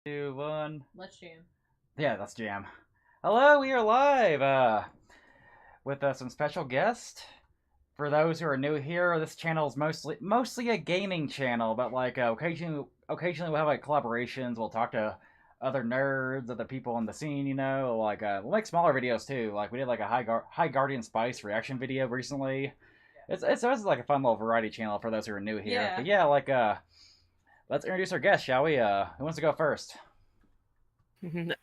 2, 1. Let's jam. Yeah, let's jam. Hello, we are live with some special guests. For those who are new here, this channel is mostly a gaming channel, but like occasionally we'll have like collaborations. We'll talk to other nerds, other people in the scene. We'll make smaller videos too. Like we did like a High Guardian Spice reaction video recently. It's like a fun little variety channel for those who are new here. Yeah. But yeah, let's introduce our guest, shall we? Who wants to go first?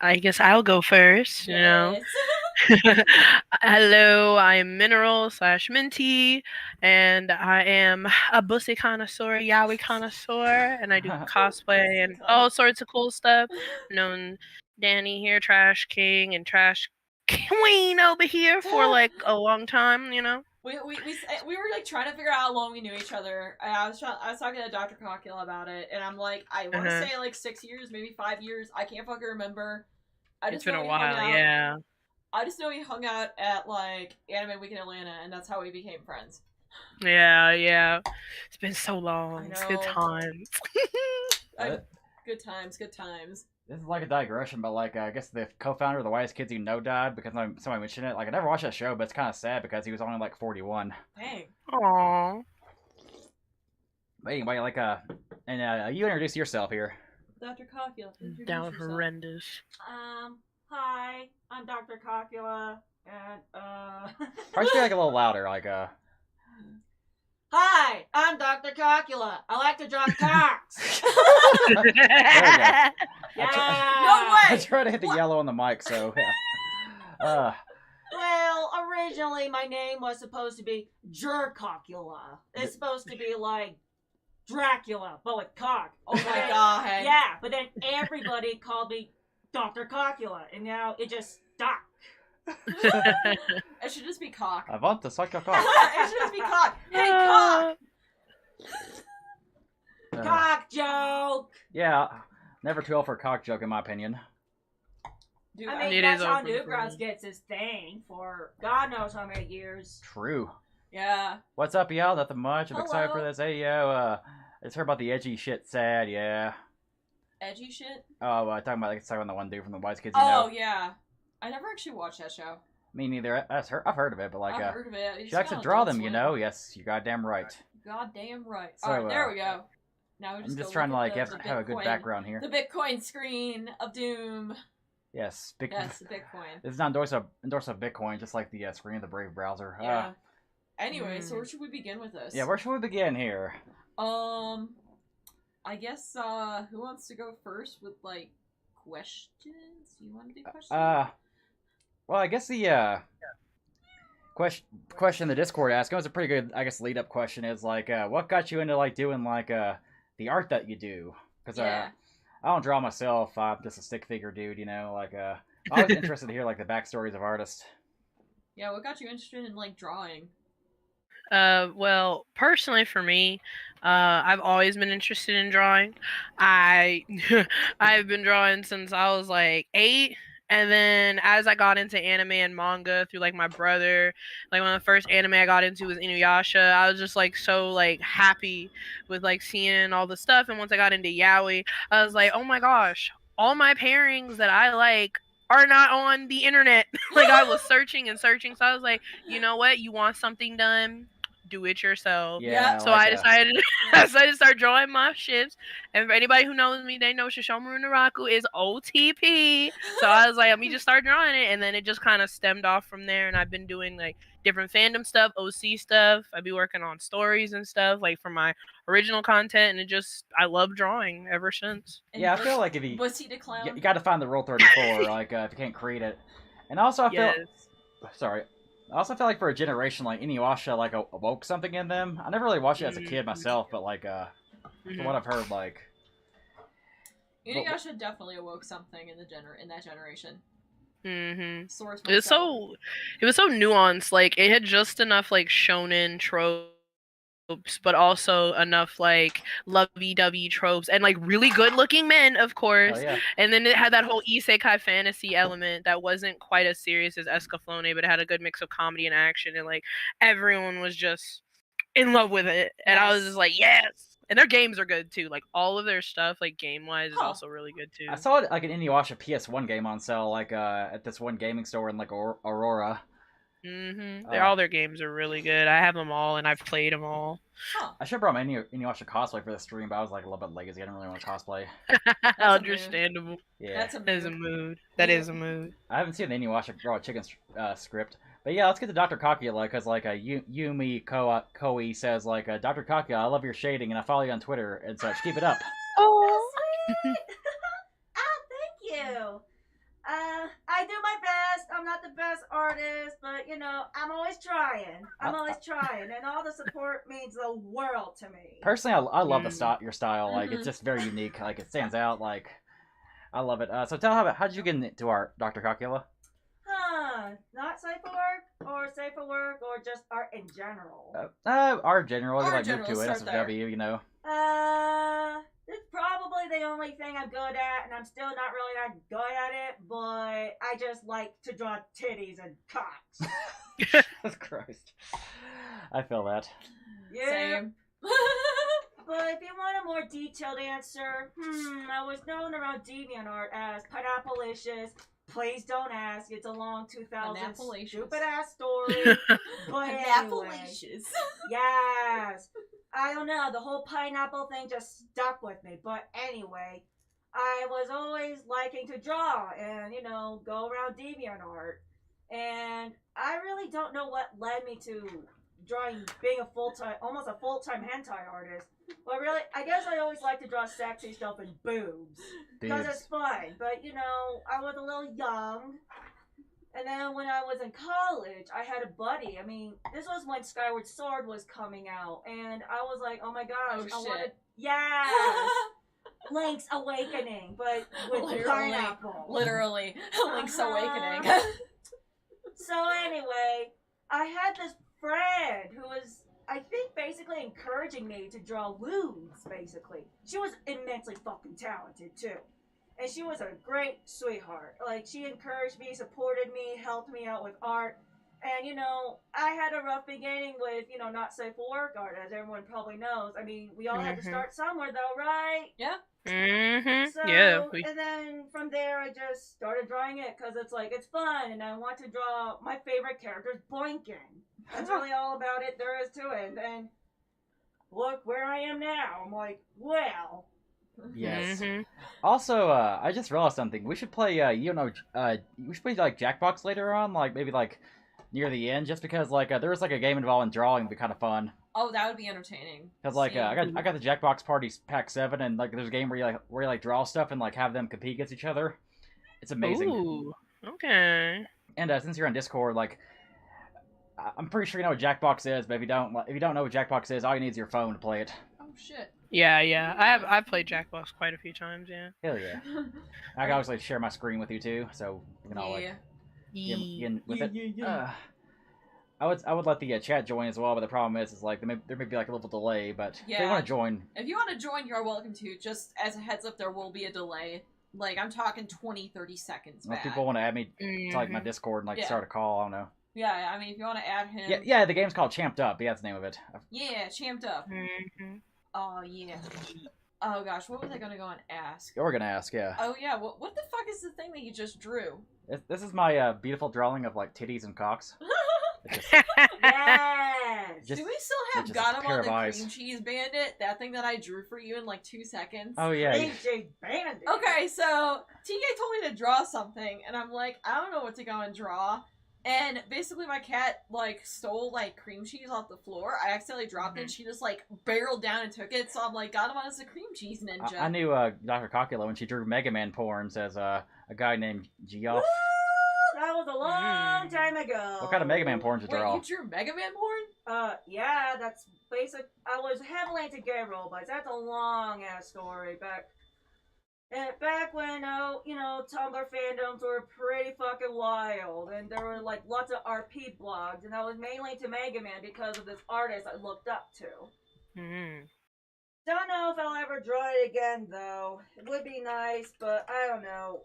I guess I'll go first, you know. Hello, I'm Mineral/Minty, and I am a bussy connoisseur, yaoi connoisseur, and I do cosplay and all sorts of cool stuff. Known Danny here, Trash King, and Trash Queen over here for like a long time, you know. We were like trying to figure out how long we knew each other. I was talking to DrCockula about it, and I'm like, I want to say like 6 years, maybe 5 years. I can't fucking remember. It's been a while, yeah. I just know we hung out at like Anime Week in Atlanta, and that's how we became friends. Yeah. It's been so long. It's good times. Good times. This is like a digression, but like I guess the co-founder of the Whitest Kids You Know died because somebody mentioned it. Like I never watched that show, but it's kind of sad because he was only like 41. Dang. Aww. But anyway, you introduce yourself here. DrCockula. Down horrendous. Hi, I'm DrCockula, and Probably be like a little louder, Hi, I'm DrCockula. I like to draw cocks. There we go. Yeah. No way! I tried to hit the yellow on the mic, so yeah. Well, originally my name was supposed to be DrCockula. It's supposed to be like Dracula, but with cock. Oh my god. Yeah, but then everybody called me DrCockula, and now it just stuck. It should just be cock. I want to suck your cock. It should just be cock. Hey, cock! Cock joke! Yeah, never too old for a cock joke, in my opinion. Dude, I mean, that's how Newgrounds gets his thing for God knows how many years. True. Yeah. What's up, y'all? Nothing much. I'm excited for Hello. this. Hey, yo, I just heard about the edgy shit. Sad, yeah. Edgy shit? Oh, talking about the one dude from the White Kids You Know. Oh, yeah. I never actually watched that show. Me neither. I've heard of it, but like, I've heard of it. she likes to draw them, you know? Yes, you're goddamn right. Goddamn right. So, Alright, there we go. Now I'm just trying to like have a good background here. The Bitcoin screen of doom. Yes, Yes, the Bitcoin. This is not endorse of Bitcoin, just like the screen of the Brave browser. Yeah. Anyway, so where should we begin with this? Yeah, where should we begin here? I guess, who wants to go first with, like, questions? You want to do questions? Well, I guess the, question the Discord asked, it was a pretty good, I guess, lead-up question, is, like, what got you into, like, doing, like, the art that you do? Because, I don't draw myself, I'm just a stick figure dude, you know, like, I was interested to hear, like, the backstories of artists. Yeah, what got you interested in, like, drawing? Well, personally for me, I've always been interested in drawing. I've been drawing since I was like 8, and then as I got into anime and manga through like my brother, like one of the first anime I got into was Inuyasha. I was just like so like happy with like seeing all the stuff, and once I got into yaoi, I was like, oh my gosh, all my pairings that I like are not on the internet. Like I was searching and searching, so I was like, you know what, you want something done, do it yourself. Yeah. So I decided to start drawing my ships. And for anybody who knows me, they know Shishomaru Naraku is OTP. So I was like, let me just start drawing it, and then it just kind of stemmed off from there. And I've been doing like different fandom stuff, OC stuff. I've been working on stories and stuff like for my original content, and I love drawing ever since. Yeah, I feel like if you Was he the clown? you got to find the Rule 34, like if you can't create it. And also I feel I also feel like for a generation like Inuyasha like awoke something in them. I never really watched it as a kid myself, but like from what I've heard, like Inuyasha definitely awoke something in that generation. Source It was so nuanced. Like it had just enough like shonen tropes, but also enough like lovey-dovey tropes and like really good-looking men, of course. Oh, yeah. And then it had that whole isekai fantasy element that wasn't quite as serious as Escaflowne, but it had a good mix of comedy and action, and like everyone was just in love with it. And I was just like, yes. And their games are good too. Like all of their stuff, like game wise, is Huh. also really good too. I saw like an Inuyasha PS1 game on sale, like at this one gaming store in like Aurora. All their games are really good. I have them all, and I've played them all. Huh. I should have brought my Inuyasha cosplay for the stream, but I was like a little bit lazy. I didn't really want to cosplay. Understandable. Yeah, That's a That is a mood. mood. That is a mood. I haven't seen the Inuyasha Raw Chicken script, but yeah, let's get to DrCockula because like Yumi Koi says like Dr. Cockula, I love your shading and I follow you on Twitter and such. Keep it up. Oh. Sweet. Oh, thank you. I do my best. I'm not the best artist, but you know, I'm always trying. I'm always trying, and all the support means the world to me. Personally, I love your style. Like Mhm. it's just very unique. Like it stands out. Like I love it. So tell how did you get into art, Dr. Cockula? Not safe for work, or safe for work, or just art in general. Art general. You Art like general, move to it, start there. SFW, you know. It's probably the only thing I'm good at, and I'm still not really that good at it, but I just like to draw titties and cocks. Jesus Christ. I feel that. Yeah. Same. But if you want a more detailed answer, I was known around DeviantArt as Pineapple-licious. Please don't ask. It's a long 2000 Pineapple-licious. stupid ass story. But anyway, Pineapple-licious. yes. I don't know. The whole pineapple thing just stuck with me. But anyway, I was always liking to draw and, you know, go around DeviantArt. And I really don't know what led me to drawing, being almost a full-time hentai artist. But really, I guess I always like to draw sexy stuff and boobs. Because it's fun. But, you know, I was a little young. And then when I was in college, I had a buddy. I mean, this was when Skyward Sword was coming out. And I was like, oh my gosh, Oh, I wanted... shit. Yes! Link's Awakening, but with Literally. pineapple. Literally. Link's Awakening. So anyway, I had this friend who was, I think, basically encouraging me to draw lewds, basically. She was immensely fucking talented, too. And she was a great sweetheart. Like, she encouraged me, supported me, helped me out with art. And, you know, I had a rough beginning with, you know, not safe for work art, as everyone probably knows. I mean, we all had to start somewhere, though, right? Yeah. So, Yeah. and then from there, I just started drawing it because it's like, it's fun, and I want to draw my favorite characters boinking. That's really all about it there is to it. And then, look where I am now. I'm like, well. Yes. Also, I just realized something. We should play, we should play like Jackbox later on, like maybe like near the end, just because like there was like a game involving drawing, it'd be kind of fun. Oh, that would be entertaining. Cause like See. I got the Jackbox Party Pack 7, and like there's a game where you like draw stuff and like have them compete against each other. It's amazing. Ooh. Okay. And since you're on Discord, like I'm pretty sure you know what Jackbox is, but if you don't know what Jackbox is, all you need is your phone to play it. Oh, shit. Yeah. I've played Jackbox quite a few times. Yeah. Hell yeah! I can always like share my screen with you too, so you can all like get in with it. I would let the chat join as well, but the problem is like there may be like a little delay. But if they want to join, if you want to join, you're welcome to. Just as a heads up, there will be a delay. Like I'm talking 20-30 seconds. if people want to add me to like my Discord and like start a call, I don't know. Yeah, I mean, if you want to add him. Yeah. The game's called Champed Up. Yeah, that's the name of it. Yeah, Champed Up. Oh yeah. Oh gosh, what was I gonna go and ask? We're gonna ask, yeah. Oh yeah, what the fuck is the thing that you just drew? This is my beautiful drawing of like titties and cocks. Yes. Do we still have got him on the cream cheese bandit? That thing that I drew for you in like 2 seconds? Oh yeah. AJ Bandit. Okay, so TK told me to draw something, and I'm like, I don't know what to go and draw. And basically my cat, like, stole, like, cream cheese off the floor. I accidentally dropped it, and she just, like, barreled down and took it. So I'm like, got him on as a cream cheese ninja. I knew Dr. Cockula when she drew Mega Man porns as a guy named Geoff. That was a long time ago. What kind of Mega Man porn did you draw? Wait, you drew Mega Man porn? Yeah, that's basic. I was heavily into gay robots. That's a long-ass story. Back when, you know, Tumblr fandoms were pretty fucking wild, and there were, like, lots of RP blogs, and I was mainly into Mega Man because of this artist I looked up to. Don't know if I'll ever draw it again, though. It would be nice, but I don't know.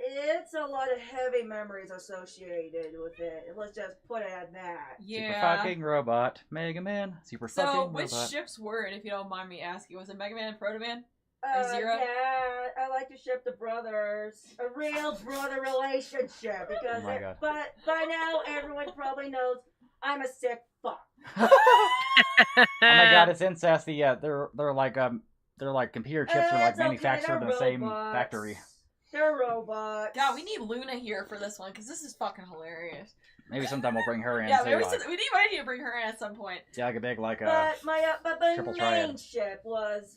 it's a lot of heavy memories associated with it. Let's just put it at that. Super Yeah. fucking robot. Mega Man. Super So, fucking which robot. ships were it, if you don't mind me asking? Was it Mega Man and Proto Man? Yeah, I like to ship the brothers. A real brother relationship because, Oh my God. but by now everyone probably knows I'm a sick fuck. Oh my god, it's incest. They're like computer chips are like It's okay, manufactured in they're the same robots. factory. They're robots. God, we need Luna here for this one, because this is fucking hilarious. Maybe sometime we'll bring her in Yeah, too. maybe Like, we need to bring her in at some point. yeah, like a big like But my triple main triad. ship was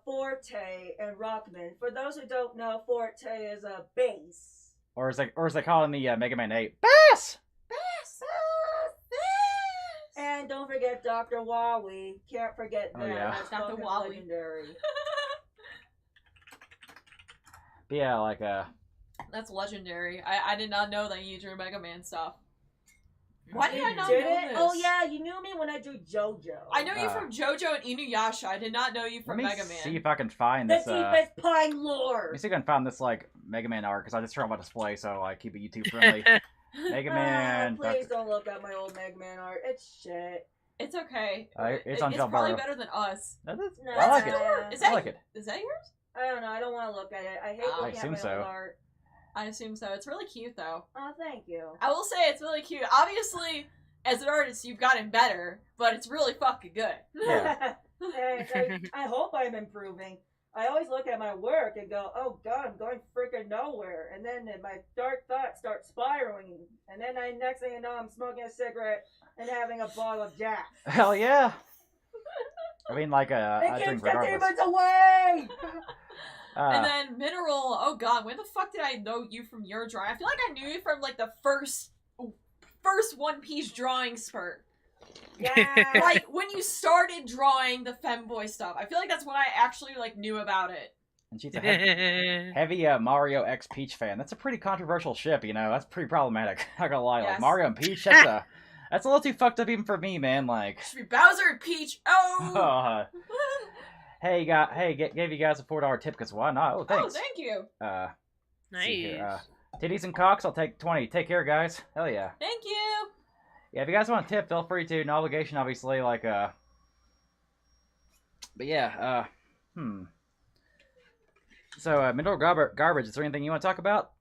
Forte and Rockman. For those who don't know, Forte is a base. or is they calling the Mega Man 8 Bass? And don't forget Dr. Wally. Can't forget that. Oh, yeah. That's Dr. fucking Wally. legendary. But yeah, like That's legendary. I did not know that you drew Mega Man stuff. Why did I not Did know it? this? Oh yeah, you knew me when I drew Jojo. I know you from Jojo and Inuyasha. I did not know you let from me Mega Man. see if I can find The this. deepest pine Let lore. me see if I can find this like Mega Man art because I just turned on my display, so I keep it YouTube friendly. Mega Man. Please don't look at my old Mega Man art. It's shit. It's okay. It's on It's probably Jalbaro. better than us. No, No, I like it. Is I that, like it. is that yours? I don't know. I don't want to look at it. I hate I looking at assume my so. old art. I assume so. It's really cute, though. Oh, thank you. I will say it's really cute. Obviously, as an artist, you've gotten better, but it's really fucking good. Yeah. I hope I'm improving. I always look at my work and go, oh god, I'm going freaking nowhere. And then my dark thoughts start spiraling. And then next thing you know, I'm smoking a cigarette and having a bottle of Jack. Hell yeah. I mean, like I It drink keeps the regardless. demons away! And then Mineral, oh god, where the fuck did I know you from your drawing? I feel like I knew you from like the first One Piece drawing spurt. Yeah. Like when you started drawing the femboy stuff. I feel like that's when I actually like knew about it. And she's a heavy Mario X Peach fan. That's a pretty controversial ship, you know. That's pretty problematic. Not gonna lie, like Yes. Mario and Peach. That's a little too fucked up even for me, man. Like, Should be Bowser and Peach. Oh. gave you guys a $4 tip because why not? Oh, Oh, thanks. thank you. Let's see Nice. here, titties and cocks. I'll take 20. Take care, guys. Hell yeah. Thank you. Yeah, if you guys want a tip, feel free to. No obligation, obviously. Like, but yeah, So, mineral garbage. Is there anything you want to talk about?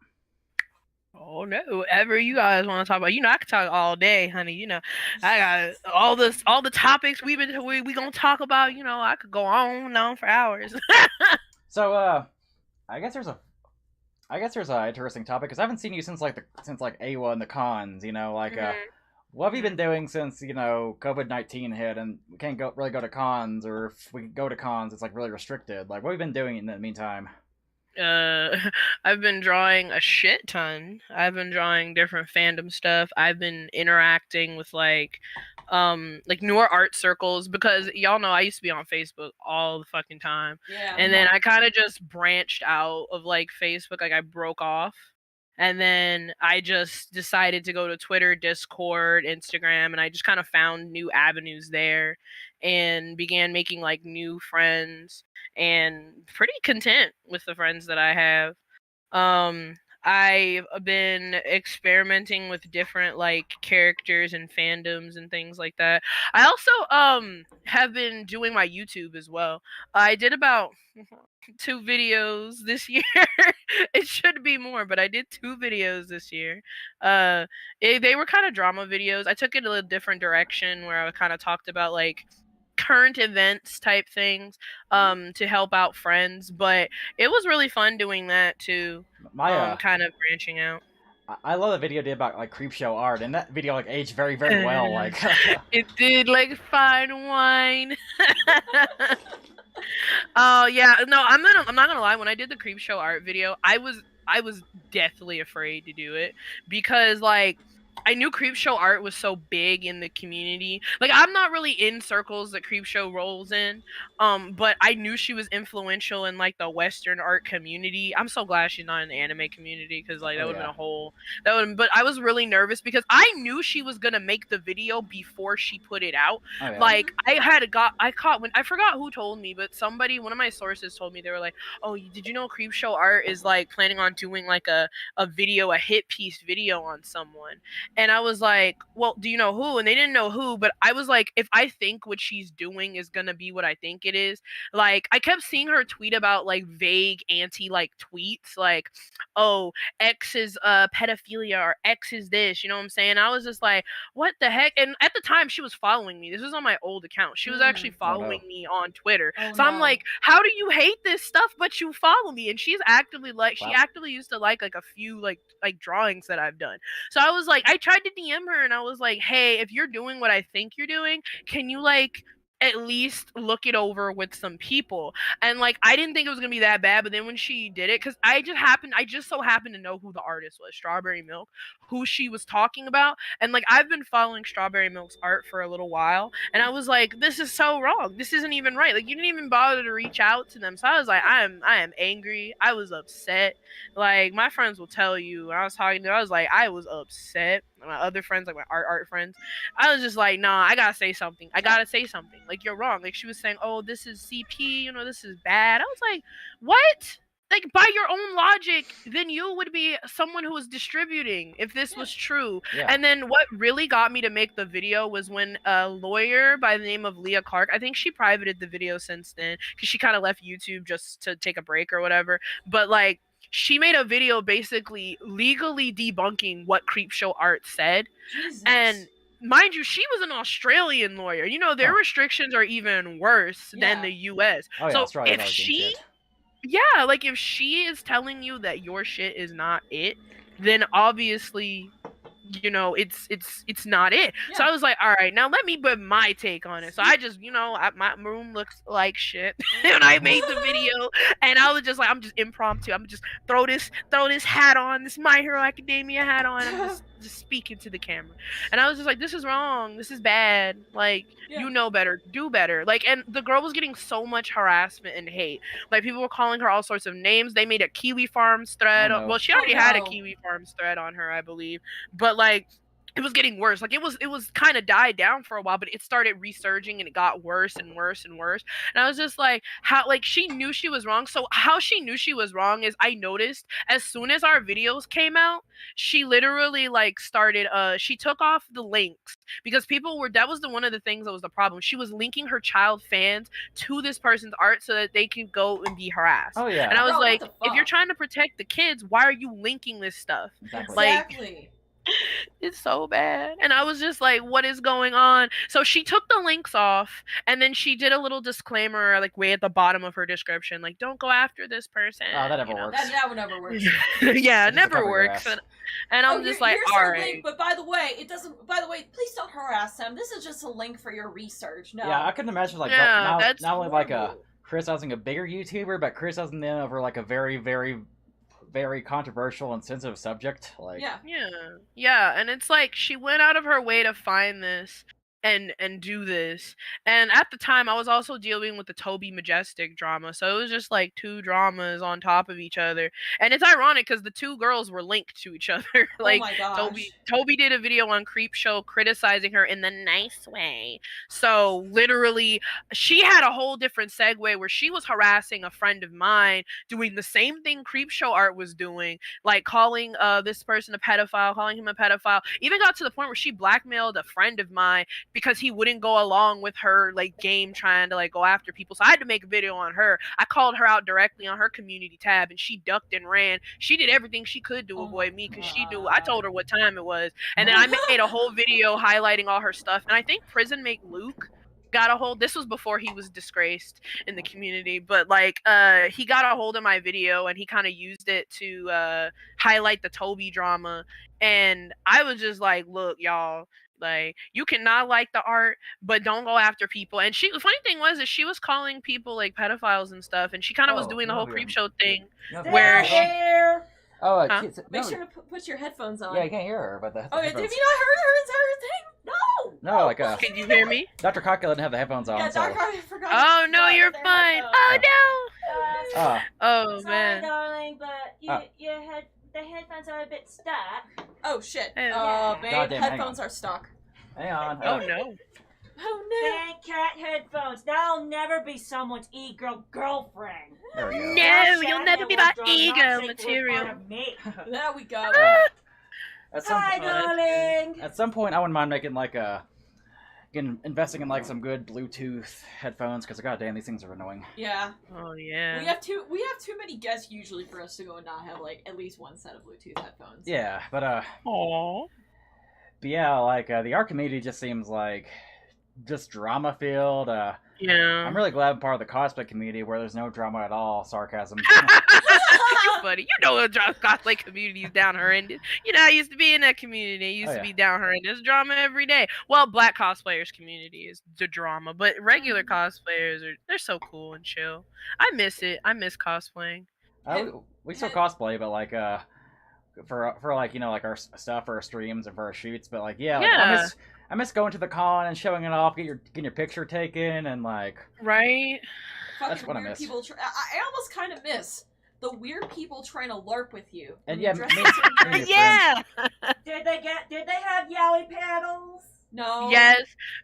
Oh no, whatever you guys want to talk about. You know, I could talk all day, honey. You know, I got all the topics we gonna talk about. You know, I could go on and on for hours. So, I guess there's a interesting topic because I haven't seen you since AWA and the cons. You know, like what have you been doing since COVID-19 hit and we can't really go to cons, or if we go to cons, it's like really restricted. Like, what have you been doing in the meantime? I've been drawing a shit ton. I've been drawing different fandom stuff. I've been interacting with like newer art circles because y'all know I used to be on Facebook all the fucking time. Yeah. And then I kind of just branched out of like Facebook, like I broke off. And then I just decided to go to Twitter, Discord, Instagram, and I just kind of found new avenues there and began making like new friends and pretty content with the friends that I have. I've been experimenting with different like characters and fandoms and things like that. I also have been doing my YouTube as well. I did about 2 videos this year. It should be more, but I did 2 videos this year. They were kind of drama videos. I took it a little different direction where I kind of talked about like current events type things to help out friends, but it was really fun doing that too. Kind of branching out. I love the video you did about like Creepshow art, and that video like aged very, very well. Like it did, like fine wine. Oh yeah, no, I'm not gonna lie. When I did the Creepshow art video, I was deathly afraid to do it because like I knew Creepshow art was so big in the community. Like, I'm not really in circles that Creepshow rolls in, but I knew she was influential in like the Western art community. I'm so glad she's not in the anime community because like that Oh would have yeah. been a whole that would. But I was really nervous because I knew she was gonna make the video before she put it out. Oh yeah. Like I caught when I forgot who told me, but one of my sources told me. They were like, "Oh, did you know Creepshow art is like planning on doing like a video, a hit piece video on someone?" And I was like, well, do you know who? And they didn't know who, but I was like, if I think what she's doing is gonna be what I think it is, like I kept seeing her tweet about like vague anti like tweets, like, oh, X is pedophilia or X is this, you know what I'm saying? I was just like, what the heck? And at the time she was following me. This was on my old account. She was actually following me on Twitter. Oh, So I'm no. like, how do you hate this stuff but you follow me? And she's actively like Wow. she actively used to like a few like drawings that I've done. So I was like, I tried to DM her and I was like, hey, if you're doing what I think you're doing, can you like at least look it over with some people? And like I didn't think it was gonna be that bad, but then when she did it, because I just so happened to know who the artist was, Strawberry Milk, who she was talking about. And like I've been following Strawberry Milk's art for a little while, and I was like, this is so wrong. This isn't even right. Like you didn't even bother to reach out to them. So I was like, I am angry. I was upset. Like my friends will tell you when I was talking to them, I was like, I was upset. My other friends, like my art friends, I was just like, nah, I gotta say something. I gotta say something. Like you're wrong. Like she was saying, oh, this is CP, you know, this is bad. I was like, what? Like by your own logic, then you would be someone who was distributing if this was true. Yeah. And then what really got me to make the video was when a lawyer by the name of Leah Clark, I think she privated the video since then because she kind of left YouTube just to take a break or whatever. But like she made a video basically legally debunking what Creepshow art said. Jesus. And mind you, she was an Australian lawyer. You know, their restrictions are even worse than the US. Oh yeah, So that's right. if she yeah, like if she is telling you that your shit is not it, then obviously, you know, it's not it. So I was like, all right, now let me put my take on it. So I just, you know, my room looks like shit, and I made the video, and I was just like, I'm just impromptu. I'm just throw this hat on, this My Hero Academia hat on. I'm just speaking to the camera, and I was just like, this is wrong. This is bad. Like you know better, do better. Like, and the girl was getting so much harassment and hate. Like people were calling her all sorts of names. They made a Kiwi Farms thread. Oh, no. Well, she already had a Kiwi Farms thread on her, I believe, but like it was getting worse. Like it was kind of died down for a while, but it started resurging and it got worse and worse and worse. And I was just like, how, like she knew she was wrong. So how she knew she was wrong is I noticed as soon as our videos came out, she literally like started she took off the links because people were that was one of the things that was the problem. She was linking her child fans to this person's art so that they could go and be harassed. Oh yeah. And I was Bro, like, what the if you're fuck? trying to protect the kids, why are you linking this stuff? Exactly. Like Exactly. it's so bad. And I was just like, what is going on? So she took the links off and then she did a little disclaimer like way at the bottom of her description, like don't go after this person. Oh, that never you know? works. That would never work. Yeah, it Just to never cover your works. ass. And I'm just like, here's all her right. link, but by the way, it doesn't. By the way, please don't harass them. This is just a link for your research. No. Yeah, I couldn't imagine like Yeah, that's not only like horrible. criticizing a bigger YouTuber, but criticizing them over like a very, very, very controversial and sensitive subject. Like Yeah. Yeah, and it's like she went out of her way to find this and do this. And at the time I was also dealing with the Toby Majestic drama. So it was just like two dramas on top of each other. And it's ironic because the two girls were linked to each other. Like oh my gosh. Toby did a video on Creepshow criticizing her in the nice way. So literally she had a whole different segue where she was harassing a friend of mine doing the same thing Creepshow art was doing, like calling this person a pedophile, calling him a pedophile. Even got to the point where she blackmailed a friend of mine because he wouldn't go along with her like game trying to like go after people. So I had to make a video on her. I called her out directly on her community tab and she ducked and ran. She did everything she could to avoid me because she knew. I told her what time it was. And then I made a whole video highlighting all her stuff. And I think Prison Mate Luke got a hold. This was before he was disgraced in the community, but like he got a hold of my video and he kind of used it to highlight the Toby drama. And I was just like, look, y'all, like you cannot like the art, but don't go after people. And the funny thing was that she was calling people like pedophiles and stuff, and she kind of was doing the whole Creepshow thing Yeah. where Stay here. Oh, Huh? Make sure to put your headphones on. yeah, you can't hear her, but the Oh, have you not headphones. heard her entire thing? No. No, like Can you hear me? DrCockula didn't have the headphones on, Yeah, so. Doc, I forgot. Oh no, you're their fine. headphones. Oh Ah, no. Oh Sorry, man. darling, but the headphones are a bit stuck. Oh shit. Oh, yeah. Babe, Goddamn, hang headphones are stuck. hang on. Oh no. Oh Thank cat headphones. That'll never be someone's e-girl girlfriend. There we go. No, That you'll never shit be will my do not ego take one material. part of me. no. There we go. At some Hi, point, darling. at some point, I wouldn't mind making like investing in like some good Bluetooth headphones because goddamn these things are annoying. Yeah. Oh yeah. We have too many guests usually for us to go and not have like at least one set of Bluetooth headphones. Yeah, but Aww. yeah, like the art community just seems like just drama filled. Yeah. I'm really glad I'm part of the cosplay community where there's no drama at all. Sarcasm. You're funny. You know the cosplay community is down horrendous. You know, I used to be in that community. It used to be down horrendous. Drama every day. Well, black cosplayers community is the drama, but regular cosplayers they're so cool and chill. I miss it. I miss cosplaying. We still cosplay, but like for like like our stuff for our streams and for our shoots. But like like, Yeah. I miss going to the con and showing it off, getting your picture taken, and like Right? That's Fucking what I weird miss. people. I almost kind of miss the weird people trying to LARP with you. And when yeah, you dress me- up so weird. your Yeah. Did they have yaoi panels? No. Yes.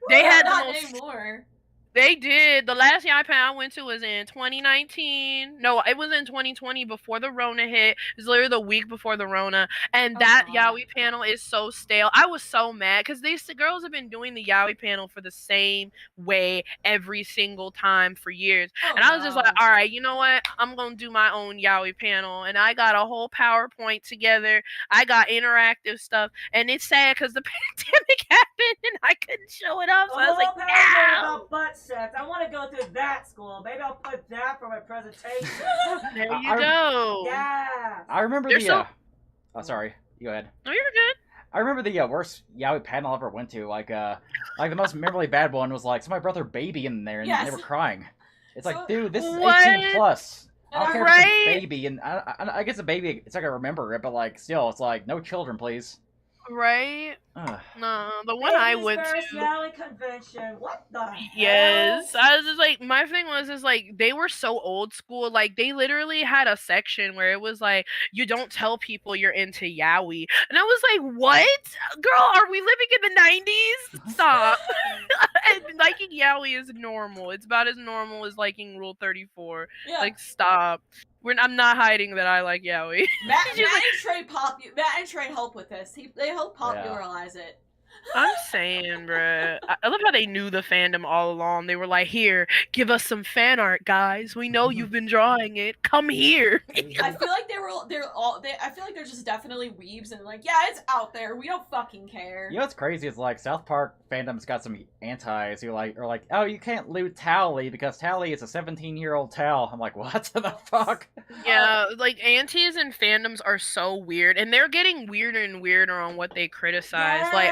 They had the not most. anymore. They did. The last Yaoi I went to was in 2019. No, it was in 2020 before the Rona hit. It was literally the week before the Rona. And Oh, that God. Yaoi panel is so stale. I was so mad because these girls have been doing the Yaoi panel for the same way every single time for years. Oh, And I was just no. like, all right, you know what? I'm going to do my own Yaoi panel. And I got a whole PowerPoint together. I got interactive stuff. And it's sad because the pandemic happened and I couldn't show it off. So I was like, no. about butt sex. I want to go through that school. Maybe I'll put that for my presentation. There you I- go. Yeah. I remember They're the. so- Oh, sorry. You go ahead. No, you're good. I remember the worst yaoi panel I ever went to. Like the most memorably bad one was like somebody brought their baby in there and they Yes. were crying. It's like, So- dude, this is What? 18 plus. I don't care if it's Right? a baby, and I guess a baby. It's like I remember it, but like still, it's like no children, please. Right? Ugh. No, the one I Baby's went first to. yaoi convention. What the Yes, hell? I was just like, my thing was is like they were so old school. Like they literally had a section where it was like, you don't tell people you're into yaoi, and I was like, what, girl? Are we living in the 90s? Stop. And liking yaoi is normal. It's about as normal as liking Rule 34. Yeah. Like, stop. I'm not hiding that I like yaoi. Matt, She's Matt and Trey help with this. They help popularize it. I'm saying, bruh. I love how they knew the fandom all along. They were like, here, give us some fan art, guys. We know you've been drawing it. Come here. I feel like I feel like they're just definitely weebs and like, yeah, it's out there. We don't fucking care. You know what's crazy is like South Park fandom's got some antis who are like, oh, you can't loot Tally because Tally is a 17-year-old Tal. I'm like, what the fuck? Yeah, like aunties and fandoms are so weird, and they're getting weirder and weirder on what they criticize. Like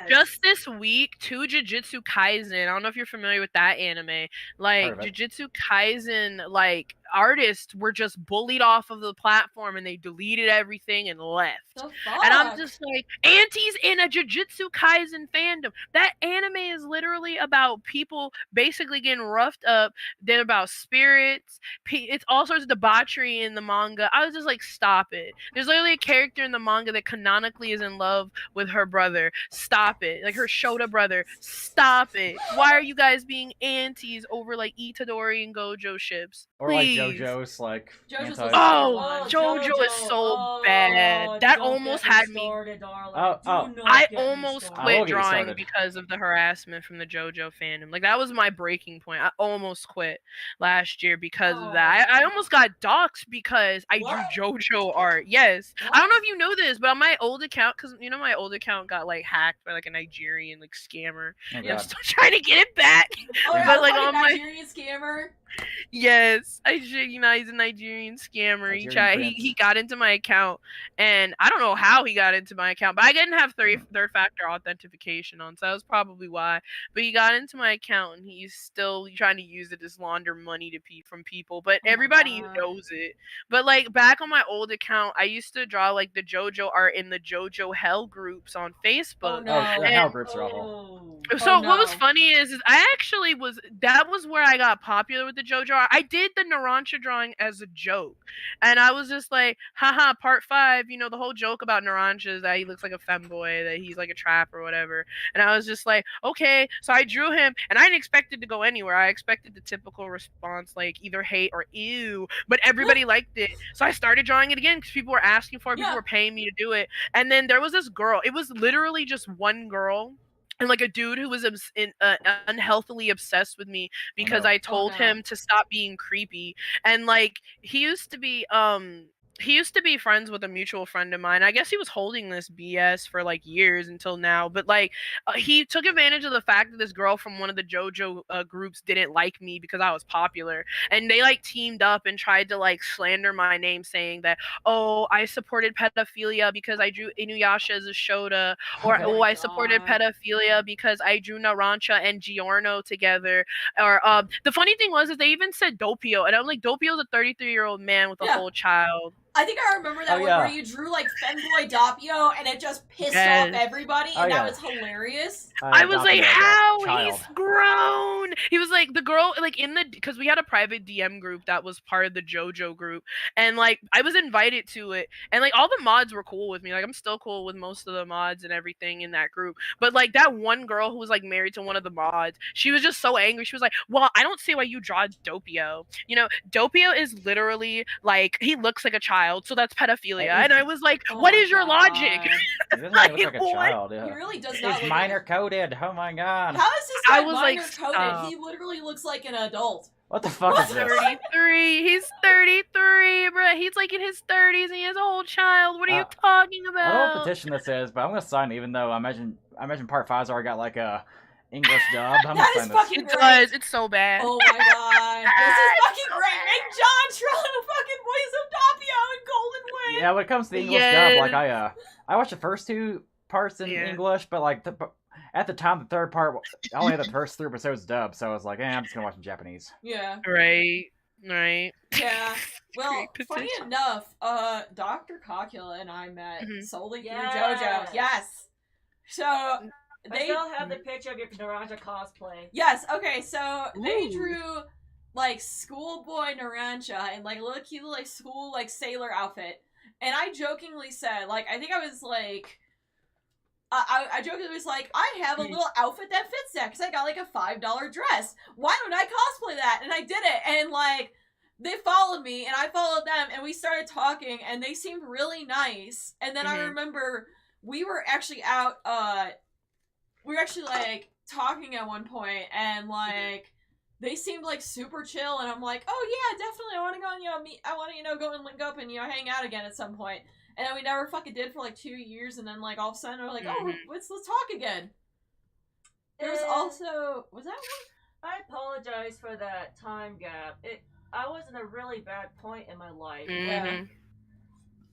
just this week, Jujutsu Kaisen. I don't know if you're familiar with that anime. Like Heard of it. Jujutsu Kaisen, like artists were just bullied off of the platform, and they deleted everything and left. The fuck? And I'm just like, aunties in a Jujutsu Kaisen fandom. That anime is literally about people basically getting roughed up. They're about spirits. It's all sorts of debauchery in the manga. I was just like, stop it. There's literally a character in the manga that canonically is in love with her brother. Stop it. Like her Shota brother. Stop it. Why are you guys being aunties over like Itadori and Gojo ships? Or like Please. JoJo's like JoJo's anti. was Oh, JoJo is so bad. That don't almost get me had me. started, darling. Oh, Do oh. not I get me almost started. I will quit get you drawing started. because of the harassment from the JoJo fandom. Like that was my breaking point. I almost quit last year because of that. I almost got doxxed because I What? drew JoJo art. Yes, I don't know if you know this, but on my old account, because you know my old account got like hacked by like a Nigerian like scammer. Oh, I'm God. still trying to get it back. Oh, But, yeah, like, fucking on my- Nigerian scammer. Yes, I should. He's a Nigerian scammer. Nigerian He prince. got into my account, and I don't know how he got into my account, but I didn't have third factor authentication on, so that was probably why. But he got into my account, and he's still trying to use it to launder money from people. But Oh my everybody God. knows it. But like back on my old account, I used to draw like the JoJo art in the JoJo Hell groups on Oh Facebook. no. Oh, yeah, And hell groups are awful. Oh. so Oh what was no. funny is I actually that was where I got popular with the JoJo art. I did the Narancia drawing as a joke, and I was just like, haha, part 5. The whole joke about Narancia is that he looks like a femboy, that he's like a trap or whatever. And I was just like, okay, so I drew him, and I didn't expect it to go anywhere. I expected the typical response like either hate or ew, but everybody liked it, so I started drawing it again because people were asking for it, people Yeah. were paying me to do it, and then there was this girl. It was literally just one girl and like a dude who was unhealthily obsessed with me because no. I told no. him to stop being creepy. And like he used to be friends with a mutual friend of mine. I guess he was holding this BS for like years until now. But like he took advantage of the fact that this girl from one of the JoJo groups didn't like me because I was popular, and they like teamed up and tried to like slander my name, saying that, oh, I supported pedophilia because I drew Inuyasha as a Shota, or Okay. oh, my I supported God. pedophilia because I drew Narancia and Giorno together. Or the funny thing was is they even said Doppio, and I'm like, Doppio's a 33-year-old man with a Yeah. whole child. I think I remember that Oh, one yeah. where you drew like femboy Doppio and it just pissed Yes. off everybody, and Oh, that yeah. was hilarious. I was like, adopted as a how? child. He's grown. He was like the girl, like because we had a private DM group that was part of the JoJo group, and like I was invited to it, and like all the mods were cool with me. Like I'm still cool with most of the mods and everything in that group. But like that one girl who was like married to one of the mods, she was just so angry. She was like, well, I don't see why you draw Doppio. Doppio is literally like he looks like a child, so that's pedophilia. And I was like, Oh what my is your logic? God. He doesn't really look like a What? child. He Yeah. really does not He's look minor like coded. Oh my god. How is this I guy was like, minor coded? stop. He literally looks like an adult. What the fuck is this? 33. He's 33, bro. He's like in his 30s and he has a whole child. What are you talking I don't know what about? petition this is, but I'm gonna sign it, even though I imagine part 5's already got like a English dub. I'm gonna That sign is this. fucking It great. does. It's so bad. Oh my god. This is fucking great. Make John try to fucking voice of Doppio and Golden Wind. Yeah, when it comes to the English Yes. dub, like I watched the first 2 parts in Yeah. English, but like at the time the third part, I only had the first 3 episodes dubbed, so I was like, I'm just gonna watch in Japanese. Yeah. Right. Yeah. Well, Great funny petition. enough, DrCockula and I met Mhm. solely through Yes. JoJo. Yes. So I they still have the picture of your Narancia cosplay. Yes, okay, so they Ooh. drew like schoolboy Narancia and like a little cute like school like sailor outfit. And I jokingly said, like, I think I was like I jokingly was like, I have a little outfit that fits that because I got like a $5 dress. Why don't I cosplay that? And I did it, and like they followed me and I followed them, and we started talking, and they seemed really nice. And then I Mhm. remember we were actually out we were actually like talking at one point, and like they seemed like super chill, and I'm like, oh yeah, definitely, I want to go and I want to go and link up and hang out again at some point. And then we never fucking did for like 2 years, and then like all of a sudden we're like, oh, let's talk again. There was also was that one? I apologize for that time gap. I was in a really bad point in my life. Mhm.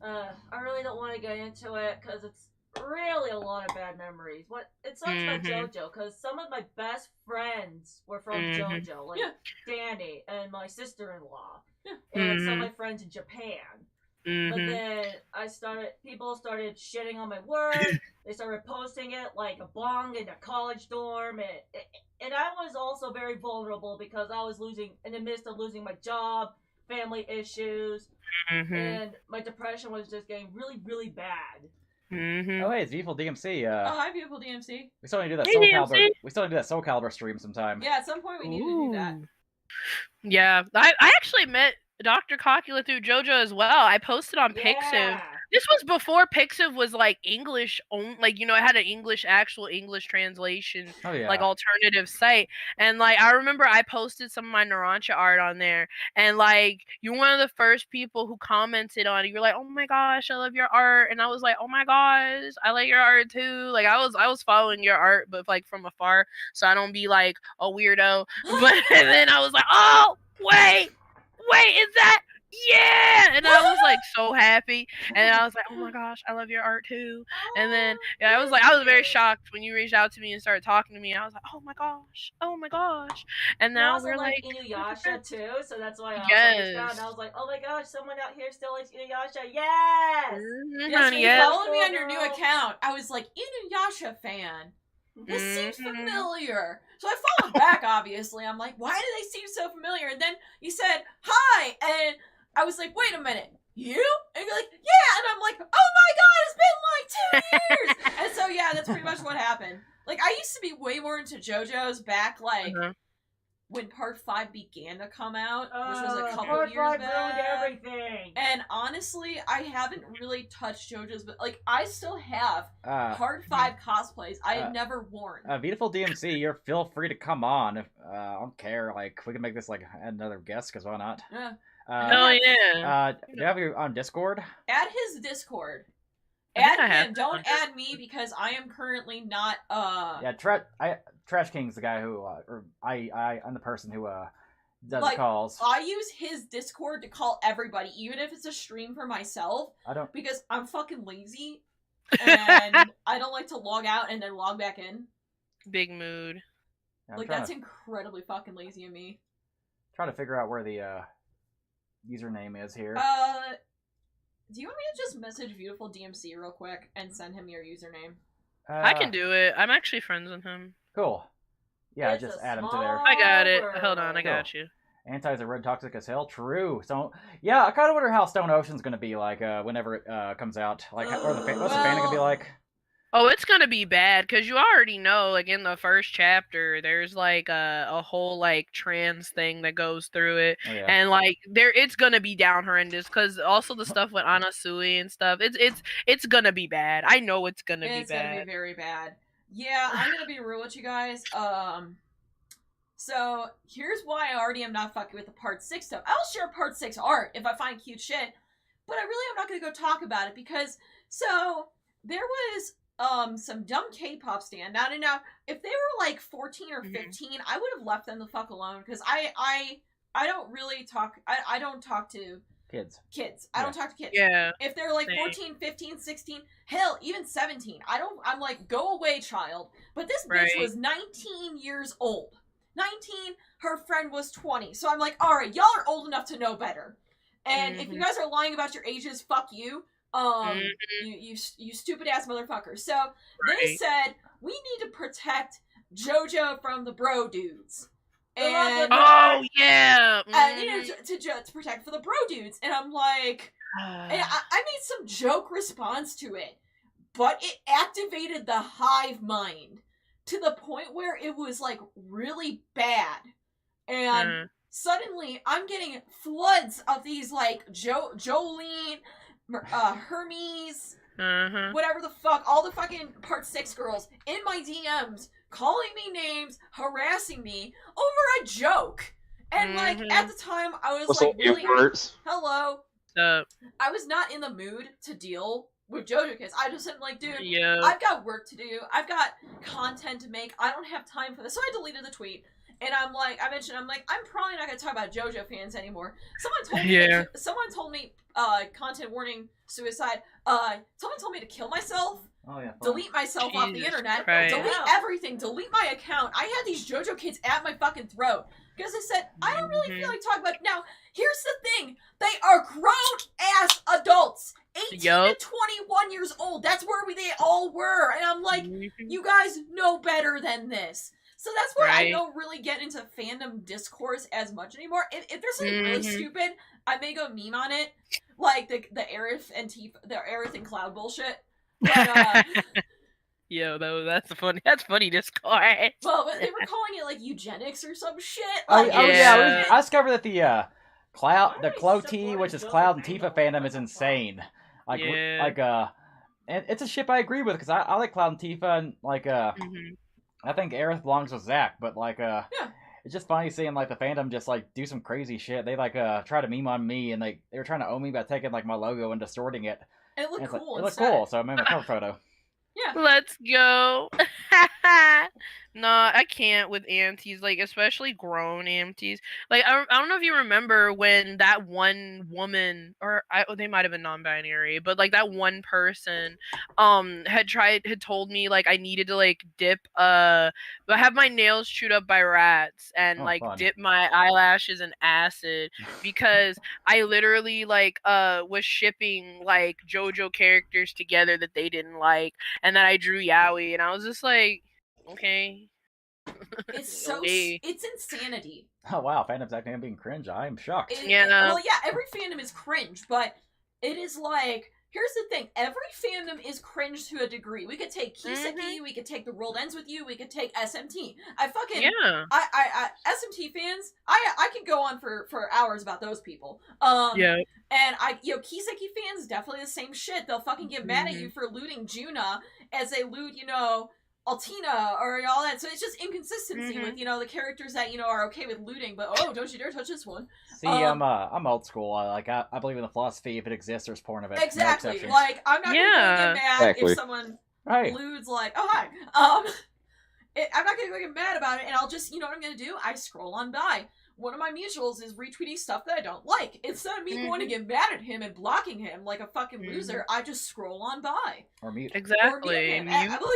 I really don't want to get into it because it's really a lot of bad memories. What it sucks about Mhm. JoJo because some of my best friends were from Mhm. JoJo, like Yeah. Danny and my sister-in-law, Yeah. and some of my friends in Japan. But Mhm. then people started shitting on my work. They started posting it like a bong in a college dorm, and I was also very vulnerable because I was in the midst of losing my job, family issues, Mhm. and my depression was just getting really, really bad. Mhm. Oh hey, it's Beautiful DMC. Oh, hi, beautiful DMC. We still need to do that Hey, Soul DMC. Calibur. We still need to do that Soul Calibur stream sometime. Yeah, at some point we need to do that. Ooh. Yeah, I actually met DrCockula through JoJo as well. I posted on Pixiv. Yeah. This was before Pixiv was like English only, like it had an actual English translation, Oh yeah. like alternative site. And like I remember I posted some of my Narancia art on there, and like you're one of the first people who commented on it. You're like, oh my gosh, I love your art, and I was like, oh my gosh, I like your art too. Like I was following your art, but like from afar, so I don't be like a weirdo. But and then I was like, oh, wait, is that? Yeah! And I was like so happy. And I was like, oh my gosh, I love your art too. And then I was very shocked when you reached out to me and started talking to me. I was like, oh my gosh. And You now also we're like like Inuyasha too, so that's why I also reached out yes. and I was like, oh my gosh, someone out here still likes Inuyasha. Yes! Mhm, Yes, honey, when you yes. followed me on your new account, I was like, Inuyasha fan. This seems Mhm. familiar. So I followed back, obviously. I'm like, why do they seem so familiar? And then you said, hi! And I was like, wait a minute. You? And you're like, yeah! And I'm like, oh my god, it's been like 2 years! And so, yeah, that's pretty much what happened. Like, I used to be way more into JoJo's back, like, when Part 5 began to come out, which was a couple Part years 5 back. ruined everything. And honestly, I haven't really touched JoJo's, but, like, I still have Part 5 cosplays I had never worn. Beautiful DMC, you're feel free to come on. If I don't care, like we can make this like another guest, because why not? Yeah. Oh yeah. Do you have you on Discord? Add his Discord. I think I Add have him. Don't on add me because I am currently not. Yeah, Trash King's the guy who, or I'm the person who does Like, calls. I use his Discord to call everybody, even if it's a stream for myself, I don't. because I'm fucking lazy and I don't like to log out and then log back in. Big mood. I'm Like, trying that's to, incredibly fucking lazy of me. trying to figure out where the username is here. Do you want me to just message Beautiful DMC real quick and send him your username? I can do it. I'm actually friends with him. Cool. Yeah, It's just a add him to there. small I got it. world. Hold on, I got you. Antis are red toxic as hell. True. So yeah, I kind of wonder how Stone Ocean's gonna be like whenever it comes out. Like, or what's the fan gonna be like? Oh, it's gonna be bad because you already know, like in the first chapter, there's like a whole like trans thing that goes through it, Oh, yeah. and like it's gonna be down horrendous because also the stuff with Anasui and stuff. It's gonna be bad. I know it's gonna be bad. It's gonna be very bad. Yeah, I'm gonna be real with you guys. So here's why I already am not fucking with the Part 6 stuff. I'll share Part 6 art if I find cute shit, but I really am not gonna go talk about it because so there was some dumb K-pop stand. Now, if they were like 14 or 15, I would have left them the fuck alone because I don't really talk. I don't talk to Kids. I don't talk to kids. Yeah. If they're like Same. 14, 15, 16, hell, even 17. I'm like, go away, child. But this bitch Right. was 19 years old. 19, her friend was 20. So I'm like, all right, y'all are old enough to know better. And if you guys are lying about your ages, fuck you. You stupid ass motherfuckers. So they Right. said we need to protect JoJo from the bro dudes. The love And of Oh yeah. you know, to protect for the bro dudes. And I'm like, and Mhm. I made some joke response to it, but it activated the hive mind to the point where it was like really bad. And suddenly I'm getting floods of these like Jolene, Hermes, whatever the fuck, all the fucking Part 6 girls in my DMs calling me names, harassing me over a joke. And like at the time I was What's like up, you really words? hello. I was not in the mood to deal with JoJo kids. I just said like, dude, Yeah. I've got work to do. I've got content to make. I don't have time for this. So I deleted the tweet. And I'm like, I'm probably not gonna talk about JoJo fans anymore. Someone told me Yeah. content warning, suicide. Someone told me to kill myself. Oh yeah. Delete myself off the Jesus internet. Christ. Delete everything. Delete my account. I had these JoJo kids at my fucking throat. Because I said, I don't really feel like talking about it. Now, here's the thing. They are grown-ass adults. 18 Yup. to 21 years old. That's where they all were. And I'm like, you guys know better than this. So that's why I Right. don't really get into fandom discourse as much anymore. If there's something really stupid, I may go meme on it. Like the Aerith and Cloud bullshit. But, Yo, that's funny Discord. well, but they were calling it like eugenics or some shit. Oh, Like, yeah. I discovered that the Cloud, Why the are they Clo T, supporting which is Jojo Cloud and fandom Tifa all fandom, the is time? insane. Like, Yeah. and it's a ship I agree with because I like Cloud and Tifa, and like I think Aerith belongs with Zack, but like it's just funny seeing like the fandom just like do some crazy shit. They like try to meme on me, and they were trying to own me by taking like my logo and distorting it. it And looked it's like, cool. it looked instead. cool, so I made my cover photo. Yeah. Let's go. Nah, I can't with aunties, like especially grown aunties. Like I don't know if you remember when that one woman, or they might have been non-binary, but like that one person, had told me like I needed to like dip I have my nails chewed up by rats and Oh, like fun. dip my eyelashes in acid because I literally like was shipping like Jojo characters together that they didn't like, and that I drew yaoi, and I was just like, okay. Okay. It's insanity. Oh wow, fandom's acting being cringe. I'm shocked. Yeah. Well, yeah, every fandom is cringe, but it is like, here's the thing: every fandom is cringe to a degree. We could take Kiseki, we could take The World Ends with You, we could take SMT. Yeah. I SMT fans, I can go on for hours about those people. Yeah. And Kiseki fans definitely the same shit. They'll fucking get mad at you for looting Juna as they loot, Altina or all that. So it's just inconsistency with the characters that are okay with looting, but don't you dare touch this one. See, I'm old school. I believe in the philosophy. If it exists, there's porn of it. Exactly. No exceptions. Like, I'm not gonna get mad Exactly. if someone Right. lewds like, oh hi. I'm not gonna get mad about it, and I'll just, what I'm gonna do? I scroll on by. One of my mutuals is retweeting stuff that I don't like. Instead of me going to get mad at him and blocking him like a fucking loser, I just scroll on by. Or mute. Exactly. Or mute him. Mute. Well,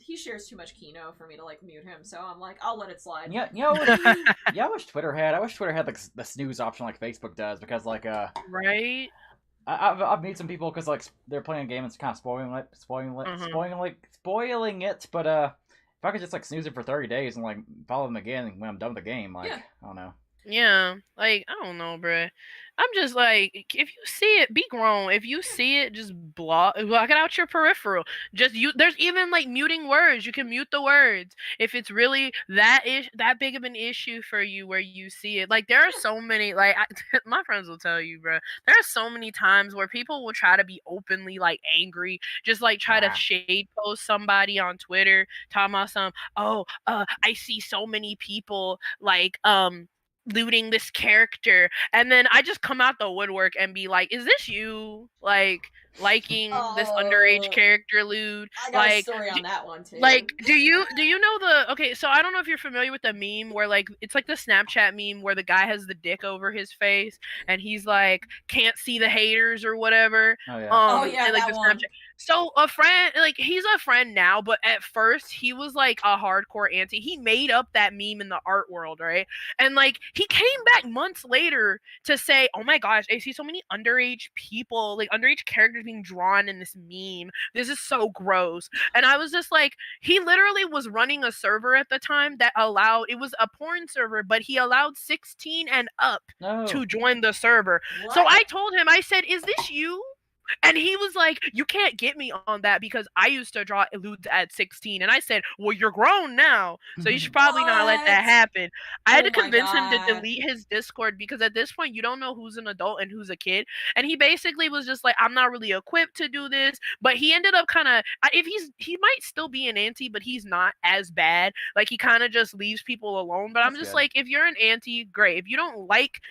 he shares too much Kino for me to like mute him, so I'm like, I'll let it slide. Yeah, I wish Twitter had. I wish Twitter had like the snooze option like Facebook does, because like Right. I've met some people because like they're playing a game and it's kind of spoiling it. But if I could just like snooze it for 30 days and like follow them again when I'm done with the game, like I don't know. Yeah, like I don't know, bruh. I'm just like, if you see it, be grown. If you see it, just block it out your peripheral. Just there's even like muting words. You can mute the words if it's really that big of an issue for you where you see it. Like there are so many, like my friends will tell you, bruh. There are so many times where people will try to be openly like angry, just like try to shade post somebody on Twitter, talking about I see so many people like looting this character, and then I just come out the woodwork and be like, is this you like liking this underage character loot? I got a story on that one too. Like, do you know okay, so I don't know if you're familiar with the meme where like it's like the Snapchat meme where the guy has the dick over his face and he's like can't see the haters or whatever. Oh yeah. And, like, that the one. Snapchat. So a friend, like he's a friend now, but at first he was like a hardcore anti. He made up that meme in the art world, right? And like he came back months later to say, "Oh my gosh, I see so many underage people, like underage characters being drawn in this meme. This is so gross." And I was just like, he literally was running a server at the time that it was a porn server, but he allowed 16 and up to join the server. What? So I told him, I said, "Is this you?" And he was like, "You can't get me on that because I used to draw eludes at 16." And I said, "Well, you're grown now, so you should probably not let that happen." I had to convince him to delete his Discord because at this point, you don't know who's an adult and who's a kid. And he basically was just like, "I'm not really equipped to do this." But he ended up kind of, he might still be an anti, but he's not as bad. Like he kind of just leaves people alone. But I'm just like, if you're an anti, great. If you don't like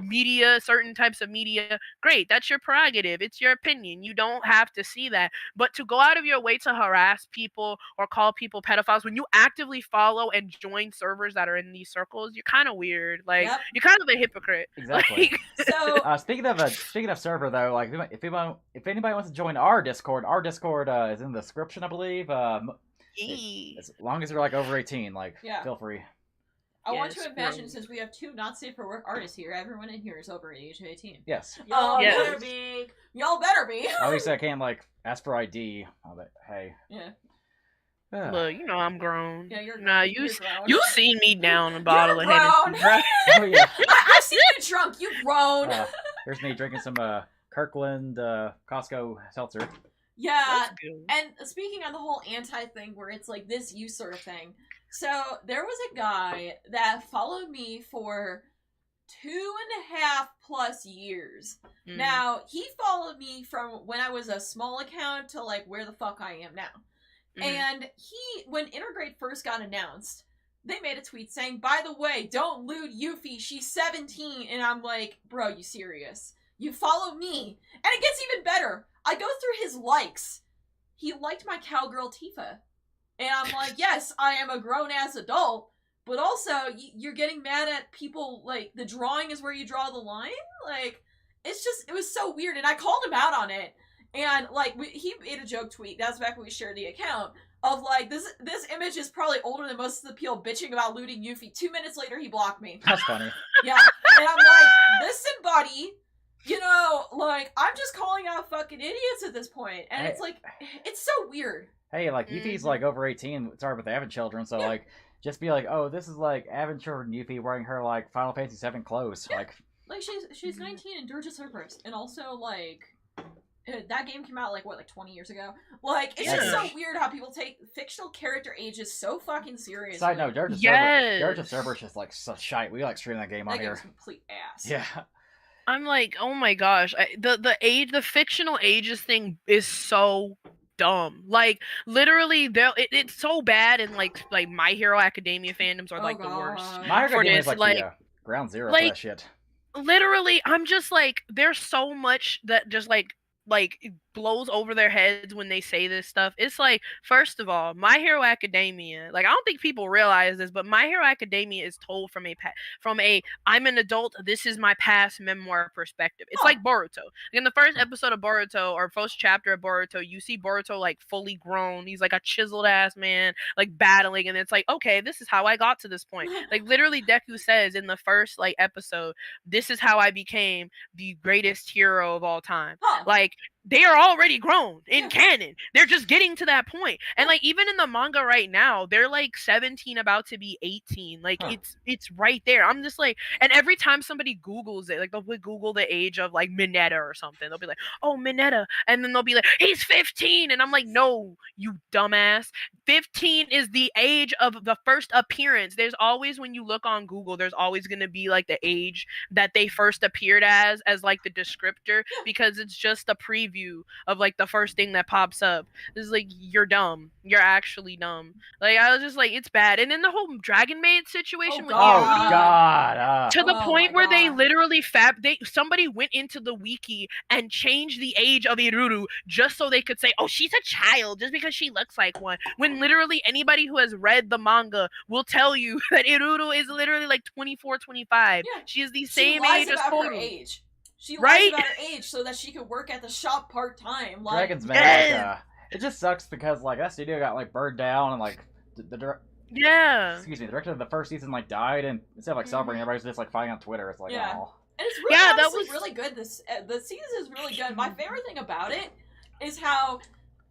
media, certain types of media, great. That's your prerogative. It's your opinion. You don't have to see that. But to go out of your way to harass people or call people pedophiles when you actively follow and join servers that are in these circles, you're kind of weird. Like you're kind of a hypocrite. Exactly. Like, so speaking of server though, like if anybody wants to join our Discord is in the description, I believe. As long as they're like over 18, like feel free. I want to imagine, since we have two not safe for work artists here, everyone in here is over the age of 18. Yes. Y'all better be. Y'all better be. Obviously, I can't like ask for ID. But hey. Yeah. Look, I'm grown. Yeah, you're. Nah, you're grown. you seen me down a bottle you're of Hennessy, bro. Oh yeah. I seen you drunk. You grown. Here's me drinking some Kirkland Costco seltzer. Yeah, and speaking on the whole anti thing where it's like this you sort of thing. So there was a guy that followed me for 2.5+ years. Now, he followed me from when I was a small account to like where the fuck I am now. And when Intergrade first got announced, they made a tweet saying, "By the way, don't loot Yuffie, she's 17. And I'm like, bro, you serious? You follow me? And it gets even better. I go through his likes. He liked my cowgirl Tifa. And I'm like, yes, I am a grown-ass adult, but also, you're getting mad at people, like, the drawing is where you draw the line? Like, it's just, it was so weird, and I called him out on it. And, like, he made a joke tweet, that's back when we shared the account, of, like, this image is probably older than most of the people bitching about looting Yuffie. 2 minutes later, he blocked me. That's funny. Yeah, and I'm like, listen, buddy, you know, like, I'm just calling out fucking idiots at this point, and it's like, it's so weird. Hey, like, Yuffie's, like, over 18, sorry, with Avon children, so, like, just be like, oh, this is, like, Avon children Yuffie wearing her, like, Final Fantasy VII clothes, like... Like, she's 19 and DrCockula, and also, like, that game came out, like, what, like 20 years ago? Like, it's just so weird how people take fictional character ages so fucking seriously. Side note, DrCockula is just, like, so shite. We, like, stream that game on here. That game's complete ass. Yeah. I'm like, oh my gosh, the fictional ages thing is so dumb. Like, literally, it's so bad, and like My Hero Academia fandoms are like the worst. My Hero Academia is like the ground zero for that shit. Literally, I'm just like, there's so much that just like it blows over their heads when they say this stuff. It's like, first of all, My Hero Academia, like, I don't think people realize this, but My Hero Academia is told from a I'm an adult, this is my past memoir perspective. It's like Boruto. In the first episode of Boruto, or first chapter of Boruto, you see Boruto like fully grown. He's like a chiseled ass man, like battling, and it's like, okay, this is how I got to this point. Like, literally, Deku says in the first like episode, this is how I became the greatest hero of all time. Like, they are already grown in canon. They're just getting to that point. And like, even in the manga right now, they're like 17 about to be 18. Like, it's right there. I'm just like, and every time somebody Googles it, like, they'll Google the age of like Mineta or something. They'll be like, oh, Mineta. And then they'll be like, he's 15. And I'm like, no, you dumbass. 15 is the age of the first appearance. There's always, when you look on Google, there's always going to be like the age that they first appeared as like the descriptor, because it's just a preview of like the first thing that pops up. This is like, you're dumb. You're actually dumb. Like, I was just like, it's bad. And then the whole Dragon Maid situation with to the point where they literally somebody went into the wiki and changed the age of Iruru just so they could say, oh, she's a child just because she looks like one, when literally anybody who has read the manga will tell you that Iruru is literally like 24, 25. She is the same age as Toru. She lies about her age so that she could work at the shop part-time. Like, Dragon's Maid, like, it just sucks because, like, that studio got, like, burned down, and, like, the director of the first season, like, died, and instead of, like, celebrating, everybody's just, like, fighting on Twitter. It's like, oh. And it's really, honestly, really good. The season is really good. My favorite thing about it is how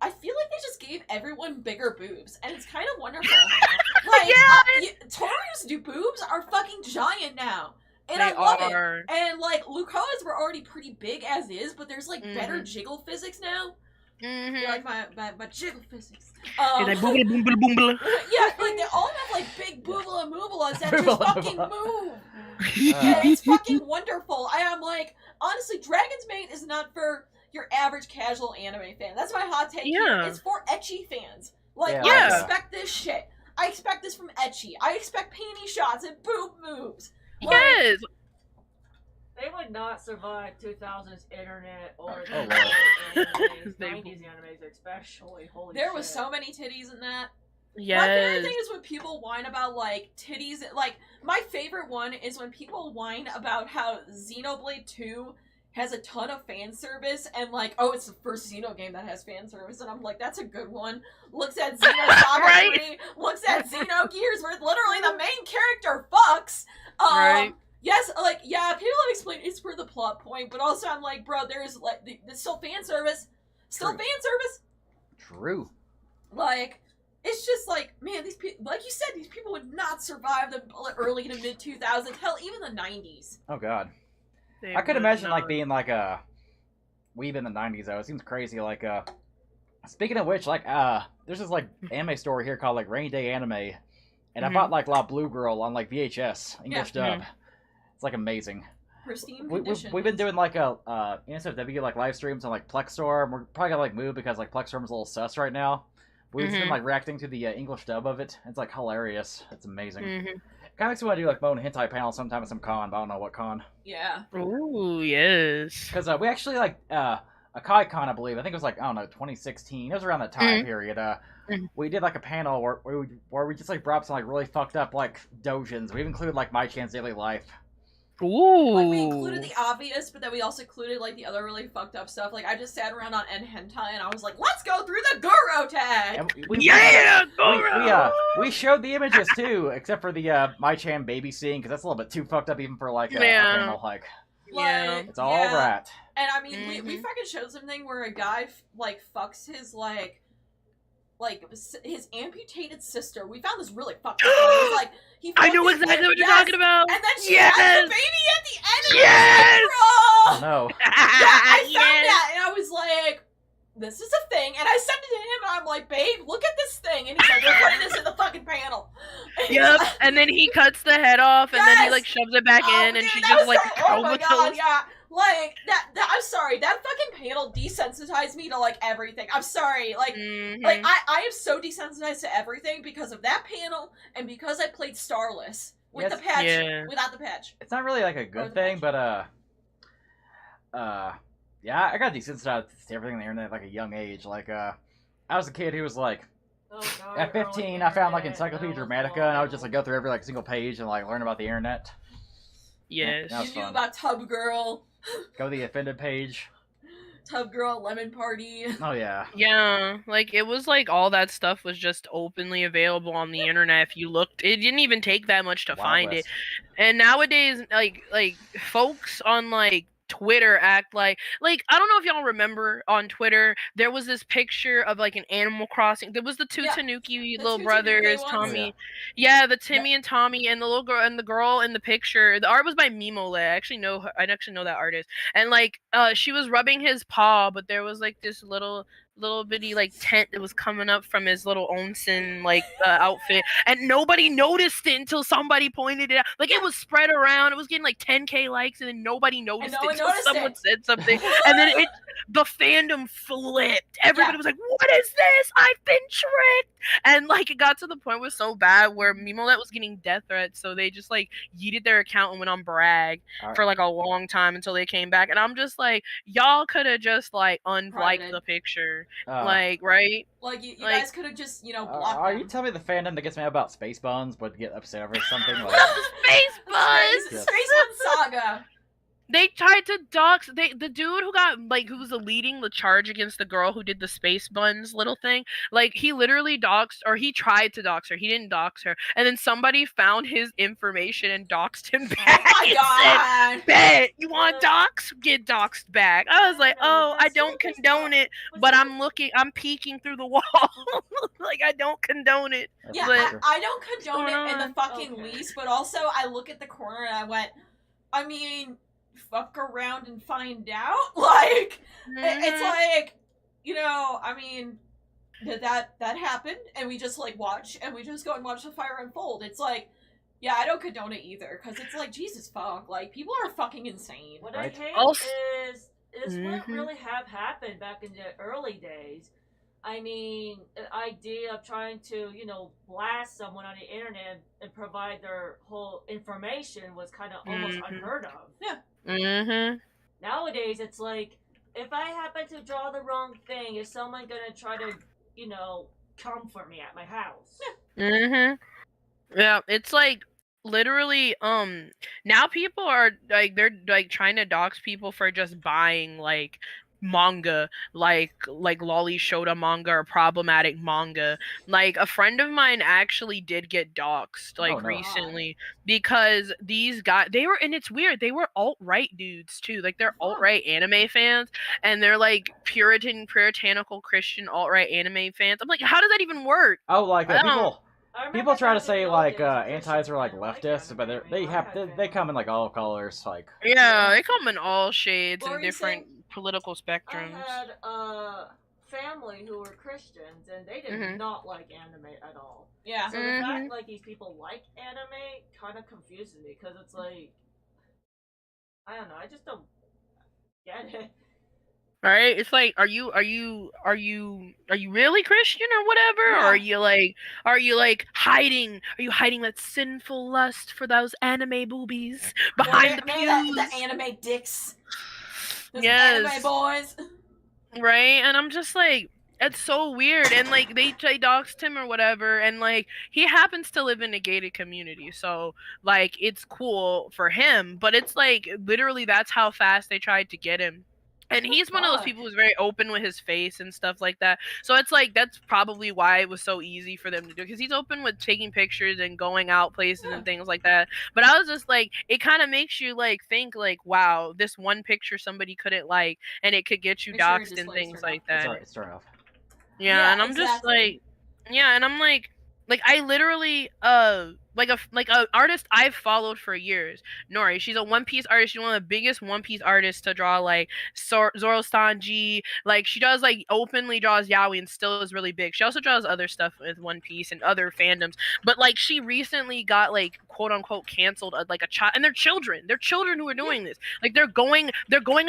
I feel like they just gave everyone bigger boobs, and it's kind of wonderful. Like, Toru's new boobs are fucking giant now. And I love it. And, like, Luca's were already pretty big as is, but there's, like, better jiggle physics now. You like my jiggle physics. Like, yeah, like, they all have, like, big boobala moobalas that just fucking move. Yeah, it's fucking wonderful. I am, like, honestly, Dragon's Maid is not for your average casual anime fan. That's my hot take here. It's for ecchi fans. Like, I expect this shit. I expect this from ecchi. I expect panty shots and boob moves. Yes. They would not survive 2000s internet or the 90s animes, especially. Holy there shit. was so many titties in that. Yes. My favorite thing is when people whine about, like, titties. Like, my favorite one is when people whine about how Xenoblade 2 has a ton of fan service, and, like, oh, it's the first Xeno game that has fan service, and I'm like, that's a good one. Looks at Xenosaga 3, looks at Xenogears, where literally the main character fucks. Yes, like, yeah, people have explained it's for the plot point, but also I'm like, bro, there's, like, there's still fan service. Still fan service. True. Like, it's just like, man, these people, like you said, these people would not survive the early to mid 2000s, hell, even the 90s. Oh, God. I could imagine, like, being, like, a weeb in the 90s, though. It seems crazy, like, speaking of which, like, there's this, like, anime store here called, like, Rainy Day Anime, and I bought, like, La Blue Girl on, like, VHS, English dub. It's, like, amazing. Pristine condition. We've been doing, like, NSFW, like, live streams on, like, Plexstorm. We're probably gonna, like, move because, like, Plexstorm's a little sus right now. We've just been, like, reacting to the English dub of it. It's, like, hilarious. It's amazing. Kind of makes me want to do, like, Moan Hentai panel sometime at some con, but I don't know what con. Yeah. Ooh, yes. Because we actually, like, a KaiCon, I believe. I think it was like, I don't know, 2016. It was around that time period. We did like a panel where we just like brought up some like really fucked up like dojins. We've included like My Chan's daily life. Ooh. Like, we included the obvious, but then we also included, like, the other really fucked up stuff. Like, I just sat around on Hentai, and I was like, let's go through the Guru tag! And we showed the images, too, except for the My Chan baby scene, because that's a little bit too fucked up even for, like, a panel. Like, it's all rat. And, I mean, we fucking showed something where a guy, like, fucks his, like, his amputated sister. We found this really fucked up. It was like, I know exactly what you're talking about. And then she had the baby at the end of Yes! the No. Yeah, I found that, and I was like, this is a thing. And I sent it to him, and I'm like, babe, look at this thing. And he's like, we're putting this in the fucking panel. And Yep, and then he cuts the head off, and then he, like, shoves it back in, and dude, she that just, was like, so, oh my god, comatose. yeah. Like, that, I'm sorry, that fucking panel desensitized me to, like, everything. I'm sorry, like, like, I am so desensitized to everything because of that panel, and because I played Starless with the patch, without the patch. It's not really, like, a good thing, but, yeah, I got desensitized to everything on the internet at, like, a young age. Like, I was a kid who was, like, at 15, I found, like, Encyclopedia Dramatica, and I would just, like, go through every, like, single page and, like, learn about the internet. Yes. You knew about Tub Girl. Go to the offended page. Tub Girl, Lemon Party. Oh, yeah. Yeah, like, it was like all that stuff was just openly available on the internet if you looked. It didn't even take that much to find it. And nowadays, like folks on, like, Twitter act like I don't know if y'all remember on Twitter, there was this picture of, like, an Animal Crossing. There was the two Tanuki little brothers, Tommy. Yeah, the Timmy and Tommy, and the little girl and the girl in the picture. The art was by Mimole. I actually know that artist. And, like, she was rubbing his paw, but there was, like, this little bitty, like, tent that was coming up from his little onsen, like, outfit, and nobody noticed it until somebody pointed it out. Like, it was spread around, it was getting like 10K likes, and then nobody noticed it until someone said something, and then the fandom flipped. Everybody was like, what is this? I've been tricked! And, like, it got to the point where it was so bad where Mimolet was getting death threats, so they just, like, yeeted their account and went on brag for, like, a long time until they came back. And I'm just like, y'all could have just, like, unliked the picture. Like, right? Like, you guys could have just, blocked Are them. you telling me the fandom that gets mad about Space Buns would get upset over something? Like... Space Buns! Space Bun Saga! They tried to dox the dude who got, like, who was leading the charge against the girl who did the Space Buns little thing. Like, he literally doxed, or he tried to dox her. He didn't dox her. And then somebody found his information and doxed him back. Oh my god! Said, bet, you want dox? Get doxed back. I was like, oh, I don't condone it, but I'm peeking through the wall. Like, I don't condone it. Yeah, but, I don't condone it in the fucking least, but also I look at the corner and I went, I mean, fuck around and find out? Like, it's like, I mean, that happened, and we just, like, watch, and we just go and watch the fire unfold. It's like, yeah, I don't condone it either, because it's like, Jesus fuck, like, people are fucking insane. What I hate is what really have happened back in the early days. I mean, the idea of trying to, blast someone on the internet and provide their whole information was kind of almost unheard of. Yeah. Nowadays, it's like, if I happen to draw the wrong thing, is someone gonna try to, come for me at my house? Yeah, it's like, literally, now people are, like, they're, like, trying to dox people for just buying, like, manga, like Lolly Shota manga or problematic manga. Like, a friend of mine actually did get doxxed, like, recently, because these guys, and it's weird, they were alt-right dudes too. Like, they're alt-right anime fans, and they're, like, puritanical Christian alt-right anime fans. I'm like, how does that even work? Oh, like, people try to say, like, antis are, like, leftists, but they come in, like, all colors, like... Yeah, they come in all shades and different political spectrums. I had a family who were Christians, and they did not like anime at all. Yeah. So the fact, like, these people like anime kind of confuses me, because it's like... I don't know, I just don't get it. Right? It's like, are you really Christian or whatever? Yeah. Or are you hiding? Are you hiding that sinful lust for those anime boobies behind the pews? The anime dicks. Those yes. anime boys. Right? And I'm just like, it's so weird. And like they doxed him or whatever, and like he happens to live in a gated community, so like it's cool for him. But it's like literally that's how fast they tried to get him. And he's one of those Fuck. people who's very open with his face and stuff like that. So it's like that's probably why it was so easy for them to do, because he's open with taking pictures and going out places Yeah. and things like that. But I was just like, it kind of makes you like think like, wow, this one picture somebody couldn't like, and it could get you Make sure your doxxed and display's things turned like off. that. It's turn off. Yeah, and I'm exactly. just like, yeah, and I'm like I literally like a artist I've followed for years. Nori, she's a One Piece artist. She's one of the biggest One Piece artists to draw like Zoro Sanji. Like she does like openly draws yaoi and still is really big. She also draws other stuff with One Piece and other fandoms. But like she recently got like quote unquote canceled like a child, and they're children. They're children who are doing this. Like they're going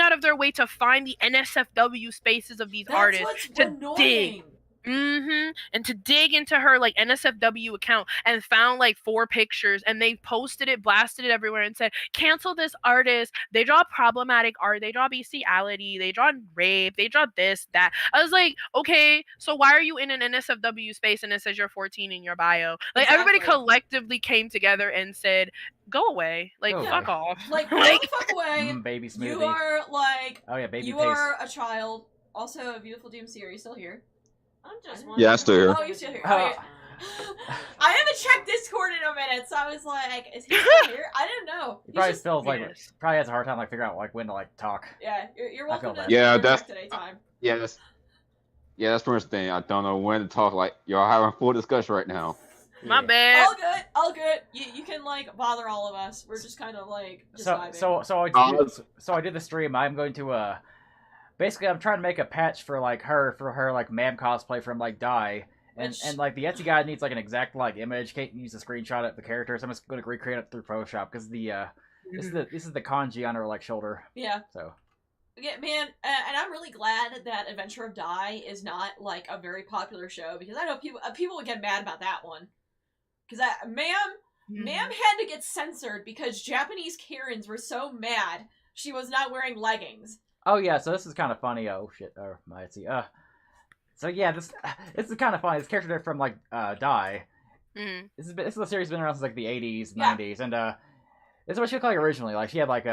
out of their way to find the NSFW spaces of these That's artists what's to annoying. dig. And to dig into her like NSFW account and found like 4 pictures, and they posted it, blasted it everywhere, and said, cancel this artist. They draw problematic art, they draw bestiality, they draw rape, they draw this, that. I was like, okay, so why are you in an NSFW space and it says you're 14 in your bio? Like everybody Exactly. collectively came together and said, go away. Like Go fuck away. off. Like, go Like the fuck away. Baby smoothie. You are like, Oh yeah, baby you paste. are a child. Also, a beautiful DMC. Are you still here? I'm just Yeah, I'm still here. Oh, you're still here. Oh. Oh, yeah. I haven't checked Discord in a minute, so I was like, is he still here? I didn't know. He He's probably just- feels like Yes. probably has a hard time like figuring out like when to like talk. Yeah, you're I feel welcome to bad. Yeah, interject that's- at any time. Yeah, that's pretty much the thing. I don't know when to talk. Like y'all having a full discussion right now. My Yeah. bad. All good. You can like bother all of us. We're just kind of like just vibing. So I did the stream. I'm going to basically I'm trying to make a patch for her like ma'am cosplay from like Die. And like the Etsy guy needs like an exact like image. Can't use a screenshot of the character, so I'm just going to recreate it through Photoshop because this is the kanji on her like shoulder. Yeah. So Yeah, man, and I'm really glad that Adventure of Die is not like a very popular show, because I know people would get mad about that one. Because Ma'am had to get censored because Japanese Karens were so mad she was not wearing leggings. oh yeah, so this is kind of funny. Oh shit, my Etsy. So yeah, this is kind of funny. This character from like Die. This is a series that's been around since like the 80s, Yeah. 90s, and this is what she looked like originally. Like she had like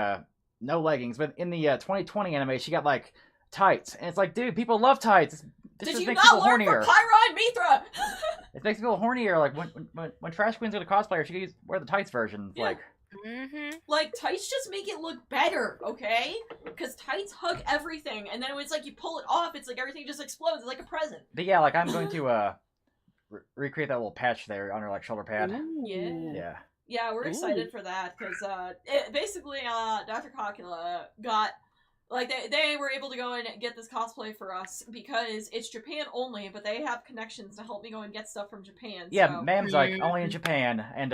no leggings, but in the 2020 anime, she got like tights, and it's like, dude, people love tights. This Did just you makes not people learn hornier. from Pyron Mithra? It makes people hornier. Like when Trash Queen's gonna cosplay her, she could wear the tights version. Yeah. Like Like, tights just make it look better, okay? Because tights hug everything, and then when it's like you pull it off, it's like everything just explodes. It's like a present. but yeah, like I'm going to recreate that little patch there on her like shoulder pad. Yeah. Yeah. Yeah, we're excited for that, because basically DrCockula got, like, they were able to go and get this cosplay for us because it's Japan only, but they have connections to help me go and get stuff from Japan. Yeah, so. Ma'am's like only in Japan, and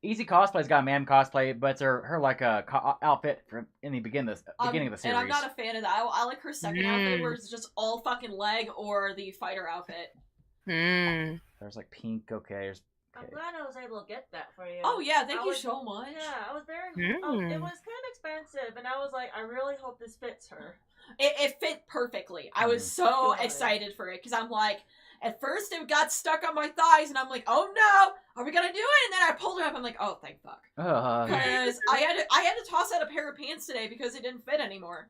Easy Cosplay's got Ma'am cosplay, but it's her like outfit from in the beginning of the series. And I'm not a fan of that. I like her second outfit where it's just all fucking leg, or the fighter outfit. There's like pink. Okay. There's. I'm glad I was able to get that for you. Oh yeah, thank I you was- so much. Yeah, I was very. Oh, it was kind of expensive, and I was like, I really hope this fits her. It fit perfectly. I was so Good. excited for it, because I'm like, at first it got stuck on my thighs, and I'm like, oh no, are we gonna do it? And then I pulled it up. I'm like, oh thank fuck, because I had to toss out a pair of pants today because it didn't fit anymore.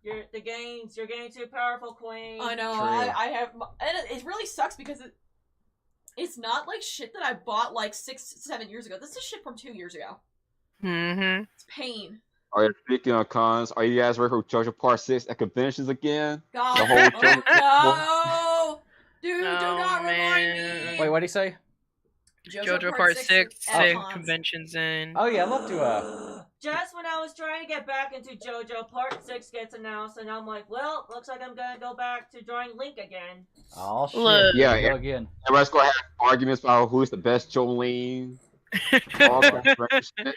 You're getting too powerful, Queen. I know. True. I have, and it really sucks because it's not like shit that I bought like 6-7 years ago. This is shit from 2 years ago. It's pain. Are you speaking of cons? Are you guys ready for JoJo Part 6 at conventions again? God, The whole no, dude, do Oh, not remind man. me. Wait, what do you say? JoJo Part 6 at cons. conventions in. Oh yeah, I'd love to. Just when I was trying to get back into JoJo, Part 6 gets announced, and I'm like, well, looks like I'm gonna go back to drawing Link again. Oh shit. Look. Yeah, Go yeah. again. Everybody's gonna have arguments about who's the best Jolene. All that random shit.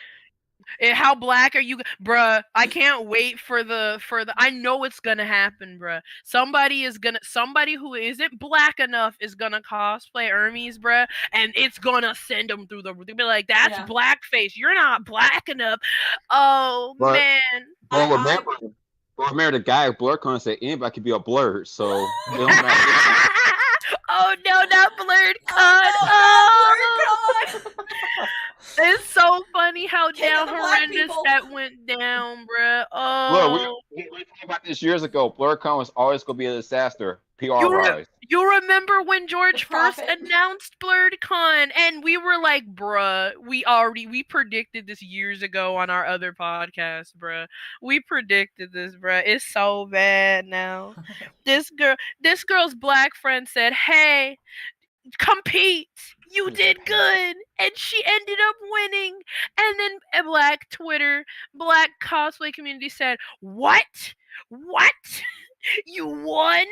How black are you, bruh? I can't wait for the. I know it's gonna happen, bruh. Somebody who isn't black enough is gonna cosplay Hermes, bruh, and it's gonna send them through the. They'll be like, "That's blackface. You're not black enough." Oh But- man. Well, remember, Well, remember the guy at BlurCon said anybody could be a blurred, so it don't matter. Oh no, not blurred con. Oh, no, Blurred Con! It's so funny how King of down the black horrendous people. that went down, bruh. Look, Oh, we talked about this years ago. BlurCon was always gonna be a disaster, PR you, wise. you remember when George The first prophet. announced BlurredCon, and we were like, bruh, we predicted this years ago on our other podcast, bruh. We predicted this, bruh. It's so bad now. This girl's black friend said, "Hey, compete. You did good," and she ended up winning. And then a black cosplay community said, "What? What? You won?"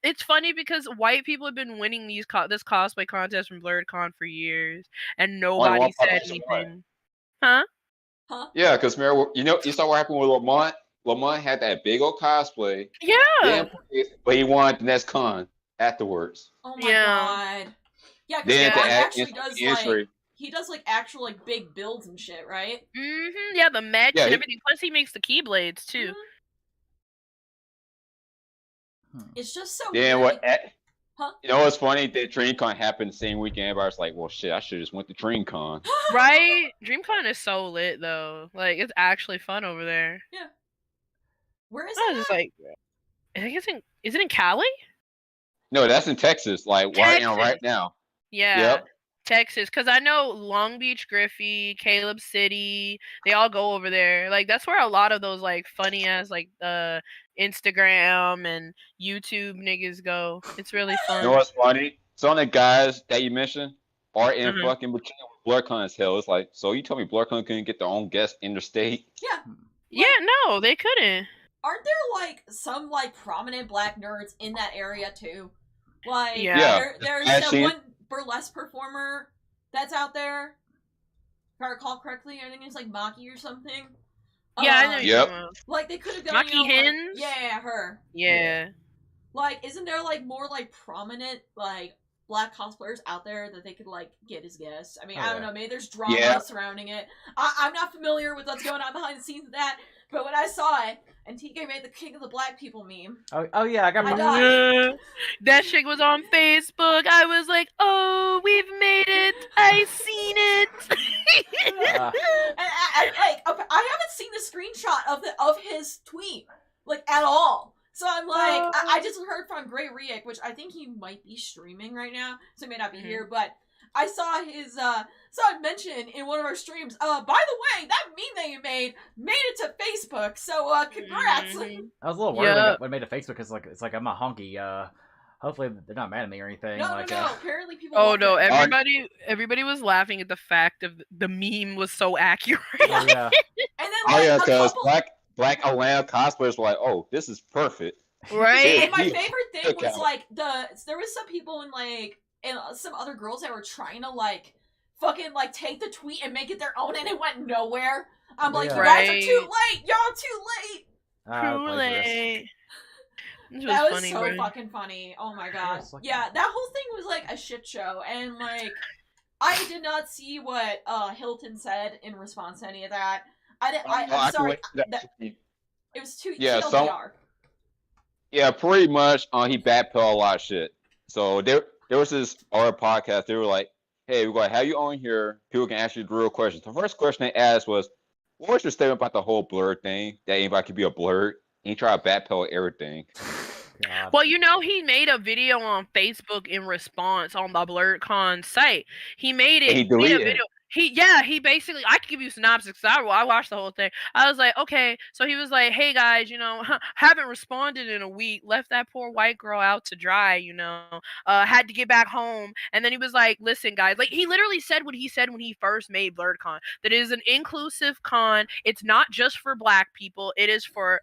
It's funny because white people have been winning this cosplay contest from BlurredCon for years, and nobody one said population, right? anything. Huh? Huh? Yeah, because remember, you saw what happened with Lamont. Lamont had that big old cosplay, Yeah. but he wanted the next con afterwards. Oh my Yeah. god. Yeah, because Then Yeah. to he add actually does entry, like he does like actual like big builds and shit, right? Yeah, the mechs Yeah, and he- everything. Plus, he makes the keyblades too. It's just so then weird. what? Huh? You know what's funny? That DreamCon happened the same weekend. Everybody's like, "Well, shit, I should just went to DreamCon." Right? DreamCon is so lit though. Like, it's actually fun over there. Where is I it? was just like, I think is it in Cali? No, that's in Texas. Like right Texas. now. Yeah. Yep. Texas, because I know Long Beach, Griffey, Caleb City, they all go over there. Like, that's where a lot of those like funny ass like Instagram and YouTube niggas go. It's really fun. You know what's funny? Some of the guys that you mentioned are in Mhm. fucking Virginia with BlurCon as hell. It's like, so you told me BlurCon couldn't get their own guest interstate? Yeah. Yeah, no, they couldn't. Aren't there like some like prominent black nerds in that area too? Like Yeah. there's I've that seen- one burlesque performer that's out there. If I recall correctly, I think it's like Maki or something. Yeah, I know you're Yep. talking about. Like they could have done Maki you know, like, Hins? yeah, her. Yeah. Like, isn't there like more like prominent like black cosplayers out there that they could like get as guests? I mean, Oh, I don't yeah. know. Maybe there's drama Yeah. surrounding it. I'm not familiar with what's going on behind the scenes of that, but when I saw it, and TK made the King of the Black People meme. Oh yeah, I got I my. died. That shit was on Facebook. I was like, "Oh, we've made it. I seen it." Uh, And I haven't seen the screenshot of his tweet like at all. So I'm like, I just heard from Gray Riek, which I think he might be streaming right now, so he may not be here. But I saw his saw it mentioned in one of our streams. By the way, that meme that you made it to Facebook. So congrats. Mhm. I was a little worried Yeah. when I made a Facebook because it's like I'm a honky. Hopefully they're not mad at me or anything. No, like, no. Apparently people. Oh loved no! it. Everybody was laughing at the fact of the meme was so accurate. oh, yeah. And then Oh like yeah, a because couple. black Atlanta cosplayers were like, "Oh, this is perfect." Right? And my Yeah. favorite thing Good was count. like there was some people in like and some other girls that were trying to like fucking like take the tweet and make it their own, and it went nowhere. I'm like, Yeah. you guys are Right. too late. Y'all too late. Plagiarist. Truly. This was That was funny, so bro. fucking funny. Oh my god. it's like- Yeah, that whole thing was like a shit show, and like I did not see what Hilton said in response to any of that. I'm sorry. It was too Yeah, TLDR. Yeah, pretty much. He backpedaled a lot of shit. So there was this other podcast. They were like, "Hey, we're going to have you on here. People can ask you the real questions." The first question they asked was, "What was your statement about the whole blurred thing? That anybody could be a blurred?" And he tried to backpedal everything. God. Well, you know, he made a video on Facebook in response on the BlurredCon site. He made it. And he made a deleted it. video. He basically, I could give you a synopsis because I watched the whole thing. I was like, okay, so he was like, hey guys, you know, haven't responded in a week, left that poor white girl out to dry, you know, had to get back home. And then he was like, listen guys, like he literally said what he said when he first made BlurredCon, that it is an inclusive con. It's not just for black people. It is for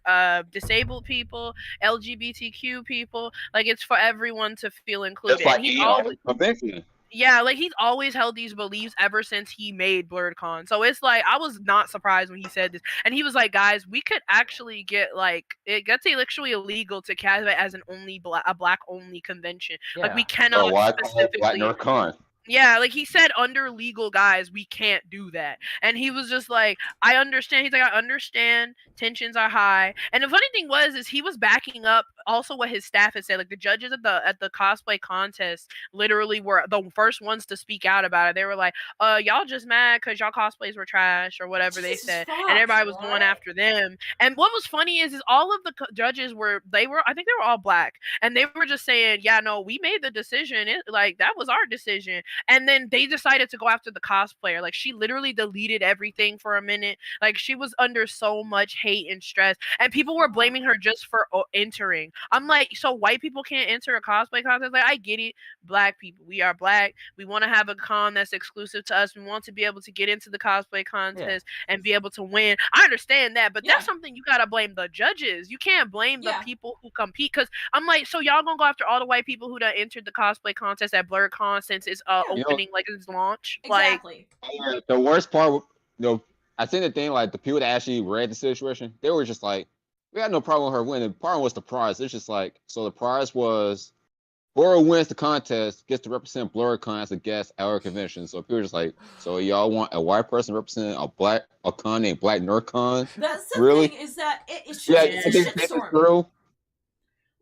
disabled people, LGBTQ people. Like it's for everyone to feel included. That's like And he's any always, convention. yeah, like he's always held these beliefs ever since he made BlurredCon. So it's like I was not surprised when he said this, and he was like, "Guys, we could actually get like it gets actually illegal to cast it as an only a black only convention. Like we Yeah. cannot Oh, why call it Black specifically." Nerd Con? Yeah, like he said, under legal guise, we can't do that. And he was just like, I understand. He's like, I understand tensions are high. And the funny thing is he was backing up also what his staff had said. Like the judges at the cosplay contest literally were the first ones to speak out about it. They were like, y'all just mad because y'all cosplays were trash or whatever they Jesus said. fuck, And everybody was what? going after them. And what was funny is all of the judges I think they were all black. And they were just saying, yeah, no, we made the decision. Like that was our decision. And then they decided to go after the cosplayer. Like she literally deleted everything for a minute. Like she was under so much hate and stress, and people were blaming her just for entering. I'm like, so white people can't enter a cosplay contest? Like I get it, black people, we are black. We want to have a con that's exclusive to us. We want to be able to get into the cosplay contest and be able to win. I understand that, but that's something you gotta blame the judges. You can't blame the people who compete. Because I'm like, so y'all gonna go after all the white people who done entered the cosplay contest at BlurredCon since it's opening, like its launch. Exactly. Like the worst part, I think the thing, like the people that actually read the situation, they were just like, we had no problem with her winning. The problem was the prize. It's just like, so the prize was whoever wins the contest gets to represent BlurredCon as a guest at our convention. So people were just like, so y'all want a white person to represent a con named Black NerdCon? That's the really? thing, is that it's just it's a shitstorm.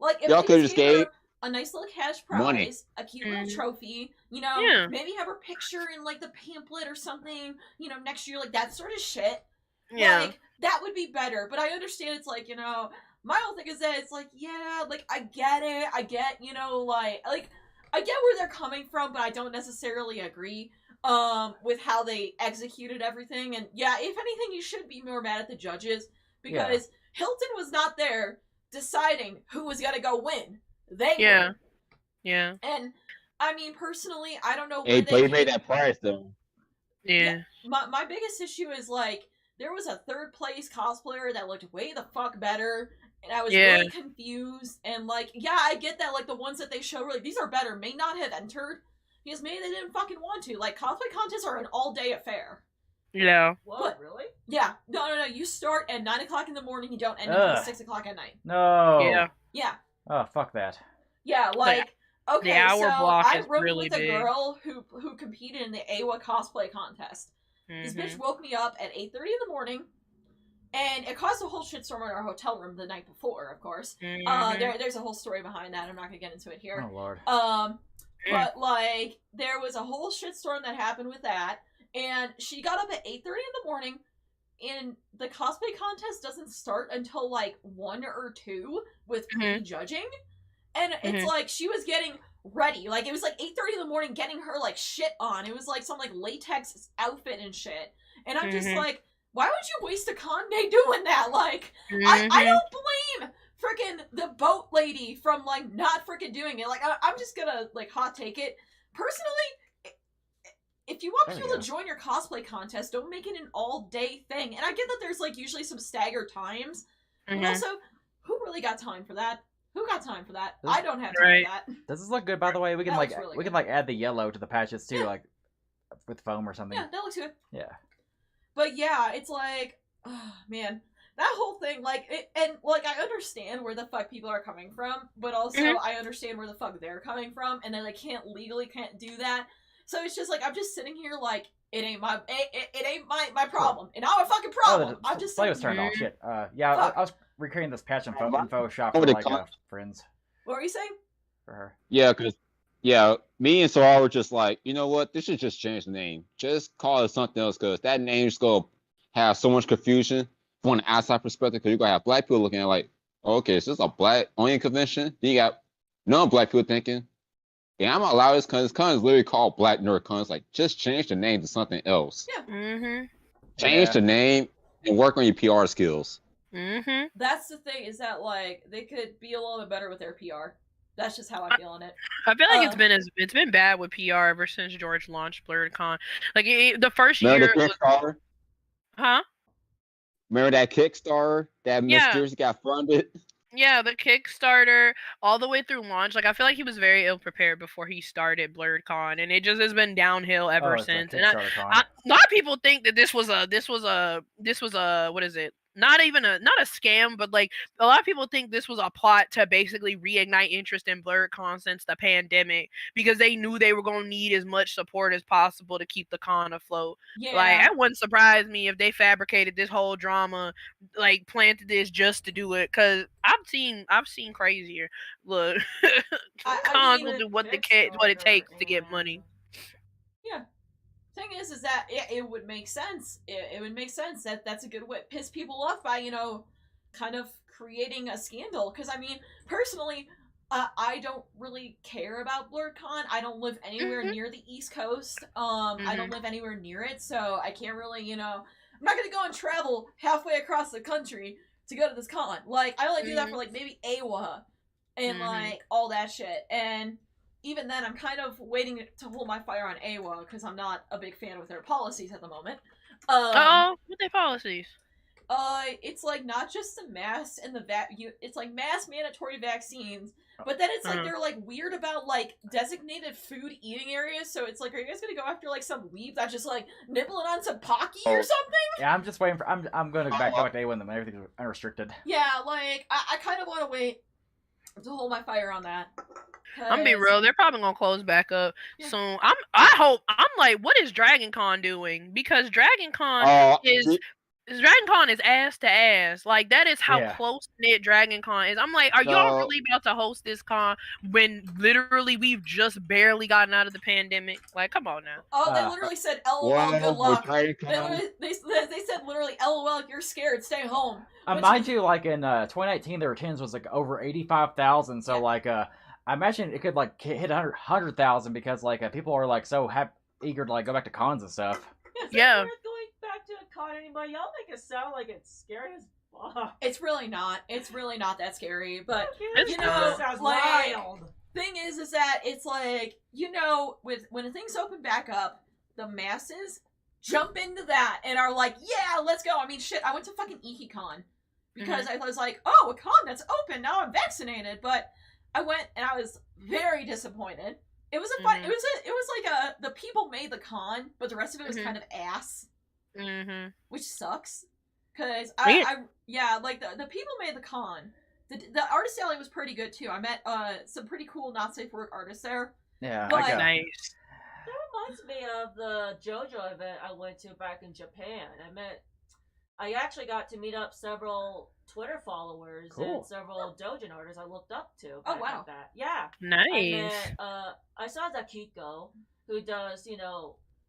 Like if y'all they could just gave gave her a nice little cash prize, money, a cute little trophy, you know, maybe have her picture in like the pamphlet or something, you know, next year, like that sort of shit. Yeah. Like that would be better. But I understand it's like, you know, my whole thing is that it's like, yeah, like I get it. I get, you know, like I get where they're coming from, but I don't necessarily agree with how they executed everything. And yeah, if anything, you should be more mad at the judges because Hilton was not there deciding who was gonna go win. They were. Yeah. And I mean, personally, I don't know where they you made that prize though. Yeah. My biggest issue is like there was a third place cosplayer that looked way the fuck better, and I was really confused. And like, yeah, I get that. Like the ones that they show were like these are better may not have entered because maybe they didn't fucking want to. Like cosplay contests are an all day affair. Yeah. What, really? Yeah. No. You start at 9 o'clock in the morning. You don't end until 6 o'clock at night. No. Yeah. Oh, fuck that. Yeah, like, okay, the hour so block I is rode really with a big. girl who competed in the AWA cosplay contest. This bitch woke me up at 8:30 in the morning, and it caused a whole shitstorm in our hotel room the night before, of course. There's a whole story behind that. I'm not gonna get into it here. Oh, Lord. But, like, there was a whole shitstorm that happened with that, and she got up at 8:30 in the morning, and the cosplay contest doesn't start until, like, 1 or 2 with prejudging. And it's like she was getting ready. Like, it was like 8:30 in the morning getting her, like, shit on. It was like some, like, latex outfit and shit. And I'm just like, why would you waste a con day doing that? Like, I don't blame frickin' the boat lady from, like, not frickin' doing it. Like, I'm just gonna, like, hot take it. Personally, if you want people to join your cosplay contest, don't make it an all-day thing. And I get that there's, like, usually some staggered times. But also, who really got time for that? Who got time for that? I don't have time for that. Does this look good, by the way? We can really we can like add the yellow to the patches too, like with foam or something. Yeah, that looks good. Yeah. But yeah, it's like, oh, man, that whole thing, like, and like I understand where the fuck people are coming from, but also I understand where the fuck they're coming from, and then they can't do that. So it's just like I'm just sitting here like it ain't my my problem, and I'm a fucking problem. I'm just play was turned off. Shit. Yeah, I was recreating this patch in Photoshop for like friends. What were you saying? For her. Yeah, because me and Sarah were just like, you know what? They should just change the name. Just call it something else, because that name's gonna have so much confusion from an outside perspective. Because you're gonna have black people looking at like, okay, so this is a black only convention. Then you got non-black people thinking, yeah, I'm gonna allow this because this con is literally called Black Nerd Con. It's like, just change the name to something else. Yeah. Change the name and work on your PR skills. That's the thing, is that like they could be a little bit better with their PR. That's just how I feel on it. I feel like it's been bad with PR ever since George launched BlurredCon. Like the first year. Kickstarter? Huh? Remember that Kickstarter that mysteriously got funded? Yeah, the Kickstarter all the way through launch. Like I feel like he was very ill prepared before he started BlurredCon, and it just has been downhill ever since. And a lot of people think that this was a what is it? not a scam, but like a lot of people think this was a plot to basically reignite interest in BlurredCon since the pandemic because they knew they were gonna need as much support as possible to keep the con afloat. Yeah. Like that wouldn't surprise me if they fabricated this whole drama, like planted this just to do it. Cause I've seen crazier. Look, cons will do what it takes to get money. Yeah. Thing is that it would make sense. It would make sense that that's a good way to piss people off by, you know, kind of creating a scandal. Because, I mean, personally, I don't really care about BlurredCon. I don't live anywhere near the East Coast. I don't live anywhere near it, so I can't really, you know, I'm not going to go and travel halfway across the country to go to this con. Like, I only do that for, like, maybe AWA and, like, all that shit. And even then, I'm kind of waiting to hold my fire on AWA because I'm not a big fan with their policies at the moment. What their policies? It's like not just the mask and it's like mass mandatory vaccines, but then it's like they're like weird about like designated food eating areas. So it's like, are you guys gonna go after like some weeb that's just like nibbling on some Pocky or something? Yeah, I'm just waiting for. I'm gonna go back to AWA when everything's unrestricted. Yeah, like I kind of want to wait to hold my fire on that. I'm gonna be real. They're probably gonna close back up soon. I'm like, what is Dragon Con doing? Because Dragon Con is ass to ass. Like that is how close knit Dragon Con is. I'm like, are y'all really about to host this con when literally we've just barely gotten out of the pandemic? Like, come on now. Oh, they literally said, "LOL, good luck." They said literally, "LOL, you're scared, stay home." Mind you, like in 2019, their attendance was like over 85,000. So like I imagine it could like hit 100,000 because like people are like so eager to like go back to cons and stuff. Yeah. Going back to a con anymore, y'all make it sound like it's scary as fuck. It's really not. It's really not that scary. But you know, sounds like, wild. Thing is that it's like, you know, when things open back up, the masses jump into that and are like, yeah, let's go. I mean, shit, I went to fucking IkiCon because I was like, oh, a con that's open now. I'm vaccinated, but I went and I was very disappointed. It was a fun. It was like the people made the con, but the rest of it was kind of ass, which sucks. Cause like the people made the con. The artist alley was pretty good too. I met some pretty cool not safe for work artists there. Yeah, but, nice. That reminds me of the JoJo event I went to back in Japan. I actually got to meet up several Twitter followers and several doujin artists I looked up to. Oh wow! That. Yeah, nice. I saw Zakiko, who does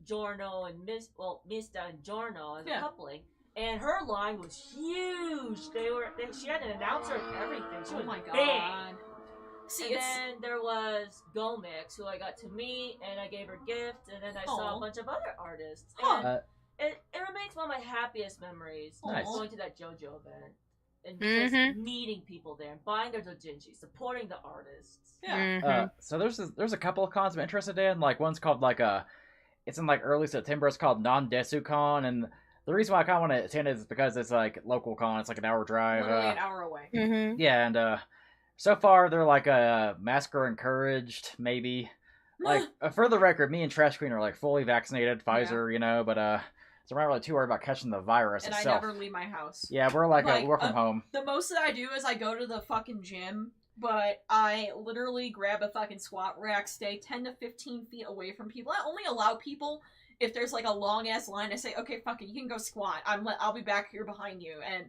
Giorno and Mista and Giorno as a coupling, and her line was huge. She had an announcer and everything. She was god! Big. Then there was Gomix, who I got to meet, and I gave her gifts, and then I saw a bunch of other artists. And it remains one of my happiest memories going to that JoJo event and just meeting people there and buying their doujinshi, supporting the artists. Yeah. So there's a couple of cons I'm interested in. Like one's called it's in like early September. It's called Non-Desu Con, and the reason why I kind of want to attend it is because it's like local con. It's like an hour drive. Literally an hour away. Yeah, and so far they're like masker encouraged, maybe. Like for the record, me and Trash Queen are like fully vaccinated, Pfizer, but so we're not really too worried about catching the virus itself. And I never leave my house. Yeah, we're like we work from home. The most that I do is I go to the fucking gym, but I literally grab a fucking squat rack, stay 10 to 15 feet away from people. I only allow people if there's like a long ass line. I say, okay, fuck it, you can go squat. I'll be back here behind you, and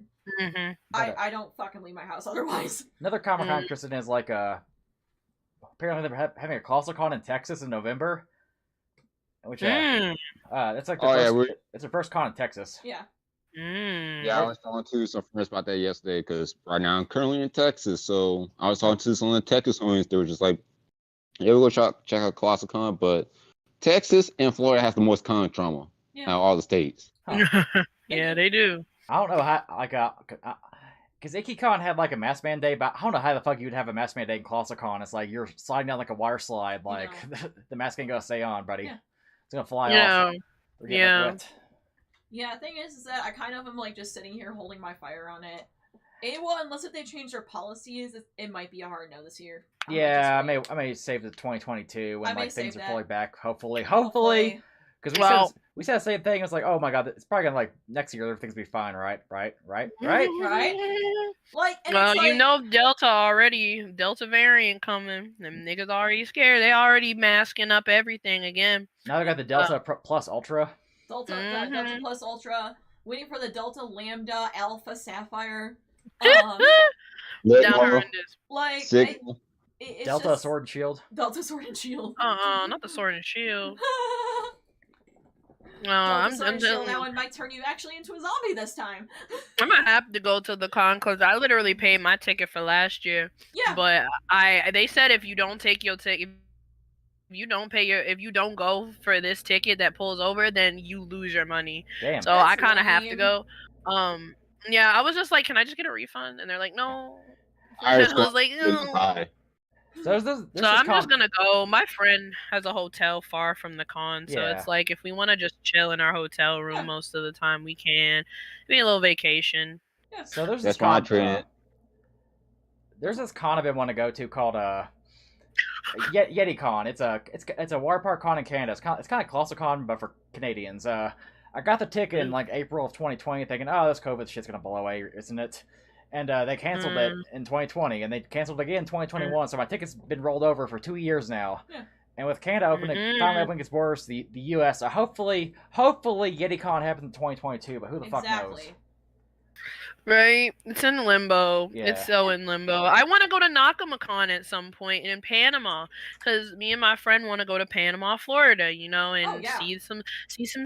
I don't fucking leave my house otherwise. Another Comic Con I'm interested in is like apparently they're having a ColossalCon in Texas in November. Which that's like it's the first con in Texas. Yeah. Yeah, I was talking to some friends about that yesterday because right now I'm currently in Texas, so I was talking to some of the Texas homies. They were just like, "Yeah, we'll go check out ColossalCon," but Texas and Florida have the most con trauma out of all the states. Yeah, they do. I don't know how because IkiCon had like a mask mandate, but I don't know how the fuck you would have a mask mandate in ColossalCon. It's like you're sliding down like a wire slide, like the mask ain't gonna stay on, buddy. Yeah. It's gonna fly off. Yeah, the thing is that I kind of am like just sitting here holding my fire on it. Unless if they change their policies, it might be a hard no this year. I may save the 2022 when like things are fully back. Hopefully, because we said the same thing. It's like, oh my god, it's probably gonna like next year everything's gonna be fine, right? Right? Like, And Well, it's you like, know Delta variant coming. Them niggas already scared. They already masking up everything again. now they got the Delta Plus Ultra. Delta Plus Ultra, waiting for the Delta Lambda Alpha Sapphire. Look, horrendous. Like, Sick. it's Delta just, Sword and Shield. Delta Sword and Shield. Not the Sword and Shield. Delta Sword and Shield, that one might turn you actually into a zombie this time. I'm gonna have to go to the con because I literally paid my ticket for last year. Yeah. But they said if you don't take your ticket, if you don't go for this ticket that pulls over, then you lose your money. Damn. So I kind of have to go. Yeah, I was just like, can I just get a refund? And they're like, no. I was like, no. So I'm just gonna go. My friend has a hotel far from the con, so Yeah. it's like if we want to just chill in our hotel room most of the time, we can. Be a little vacation. Yeah. So there's That's this con. treating it. There's this con I've been wanting to go to called YetiCon. It's a water park con in Canada. It's kind of ClassiCon but for Canadians. I got the ticket in like April of 2020, thinking, oh, this COVID shit's gonna blow away, isn't it? And they canceled it in 2020, and they canceled it again in 2021. So my ticket's been rolled over for 2 years now. Yeah. And with Canada finally opening its borders, the U.S. Hopefully YetiCon happens in 2022. But who the fuck knows? Right? It's in limbo. Yeah. It's so in limbo. I want to go to NakamCon at some point in Panama because me and my friend want to go to Panama, Florida, and see some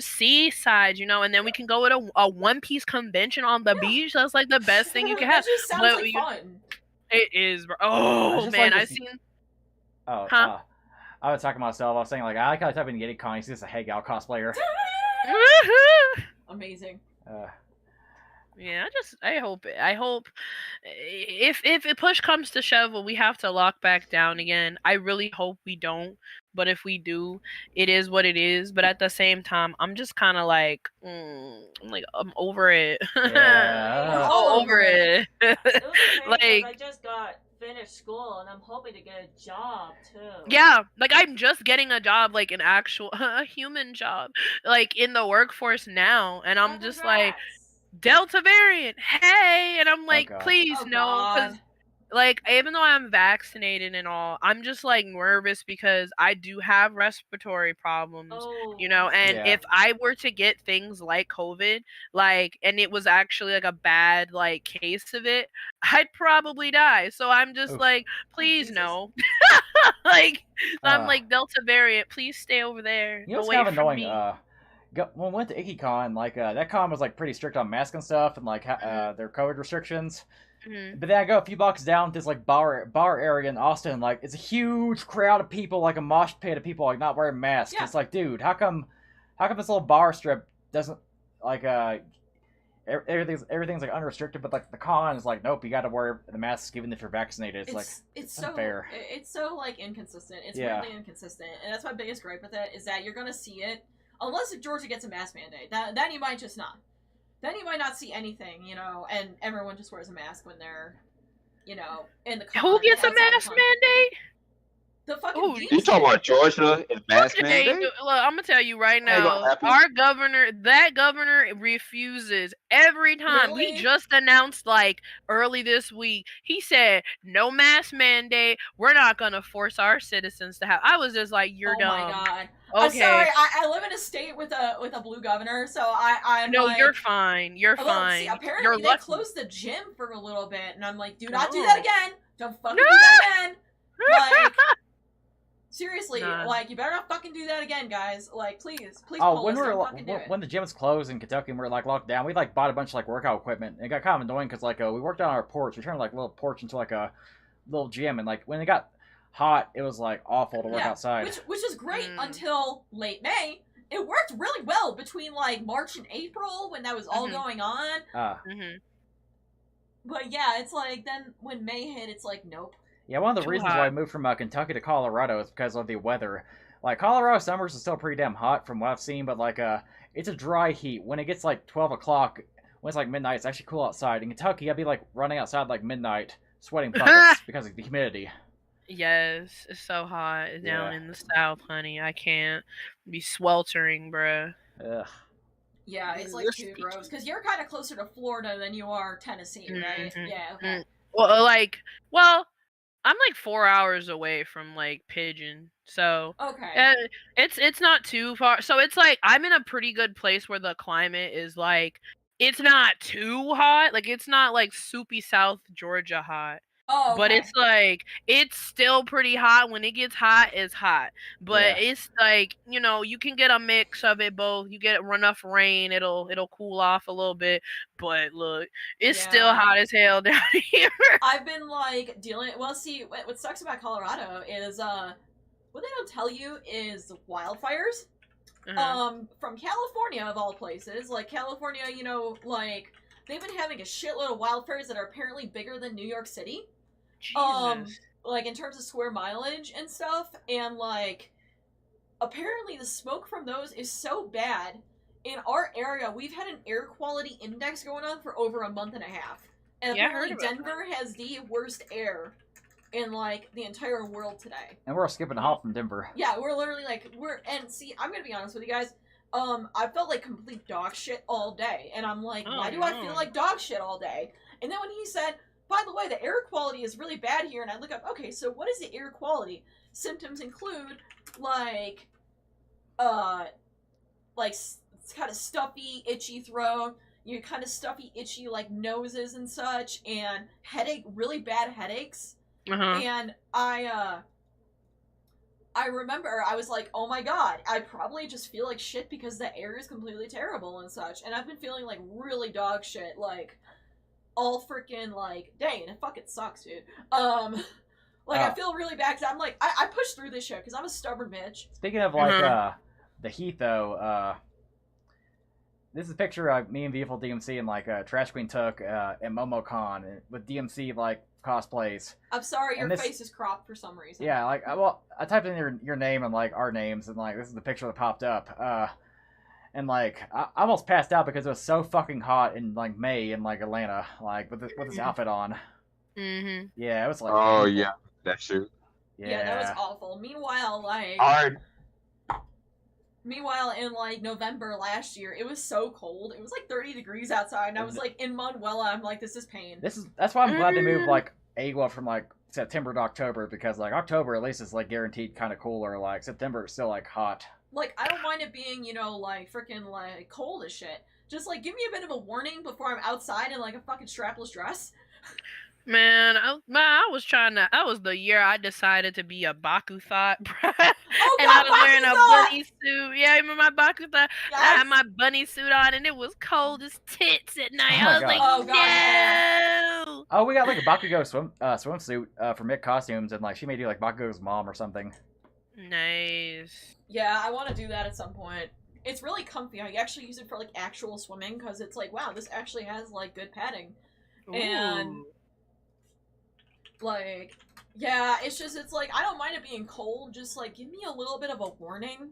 seaside, and then we can go to a One Piece convention on the beach. That's like the best thing you can have. That just sounds like fun. It is, bro. Oh man, I've seen. Oh, I was talking to myself. I was saying like I like how I type in YetiCon. You see this a Hey Gal cosplayer. Amazing. Yeah, I hope if push comes to shove, we have to lock back down again. I really hope we don't, but if we do, it is what it is. But at the same time, I'm just kind of like, I'm over it. Yeah. I'm over it. Like I just got finished school and I'm hoping to get a job too. Yeah, like I'm just getting a job, like an actual a human job, like in the workforce now, and I'm just like. Delta variant, hey, and I'm like, please no, because like even though I'm vaccinated and all, I'm just like nervous because I do have respiratory problems, and if I were to get things like COVID, like, and it was actually like a bad like case of it, I'd probably die. So I'm just like, please no, like I'm like Delta variant, please stay over there. You know, it's kind of annoying. When we went to IkiCon, like that con was like pretty strict on masks and stuff, and like their COVID restrictions. But then I go a few blocks down to this like bar area in Austin, like it's a huge crowd of people, like a mosh pit of people, like not wearing masks. Yeah. It's like, dude, how come this little bar strip doesn't like everything's like unrestricted, but like the con is like, nope, you got to wear the mask even if you're vaccinated. It's so unfair. It's so like inconsistent. It's really inconsistent, and that's my biggest gripe with it is that you're gonna see it. Unless Georgia gets a mask mandate, then you might just not. Then you might not see anything, and everyone just wears a mask when they're, in the con. Who gets a mask mandate? The fucking you talking about Georgia and mask mandate? Look, I'm gonna tell you right now, that governor refuses every time. Really? He just announced like early this week. He said no mask mandate. We're not gonna force our citizens to have. I was just like, you're dumb. Oh my god. Okay. I'm sorry. I live in a state with a blue governor, so I'm no. Like, you're fine. You're fine. See, apparently you're they closed the gym for a little bit, and I'm like, do not do that again. Don't fucking do that again. Like. Seriously, like, you better not fucking do that again, guys. Like, please. Oh, when the gyms closed in Kentucky and we were like locked down, we like bought a bunch of like workout equipment. And it got kind of annoying because like we worked on our porch. We turned like a little porch into like a little gym, and like when it got hot, it was like awful to work outside. Which is great until late May. It worked really well between like March and April when that was all going on. But yeah, it's like then when May hit, it's like nope. Yeah, one of the reasons why I moved from Kentucky to Colorado is because of the weather. Like, Colorado summers is still pretty damn hot from what I've seen, but, like, it's a dry heat. When it gets, like, 12 o'clock, when it's, like, midnight, it's actually cool outside. In Kentucky, I'd be, like, running outside, like, midnight, sweating buckets because of the humidity. Yes, it's so hot down in the south, honey. I can't be sweltering, bruh. Ugh. Yeah, it's like too gross. Because you're kind of closer to Florida than you are Tennessee, right? Mhm. Yeah. Okay. Well, I'm like 4 hours away from like Pigeon, so Okay. it's not too far. So it's like I'm in a pretty good place where the climate is like it's not too hot, like it's not like soupy South Georgia hot. Oh, But okay. it's like it's still pretty hot. When it gets hot, it's hot. But Yeah. it's like, you can get a mix of it both. You get enough rain, it'll cool off a little bit. But look, it's still Yeah. hot as hell down here. I've been like dealing. Well, see, what sucks about Colorado is what they don't tell you is wildfires. From California of all places, like California, like they've been having a shitload of wildfires that are apparently bigger than New York City. Jesus. Like in terms of square mileage and stuff, and like apparently the smoke from those is so bad. In our area, we've had an air quality index going on for over a month and a half. And Yeah, I apparently heard about Denver has the worst air in like the entire world today. And we're skipping a hop from Denver. Yeah, we're literally like and see, I'm gonna be honest with you guys. I felt like complete dog shit all day, and I'm like, why do I feel like dog shit all day? And then when he said, by the way, the air quality is really bad here, and I look up, okay, so what is the air quality? Symptoms include like kind of stuffy, itchy throat, you kind of stuffy, itchy like noses and such, and really bad headaches. And I remember I was like, oh my god, I probably just feel like shit because the air is completely terrible and such, and I've been feeling like really dog shit, like all freaking like, dang, it fucking sucks, dude. I feel really bad because I'm like, I push through this shit because I'm a stubborn bitch. Speaking of like the heat though, this is a picture me and Beautiful DMC and like Trash Queen took at MomoCon with DMC like cosplays. I'm sorry, your face is cropped for some reason. Yeah, like I typed in your name and like our names, and like this is the picture that popped up. And like I almost passed out because it was so fucking hot in like May in like Atlanta, like with this outfit on. Yeah, it was like. Oh yeah, that shoot. Yeah, that was awful. Meanwhile, like. Meanwhile, in like November last year, it was so cold. It was like 30 degrees outside, and I was like in Manuela. I'm like, this is pain. That's why I'm glad they moved like Agua from like September to October, because like October at least is like guaranteed kind of cooler. Like September is still like hot. Like I don't mind it being like freaking like cold as shit. Just like give me a bit of a warning before I'm outside in like a fucking strapless dress. Man, I was the year I decided to be a Baku thought, bro. Oh, and God, I was wearing a bunny suit. Yeah, you remember my Baku thought? Yes. I had my bunny suit on, and it was cold as tits at night. Oh, I was God. like, Oh, God, no. Oh, we got like a Bakugo swimsuit for Mick Costumes, and like she made you like Bakugo's mom or something. Nice. Yeah, I want to do that at some point. It's really comfy. I actually use it for like actual swimming because it's like, wow, this actually has like good padding. Ooh. And like, yeah, it's like I don't mind it being cold. Just like give me a little bit of a warning.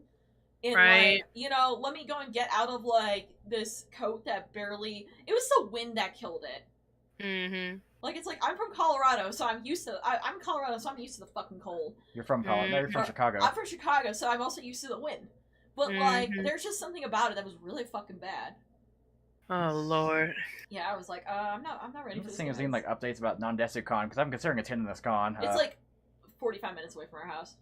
And right. like, let me go and get out of like this coat that barely. It was the wind that killed it. Like it's like I'm from Colorado, so I'm used to. I'm Colorado, so I'm used to the fucking cold. You're from Colorado. No, you're from Chicago. I'm from Chicago, so I'm also used to the wind. But like, there's just something about it that was really fucking bad. Oh Lord. Yeah, I was like, I'm not ready for this. I've seen like updates about non-DesuCon because I'm considering attending this con. It's like 45 minutes away from our house.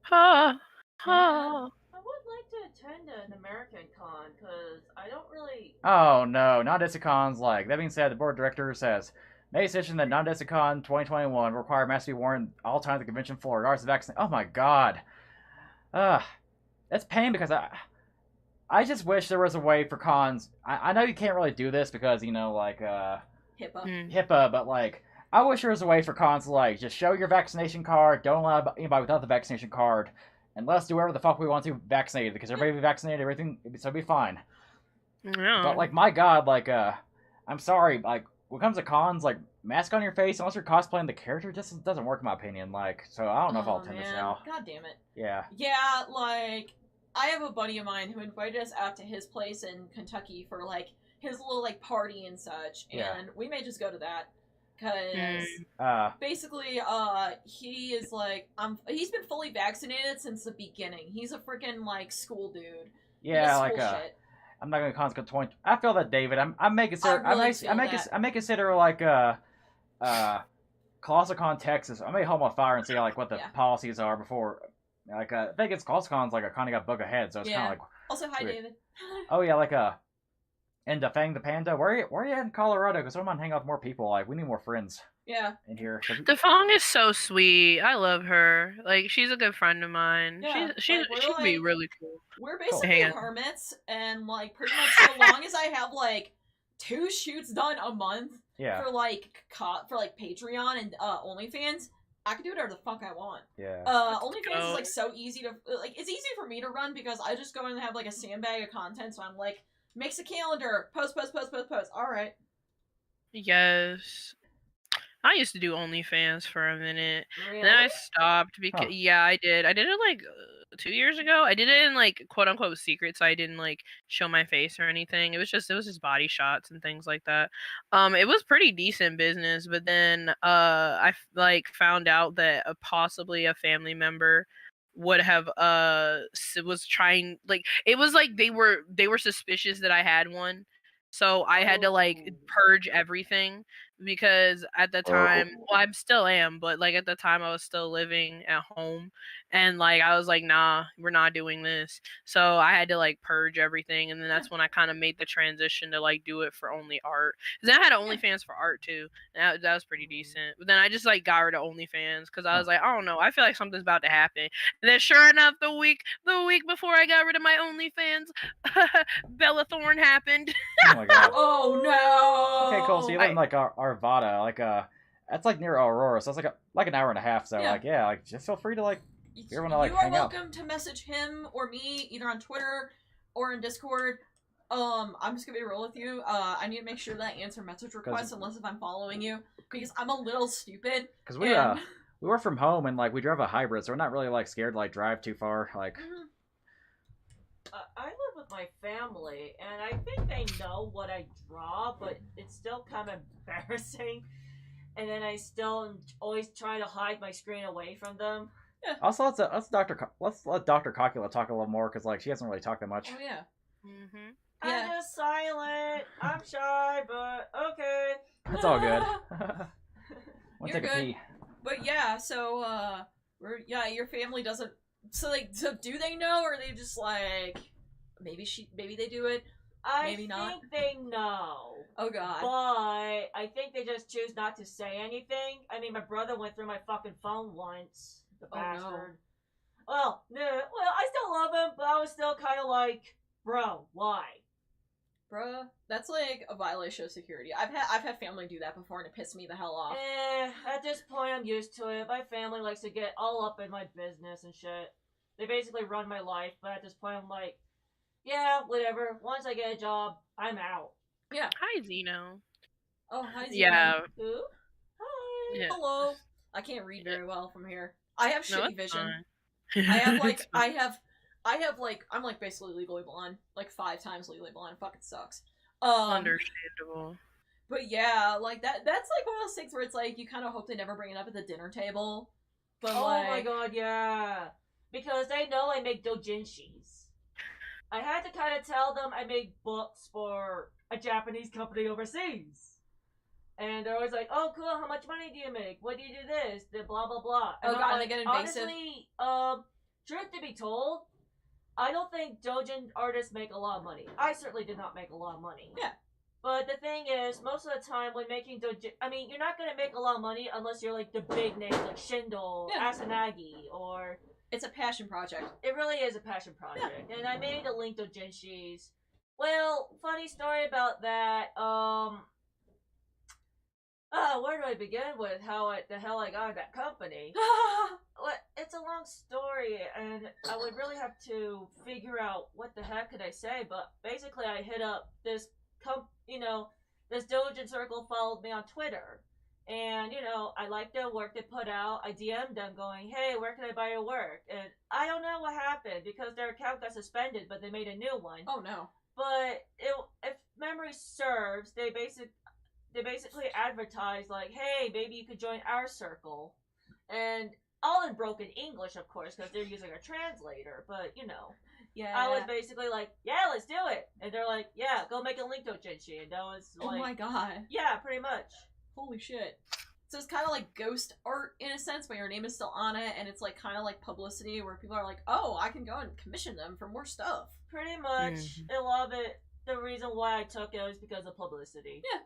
Ha. I would like to attend an American con because I don't really. Oh no, non-DesuCon's like. That being said, the board of directors says made a decision that non-DesuCon 2021 will require masks to be worn all times at the convention floor, regardless of vaccine. Oh my god. That's pain because I just wish there was a way for cons. I know you can't really do this because like HIPAA, but like I wish there was a way for cons to like just show your vaccination card, don't allow anybody without the vaccination card, and let us do whatever the fuck we want to vaccinated because everybody be vaccinated, everything so it'll be fine. Yeah. But like my god, like I'm sorry, like when it comes to cons, like mask on your face unless you're cosplaying the character just doesn't work in my opinion. Like so I don't know if I'll attend this now. God damn it. Yeah. Yeah, like I have a buddy of mine who invited us out to his place in Kentucky for like his little like party and such, and we may just go to that because basically he is like he's been fully vaccinated since the beginning. He's a freaking like school dude. Yeah, This like bullshit. I'm not gonna consider 20. I feel that, David. I may consider. I really feel that. I may consider like ColossalCon Texas. I may hold my fire and see like what the Yeah. policies are before. Like I think it's ColossalCon's like a kind of got book ahead, so it's kind Yeah. of like Also, hi, weird. David. Oh yeah, like and Defang the Panda. Where are you at in Colorado? Because I want to hang out with more people. Like we need more friends Yeah. in here. Defong is so sweet. I love her. Like she's a good friend of mine. Yeah, She'd like, we're be like- really cool. We're Cool. basically Hang on. hermits, and like pretty much so long as I have like 2 shoots done a month Yeah, for like Patreon and OnlyFans, I can do whatever the fuck I want. yeah. OnlyFans is go. like so easy to it's easy for me to run because I just go in and have like a sandbag of content. So I'm like, makes a calendar, post. All right. Yes. I used to do OnlyFans for a minute. Really? Then I stopped because Huh. yeah, I did. I did it like 2 years ago. I did it in like quote unquote secret, so I didn't like show my face or anything. It was just body shots and things like that. It was pretty decent business, but then like found out that possibly a family member would have was trying, like it was like they were suspicious that I had one. So I had to like Oh. purge everything because at the time, well, I still am, but like at the time I was still living at home, and like I was like, nah, we're not doing this. So I had to like purge everything, and then that's when I kind of made the transition to like do it for only art. Because then I had OnlyFans for art too, and that was pretty decent. But then I just like got rid of OnlyFans because I was like, I don't know, I feel like something's about to happen. And then sure enough, the week before I got rid of my OnlyFans, Bella Thorne happened. Oh my god. Oh no. Okay, cool. So you live in like Arvada, like that's like near Aurora, so it's like an hour and a half. So Yeah. like yeah, like just feel free to like you wanna, like, you are hang out. welcome to message him or me either on Twitter or in Discord. I'm just gonna be real with you. I need to make sure that I answer message requests unless if I'm following you because I'm a little stupid. Because we and- we work from home and like we drive a hybrid, so we're not really like scared to like drive too far. Like I live with my family, and I think they know what I draw, but it's still kind of embarrassing. And then I still always try to hide my screen away from them. also let's let DrCockula talk a little more because like she hasn't really talked that much. Oh yeah. Mm-hmm. Yeah. I'm just silent. I'm shy, but okay. That's all good. Wanna You're take a good. pee. But yeah, so your family doesn't. So do they know, or are they just like maybe they do it? Maybe I not. think they know. Oh god. But I think they just choose not to say anything. I mean, my brother went through my fucking phone once. The Oh, no. bastard. Well, no. Well, I still love him, but I was still kind of like, bro, why? Bruh, that's like a violation of security. I've had family do that before and it pissed me the hell off. At this point, I'm used to it. My family likes to get all up in my business and shit. They basically run my life, but at this point, I'm like, yeah, whatever. Once I get a job, I'm out. Yeah. Hi, Zeno. Oh, hi, Zeno. Yeah. Who? Hi. Yeah. Hello. I can't read very well from here. I have No, shitty it's vision. fine. I have like It's fine. I'm like basically legally blind, like 5 times legally blind. It fucking sucks. Understandable. But yeah, like that's like one of those things where it's like you kind of hope they never bring it up at the dinner table. But Oh like, my god, yeah. Because they know I make doujinshis. I had to kind of tell them I make books for a Japanese company overseas. And they're always like, oh, cool, how much money do you make? What do you do this? The blah, blah, blah. Oh, And I'm God, like, they get invasive. honestly, truth to be told, I don't think doujin artists make a lot of money. I certainly did not make a lot of money. Yeah. But the thing is, most of the time when making doujin, I mean, you're not going to make a lot of money unless you're like the big names like Shindo, Yeah. Asanagi, or... it's a passion project. It really is a passion project. And I made a link to doujinshis. Well, funny story about that, where do I begin with the hell I got that company? Well, it's a long story, and I would really have to figure out what the heck could I say, but basically I hit up this this doujin circle followed me on Twitter. And, I liked the work they put out. I DM'd them going, hey, where can I buy your work? And I don't know what happened because their account got suspended, but they made a new one. Oh no. But if memory serves, they basically advertised like, hey, maybe you could join our circle. And all in broken English, of course, because they're using a translator, but Yeah. I was basically like, yeah, let's do it. And they're like, yeah, go make a link to Jinshi. And I was like, oh my god. yeah, pretty much. Holy shit. So it's kind of like ghost art in a sense, but your name is still on it, and it's like kind of like publicity where people are like, oh, I can go and commission them for more stuff. Pretty much. A lot of it, the reason why I took it was because of publicity. Yeah.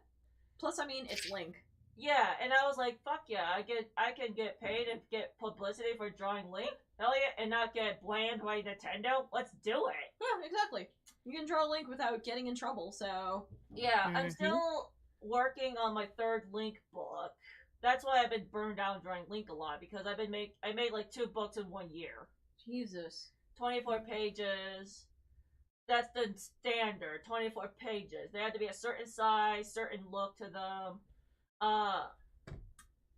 Plus, I mean, it's Link. Yeah, and I was like, fuck yeah, I can get paid and get publicity for drawing Link. Hell yeah, and not get banned by Nintendo. Let's do it. Yeah, exactly. You can draw Link without getting in trouble, so... Yeah, I'm still working on my third Link book. That's why I've been burned out drawing Link a lot, because I made like 2 books in 1 year. Jesus. 24 pages. That's the standard, 24 pages. They have to be a certain size, certain look to them.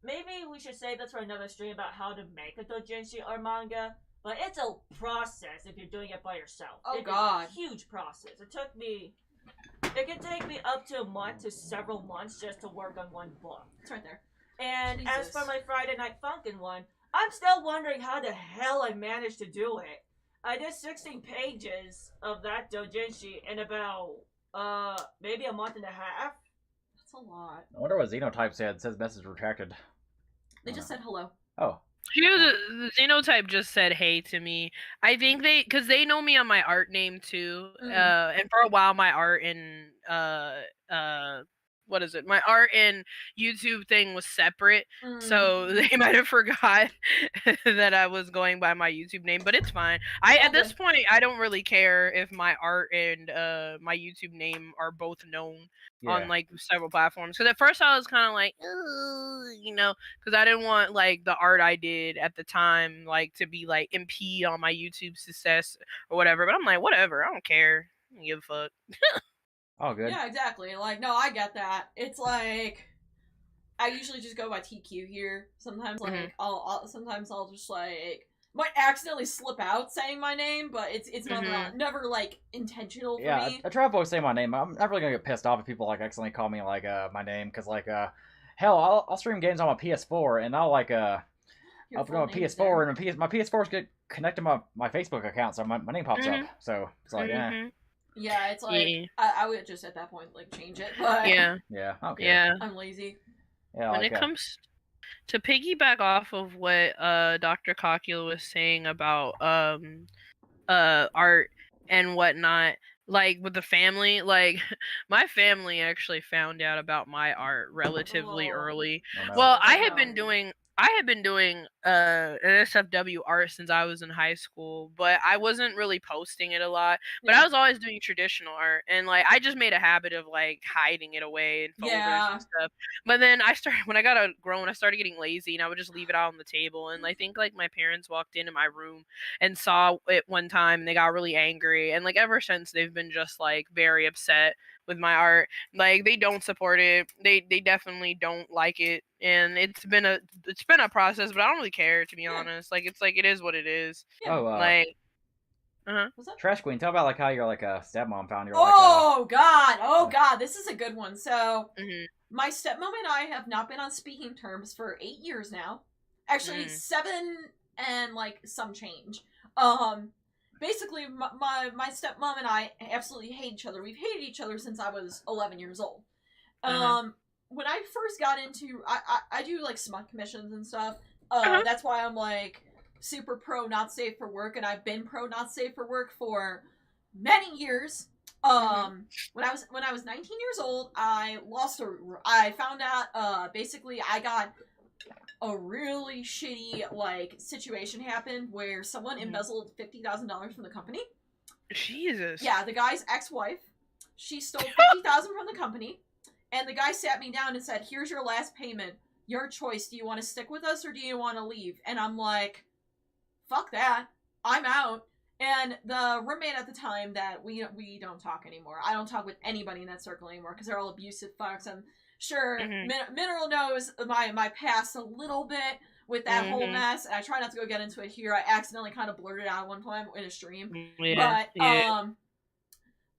Maybe we should save this for another stream about how to make a doujinshi or manga, but it's a process if you're doing it by yourself. Oh, It God. is a huge process. It can take me up to a month to several months just to work on one book. It's right there. And as Jesus. for my Friday Night Funkin' one, I'm still wondering how the hell I managed to do it. I did 16 pages of that doujinshi in about, maybe a month and a half. That's a lot. I wonder what Xenotype said. It says message retracted. They just said hello. Oh. The Xenotype just said hey to me. I think because they know me on my art name too. And for a while my art in what is it? My art and YouTube thing was separate, so they might have forgot that I was going by my YouTube name, but it's fine. At this point, I don't really care if my art and my YouTube name are both known on like several platforms. Because at first I was kind of like, you know, because I didn't want like the art I did at the time like to be like impede on my YouTube success or whatever. But I'm like, whatever, I don't care. I don't give a fuck. Oh, good. Yeah, exactly. Like, no, I get that. It's like, I usually just go by TQ here. Sometimes, like, sometimes I'll just, like, might accidentally slip out saying my name, but it's never, like, intentional for me. I try to avoid saying my name. I'm not really gonna get pissed off if people, like, accidentally call me, like, my name, because, like, hell, I'll stream games on my PS4, and I'll, like, I'll put on my PS4, and my PS4's get connected to my Facebook account, so my name pops up. So, it's like, Yeah, it's like, I would just at that point, like, change it, but... Yeah, okay. Yeah. I'm lazy. Yeah, when it comes to piggyback off of what DrCockula was saying about art and whatnot, like with the family, like my family actually found out about my art relatively early. Oh, no. Well, I had been doing an SFW art since I was in high school, but I wasn't really posting it a lot. But I was always doing traditional art, and like I just made a habit of like hiding it away in folders and stuff. But then when I got grown, I started getting lazy, and I would just leave it out on the table. And I think like my parents walked into my room and saw it one time, and they got really angry. And like ever since, they've been just like very upset with my art. Like they don't support it. They definitely don't like it. And it's been a process, but I don't really care, to be honest. Like it's like it is what it is. Oh, like What's up? Trash Queen, tell about like how you're like a stepmom found your Oh god, this is a good one. So my stepmom and I have not been on speaking terms for 8 years now. Actually 7 and like some change. Basically, my stepmom and I absolutely hate each other. We've hated each other since I was 11 years old. When I first got into, I do like smut commissions and stuff. That's why I'm like super pro not safe for work, and I've been pro not safe for work for many years. When I was 19 years old, I found out basically I got a really shitty like situation happened where someone embezzled $50,000 from the company. Jesus. Yeah, the guy's ex-wife. She stole $50,000 from the company, and the guy sat me down and said, "Here's your last payment. Your choice. Do you want to stick with us or do you want to leave?" And I'm like, "Fuck that. I'm out." And the roommate at the time that we don't talk anymore. I don't talk with anybody in that circle anymore because they're all abusive fucks. And sure, Mineral knows my past a little bit with that whole mess, and I try not to go get into it here. I accidentally kind of blurted out one time in a stream.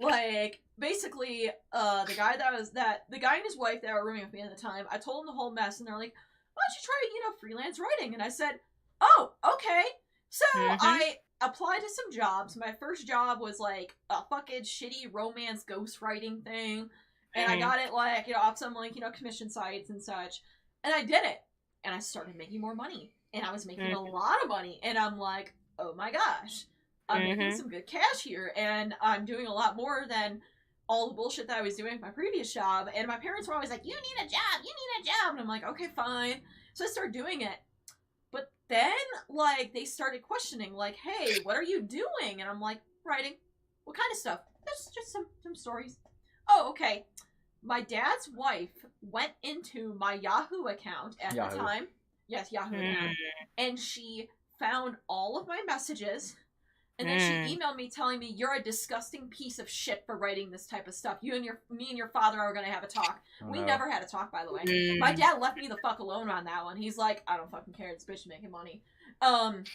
Like, basically, the guy and his wife that were rooming with me at the time, I told them the whole mess, and they're like, "Why don't you try, freelance writing?" And I said, "Oh, okay." So applied to some jobs. My first job was like a fucking shitty romance ghostwriting thing. And I got it like, off some like, commission sites and such. And I did it. And I started making more money. And I was making a lot of money. And I'm like, oh my gosh, I'm making some good cash here. And I'm doing a lot more than all the bullshit that I was doing at my previous job. And my parents were always like, you need a job. And I'm like, okay, fine. So I started doing it. But then, like, they started questioning, like, hey, what are you doing? And I'm like, writing. What kind of stuff? Just some stories. Oh, okay. My dad's wife went into my Yahoo account at the time. Yes, Yahoo account. And she found all of my messages. And then she emailed me telling me, you're a disgusting piece of shit for writing this type of stuff. Me and your father are going to have a talk. We never had a talk, by the way. My dad left me the fuck alone on that one. He's like, I don't fucking care. This bitch is making money. And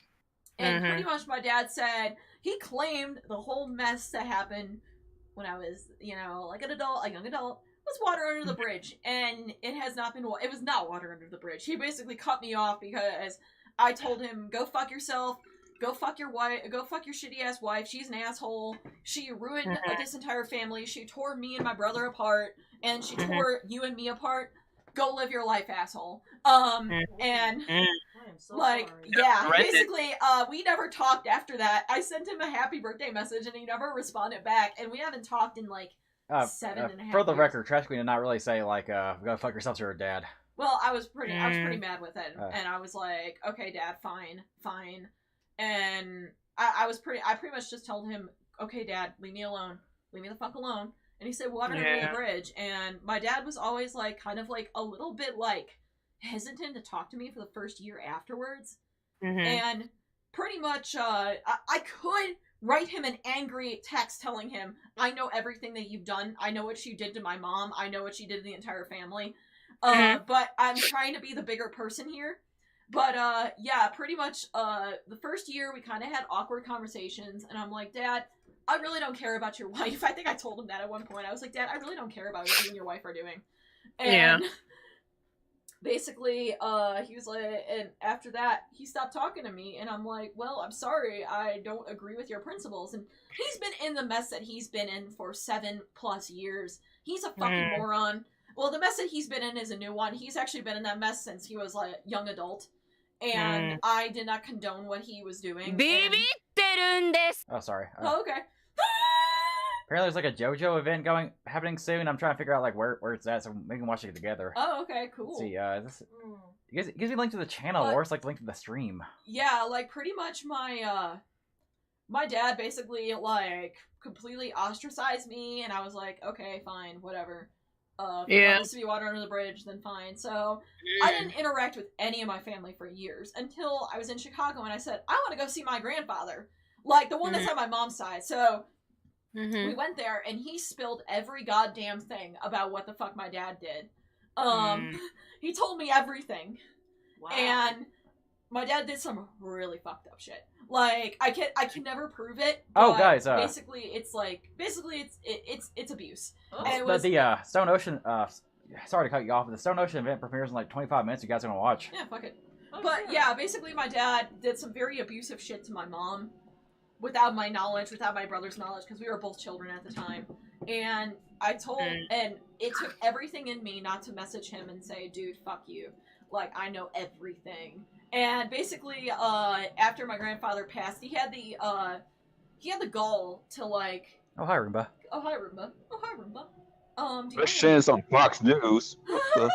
pretty much my dad said, he claimed the whole mess that happened when I was, like a young adult, was water under the bridge. And it has not been, it was not water under the bridge. He basically cut me off because I told him, go fuck yourself. Go fuck your wife. Go fuck your shitty ass wife. She's an asshole. She ruined this entire family. She tore me and my brother apart, and she tore you and me apart. Go live your life, asshole. And I am so like, sorry. yeah, basically, we never talked after that. I sent him a happy birthday message, and he never responded back. And we haven't talked in like 7.5 For the years. record, Trash Queen did not really say like, "Go fuck yourself to her dad." Well, I was pretty mad with it, and I was like, okay, Dad, fine. And I pretty much just told him, okay, Dad, leave me alone. Leave me the fuck alone. And he said, water under the bridge. And my dad was always like, kind of like a little bit like hesitant to talk to me for the first year afterwards. And pretty much, I could write him an angry text telling him, I know everything that you've done. I know what you did to my mom. I know what you did to the entire family. But I'm trying to be the bigger person here. But, yeah, pretty much, the first year we kind of had awkward conversations, and I'm like, Dad, I really don't care about your wife. I think I told him that at one point. I was like, Dad, I really don't care about what you and your wife are doing. And basically, he was like, and after that, he stopped talking to me, and I'm like, well, I'm sorry, I don't agree with your principles. And he's been in the mess that he's been in for 7+ years. He's a fucking moron. Well, the mess that he's been in is a new one. He's actually been in that mess since he was like a young adult. And I did not condone what he was doing. Oh, sorry. Oh, okay. Apparently, there's like a JoJo event happening soon. I'm trying to figure out like where it's at, so we can watch it together. Oh, okay, cool. Let's see, it gives me a link to the channel, or it's like the link to the stream. Yeah, like pretty much my dad basically like completely ostracized me, and I was like, okay, fine, whatever. If you want this to be water under the bridge, then fine. So I didn't interact with any of my family for years until I was in Chicago, and I said, I want to go see my grandfather, like the one that's on my mom's side. So we went there, and he spilled every goddamn thing about what the fuck my dad did. He told me everything. Wow. And my dad did some really fucked up shit. Like, I can never prove it. Oh, guys, basically it's abuse. Oh. And it was, the Stone Ocean, sorry to cut you off, but the Stone Ocean event premieres in like 25 minutes. You guys are gonna watch? Yeah, fuck it. But yeah, basically my dad did some very abusive shit to my mom without my knowledge, without my brother's knowledge, because we were both children at the time. And and it took everything in me not to message him and say, dude, fuck you. Like, I know everything. And basically, after my grandfather passed, he had the gall to like. Oh, hi, Roomba. Oh, hi, Roomba. Oh, hi, Roomba. Christian's on Fox News. Oh,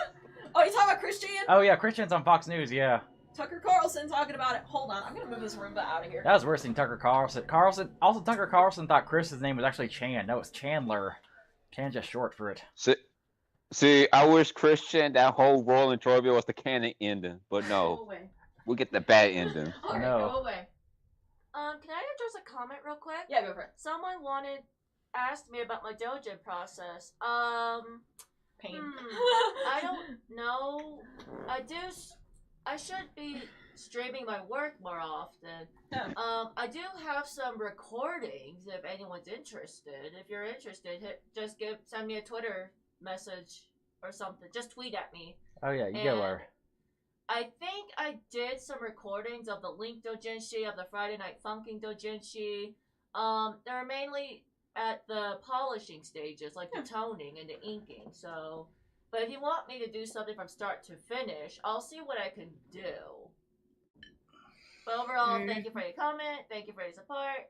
you talking about Christian? Oh yeah, Christian's on Fox News. Yeah. Tucker Carlson talking about it. Hold on, I'm gonna move this Roomba out of here. That was worse than Tucker Carlson. Tucker Carlson thought Chris's name was actually Chan. No, it's Chandler. Chan's just short for it. See, I wish Christian that whole role in Troyville was the canon ending, but Go no, away. we get the bad ending. Alright, No. go away. Can I address a comment real quick? Yeah, go for it. Someone asked me about my dojo process. Pain. I don't know. I should be streaming my work more often. Yeah. I do have some recordings if anyone's interested. If you're interested, send me a Twitter message or something. Just tweet at me. Oh yeah, you go And where? I think I did some recordings of the Link Dojinshi, of the Friday Night Funkin' Dojinshi. They're mainly at the polishing stages, like the toning and the inking. So, but if you want me to do something from start to finish, I'll see what I can do. But overall, thank you for your comment. Thank you for your support.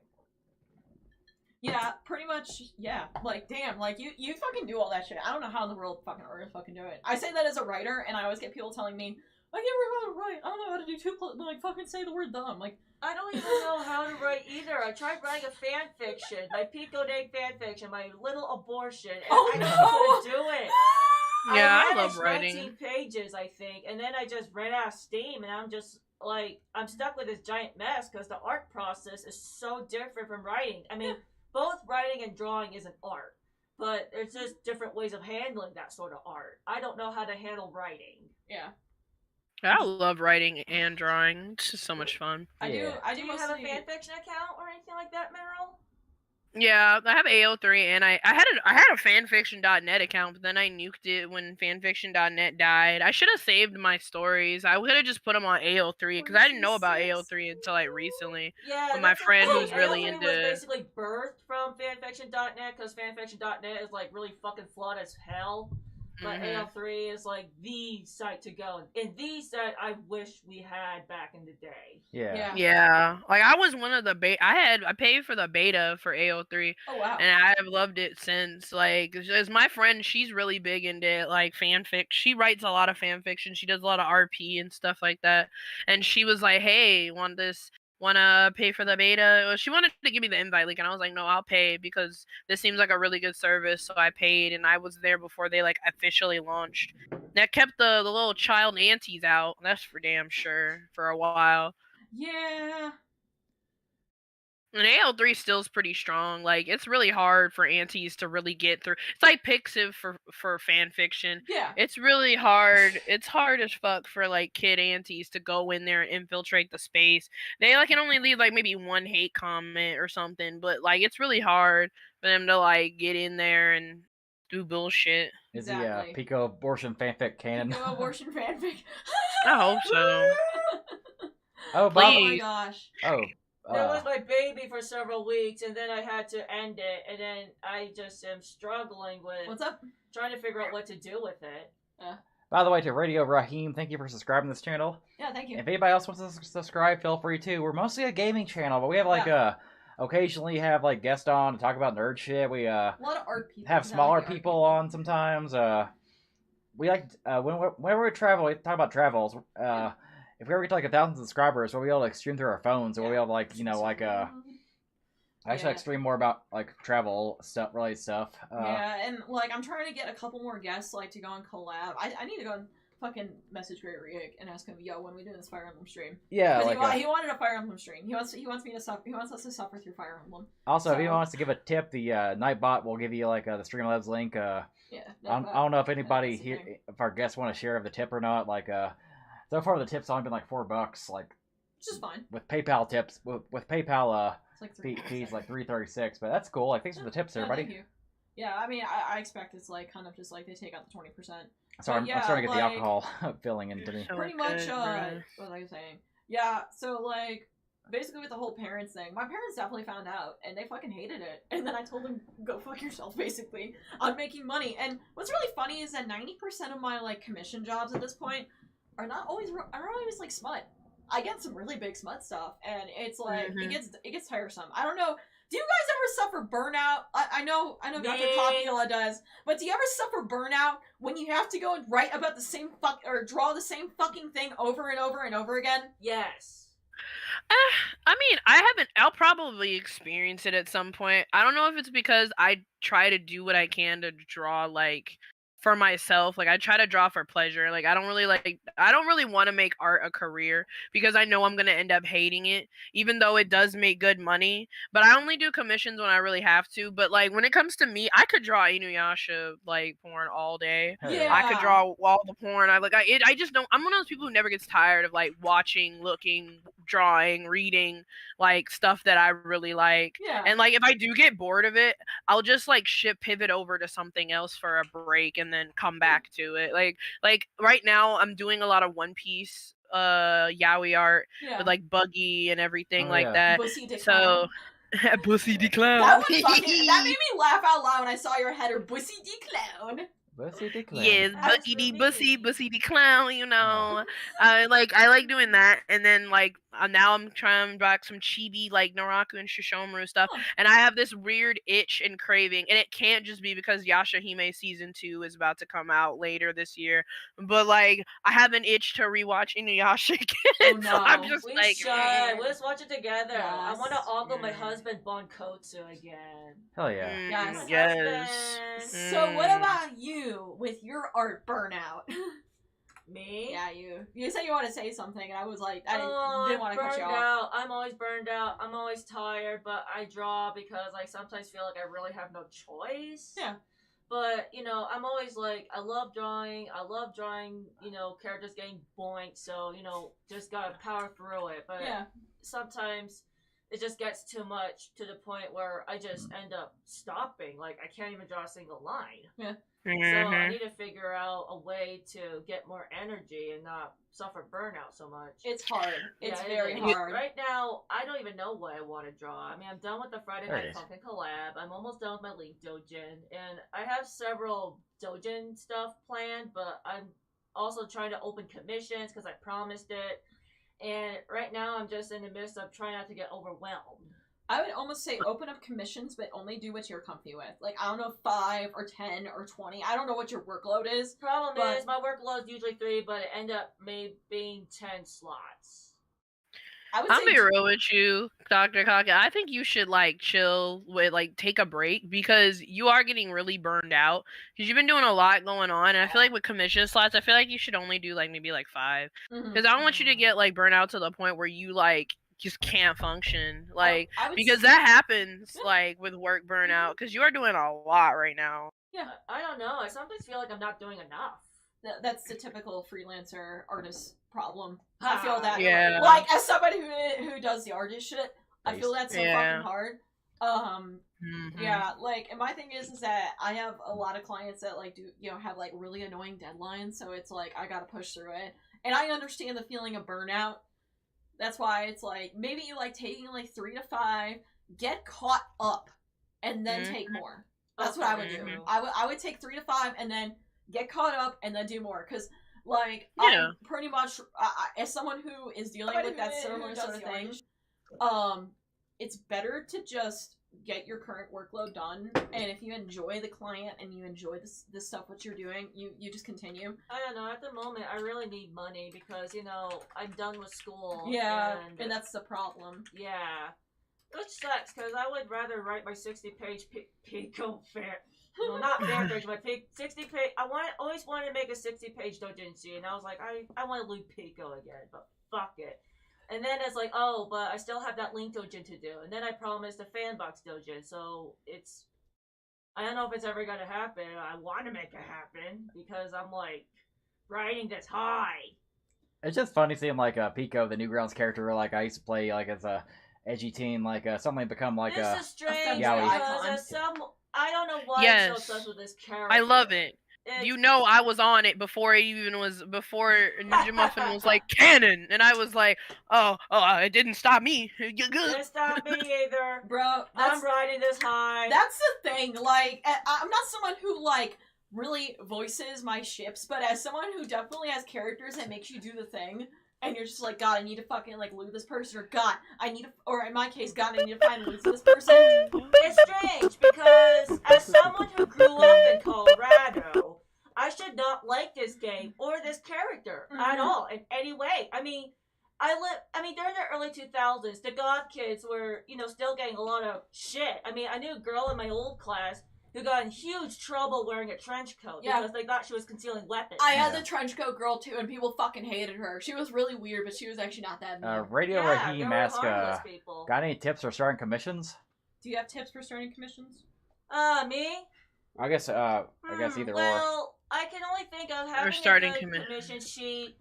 Yeah, pretty much. Yeah, like damn, like you fucking do all that shit. I don't know how in the world fucking Earth fucking do it. I say that as a writer, and I always get people telling me, I can't remember how to write. I don't know how to do like fucking say the word dumb. Like I don't even know how to write either. I tried writing a fan fiction, my Pico Day fan fiction, my little abortion, and I just couldn't do it. Yeah, I managed love writing. 19 pages, I think, and then I just ran out of steam, and I'm just like, I'm stuck with this giant mess because the art process is so different from writing. I mean, both writing and drawing is an art, but there's just different ways of handling that sort of art. I don't know how to handle writing. yeah, I love writing and drawing. It's just so much fun. I do. Yeah. I Do do you have a mostly- fanfiction account or anything like that, Meryl? Yeah, I have AO3, and I had a fanfiction.net account, but then I nuked it when fanfiction.net died. I should have saved my stories. I would have just put them on AO3 because I didn't know about AO3 until like recently. Yeah, But my that's friend okay. who's really AO3 into- was basically birthed from fanfiction.net because fanfiction.net is like really fucking flawed as hell. But Mhm. AO3 is like the site to go, and the site I wish we had back in the day. Yeah. Yeah, like I was one of the I paid for the beta for AO3, Oh wow. and I have loved it since. Like, as my friend, she's really big into like fanfic. She writes a lot of fan fiction. She does a lot of RP and stuff like that. And she was like, "Hey, wanna pay for the beta?" Well, she wanted to give me the invite link, and I was like, "No, I'll pay because this seems like a really good service." So I paid, and I was there before they like officially launched. That kept the little child aunties out. That's for damn sure for a while. Yeah. And AL3 still is pretty strong. Like, it's really hard for aunties to really get through. It's like Pixiv for fan fiction. Yeah. It's really hard. It's hard as fuck for like kid aunties to go in there and infiltrate the space. They like can only leave like maybe one hate comment or something, but like it's really hard for them to like get in there and do bullshit. Is Exactly. the Pico abortion fanfic canon? Pico abortion fanfic. I hope so. Oh, Oh my Please. gosh. Oh, That was my baby for several weeks, and then I had to end it, and then I just am struggling with What's up? trying to figure out what to do with it. by the way, to Radio Raheem, thank you for subscribing to this channel. Yeah, thank you. If anybody else wants to subscribe, feel free to. We're mostly a gaming channel, but we have like occasionally have like guests on to talk about nerd shit. We A lot of art people. have Yeah, smaller like art people on sometimes. We like whenever we travel, we talk about travels. If we ever get to like 1,000 subscribers, we'll be able to like stream through our phones, or we'll be able to like actually like stream more about like travel stuff, related stuff. Yeah, and like I'm trying to get a couple more guests like to go and collab. I need to go and fucking message Great Rick and ask him, yo, when we do this Fire Emblem stream. Yeah, 'Cause like he wanted a Fire Emblem stream. He wants me to suffer. He wants us to suffer through Fire Emblem. also, if so- anyone wants to give a tip, the Nightbot will give you like the Streamlabs link. Yeah. I don't know if anybody that's the here, thing. if our guests want to share of the tip or not. Like, so far the tip's only been like $4. Like Which is fine. with PayPal tips, with PayPal It's like three. fees like $3.36. But that's cool. Like, thanks for the tips, Yeah, everybody. thank you. Yeah, I mean, I expect it's like kind of just like they take out the 20%. Sorry, yeah, I'm starting to get the like- alcohol filling into me. So Pretty good, much, bruh. what was I saying? Yeah, so like, basically with the whole parents thing, my parents definitely found out, and they fucking hated it. And then I told them, go fuck yourself, basically. I'm making money. And what's really funny is that 90% of my, like, commission jobs at this point are not always like, smut. I get some really big smut stuff, and it's like, Mhm. it gets tiresome. I don't know. Do you guys ever suffer burnout? I know Dr. Me. Cockula does, but do you ever suffer burnout when you have to go and write about the same or draw the same fucking thing over and over and over again? Yes. I mean, I'll probably experience it at some point. I don't know if it's because I try to do what I can to draw, like, for myself. Like, I try to draw for pleasure. Like, I don't really want to make art a career because I know I'm going to end up hating it, even though it does make good money. But I only do commissions when I really have to. But, like, when it comes to me, I could draw Inuyasha, like, porn all day. Hell Yeah. I could draw all the porn. I just don't. I'm one of those people who never gets tired of like watching, looking, drawing, reading, like stuff that I really like. Yeah. And like if I do get bored of it, I'll just like pivot over to something else for a break and then come back to it. Like right now I'm doing a lot of One Piece yaoi art Yeah. with like Buggy and everything Oh, like yeah. that. Bussy the So clown. Bussy the That clown. one fucking that made me laugh out loud when I saw your header, Bussy the clown. Bussy the clown. Yes, As Bucky for the me- Bussy the clown, you know. I like doing that, and then like now I'm trying back some chibi like Naraku and Shishomaru stuff, Huh. and I have this weird itch and craving, and it can't just be because Yashahime season 2 is about to come out later this year, but like I have an itch to rewatch Inuyasha again, Oh, so I'm no. just We like, should. Let's watch it together. I Yes. want to ogle my husband Bonkotsu again. Hell yeah. Yes. My yes. husband. So what about you with your art burnout? Me? Yeah, you. You said you want to say something, and I was like, I Oh, didn't want to cut burned you off. out. I'm always burned out. I'm always tired, but I draw because I sometimes feel like I really have no choice. Yeah. But, I'm always like, I love drawing. Characters getting boinked. So, just gotta power through it. But Yeah. sometimes it just gets too much to the point where I just end up stopping. Like, I can't even draw a single line. So I need to figure out a way to get more energy and not suffer burnout so much. It's hard. It's Yeah, very it is. hard. Right now, I don't even know what I want to draw. I mean, I'm done with the Friday There it Night is. Funkin' collab. I'm almost done with my Link Dojin. And I have several Dojin stuff planned, but I'm also trying to open commissions because I promised it. And right now, I'm just in the midst of trying not to get overwhelmed. I would almost say open up commissions, but only do what you're comfy with. Like, I don't know, 5 or 10 or 20. I don't know what your workload is. Problem But- is, my workload is usually 3, but it end up maybe being 10 slots. I would I'll say be real with you, Dr. Kaka. I think you should like chill with like take a break because you are getting really burned out because you've been doing a lot going on. And I feel like with commission slots, I feel like you should only do like maybe like 5 Mhm. because I don't want you to get like burnt out to the point where you like just can't function. Like I would because say- that happens Yeah. like with work burnout because you are doing a lot right now. I don't know. I sometimes feel like I'm not doing enough. That's the typical freelancer artist problem. I feel that. Yeah. Like, as somebody who does the artist shit, I feel that's so Yeah. fucking hard. Mhm. Yeah, like, and my thing is that I have a lot of clients that like do have like really annoying deadlines, so it's like I gotta push through it, and I understand the feeling of burnout. That's why it's like maybe you like taking like 3 to 5, get caught up, and then take more. That's what I would do. Mhm. I would take 3 to 5 and then get caught up and then do more, because like Yeah. I'm pretty much as someone who is dealing with that similar sort of thing, it's better to just get your current workload done, and if you enjoy the client and you enjoy this stuff what you're doing, you just continue. I don't know. At the moment, I really need money because I'm done with school. Yeah, and that's the problem. Yeah, which sucks because I would rather write my 60-page Pico fair. Well, not fair page, but 60-page. Always wanted to make a 60-page doujinshi, and I was like, I want to leave Pico again, but fuck it. And then it's like, oh, but I still have that Link Dojin to do. And then I promised a Fanbox Dojin, so I don't know if it's ever gonna happen. I want to make it happen because I'm like riding this high. It's just funny seeing like Pico, the Newgrounds character, like I used to play like as a edgy teen, like suddenly become like This a is strange yeah, because I don't know why I'm Yes. so obsessed with this character. I love it. It's- You know I was on it before Ninja Muffin was like canon, and I was like, oh, it didn't stop me. Didn't stop me either. Bro, I'm riding this high. that's the thing. Like, I'm not someone who like really voices my ships, but as someone who definitely has characters that makes you do the thing, and you're just like, God, I need to fucking like loot this person, or God, or in my case, God, I need to find loot to this person. It's strange because as someone who grew up in Colorado, I should not like this game or this character at all in any way. I mean, during the early 2000s, the goth kids were, still getting a lot of shit. I mean, I knew a girl in my old class who got in huge trouble wearing a trench coat because they thought she was concealing weapons. I had the trench coat girl too, and people fucking hated her. She was really weird, but she was actually not that mean. Radio Yeah, Raheem they were asks, harmless people. got any tips for starting commissions? Do you have tips for starting commissions? Me? I guess either or. Well, I can only think of having starting a good commission. commission sheet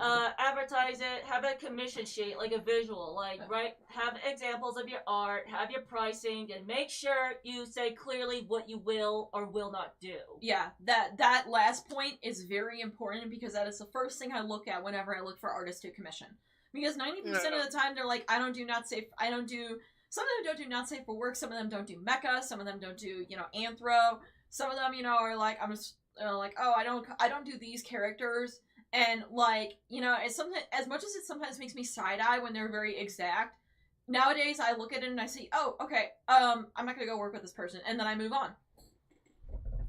advertise it, have a commission sheet, like a visual, like, right, have examples of your art, have your pricing, and make sure you say clearly what you will or will not do. Yeah, that last point is very important because that is the first thing I look at whenever I look for artists to commission. Because 90% of the time they're like, I don't do not safe, I don't do, some of them don't do not safe for work, some of them don't do mecha, some of them don't do, anthro, some of them, are like, I'm just, like, oh, I don't do these characters. And like, it's something, as much as it sometimes makes me side eye when they're very exact. Nowadays, I look at it and I see, oh, okay, I'm not gonna go work with this person, and then I move on.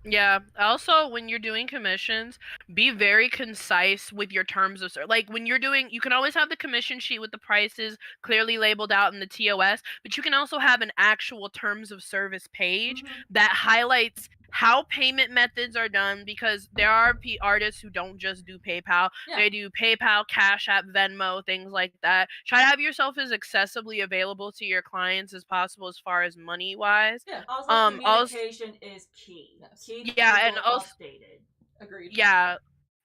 Yeah. Also, when you're doing commissions, be very concise with your terms of service. Like when you're doing, you can always have the commission sheet with the prices clearly labeled out in the TOS, but you can also have an actual terms of service page that highlights how payment methods are done, because there are artists who don't just do PayPal. Yeah. They do PayPal, Cash App, Venmo, things like that. Try to have yourself as accessibly available to your clients as possible as far as money wise. Yeah. Also, communication is key. Yes. Keep Yeah, people and also updated. Agreed. yeah.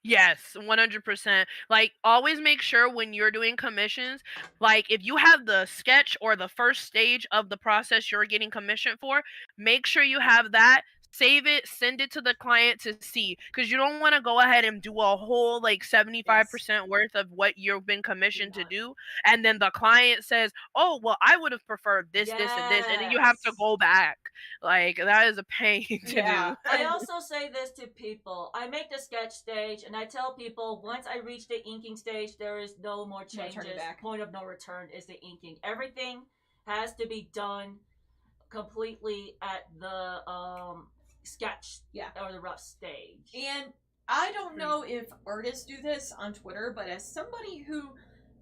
Yes, 100%. Like, always make sure when you're doing commissions, like, if you have the sketch or the first stage of the process you're getting commissioned for, make sure you have that. Save it, send it to the client to see, because you don't want to go ahead and do a whole like 75% worth of what you've been commissioned to do, and then the client says, "Oh, well, I would have preferred this, this, and this," and then you have to go back. Like, that is a pain to do. I also say this to people. I make the sketch stage, and I tell people once I reach the inking stage, there is no more changes. Point of no return is the inking. Everything has to be done completely at the sketch or the rough stage. And I don't know if artists do this on Twitter, but as somebody who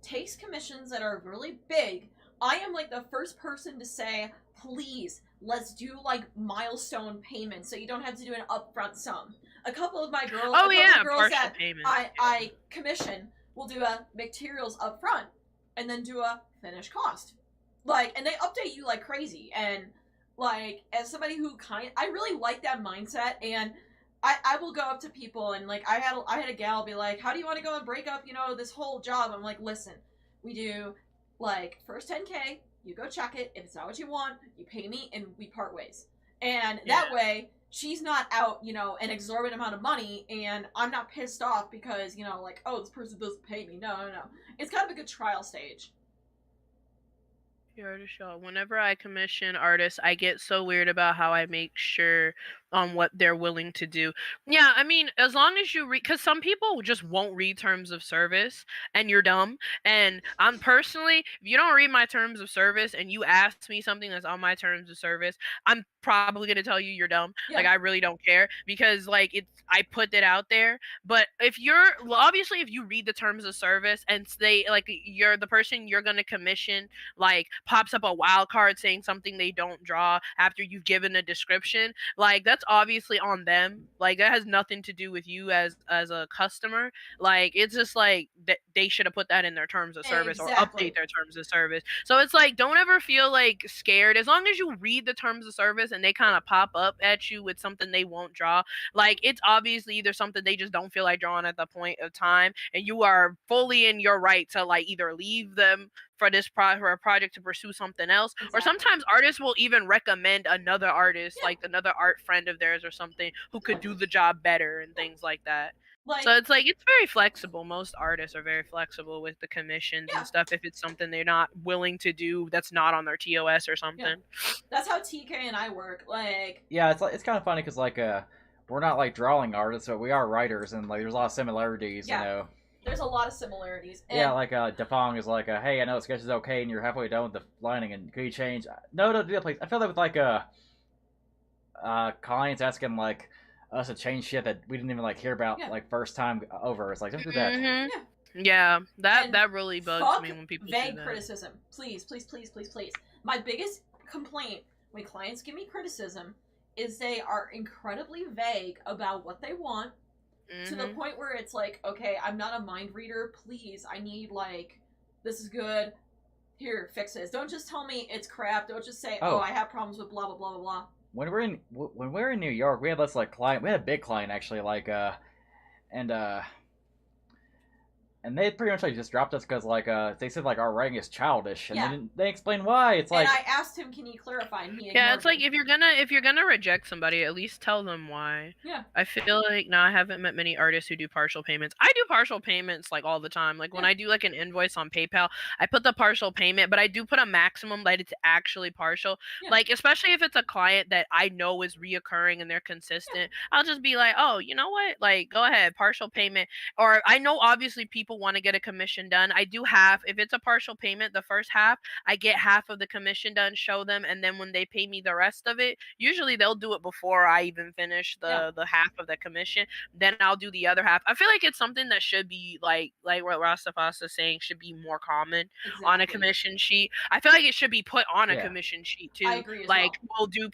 takes commissions that are really big, I am like the first person to say, please, let's do like milestone payments so you don't have to do an upfront sum. A couple of my girls, girls that I commission will do a materials upfront and then do a finished cost. Like, and they update you like crazy. And like, as somebody who I really like that mindset, and I will go up to people and like I had a gal be like, how do you want to go and break up, this whole job? I'm like, listen, we do like first 10K, you go check it. If it's not what you want, you pay me and we part ways. And that way she's not out, an exorbitant amount of money, and I'm not pissed off because, like, oh, this person doesn't pay me. No. It's kind of a good trial stage. Whenever I commission artists, I get so weird about how I make sure on what they're willing to do. Yeah, I mean, as long as you read, because some people just won't read terms of service, and you're dumb. And I'm personally, if you don't read my terms of service and you ask me something that's on my terms of service, I'm probably gonna tell you you're dumb. Yeah. Like, I really don't care, because like I put it out there. But if obviously if you read the terms of service and they like you're the person you're gonna commission, like pops up a wild card saying something they don't draw after you've given a description, like that's obviously on them. Like, that has nothing to do with you as a customer. Like, it's just like they should have put that in their terms of service or update their terms of service. So it's like, don't ever feel like scared. As long as you read the terms of service and they kind of pop up at you with something they won't draw, like, it's obviously either something they just don't feel like drawing at the point of time, and you are fully in your right to like either leave them for a project to pursue something else. Or sometimes artists will even recommend another artist, like another art friend of theirs or something, who could do the job better and things like that. So it's like, it's very flexible. Most artists are very flexible with the commissions and stuff if it's something they're not willing to do that's not on their TOS or something. That's how TK and I work. Like, yeah, it's kind of funny because like we're not like drawing artists, but we are writers, and like there's a lot of similarities, you know. There's a lot of similarities. And yeah, like Defong is like, hey, I know the sketch is okay, and you're halfway done with the lining, and could you change? No, don't do that, please. I feel that with like clients asking like us to change shit that we didn't even like hear about like first time over. It's like, don't do that. Yeah, that really bugs me when people vague do that. criticism. Please. My biggest complaint when clients give me criticism is they are incredibly vague about what they want. To the point where it's like, okay, I'm not a mind reader. Please, I need like, this is good. Here, fix this. Don't just tell me it's crap. Don't just say, oh, I have problems with blah blah blah blah blah. When we're in New York, we had this like client. We had a big client actually, like and and they pretty much like just dropped us because like they said like our writing is childish, and Yeah. they explain why. It's like and I asked him, can you clarify? And he Yeah, ignored it's like me. if you're gonna reject somebody, at least tell them why. Yeah. I feel like now I haven't met many artists who do partial payments. I do partial payments like all the time. Like when Yeah. I do like an invoice on PayPal, I put the partial payment, but I do put a maximum that it's actually partial. Yeah. Like especially if it's a client that I know is reoccurring and they're consistent, I'll just be like, oh, you know what? Like go ahead, partial payment. Or I know obviously people want to get a commission done. I do half. If it's a partial payment, the first half, I get half of the commission done, show them, and then when they pay me the rest of it, usually they'll do it before I even finish the half of the commission. Then I'll do the other half. I feel like it's something that should be like what Rastafas is saying should be more common on a commission sheet. I feel like it should be put on a Yeah. commission sheet too. I agree as Like we'll do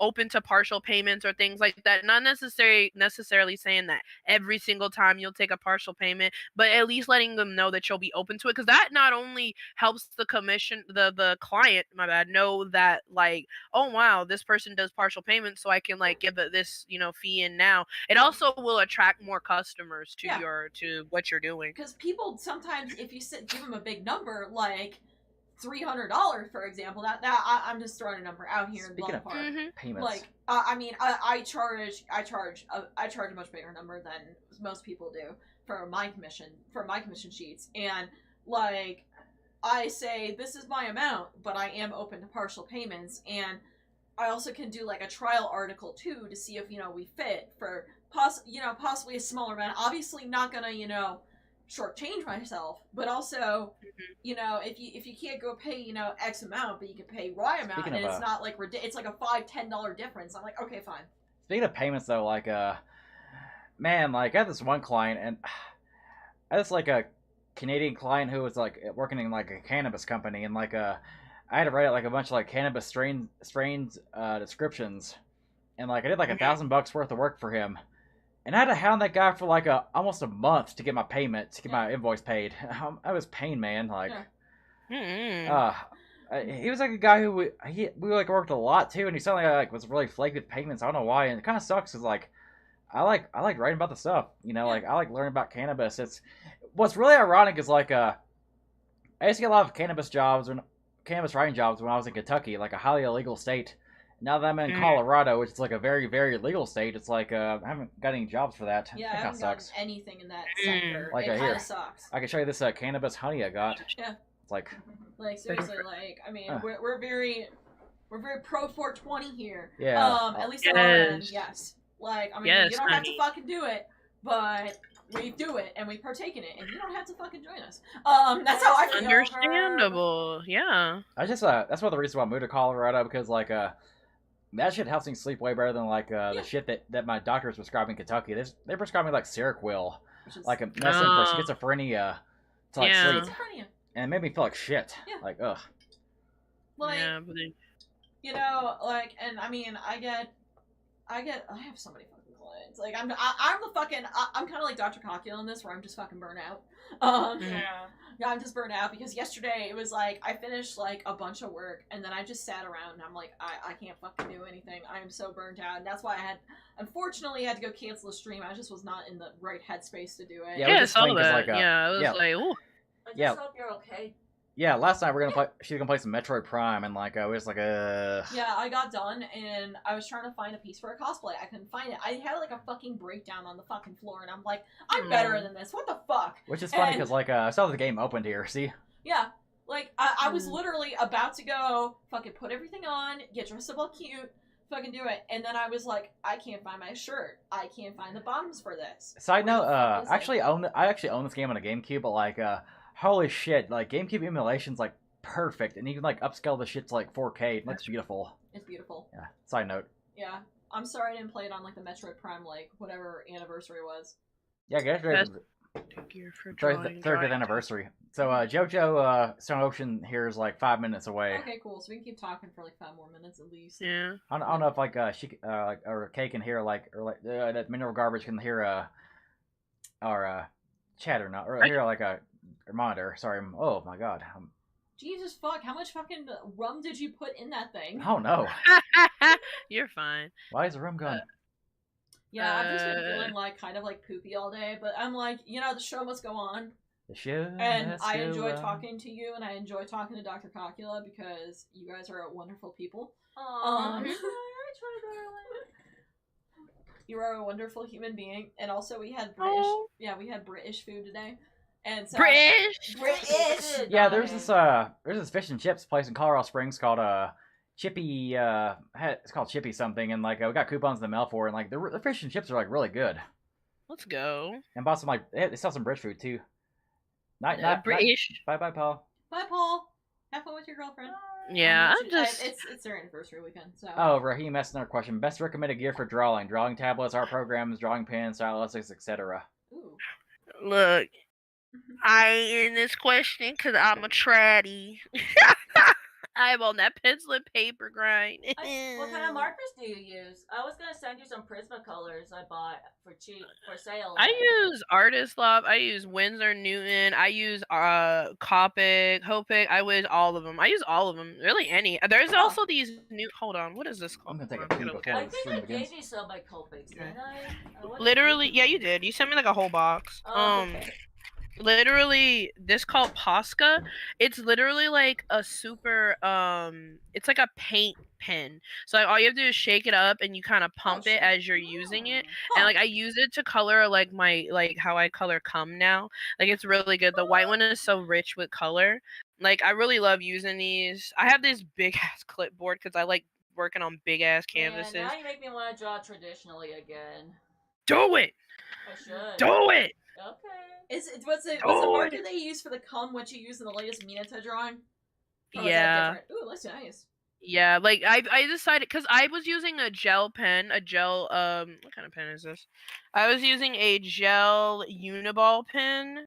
open to partial payments or things like that. Not necessarily saying that every single time you'll take a partial payment, but at least letting them know that you'll be open to it, because that not only helps the the client, my bad, know that like, oh wow, this person does partial payments, so I can like give it this fee in now. It also will attract more customers to to what you're doing. Because people sometimes, if you give them a big number like $300, for example, that I'm just throwing a number out here. Speaking in of ballpark. payments, Like I mean, I charge a much bigger number than most people do for my commission sheets, and like I say this is my amount, but I am open to partial payments, and I also can do like a trial article too to see if we fit for possibly a smaller amount. Obviously not gonna shortchange myself, but also if you can't go pay X amount, but you can pay Y amount, Speaking and of, it's not like it's like a $5-10 difference. I'm like, okay, fine. speaking of payments though, like man, like I had this one client, and I had this like a Canadian client who was like working in like a cannabis company, and like I had to write out like a bunch of like cannabis strains descriptions, and like I did like $1,000 worth of work for him, and I had to hound that guy for like almost a month to get my payment, to get my invoice paid. I was pain, man. Like, he was like a guy who we like worked a lot too, and he suddenly like was really flaky with payments. I don't know why, and it kind of sucks because like I like writing about the stuff, like I like learning about cannabis. It's what's really ironic is like I used to get a lot of cannabis writing jobs when I was in Kentucky, like a highly illegal state. Now that I'm in Colorado, which is like a very, very legal state, it's like I haven't got any jobs for that. Yeah, that I haven't sucks. gotten anything in that sector. Like it here, kind of sucks. I can show you this cannabis honey I got. Yeah. It's like seriously, like I mean, we're very pro 420 here. Yeah. At least on our end, yes. Like I mean, Yes, you don't have to honey. fucking do it, but we do it and we partake in it, and you don't have to fucking join us. That's how I feel. Understandable. Yeah. I just that's one of the reasons why I moved to Colorado, because like that shit helps me sleep way better than like the shit that my doctors prescribe in Kentucky. They prescribe me like Seroquel, like a medicine for schizophrenia to like sleep, Schizophrenia. and it made me feel like shit. Yeah. Like ugh. Like Yeah, but like, and I mean, I have so many fucking clients. Like I'm the fucking I'm kind of like DrCockula in this, where I'm just fucking burnt out. Yeah, I'm just burnt out because yesterday it was like I finished like a bunch of work, and then I just sat around and I'm like, I can't fucking do anything. I am so burnt out, and that's why I unfortunately had to go cancel the stream. I just was not in the right headspace to do it. Yeah, yeah, I just saw playing 'cause, that. like, yeah, it was yeah. like, ooh. I Yeah. just hope you're okay. Yeah, last night she was gonna play some Metroid Prime, and like I was like Yeah, I got done, and I was trying to find a piece for a cosplay. I couldn't find it. I had like a fucking breakdown on the fucking floor, and I'm like, I'm better than this. What the fuck? Which is funny because like I saw the game opened here. See? Yeah, like I was literally about to go fucking put everything on, get dressed up all cute, fucking do it, and then I was like, I can't find my shirt. I can't find the bottoms for this. Side Where note, the fuck is it? I actually own this game on a GameCube, but like holy shit, like GameCube emulation's like perfect, and you can like upscale the shit to like 4K. It looks beautiful. It's beautiful. Yeah. Side note. Yeah, I'm sorry I didn't play it on like the Metroid Prime like whatever anniversary was. Yeah, That's- Gear for drawing, 30th anniversary. So Jojo Stone Ocean here is like 5 minutes away. Okay, cool. So we can keep talking for like 5 more minutes at least. Yeah. I don't know if like she like or Kay can hear like or like that mineral garbage can hear our chat or not, or hear like a monitor. Sorry. Oh my god. Jesus fuck! How much fucking rum did you put in that thing? Oh no. You're fine. Why is the room gone? Yeah, I've just been feeling like kind of like poopy all day, but I'm like, the show must go on. The show And must I go enjoy on. talking to you, and I enjoy talking to DrCockula because you guys are wonderful people. Aw, I try, darling. You are a wonderful human being, and also we had Oh. British food today, and so British. British. Yeah, there's this fish and chips place in Colorado Springs called Chippy. It's called Chippy something, and like we got coupons in the mail for, it, and like the fish and chips are like really good. Let's go. And bought some like they sell some British food too. British. Bye, Paul. Bye, Paul. Have fun with your girlfriend. Yeah, I'm just. It's their anniversary weekend, so. Oh, Raheem asked another question. Best recommended gear for drawing tablets, art programs, drawing pens, stylustics, etc. Ooh. Look, I ain't in this question because I'm a traddy. I'm on that pencil and paper grind. What kind of markers do you use? I was gonna send you some Prismacolors I bought for cheap for sale. I use Artist Love. I use Winsor Newton. I use Copic, Hopic. I use all of them. I use all of them. Really, any. There's also these new. Hold on. What is this called? I'm gonna take a Hold on, pee I'm before gonna I the think stream I begins. gave you some by Copics, didn't I? What Literally, did yeah, you did. You sent me like a whole box. Oh, okay. Literally, this called Posca. It's literally like a super it's like a paint pen. So like, all you have to do is shake it up and you kind of pump it as you're using it. And like I use it to color like my like how I color cum now. Like it's really good. The white one is so rich with color. Like I really love using these. I have this big ass clipboard because I like working on big ass canvases. Man, now you make me want to draw traditionally again. Do it. I should. Do it. Okay. What's the marker they use for the cum? What you use in the latest Mineta drawing? Or is that Yeah. different? Ooh, looks nice. Yeah, like I decided because I was using a gel pen, what kind of pen is this? I was using a gel Uniball pen,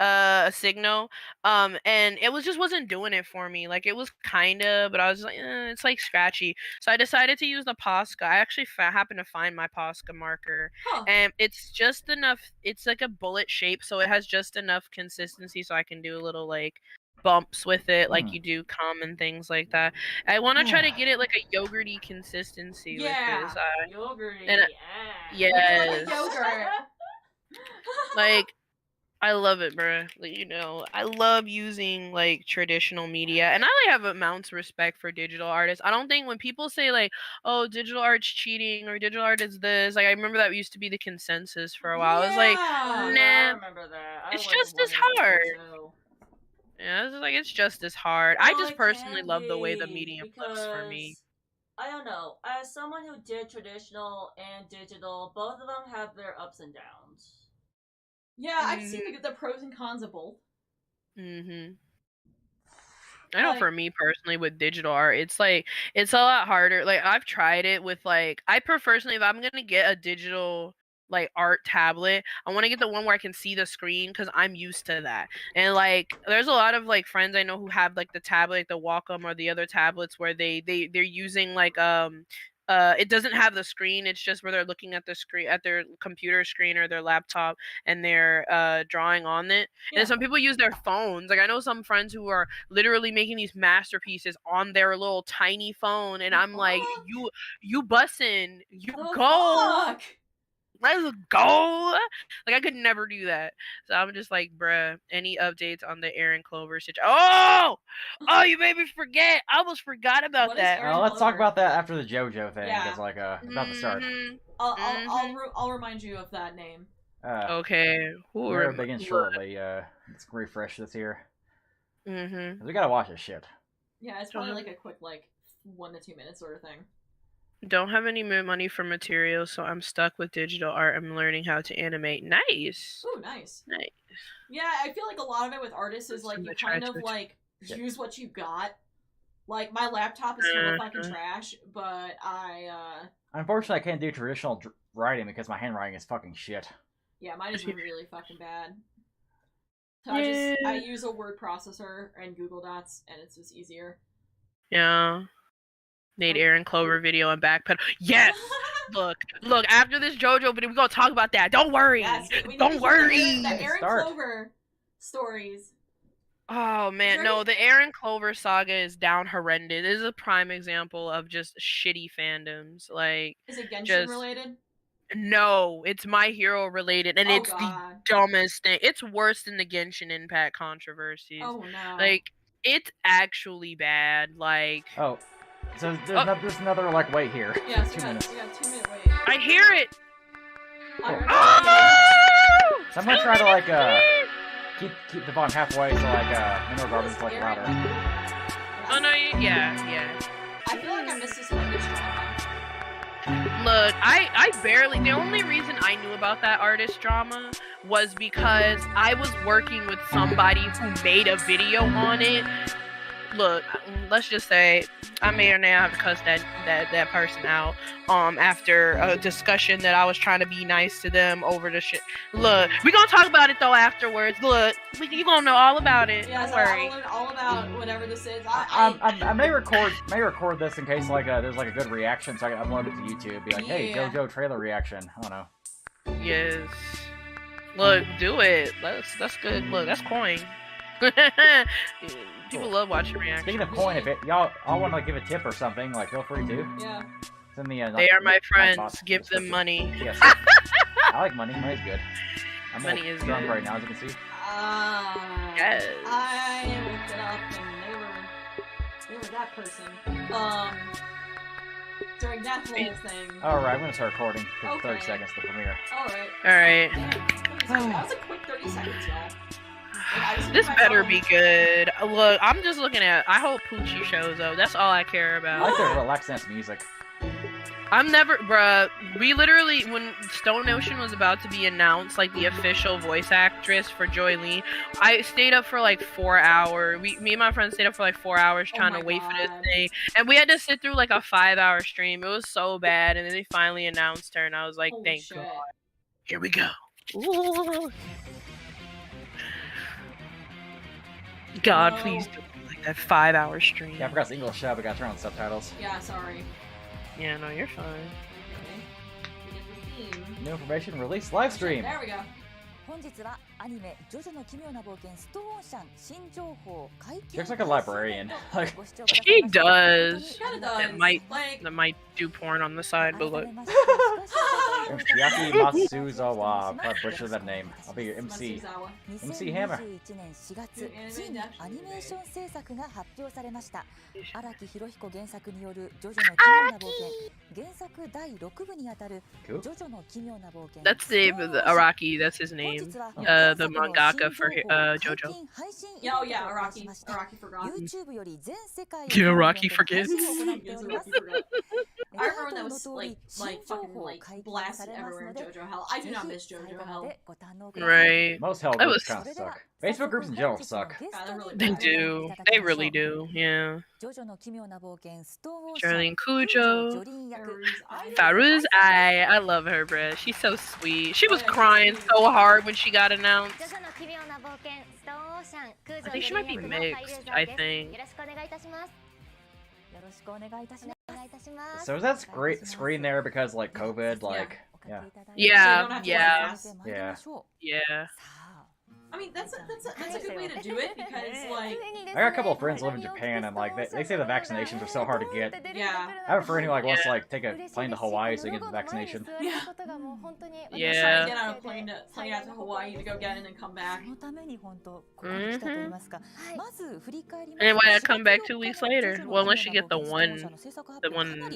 a Signo, and it wasn't doing it for me. Like it was kinda, but I was like, it's like scratchy. So I decided to use the Posca. I actually happened to find my Posca marker, and it's just enough. It's like a bullet shape, so it has just enough consistency, so I can do a little like bumps with it like you do cum and things like that. I want to try to get it like a yogurty consistency with this. Yogurty. And yes. Like a yogurt. Like I love it, bruh. Like, I love using like traditional media, and I like have amounts of respect for digital artists. I don't think when people say like, "Oh, digital art's cheating" or "digital art is this," like I remember that used to be the consensus for a while. I was like, I nah, remember that. it's just as hard. Yeah, it's just as hard. I just personally love the way the medium looks for me. I don't know. As someone who did traditional and digital, both of them have their ups and downs. Yeah, I can see the pros and cons of both. I know for me personally with digital art, it's a lot harder. Like I've tried it with like I personally if I'm gonna get a digital like art tablet, I want to get the one where I can see the screen because I'm used to that. And like there's a lot of like friends I know who have like the tablet, like the Wacom or the other tablets where they're using like it doesn't have the screen. It's just where they're looking at the screen at their computer screen or their laptop and they're drawing on it. Yeah. And some people use their phones. Like I know some friends who are literally making these masterpieces on their little tiny phone, and I'm like, you bussin', you go. Fuck? Let's go. Like I could never do that. So I'm just like, bruh, any updates on the Aaron Clover situation? Oh, you made me forget. I almost forgot about that. Let's talk about that after the Jojo thing. It's like about to start. I'll remind you of that name. Okay. We're begin shortly. Let's refresh this here. We gotta watch this shit. Yeah, it's probably like a quick 1 to 2 minutes sort of thing. Don't have any more money for materials, so I'm stuck with digital art. I'm learning how to animate. Nice. Ooh, nice. Yeah, I feel like a lot of it with artists is like you kind of use what you got. Like my laptop is kind of fucking trash, but unfortunately I can't do traditional writing because my handwriting is fucking shit. Yeah, mine is really fucking bad. So I use a word processor and Google Docs, and it's just easier. Yeah. Made Aaron Clover video and backpedal. Yes! Look, after this JoJo video, we're gonna talk about that. Don't worry. Yes, Don't worry. The Aaron Clover stories. Oh man, no, the Aaron Clover saga is down horrendous. This is a prime example of just shitty fandoms. Like, is it Genshin related? No, it's My Hero related, and Oh, it's the God. dumbest thing. It's worse than the Genshin Impact controversies. Oh, no. Like, it's actually bad. Like, Oh, so there's another like wait here. Yeah, so 2 minutes. we got 2 minute wait. I hear it. Alright. Oh! So I'm gonna try to like keep the volume halfway so like Mineral Garden's like louder. Oh no, yeah. I feel like I missed this one this drama. Look, I barely. The only reason I knew about that artist drama was because I was working with somebody who made a video on it. Look, let's just say I may or may not have cussed that person out after a discussion that I was trying to be nice to them over the shit. Look, we gonna talk about it though afterwards. Look, you gonna know all about it. Yeah, Don't so worry. I'll learn all about whatever this is. I may record this in case like there's like a good reaction, so I can upload it to YouTube. Be like, hey, Yeah. JoJo trailer reaction. I don't know. Yes. Look, do it. That's good. Look, that's coin. People love watching reactions. Speaking of coin, if y'all all want to like, give a tip or something, like feel free to. Yeah. Send me They are my friends. box Give them description. money. Yes. I like money. Money's good. I'm Money is drunk good. right now, as you can see. Yes. I looked it up and they were that person. During that whole thing. Alright, I'm gonna start recording. 'Cause it's 30 Okay. seconds to premiere. Alright. Alright. That was a quick 30 seconds, y'all. Like, I just This looked at my better phone. be good. Look, I'm just looking at. I hope Poochie shows up. That's all I care I about. like the relaxing music. I'm never, bruh. We literally, when Stone Ocean was about to be announced, like the official voice actress for Joy Lee, I stayed up for like 4 hours. Me and my friends stayed up for like 4 hours Oh trying my to wait for this God. thing, and we had to sit through like a 5-hour stream. It was so bad, and then they finally announced her, and I was like, Holy thank shit. God. Here we go. Ooh. God, No. please do like that 5-hour stream. Yeah, I forgot it's English show, but got to turn on the subtitles. Yeah, sorry. Yeah, no, you're fine. Okay. We get the theme. New information release live stream. There we go. 本日はアニメ「ジョジョの奇妙な冒険ストーンオーシャン」新情報解禁 She looks like a librarian. Like, ご視聴くださ She いまして does. Kinda That does. might Like, that might do porn on the side, but 改 look. めまして少しお答え Yaki Matsuzawa. Probably butchered that name. I'll be your MC. Matsuzawa. MC Hammer 2021年4月ついにアニメーション制作が発表されました荒木博彦原作によるジョジョの奇妙な冒険原作第6部にあたる Cool. ジョジョの奇妙な冒険 That's the name of the Araki. That's his name. The mangaka for JoJo. Yeah, oh yeah, Araki. Araki forgot. YouTube より全世界 Yeah, Araki forgets. Yes, Araki forgot. I remember when that was like fucking like blasted everywhere in JoJo Hell. I do not miss JoJo Hell. Right. Most hell That groups was- kind of suck. Facebook groups in general suck. They do. They really do. Yeah. ジョジョの奇妙な冒険ストーンオー Charlene ジョ Cujo. リン役 Faru's I love her, bruh. She's so sweet. She was crying so hard when she got announced. ジョジョの奇妙な冒険ストーンオーシャン空 I think she might be 女 mixed, の I 俳優 think. よろしくお願いいたしますよろしくお願いいたしますお願いいたします So is that screen there because like COVID? Like, yeah. Yeah, yeah, Yeah. yeah. I mean, that's a good way to do it because like I got a couple of friends who live in Japan, and like they say the vaccinations are so hard to get. Yeah. I have a friend who like wants to like take a plane to Hawaii so he can get the vaccination. Yeah. Yeah. just trying to get on a plane out to Hawaii to go get it and come back. そのために本当ここに来たと言いますかまず振り返り And why not come back 2 weeks later? Well, unless you get the one,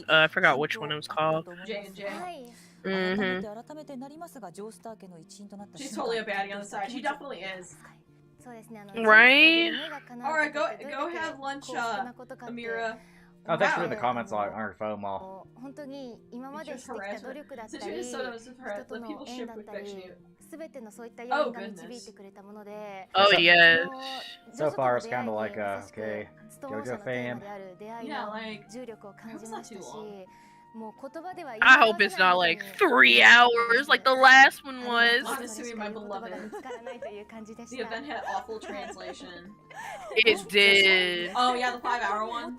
I forgot which one it was called. J&J. はい Mm-hmm. She's totally a baddie on the side. She definitely is. そうですね Right? Alright, go have lunch, Amira. Oh, thanks for reading the comments on our phone wall. 本当に今までしてきた努力だった Since り you're 人 so nice with her, と let の people 縁 ship だっ with た fiction り you. 全てのそういった要因が導いてくれたもので Oh, yes. So far, it's kind of like, okay, ストーンオーシャンのテーマである出会い Yeah, の like 重力を感じましたし That was not too long. もう言葉では I hope it's not like 3 hours like the last one was. Honestly, my beloved. 見つからないという感じで The した event had awful translation. It did. Oh yeah, the 5-hour one.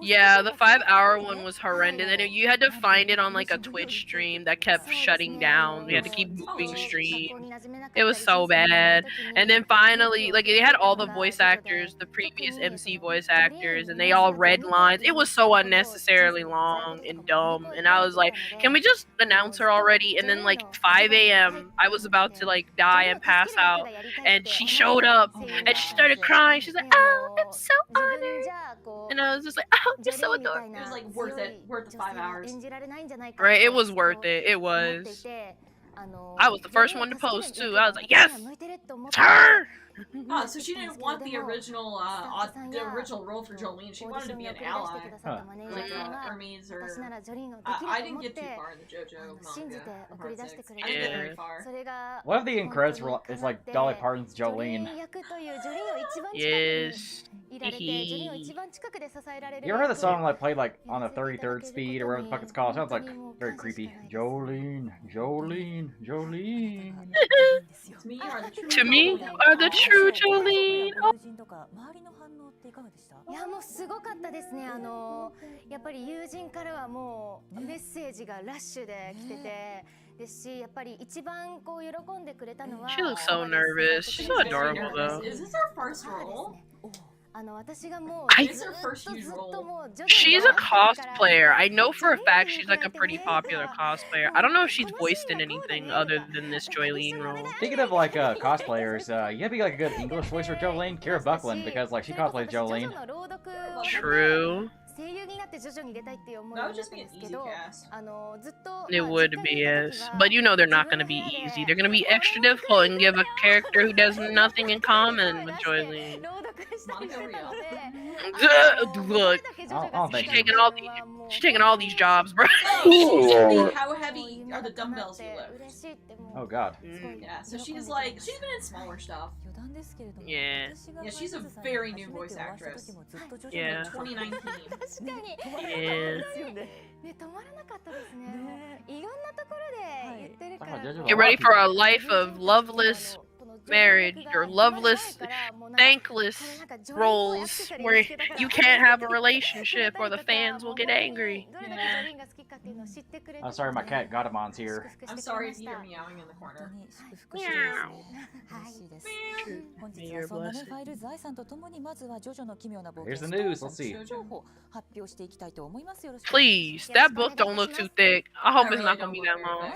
Yeah, the 5 hour one was horrendous, and you had to find it on like a Twitch stream that kept shutting down. You had to keep moving stream. It was so bad. And then finally, like they had all the voice actors, the previous MC voice actors, and they all read lines. It was so unnecessarily long and dumb. And I was like, can we just announce her already? And then like 5 a.m., I was about to like die and pass out, and she showed up and she started crying. She's like, "Oh, I'm so honored," and I was just like, "Oh, you're so adorable." It was like worth the 5 hours. Right, it was worth it. It was. I was the first one to post too. I was like, yes, it's her. Oh, so she didn't want the original role for Jolene. She wanted to be an ally, like Hermes or. I didn't get too far in the Jojo manga. Part 6. I didn't get very far. One of the in credits is like Dolly Parton's Jolene. Yes. You ever heard the song like played like on the 33rd speed or whatever the fuck it's called? It sounds like very creepy. Jolene, Jolene, Jolene. To me, you are the true Jolene. いやもうすごかったですね。やっぱり友人からはもうメッセージがラッシュで来てて。ですし、やっぱり一番こう喜んでくれたのは。She looks so nervous. She's so adorable though. Is this her first role? She's a cosplayer. I know for a fact she's like a pretty popular cosplayer. I don't know if she's voiced in anything other than this Jolene role. Speaking of like cosplayers, you gotta be like a good English voice for Jolene, Kira Buckland, because like she cosplays Jolene. True. That would just be an easy cast. It would be, yes. But you know they're not going to be easy. They're going to be extra difficult and give a character who does nothing in common with Jolene. Look, she's taking all these jobs, bro. Oh, how heavy are the dumbbells you lift? Oh god. Yeah, so she's been in smaller stuff. Yeah. Yeah, she's a very new voice actress. Yeah. 2019. Yeah. ね、止まらなかったですね。いろんなところで言ってるから。Get ready for a life of loveless marriage or loveless, thankless roles where you can't have a relationship or the fans will get angry. I'm sorry, my cat Gadamon's here. I'm sorry if you hear meowing in the corner. Meow. Here's the news, let's see. Please, that book don't look too thick. I hope it's not gonna be that long.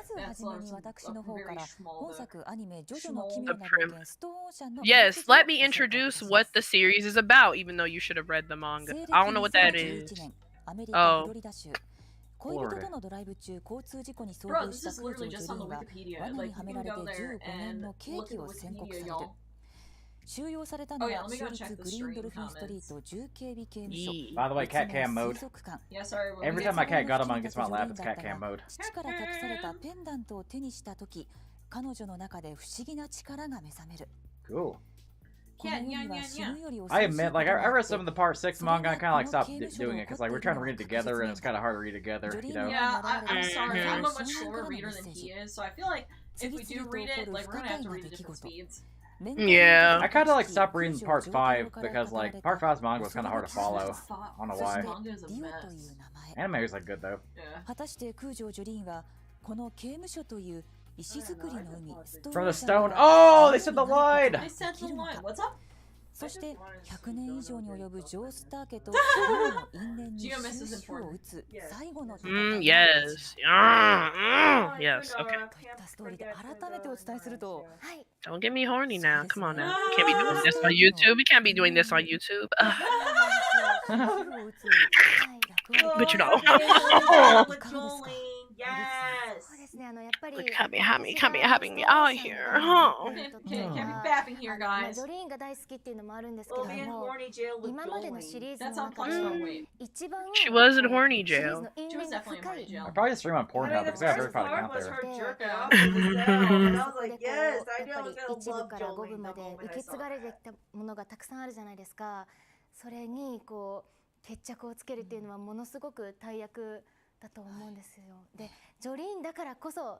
Yes, let me introduce what the series is about, even though you should have read the manga. I don't know what that is. Oh. Bro, this is literally just on the Wikipedia. Like, you can go there and look at the Wikipedia, y'all. Oh yeah, let me go check the stream comments. By the way, cat cam mode. Yeah, sorry. Every time my cat Gadamon gets my lap, it's cat cam mode. Cool. I admit, like, I read some of the Part 6 manga, I kind of like stopped doing it, because like, we're trying to read it together, and it's kind of hard to read it together, you know? Yeah, I'm sorry, I'm a much slower reader than he is, so I feel like if we do read it, like, we're gonna have to read at different speeds. Yeah. I kind of like stopped reading Part 5, because like, Part 5's manga was kind of hard to follow. I don't know why. Anime was like good though. Yeah. From the stone. Oh, they said the line! They said the line. What's up? そして100年以上に及ぶジョー・スター家と因縁に終止符を打つ最後の戦い。Yes. Yes. Okay. Don't get me horny now. Come on now. You can't be doing this on YouTube. You can't be doing this on YouTube. But you know. Yes. Like, having me out here, huh? Can't be bapping here, guys. We'll be in horny jail with That's on punishment weight. She was in horny jail. She was definitely in horny jail. I probably stream on Pornhub because I have a very fun account there. And I was like, yes, I know I was gonna love Jolene the moment I saw that. ものがたくさんあるじゃないですか。それにこう決着をつけるっていうのはものすごく大役だと思うんですよ。で、ジョリーンだからこそ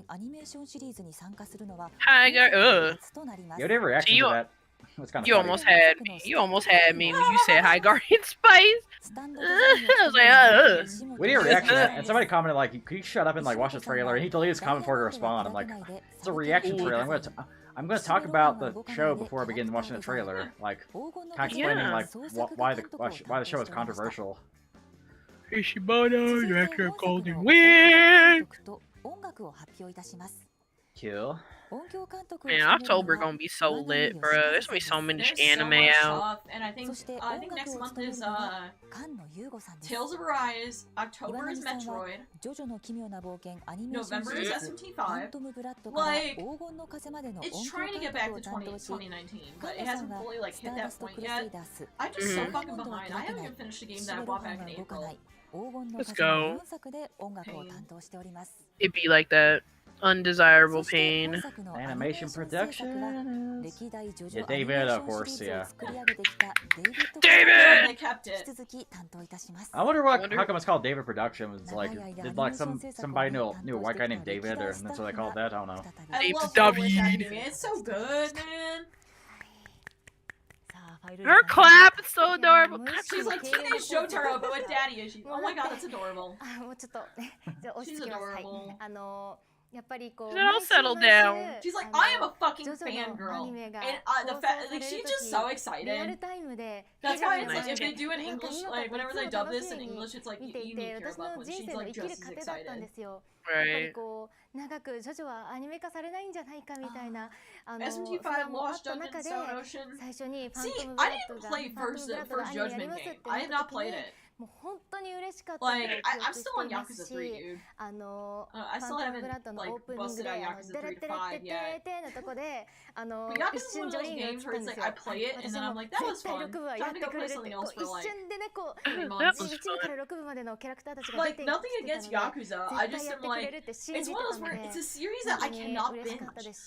編アニメーションシリーズに参加するのは Hi, guys. 初となります Yo, their reaction You- to that was kind of You funny. almost had me. You almost had me when you said hi, Guardian Spice. スタンド I was like, What are your reaction to that? And somebody commented like, "Could you shut up and like watch the trailer?" And he deleted his comment before he respond. I'm like, it's a reaction trailer. I'm gonna talk about the show before I begin watching the trailer, like kind of explaining like why the show is controversial. Ishibana, 続いて director 本 of 作の Golden Wind. 音楽を発表いたします Cool. Man, October gonna be so lit, bro. There's gonna be so many There's anime so much out. stuff, and I think next month is Tales of Arise, October is Metroid, November is SMT5. Like, it's trying to get back to 2019, but it hasn't fully like hit that point yet. I'm just so fucking behind. I haven't even finished the game that I bought back in April. Let's go. It'd be like that. Undesirable pain. Animation production. Yeah, David, of course, yeah. David! They kept it. I wonder how come it's called David Productions. Like, did like somebody knew a white guy named David, or that's what they called that? I don't know. I love the voice acting. It's so good, man. Her clap is so adorable. She's like teenage Jotaro, but with daddy issues. Oh my god, that's adorable. She's adorable. I'll settle down. She's like, I am a fucking fangirl. And the fact, like, she's just so excited. That's why it's like, if they do an English, like, whenever they dub this in English, it's like, you need to hear about when she's like just as excited. Right. SMT5 Lost Dungeon Stone Ocean. See, I didn't play first Judgment game. I have not played it. Like, I'm still on Yakuza 3, dude. I still haven't, like, busted out Yakuza 3 to 5 yet. But Yakuza's one of those games where it's like, I play it, and then I'm like, that was fun. Time to go play something else for, like, 3 months. Like, nothing against Yakuza, I just am like, it's one of those where it's a series that I cannot binge.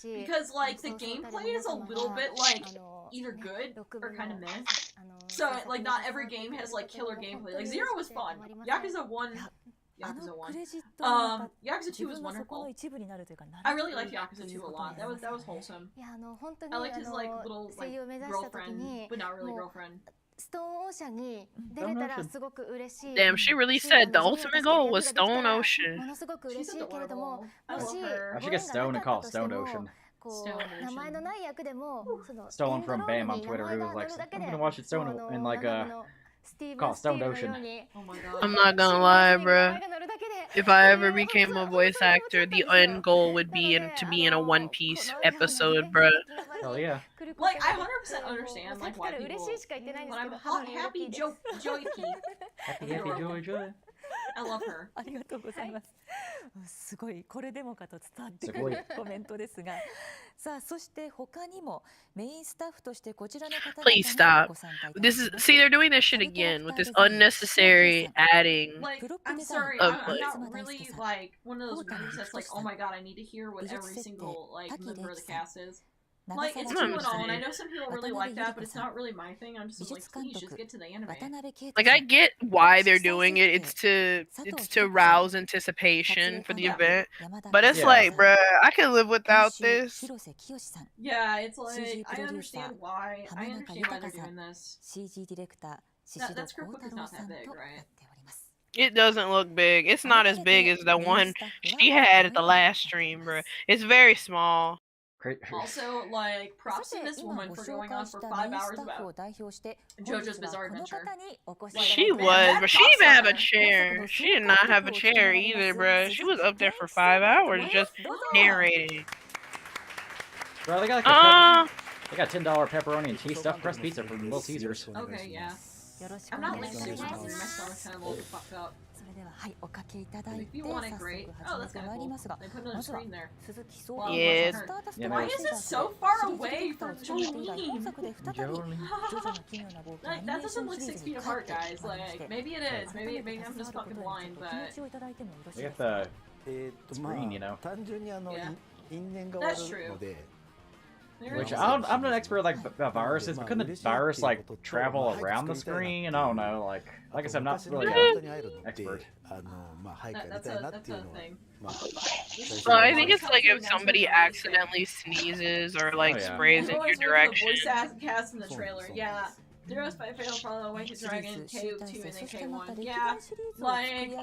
Because, like, the gameplay is a little bit, like, either good or kind of meh. So, like, not every game has, like, killer gameplay. Like, 0 was fun. Yakuza 1... Yakuza 2 was wonderful. I really liked Yakuza 2 a lot. That was wholesome. I liked his, like, little, like, girlfriend, but not really girlfriend. Damn, she really said the ultimate goal was Stone Ocean. She's adorable. I love her. I should get stoned and call it Stone Ocean. Stolen from Bam on Twitter, who was like, I'm gonna watch it Stone and like call it Stone Ocean. Oh my god. I'm not gonna lie, bruh. If I ever became a voice actor, the end goal would be to be in a One Piece episode, bruh. Hell yeah. Like, I 100% understand, like, why people... But I'm happy Joey P. Happy Joy. I love her. すごいこれでもかと伝わってくるコメントですが、さあそして他にもメインスタッフとしてこちらの方々 Please stop. This is see they're doing this shit again with this unnecessary adding. Like, I'm sorry, of, I'm not really like one of those viewers that's like, oh my god, I need to hear what every single like member of the cast is. Like, it's too and all, and I know some people really like that, but it's not really my thing. I'm just like, please, just get to the anime. Like, I get why they're doing it. It's to rouse anticipation for the event. But it's like, bruh, I can live without this. Yeah, it's like, I understand why. I understand why they're doing this. That script book is not that big, right? It doesn't look big. It's not as big as the one she had at the last stream, bruh. It's very small. Also, like, props to this woman for going on for 5 hours about JoJo's Bizarre Adventure. Like, She was, but she didn't even have a chair. She did not have a chair either, bruh. She was up there for 5 hours just narrating. Bro, they got like they got $10 pepperoni and cheese stuffed crust pizza from Little Caesars. Okay, yeah. I'm not like super hungry. My stomach's kind of a little bit fucked up. If you want it, great. Oh, that's kind of cool. They put another screen there. Well, Yes. Why is it so far away from Jolene? Like, that doesn't look 6 feet apart, guys. Like, maybe it is. Maybe I'm just fucking blind, but... We got the screen, you know. Yeah. That's true. Which I'm not an expert like viruses, but couldn't the virus like travel around the screen? I don't know. Like I said, I'm not really an expert. That's a thing. Well, I think it's like if somebody accidentally sneezes or like sprays in your direction. The voice cast in the trailer, yeah. Zero's by Fatal Follow, Awakened Dragon, KO2, and then K1. Yeah, like... I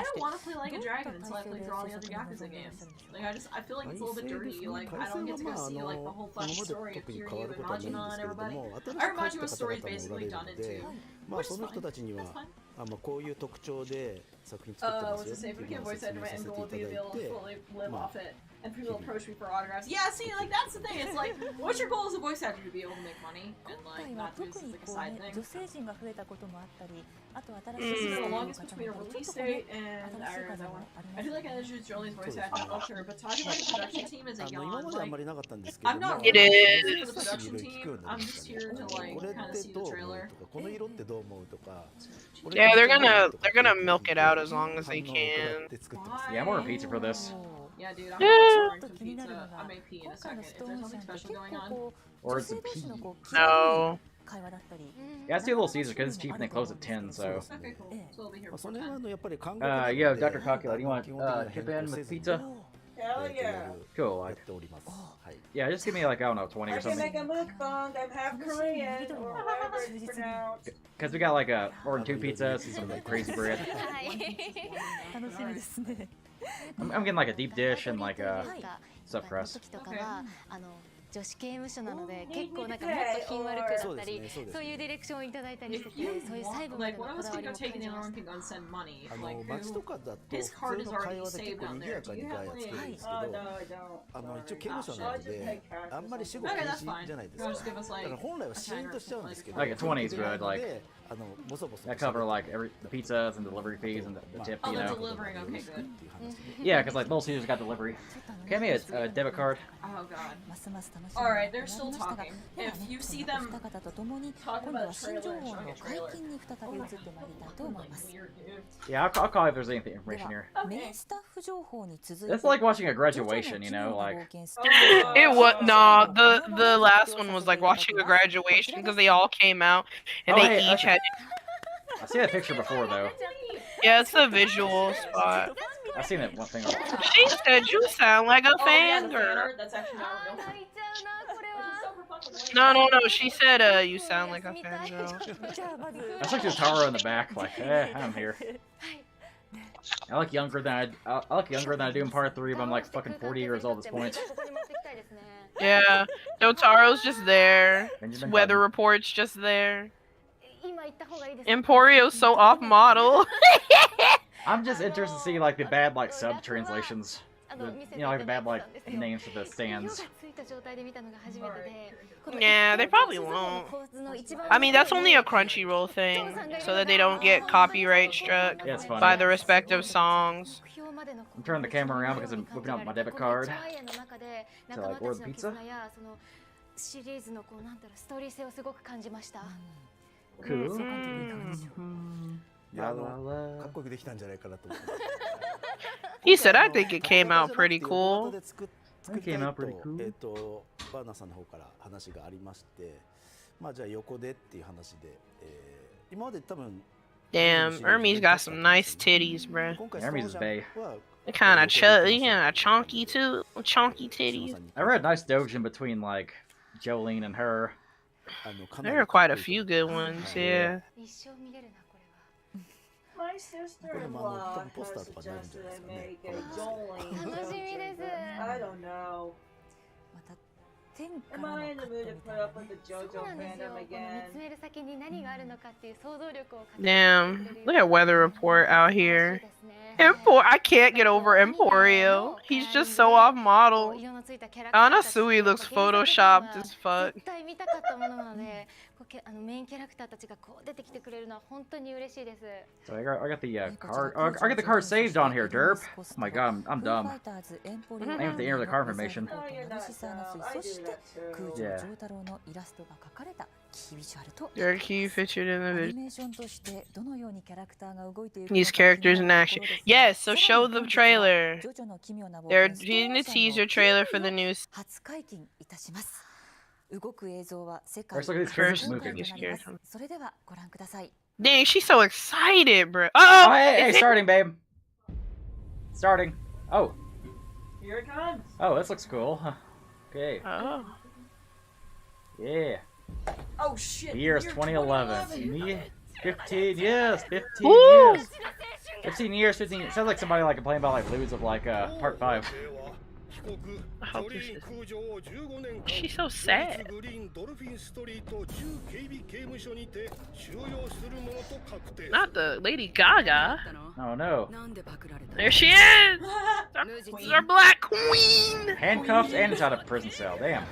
don't want to play like a dragon until I play through all the other Yakuza games. Like, I feel like it's a little bit dirty. Like, I don't get to go see, like, the whole fucking story of Kiryu and Majima and everybody. Our Majima's story is basically done into まあその人たちには That's fine. こういう特徴で作品作ってま Was す the よっ same ていう for のを voice 説明 actor させ and てい will た be だい able to て fully live Ma. off it. And people approach me for autographs. Yeah, see, like that's the thing. It's like, what's your goal as a voice actor, to be able to make money 今 and 回 like は not do 特 this as に like a こう side ね thing. 女性陣が増えたこともあったり、あと新しい This ス is タ the イルの方 longest も between a ちょっ release とこうね date and 新しい I 風 don't も know. ありま I す feel よ like I ね。 introduced Jolie's voice acting culture, but talking about the production team is a 今 yawn. まであん Like, まりなかったんですけど I'm not It really is. for the production team. I'm just here to こ like れ kind っ of て see ど the う思う trailer. とかこの色ってどう思うとか Yeah, they're gonna milk it out as long as they can. Yeah, I'm ordering pizza for this. Yeah, dude, I'm Yeah. ordering ちょっと some 気になるの pizza. が I may pee in 今 a 回 second. の Is スト there ーリーさ something んって special 結 going 構 on? こう Or 女 some 性同士の pee. こう No. 会話だったり Yeah, let's do a little Caesar because it's cheap and they close at 10, so. Okay, cool. So we'll be here そ before の辺は 10. やっぱり看護 Yo, DrCockula, do you want 基本的には chip 変 in 更 with せずに pizza? Hell yeah. Cool. やっ Like, ております はい yeah, just give me like, I don't know, 20 I or can make something. a mukbang. I'm half Korean or whatever it's pronounced. Because we got like ordering 2 pizzas and some like crazy bread. はい。楽しみですね。 I'm getting like a deep dish and like はい stuffed の crust. 時とかは女子刑務所なので結構なんかもっと品悪くだったりそういうディレクションをいただいたりして If て you そういう細 want, 部まで like, の one こ of us だわ can り go も take 感 it じ in ま and し one can go and send money. 街 Like, と who? かだと His 普 card 通 is の会 already 話で結 saved 構 on 賑 there. や Do かに you ガ have ヤ作るん money? ですけ Oh ど no, I don't. 一応刑務所な I'll の just で take cash あんまり死後 Okay, 禁 that's 止 fine. じゃないです They'll か just give us だから like 本来はシーンとしちゃうんですけど Like a 20 is good, like ボソボソ that cover like the pizzas and delivery fees and the tip, Oh, you the know. delivering. Okay, good. Yeah, because like Little Caesars got delivery. ちょっと Can I have a debit card? Oh god. ますます楽しみに Alright, な they're り still ましたが talking. では If ね you そ see のお them 二方と共に talk 今度 about は新 trailers, 情報 okay, の解 trailer. 禁に再び移ってまいりたいと思います。 Weird, dude. Yeah, I'll call if there's any で information は here. メインスタッフ情報に続いて It's like watching a graduation, you know, like It was nah. The last one was like watching a graduation because they all came out and Oh, they hey, each had. I've seen that picture before though. Yeah, it's a visual spot. I've seen that one thing. She said you sound like a Oh, yeah, the fan fangirl. art? That's actually not real. 泣いちゃうなこれは。 Super fucking No, no, no. She said you sound like a fangirl. じゃあまず I took Taro in the back, like, I'm here. I look younger than I look younger than I do in part 3, but I'm like fucking 40 years old at this point. ここに持ってきたいですね。 Yeah. Dotaro's just there. Benjamin Weather Button. report's just there. 今行った方がいいですか。 Emporio's so off model. I'm just interested to see like the bad like sub translations. あの The, 見せて you know, like the いただ bad い like たんですよ。 names for the 色が stands. ついた状態で見たのが初めてで。この Yeah, they probably 一 won't. 構図の一番 I mean, that's only a Crunchyroll thing, so that they don't get copyright struck Yeah, it's funny. by the respective songs. 目標までの I'm turning the camera around because I'm whipping out my debit こ card. の一枚絵の中で So, 仲間 like, た order ち the の pizza? 絆やそのシリーズのこうなんだろうストーリー性をすごく感じました。 Cool. いや La, か la, っこよくできたんじゃないかなと思って He said, I think it came out pretty cool. It came out pretty cool. バーナーさんの方から話がありまして、まあじゃあ横でっていう話で、今まで多分 Damn, Ermi's got some nice titties, bruh. 今回 Hermes is bae. They're kinda kinda chunky too. Chunky titties. I read nice dojin between like Jolene and her. There are quite a few good ones, yeah. 一生見れるなこれは。 My sister-in-law suggested I make a Jolene 楽しみです。 I don't know. また天か Am らの I in カ the ッ mood ト to みた put いな up with the そう JoJo なんですよ。 fandom この見 again? つめる先に何があるのかっていう想像力を。 Damn, look at Weather Report out here. I can't get over Emporio. He's just so off model. Anasui looks photoshopped as fuck. 絶対見たかったものなので、メインキャラクターたちがこう出てきてくれるのは本当に嬉しいです。 So I got the card. Oh, I got the card saved on here, derp. Oh my god, I'm dumb. I didn't have to enter the card information. そして空 Yeah. 城城太郎のイラストが描かれたキービジュアルと They're key featured in ア the ニ video. メーションとしてどのようにキャラクターが動いているのか These characters in action. Yes, so show the trailer. ジョジョの奇妙な冒 They're 険 doing a teaser trailer for the new. 初解禁いたします。動く映像は世 Let's 界 look at these characters 公開 moving. となります。それではご覧ください。 Dang, she's so excited, bro. Oh, Oh, hey, is it- starting, babe. Starting. Oh, Here it comes. oh, this looks cool. Huh. Okay, Oh. yeah. Oh shit. The year is 2011. Me, 15 years, 15 Woo! years. 15 years, 15 years. Sounds like somebody like complaining about like lewds of like part 5. hope this is... She's so sad. Not the Lady Gaga. Oh no. There she is! This is our Black Queen! Handcuffed and shot of prison cell. Damn.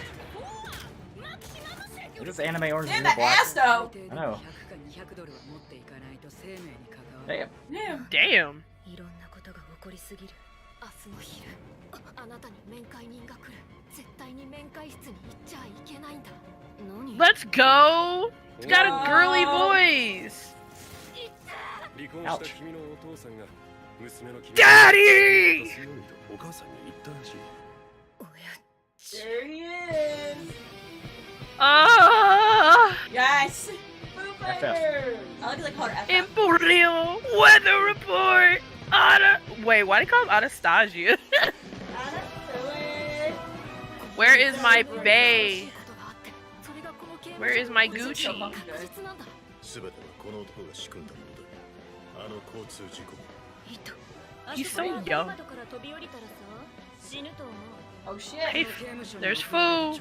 Is this anime Orange is Damn, the New that Black? ass though. I know. Damn. Damn. Damn. いろんなことが起こりすぎる。明日の昼、あなたに面会人が来る。絶対に面会室に行っちゃいけないんだ。何？ Let's go! It's got a girly voice! Ouch. Daddy! There he is. Yes. FF. I like they call her FF. Emporio Weather Report! Wait, why do you call him Anastasia? Where is my bae? Where is my Gucci? He's so young. Oh shit. Hey, there's food.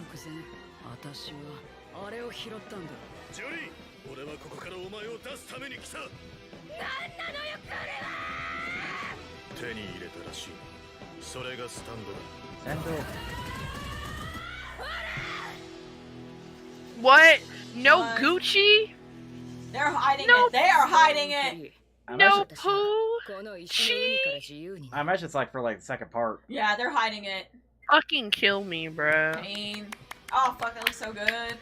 What? No Gucci? They're hiding it. They are hiding it. No poo? I imagine it's like for like the second part. Yeah, they're hiding it. Fucking kill me, bro. Pain. Oh fuck, that looks so good.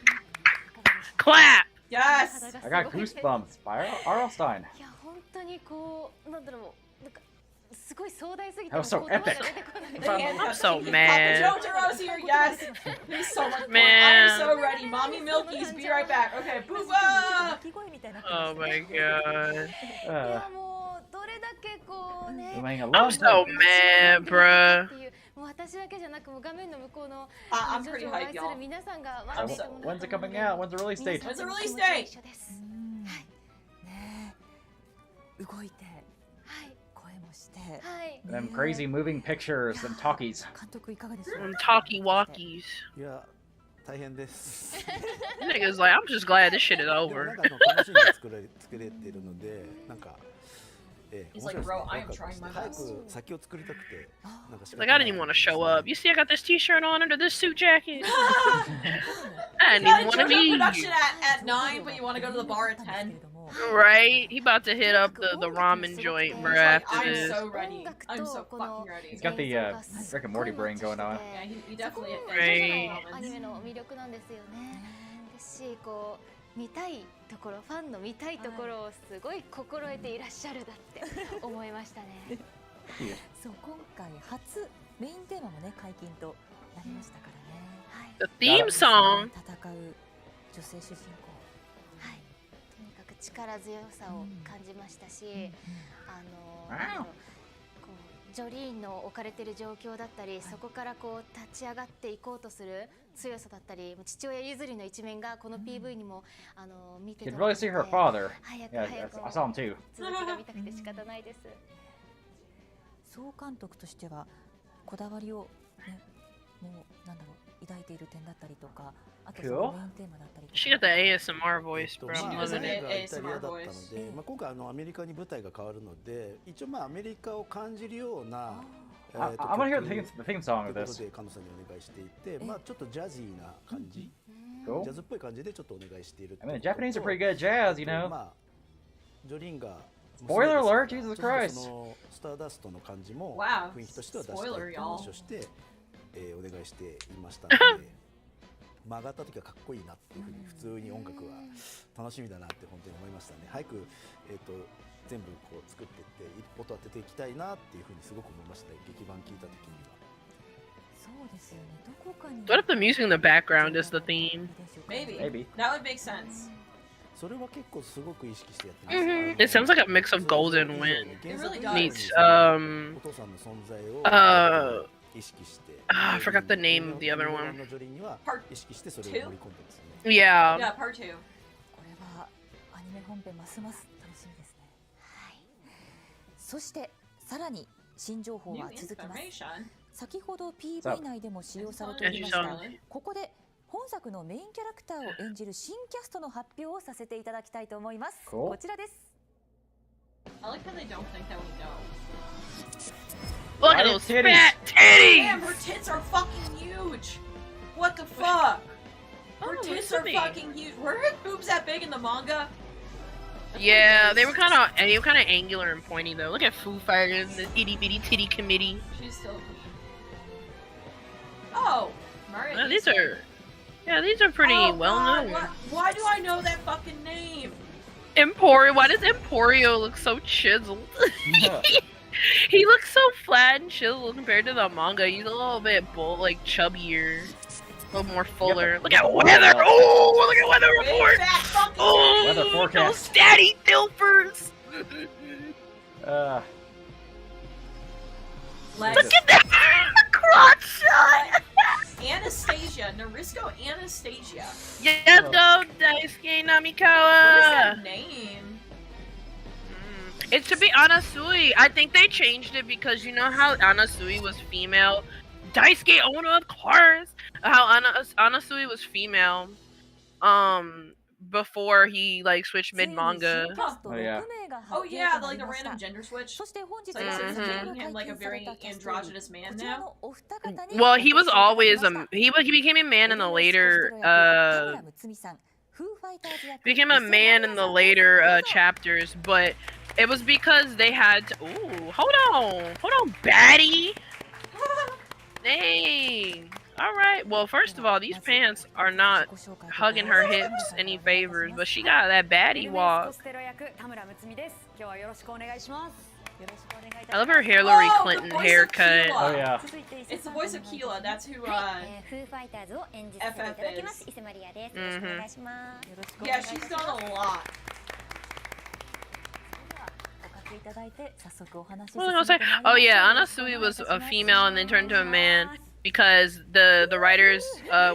Clap! Yes. I got goosebumps by Arlstein. いや本当にこうなんだろうなんかすごい壮大すぎて That was so 言葉が epic. 出てこない The handcuffs. so Papa mad. Jojo's here. Yes. He's so much fun. Man. I'm so ready. Mommy Milky's be right back. Okay, Booba. 鳴き声みたいになってま Oh した my ね。 god. いやもうどれだけこうね Doing a I'm lot. so mad, bruh. もう私だけじゃなくもう画面の向こうの I'm ジョ pretty ジョを愛 hyped, する y'all. 皆さんが待っていたものだ When's it と思う coming ので out? When's the release date? 皆さん When's the の release 気持ちは date? 一緒ですねえ動いてはい声もしてはい Them crazy moving pictures, them talkies. 監督いかがですか？ Them talkie walkies. いや大変です。 Niggas like, I'm just glad this shit is でも over. なんか楽しんで作れてるのでなんか。He's like, bro, I am trying my 早 best. く先を作りたくてなんか仕方 Like, I didn't even want to show up. You see, I got this t-shirt on under this suit jacket. I didn't even want to JoJo be. production at 9, but you want to go to the bar at 10. Right? He about to hit up the ramen joint, He's bro, like, after I'm this. so ready. I'm so fucking ready. He's got the Rick and Morty brain going on. Yeah, he definitely is. Right. アニメの魅力なんですよね。ですしこう見たいところファンの見たいところをすごい心得ていらっしゃるだって思いましたね。そう今回初メインテーマもね解禁となりましたからね。The theme song. 戦う女性主人公。はい。とにかく力強さを感じましたし、こうジョリーンの置かれている状況だったり、そこからこう立ち上がっていこうとする強さだったり、父親譲りの一面がこの PV にも見て You た could の really で、 see her father. 早く Yeah, 早く I saw him too. 続きが見たくて仕方ないです。総監督としてはこだわりをねもうなんだろう抱いている点だったりとか、あとそのメインテーマだったりとか。 She got the ASMR voice, bro. ま I'm あ loving 前 it. がイタリアだったので、まあ今回アメリカに舞台が変わるので、一応まあアメリカを感じるような。I want to hear the theme song of ということ this. で菅野さんにお願いしていて、まあちょっとジャジーな感じ、ジ Cool. ャズっぽい感じでちょっとお願いしている。 I mean, the Japanese are pretty good at jazz, you know. まあジョリンが Spoiler alert, ちょ Jesus っと Christ. そのスターダストの感じも Wow. 雰囲気としては出したい Spoiler, という y'all. 話をして、お願いしていましたので、曲がった時はかっこいいなっていうふうに普通に音楽は楽しみだなって本当に思いましたね。早く全部こう作っていって一歩と当てていきたいなっていうふうにすごく思いましたね。劇版聞いた時には。そうですよね。どこかに。 What if the music in the background is the theme? Maybe. Maybe. That would make sense. それは結構すごく意識してやってます。 It sounds like a mix of Golden Wind It really does. meets お父さんの存在を意識して。I forgot the name of the other one. のジョリーには意識してそれを盛り込んでますよね。 Yeah. Yeah, part 2. これはアニメ本編ますます楽しみですね。はい。そしてさらに新情報 New は続きます。 information. 先ほど PV 内でも使用されておりました。ここで本作のメインキャラクターを演じる新キャストの発表をさせていただきたいと思います。こちらです。I like how they don't think that we know. Look at those fat titties! Damn, her tits are fucking huge! What the fuck? Her tits are fucking huge. Were her boobs that big in the manga? Yeah, they were kind of angular and pointy though. Look at Foo Fighters, the itty bitty titty committee. She's still queen. Oh, Mario. Well, these are pretty well known. Why do I know that fucking name? Emporio. Why does Emporio look so chiseled? He looks so flat and chiseled compared to the manga. He's a little bit chubbier, a little more fuller. Look at weather. Oh, look at weather report. Oh, weather forecast. Those statty dilfers. Look at that crotch shot. Anastasia, Narisco Anastasia. Yes, go Daisuke Namikawa. What is that name? It's to be Anasui. I think they changed it because you know how Anasui was female? Daisuke Ono, of course! How Anasui was female, before he, switched mid-manga. Oh yeah, the random gender switch. So he's making him, a very androgynous man now? Well, he was always he became a man in the later, chapters, but it was because they had to, ooh, hold on, baddie! Dang! Alright, well, first of all, these pants are not hugging her hips any favors, but she got that baddie walk. I love her Hillary Clinton haircut. Oh yeah. It's the voice of Keela, that's who, FF is. Yeah, she's done a lot. What was I gonna say? Oh yeah, Anasui was a female and then turned into a man because the writers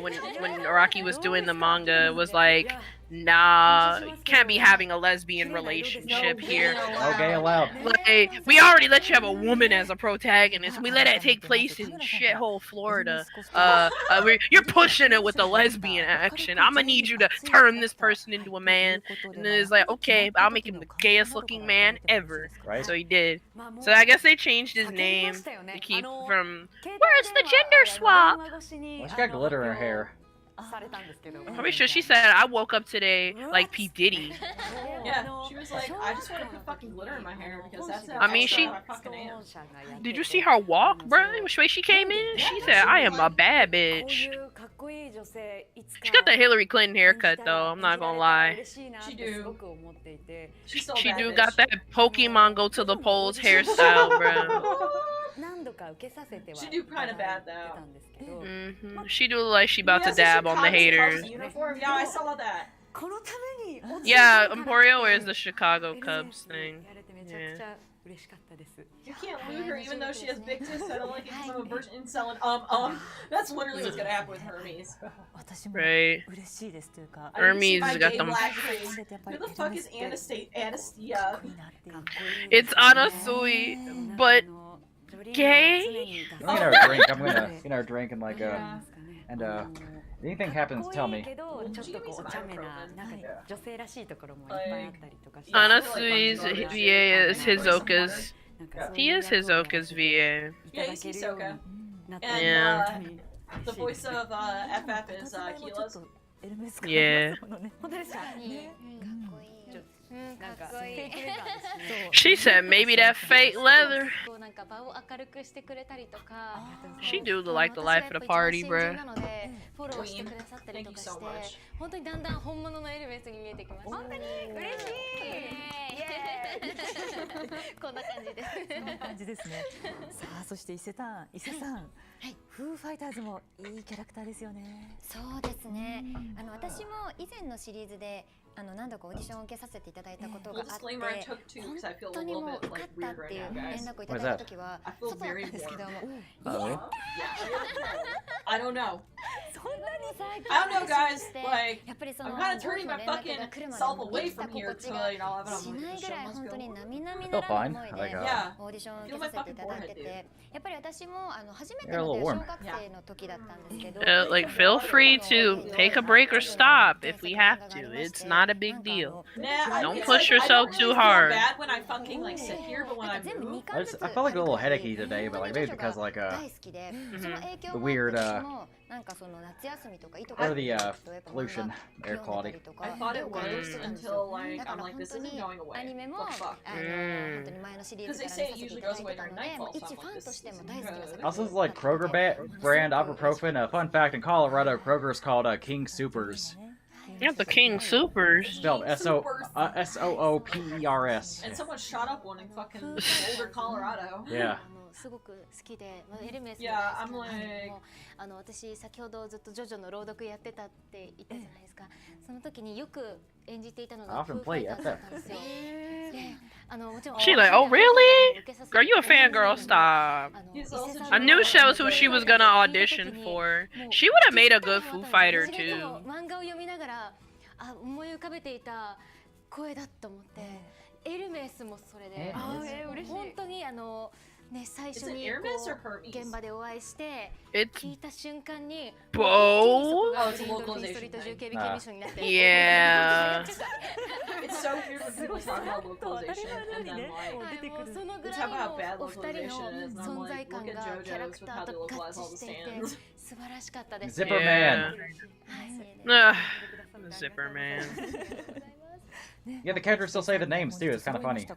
when Araki was doing the manga was like, nah, can't be having a lesbian relationship here. No gay allowed. Like, we already let you have a woman as a protagonist. We let it take place in shithole Florida. You're pushing it with the lesbian action. I'm gonna need you to turn this person into a man. And then it's like, okay, I'll make him the gayest looking man ever. Right. So he did. So I guess they changed his name to keep from. Where's the gender swap? Well, she got glitter in her hair. I'm pretty sure she said, I woke up today like P. Diddy. Yeah, she was like, I just want to put fucking glitter in my hair because that's how I mean, I fucking am. Did you see her walk, bro? The way she came in? She said, I am a bad bitch. She got the Hillary Clinton haircut, though. I'm not gonna lie. She do. She do got that Pokemon go to the polls hairstyle, bro. She do kind of bad, though. She do look like she about to dab on the haters. Uniform? Yeah, I saw that. Yeah, Emporio wears the Chicago Cubs thing. Yeah. You can't loot her even though she has big tits. I don't like it because I'm a virgin incel and That's literally what's gonna happen with Hermes. Right. Hermes got them. Who the fuck is Anastasia? It's Anasui, but gay? I'm gonna have a drink. I'm gonna get our drink and and anything happens, tell me. Anasui's VA is Hizoka's. He is Hizoka's VA. Yeah, he's Hisoka. And Yeah. The voice of FF is Keela's. Yeah. She said maybe that fake leather. She do look like the life of the party, bruh. Queen, thank you so much. 本当にだんだん本物のエルメスに見えてきました。本当に嬉しい。こんな感じです。こんな感じですね。さあ、そして伊勢さん、フーファイターズもいいキャラクターですよね。そうですね。私も以前のシリーズで何度かオーディションを受けさせていただいたことがあって、本当にもう受かったっていう連絡をいただいた時は、外だったんですけども。I don't know. I don't know, guys. Like, I'm kind of turning my fucking self away from here to, you know, have it on the show must go. Feel fine. Like, Yeah. オーディションを受 Feel け my させてい fucking ただいて forehead, て dude. やっぱり私も初めて You're a の little で warm. 小学生の時だったんですけど Like, feel free to take a break or stop if we have to. It's not a big deal. Nah, I Don't guess, push like, yourself I don't too really hard. feel bad when I fucking like sit here, but when I move, I felt like a little headachy today, but like maybe because like 大好きで、その影響 the もあって weird 私もなんかその夏休みとかいとこ or the やっぱ pollution, air 読んでた quality. りとか I thought it 絵を描いたり was してたんですよ until like だか I'm ら like 本 this 当 isn't に going away. アニメも What the fuck? 本当に前のシリーズから見させていただいてたので、もう一ファンとしても大好きな作品 Also, it's like Kroger brand ibuprofen. A fun fact: in Colorado, Kroger's called King Supers, You have the King Supers. spelled SOOPERS. And someone shot up one in fucking Boulder, Colorado. Yeah. すごく好きで、エルメスも Yeah, 好き I'm なんですけど like も私先ほどずっとジョジョの朗読やってたって言ったじゃないですか。その時によく演じていたのが I フ often ーファ play イターズだったん FF. ですよ。で、もちろん She like, oh really? Girl, you a fangirl? Stop. He's also I knew that was who she was gonna audition for. She would have made a good Foo Fighter それで too. も漫画を読みながら思い浮かべていた声だと思って、エルメスもそれで、本当にね、最初に Is it こ Hermes or う Hermes? 現場でお会いして It's 聞いた瞬間に Bo? あit's a localization ストリート重警備警備所になって Yeah. It's so weird when people talk about localization and then like もうそのぐ they ら talk い about の bad お二人 localization の and I'm 存在 like 感 look at がキャラク JoJo's タ with ー how they と合 localize all 致 the していて stands. 素晴らしかったです。 Zipper Yeah. Man. はい、 Ugh, Zipper Man. Yeah, the characters still say the names too. It's kind of funny.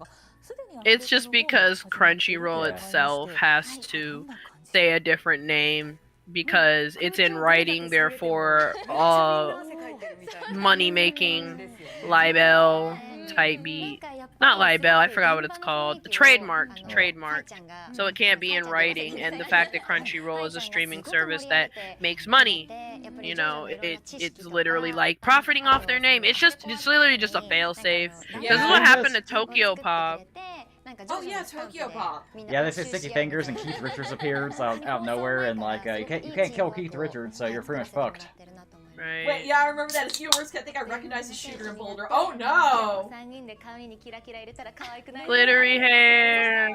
It's just because Crunchyroll Yeah. itself has to say a different name because it's in writing, therefore money making libel type beat. Not libel, I forgot what it's called. Trademarked. So it can't be in writing, and the fact that Crunchyroll is a streaming service that makes money, you know, it's literally like profiting off their name. It's literally just a failsafe. This is what happened to Tokyo Pop. Oh yeah, Tokyo Pop. Yeah, they say sticky fingers and Keith Richards appears out of nowhere, and like you can't kill Keith Richards, so you're pretty much fucked. Right. Wait, yeah, I remember that. It's even worse. I think I recognize the shooter in Boulder. Oh no! Glittery hair.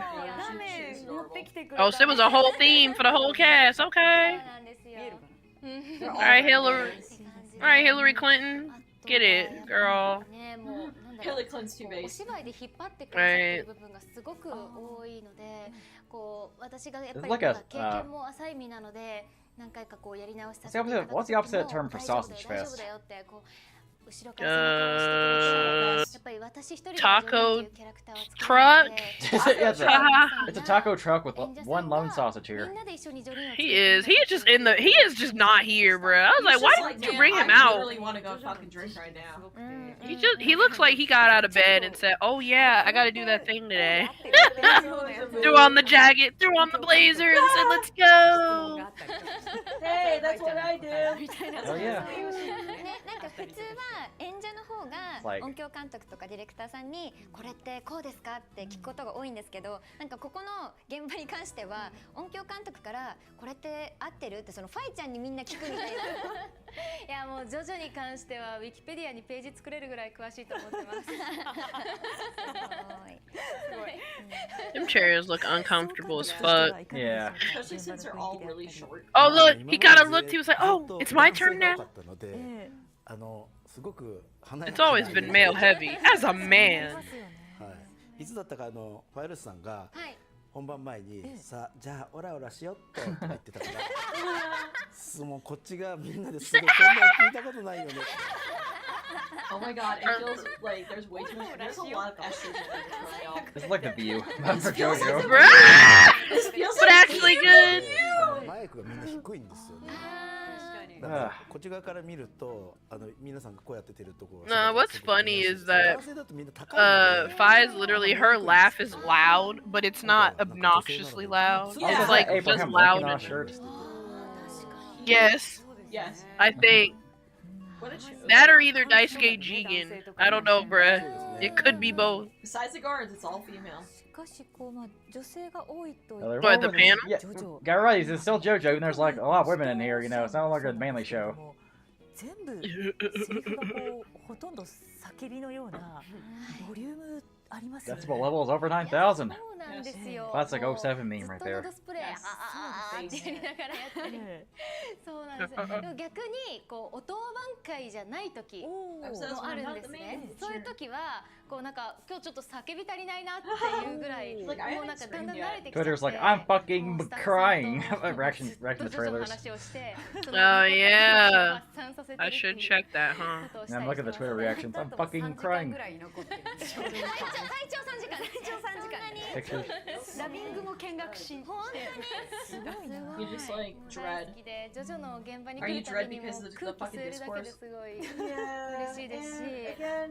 Oh, so it was a whole theme for the whole cast. Okay. Alright, Hillary Clinton. Get it, girl. Hillary Clinton's too お base. 芝居で引っ張ってくださってる部分がすごく多いので、こう私がやっぱりなんか経験も浅い身なので、何回かこうやり直しさせていただく時も What's the opposite term for sausage 大丈夫 fest? だよってこう後ろから背中を押してくれて、やっぱり私一人でジョジョっていうキャラクターを作るので Yeah, it's a taco truck with 演者さん one が lone sausage み here. んなで一緒にジョリーンを He is just not here, bruh. I was like, why didn't you bring him I out? literally want to go fucking drink right now. He looks like he got out of bed and said, oh yeah, I gotta do that thing today. Threw on the jacket, threw on the blazer, and said, let's go. Hey, that's what I do. Oh yeah. ね、なんか普通は演者の方が Like- 音響監督とかディレクターさんにこれってこうですかって聞くことが多いんですけど、なんかここの現場に関しては音響監督からこれって合ってるってそのファイちゃんにみんな聞くみたいな。いやもうジョジョに関してはウィキペディアにページ作れるぐらい詳しいと思ってます。すごい。 Them chairs look uncomfortable as fuck. Yeah. Especially since they're all really short. Oh look, he kind of looked. He was like, "Oh, it's my turn now." すごく華や It's かな always been male heavy. As a man, はい、いつだったかファイルスさんがはい。本番前にさあじゃあオラオラしよっととか言ってたからもうこっちがみんなですごいそんなの聞いたことないよね Oh my god, it feels like there's way too much. There's a lot of estrogen in this This is like the view for JoJo. bruh. This feels But like actually good. マイクがみんな低いんですよねだか Ah. らこっち側から見ると皆さんがこうやっててるところ Nah, what's funny is that 男性だとみんな高いので Fi's literally her laugh is loud, but it's not obnoxiously loud. Yeah. It's like Abraham just Lincoln loud. on a shirt. Yes, yes. I think What a show. that or either Daisuke Jigen. I don't know, bruh. It could be both. Besides the guards, it's all female. かしこうまあ女性が多いと They're What, the all- panel? Yeah, get ready. It's still JoJo, and there's like a lot of women in here. You know, it's not like a manly show. 全部セリフがこうほとんど叫びのようなボリュームありますよね。 Decibel level is over 9,000. そうなんですよ。 That's like 07 meme ずっ right と there. 喉スプレーってやりながらやってる。そうなんですよ。でも逆にこう音番会じゃない時もあるんですね。そういう時はこうなんか今日ちょっと叫び足りないなっていうぐらいもうなんかだんだん慣れてきちゃって。 Twitter's like, I'm fucking crying. reaction to ジョジョの trailers. 話をして。 Oh yeah. I should check that, huh? And look at the Twitter reactions. I'm fucking crying. 最長3時間。 Pictures. ラビングも見学し本当にすごいな。 You just like 大 dread. 好きでジョジョの現場に Are 来 you るた dread びにも because of the 空気 fucking 吸えるだけです discourse? ごい Yeah, 嬉しいですし、 again,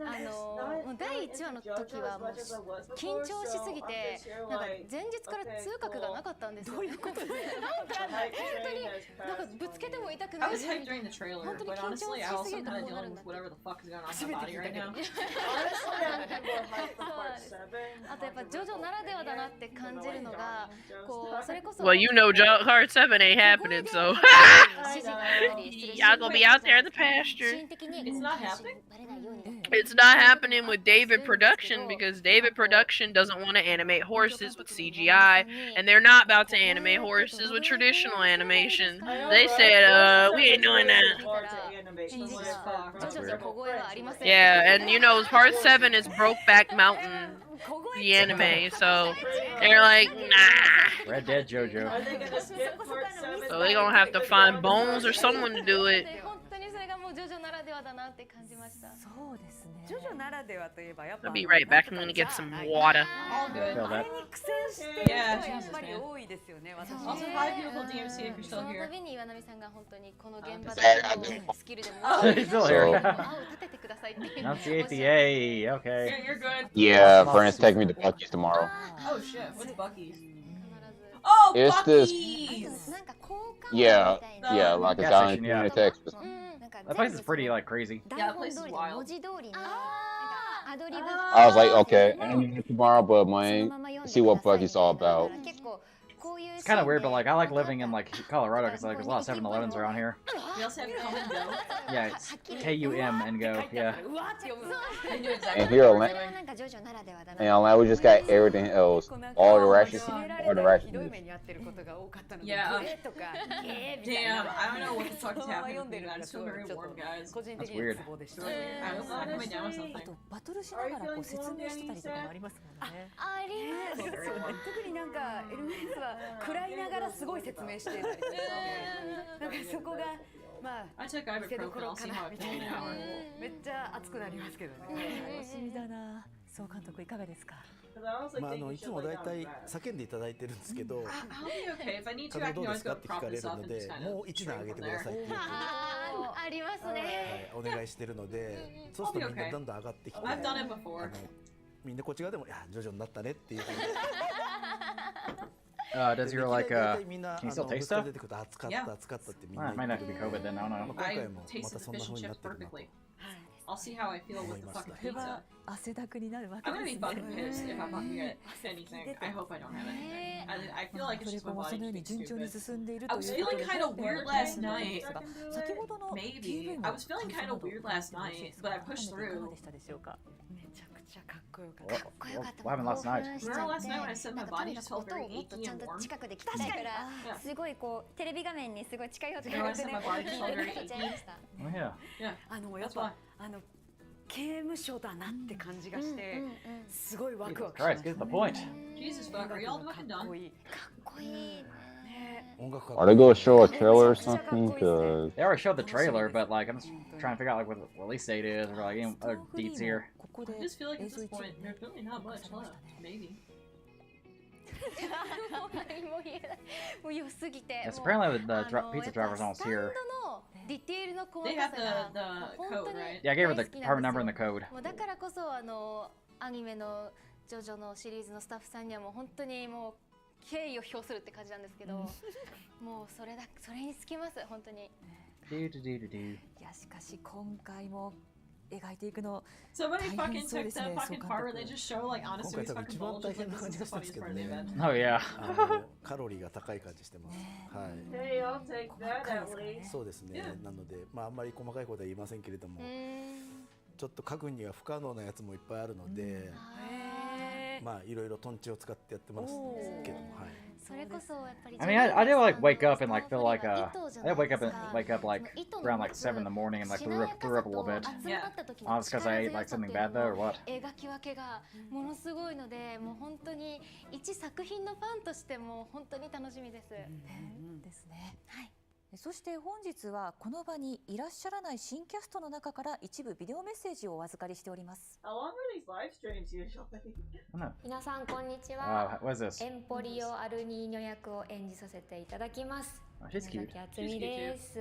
もう第1話の時はもう緊張しすぎてなんか前日から痛覚がなかったんですよ。どういうことですか？なんかぶつけても痛く I ない was hyped during the trailer, but honestly, I also kind of dealing with whatever the fuck is going on in my body right now. honestly, I'm more hyped for part 7. あとやっぱジョジョならではだなって感じるのがこうそれこそ Well, you know, Hard 7 ain't happening, so y'all gonna be out there in the pasture. It's not happening? It's not happening with David Production because David Production doesn't want to animate horses with CGI, and they're not about to animate horses with traditional animation. They said, we ain't doing that. Yeah, and you know, part 7 is Brokeback Mountain, the anime, so they're like, nah. Red Dead JoJo. Are they gonna skip part 7? So they're gonna have to find Bones or someone to do it. 本当にそれがもうジョジョならではだなって感じました。そうですね。ジョジョならではといえばやっぱ I'll be right back. I'm gonna get some water. All good. Feel あ that. れに苦戦してる人 Yeah, はやっ Jesus, ぱり man. 多いですよね。私 Also, hi, beautiful DMC, if you're そ still の here. 度に岩波さんが本当にこの現場 Yeah, でのスキルでも He's still here. 青を立ててくださいっていう Enunciate the A. Yeah, Okay. you're good. Yeah, Fernand's taking me to Bucky's tomorrow. Oh shit, what's Bucky's? 必ず Oh, It's this- Bucky's! なんか交換 Yeah, みたいな yeah, like a Gas guy in station, yeah. Texas. なんか That place is pretty like crazy. 台 Yeah, that 本 place 通 is りの wild. 文字通りのなんかアドリブ I was like, okay, I'm gonna go tomorrow, but その man, まま読んで see く what ださい Bucky's all みたいな。だ about. から結構こういう It's kind of weird, but like I like living in like Colorado because like there's a lot of 7-Elevens around here. We also have Come and Go. Yeah, it's KUM and go. Yeah. うわって読む I knew exactly And what here, you そ were れは doing. なんかジョジョならではだな。 And online, we just got everything else. All directions, 決めら all れたりひどい directions. 目に遭ってることが多かったので、 Yeah. グレとかゲーみたいな Damn, I don't know what the fuck is そのまま happening 読ん with で me. るの I が just す feel ごい very ちょっ warm, と guys. 個人的 That's に weird. ツボでした。 I was not coming down with あ something. とバトルしながらこう説明してたりとかもありますもんね。ありますそうですよね。特になんかエルメスは食らいながらすごい説明してたりとか、なんかそこがまあ I took 見せどこ ibuprofen. ろ I'll か see な how I み feel たい in な an hour. めっちゃ熱くなりますけどね。楽しみだな。総監督いかがですか。まあいつも大体叫んでいただいてるんですけど、 I'll be okay. If I need to, 風 I ど can うです always か go って聞 prop かれ this る up の and just で、 kind も of う1段上げてくださいっていうふうに、ありますね。お願いしてるので、そうするとみんなどんどん上がってきて、 I've done it before. みんなこっち側でもいや徐々になったねっていうふうに。 Does your like 大体みんな can you still ブー taste スから stuff? 出てくると暑かった暑かったってみん Well, な it 言 might って not る be COVID then. I don't know. 今 I 回もま tasted た the そんな fish 風 and になっ chips てるなと。 perfectly. I'll see how I feel with the fucking これ pizza. は汗だくになるわけ I'm で gonna す be ね。 fucking pissed if I'm not gonna get anything. I hope I don't have anything. I feel まあ like ト it's レ just コ my もそ body のように being 順調に stupid. 進んでいる I と was いうこと feeling で、 kind of weird last night. 先ほどの Maybe. I was feeling kind of weird last night, but I pushed いかが through. でしたでしょうか。めちゃくちゃかっこよかっ What, た。かっこよかった。 what happened last night? Remember last night when I said my なんかと body にか just く felt 音 very をもっと achy ちゃん and と warm? 近くで聞きたいからすごいこうテレビ画面にすごい近寄ってく You know, れ I て said ね my body just felt very 聞いちゃい achy. ました。 Oh yeah. Yeah. やっ That's ぱ why. 刑務所だなって感じがしてすごいワクワ Jesus クしま Christ, し get た。 the point. Jesus fuck, are y'all か fucking っ done? こいい。かっこいいね。音楽 Are they gonna show a trailer or something? Cause They already showed the trailer, but like I'm just trying to figure out like what the release date is or like any ストー other ンフリ deets ー here. もここで I just feel like 映 at 像 this 一部 point, there's really not 公開 much されました left. ね。 Maybe. 何も言えない。もう良すぎて。 Yes, もう apparently the あの pizza driver's やっぱ almost スタン here. ドのディテールの細 They か have さが the 本 code, 当に right? Yeah, I gave her 大 the 好き part なん number です and よ the code. もうだからこそアニメのジョジョのシリーズのスタッフさんにはもう本当にもう敬意を表するって感じなんですけど、もうそれに尽きます本当に。 Do do do do do. いやしかし今回も描いていくの Somebody fucking 大変そう took です the ね、 fucking 総 part where 監 they 督。 just show like 今 honestly 回 his 多分 fucking 一番 bulge. 大 Like 変な this 感 is じが the したんです funniest けど part of the ね event. Oh yeah. カロリーが高い感じしてます。はい Hey, I'll take that at least. そうですね、なので、まあ、あんまり細かいことは言いませんけれども、ちょっと書くには不可能なやつもいっぱいあるので、まあいろいろトンチを使ってやってますけども、はい。 それこそやっぱり I mean, I did like wake up and like feel like I did wake up like around like 7 in the morning and like threw up a little bit. Yeah. Oh, it's because I ate like something bad though or what? 描き分けがものすごいので、もう本当に一作品のファンとしても本当に楽しみです。ですね。はい。そして本日はこの場にいらっしゃらない新キャストの中から一部ビデオメッセージをお預かりしております。 How long are these live streams usually? I don't know. 皆さんこんにちは。 What is this? エンポリオ・アルニーニョ役を演じさせていただきます。 Oh, she's cute. 宮崎敦美です。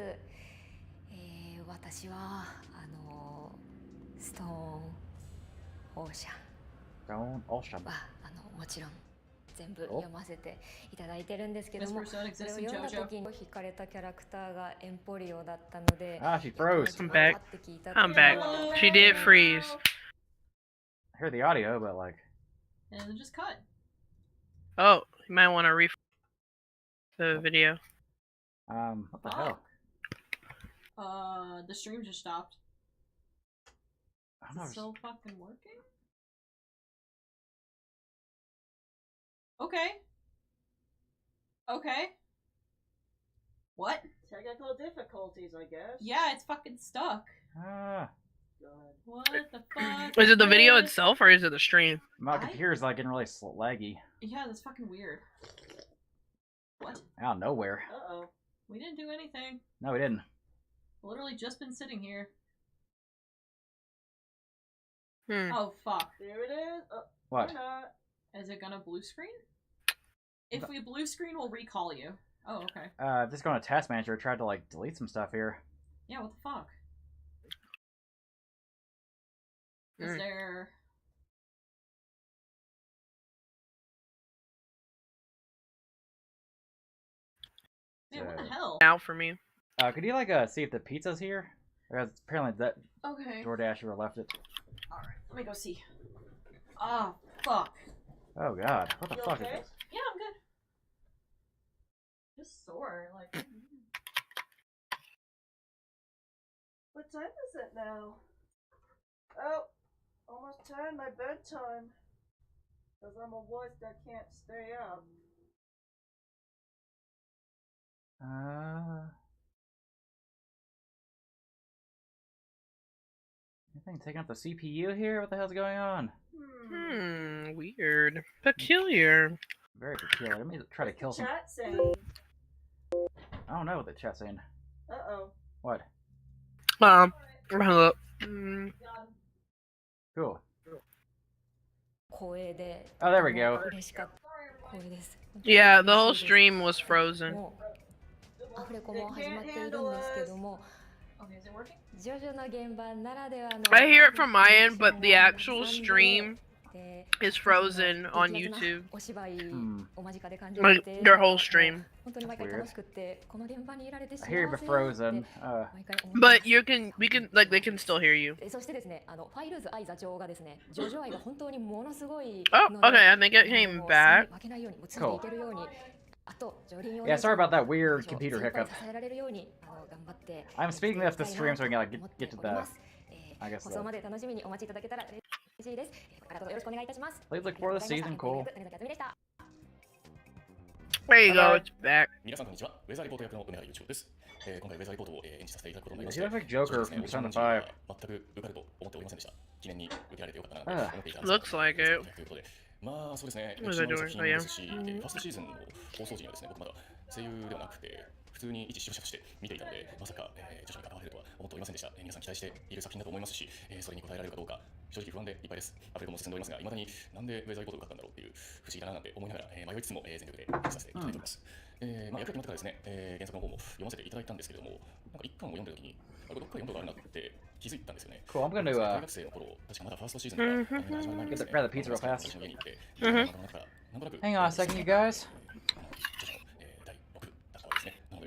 私はストーンオーシャン Don't all shut はもちろん全部読ませていただいてるんですけども、 This persona それ exists を in 読んだ JoJo. 時に惹かれたキャラクターがエンポリオだったので、 Ah, she froze. I'm back. I'm back. She did freeze. I hear the audio, but like. And then just cut. Oh, you might want to refresh the video. What the hell? The stream just stopped. I Is don't know. it still fucking working? Okay. Okay. What? Technical difficulties, I guess. Yeah, it's fucking stuck. Ah, God. What the fuck? Is it the video itself or is it the stream? my computer's like getting really laggy Yeah, that's fucking weird. What? out of nowhere. Uh-oh. We didn't do anything. No, we didn't. Literally just been sitting here. Hmm. Oh, fuck. There it is. Oh, What? or not. Is it gonna blue screen? If we blue screen, we'll recall you. Oh, okay. Just going to Task Manager. Tried to like delete some stuff here. Yeah, what the fuck? Is Mm. there... Man, what the hell? Now for me. Could you like see if the pizza's here? Because apparently that Okay. DoorDasher left it. Alright, let me go see. Ah, fuck. Oh god, what the You fuck okay? is this? Yeah, I'm good. Just sore, like... What time is it now? Oh, almost time, my bedtime. Because I'm a voice that can't stay up. Anything taking up the CPU here? What the hell's going on? Weird. Peculiar. Very peculiar. Let me try to kill some. Chat saying. I don't know what the chat's saying. Uh-oh. What? Hello. Cool. 光栄で Oh, there we go. 嬉しかった光栄です。 Yeah, the whole stream was frozen. もうアフレコも始まっているんですけども、 Okay, is it working? ジョジョの現場ならではの I hear it from my end, but the actual stream で is frozen on 激アツな YouTube. お芝居 Hmm. を間近で感じ Like て their whole stream. 本当に毎回楽しくってこの現場にいられて I 幸 hear せ it frozen. って毎回思って But you can, we can, like, they can still hear you. そしてですね、ファイルズ愛座長がですね、ジョジョ愛が本当にものすごい Oh, ので okay, I think it came もう back. 負けないように、もうついていけるように、あと、ジョリン Yeah, sorry about that weird computer 先輩 hiccup. に支えられるように頑張って I'm speaking this to stream so we can like 思っ get て to おりま the. す。 I guess 放送まで楽しみにお待ちいただけたら嬉しいです。これからどうぞよろしくお願いいたします。 Please look for the season. Cool. There you go, it's back. 皆さんこんにちは。ウェザーリポート役の梅原裕一郎です。今回ウェザーリポートを演じさせていただくことになりまして He looks like Joker 正直 from ですね Persona 5. 全く受かると思っておりませんでした。記念に受けられてよかったなと思っていたんです Looks like it. ということで、まあそうですね、 What 歴 is 史 I の doing? 作 Oh, 品 yeah. ですし、ファーストシーズンの放送時にはですね、僕まだ声優ではなくて、普通に一視聴者として見ていたので、まさか、徐々に関われるとは思っておりませんでした。皆さん期待している作品だと思いますし、それに応えられるかどうか、正直不安でいっぱいです。アプリも進んでおりますが、いまだになんでウェザーリポート受かったんだろうっていう不思議だななんて思いながら、迷いつつも、全力で演じさせていただいております。役が決まってからですね、原作の方も読ませていただいたんですけれども、なんか一巻を読んだ時に、これどっかで読んだことあるなって気づいたんですよね。 Cool. I'm going 大 to 学生の頃、確かまだファーストシーズンが始まる前にですね、 grab the pizza real fast. 私の家に行って Mhm. Hang on a second, you guys. 第6部だったわけですね。なので、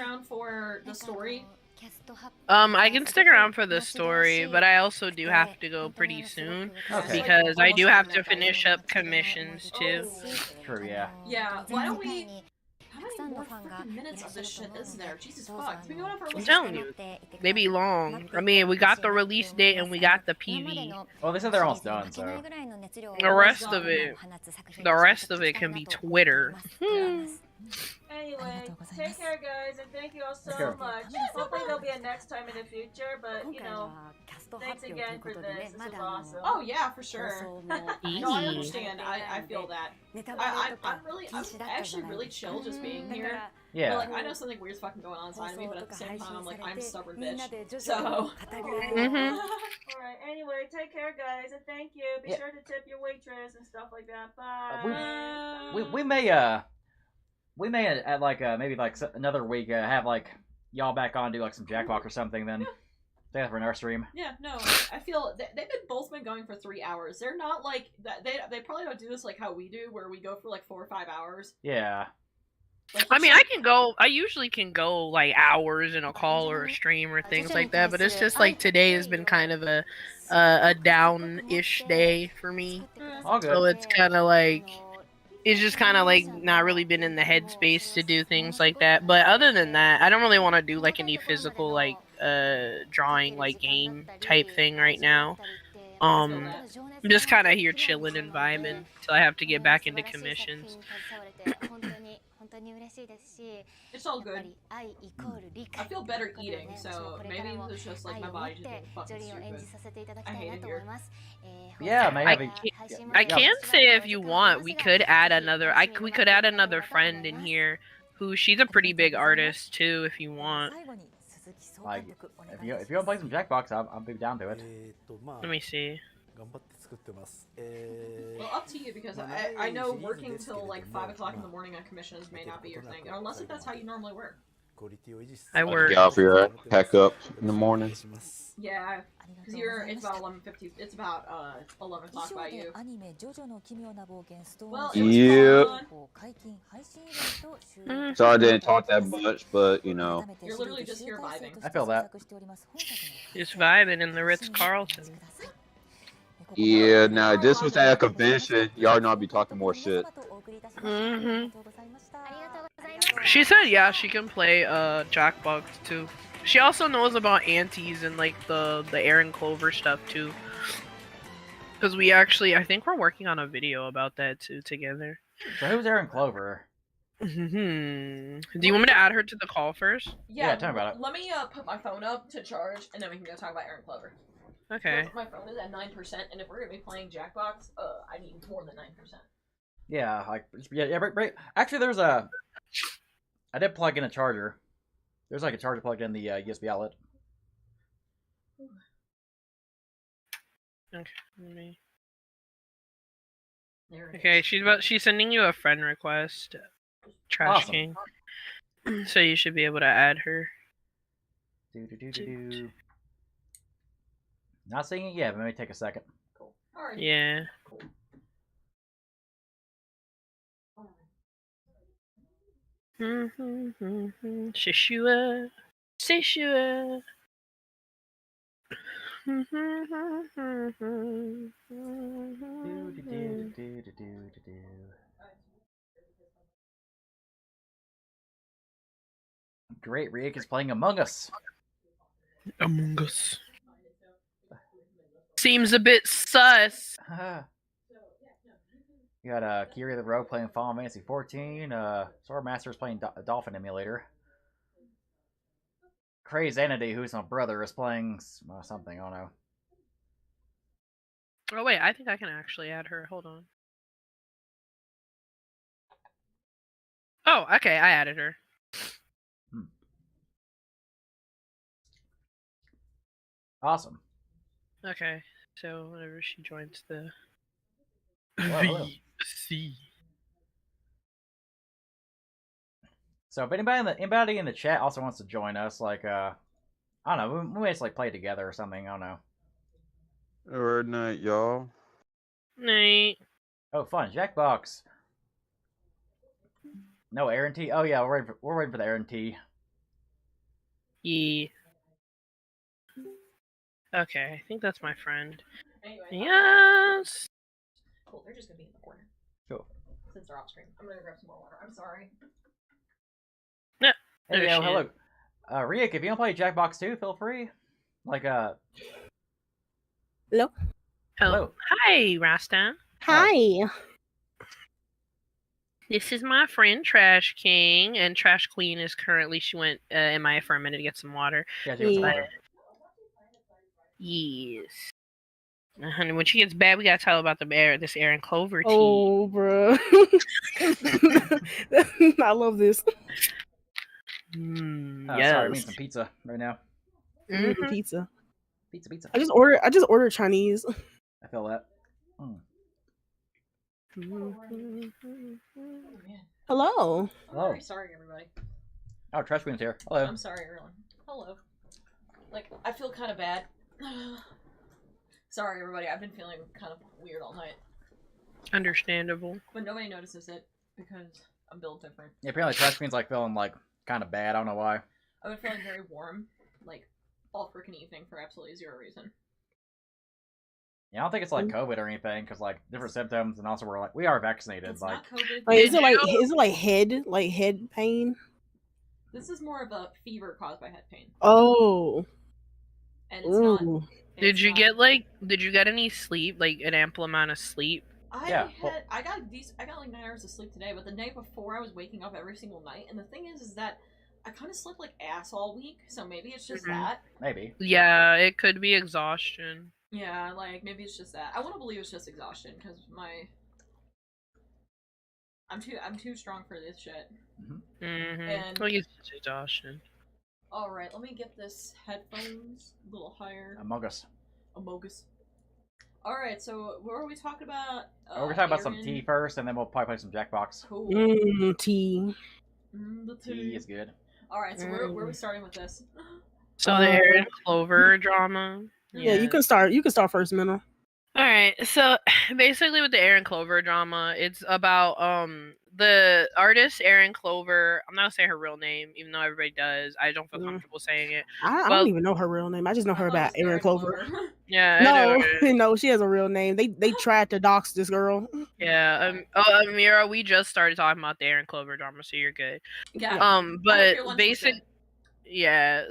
around for the story? I can stick around for the story, but I also do have to go pretty soon Okay. because I do have to finish up commissions too. True, yeah. Yeah, why don't we... How many more freaking minutes of this shit is there? Jesus fuck. It's been going on for I'm almost telling you, they be long. I mean, we got the release date and we got the PV. Well, they said they're almost done, so. The rest of it can be Twitter. Anyway, take care, guys, and thank you all so much. Hopefully there'll be a next time in the future, but you know, thanks again for this. This was awesome. Oh yeah, for sure. No, I understand. I feel that. I'm actually really chill just being here. Yeah. But, like, I know something weird's fucking going on inside of me, but at the same time, I'm like, I'm a stubborn bitch. So. Alright, anyway, take care, guys, and thank you. Be sure to tip your waitress and stuff like that. Bye. We may at like maybe like another week have like y'all back on, do like some Jackbox or something. Then stay for another stream. Yeah, no, I feel they've both been going for 3 hours. They're not like that. They probably don't do this like how we do, where we go for like 4 or 5 hours. Yeah. Like, I mean, I usually can go like hours in a call or a stream or things like that, but it's just like today has been kind of a down-ish day for me. All good. So it's kind of like, it's just kind of like not really been in the headspace to do things like that. But other than that, I don't really want to do like any physical like drawing like game type thing right now. I'm just kind of here chilling and vibing till I have to get back into commissions. It's all good. I feel better eating, so maybe it's just like my body just being fucking stupid. I hate it here. Yeah, maybe. I can say if you want, we could add another. We could add another friend in here, who she's a pretty big artist too. If you want. Like, if you want to play some Jackbox, I'll be down to it. Let me see. Well, up to you, because I know working till like 5 o'clock in the morning on commissions may not be your thing, unless if that's how you normally work. I work. Get off your pack up in the morning. Yeah, because it's about 11:50. It's about 11 o'clock by you. Well, Yep. Sorry I didn't talk that much, but you know. You're literally just here vibing. I feel that. Just vibing in the Ritz-Carlton. Yeah, now this was at a convention. Y'all know I'd be talking more shit. She said yeah, she can play Jackbox too. She also knows about antes and like the Aaron Clover stuff too. Because we actually, I think we're working on a video about that too together. So who's Aaron Clover? Do you want me to add her to the call first? Yeah, tell me about it. Let me put my phone up to charge, and then we can go talk about Aaron Clover. Okay. My phone is at 9%, and if we're gonna be playing Jackbox, I need more than 9%. Yeah, like right. Actually, there's a. I did plug in a charger. There's like a charger plugged in the USB outlet. Okay. Okay, she's sending you a friend request, Trash Awesome. King. So you should be able to add her. Not seeing it yet, but maybe take a second. Cool. Alright. Yeah. Cool. Shishua. Shishua. Great, Rick is playing Among Us. Among Us. Seems a bit sus. You got Kiri the Rogue playing Final Fantasy 14. Swordmaster is playing Dolphin Emulator. Crazanity, who's my brother, is playing something. I don't know. Oh wait, I think I can actually add her. Hold on. Oh, okay, I added her. Awesome. Okay, so whenever she joins the VC. So if anybody in the chat also wants to join us, like I don't know, we may just like play together or something. I don't know. Good night, y'all. Night. Oh, fun, Jackbox. No Aaron T. Oh yeah, we're waiting for the Aaron T. Yeah. Okay, I think that's my friend. Anyway, yes. Cool, they're just gonna be in the corner. Cool. Since they're off screen. I'm gonna grab some more water. I'm sorry. Hey, Oh, hello. Riek, if you don't play Jackbox 2, feel free. Like, Hello. Hello. Hi, Rasta. Hi. This is my friend Trash King, and Trash Queen is currently, she went MIA for a minute to get some water. Yeah, she got some water. Yes. Honey, when she gets bad, we gotta tell her about this Aaron Clover tea. Oh, bro. I love this. Sorry, I mean some pizza right now. Pizza. Pizza. I just ordered Chinese. I feel that. Hello. Hello. Sorry, everybody. Oh, Trash Queen's here. Hello. I'm sorry, everyone. Hello. Like, I feel kind of bad. Sorry, everybody. I've been feeling kind of weird all night. Understandable. But nobody notices it because I'm built different. Yeah, apparently Trash Queen's like feeling like kind of bad. I don't know why. I've been feeling very warm, like all freaking evening for absolutely zero reason. Yeah, I don't think it's like COVID or anything, because like different symptoms, and also we are vaccinated. It's like, not COVID. Like, is it like head pain? This is more of a fever caused by head pain. Oh. And it's not. Did you get any sleep? Like an ample amount of sleep? I got like 9 hours of sleep today, but the night before I was waking up every single night, and the thing is that I kind of slept like ass all week, so maybe it's just that. Maybe. Yeah, it could be exhaustion. Yeah, like maybe it's just that. I want to believe it's just exhaustion because I'm too strong for this shit. And I guess it's exhaustion. all right, let me get this headphones a little higher. Among Us. All right, so what are we talking about? We're gonna talk about some tea first, and then we'll probably play some Jackbox. Cool. Tea. The tea is good. All right, so where are we starting with this? So the Aaron Clover drama. Yeah, you can start. You can start first, Minna. All right, so basically with the Aaron Clover drama, it's about the artist Aaron Clover. I'm not gonna say her real name, even though everybody does. I don't feel comfortable saying it. I don't even know her real name. I just know her about Aaron Clover. Yeah. No, she has a real name. They tried to dox this girl. Yeah. Amira, we just started talking about the Aaron Clover drama, so you're good. Yeah. But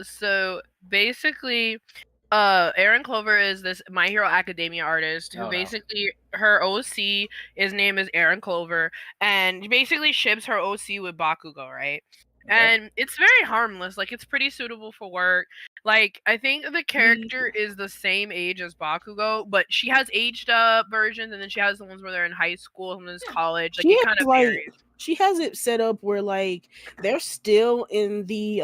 so basically, Aaron Clover is this My Hero Academia artist who basically her OC, his name is Aaron Clover, and basically ships her OC with Bakugo, right? Okay. And it's very harmless, like it's pretty suitable for work. Like I think the character is the same age as Bakugo, but she has aged up versions, and then she has the ones where they're in high school and there's college. Like it kind of varies. She has it set up where like they're still in the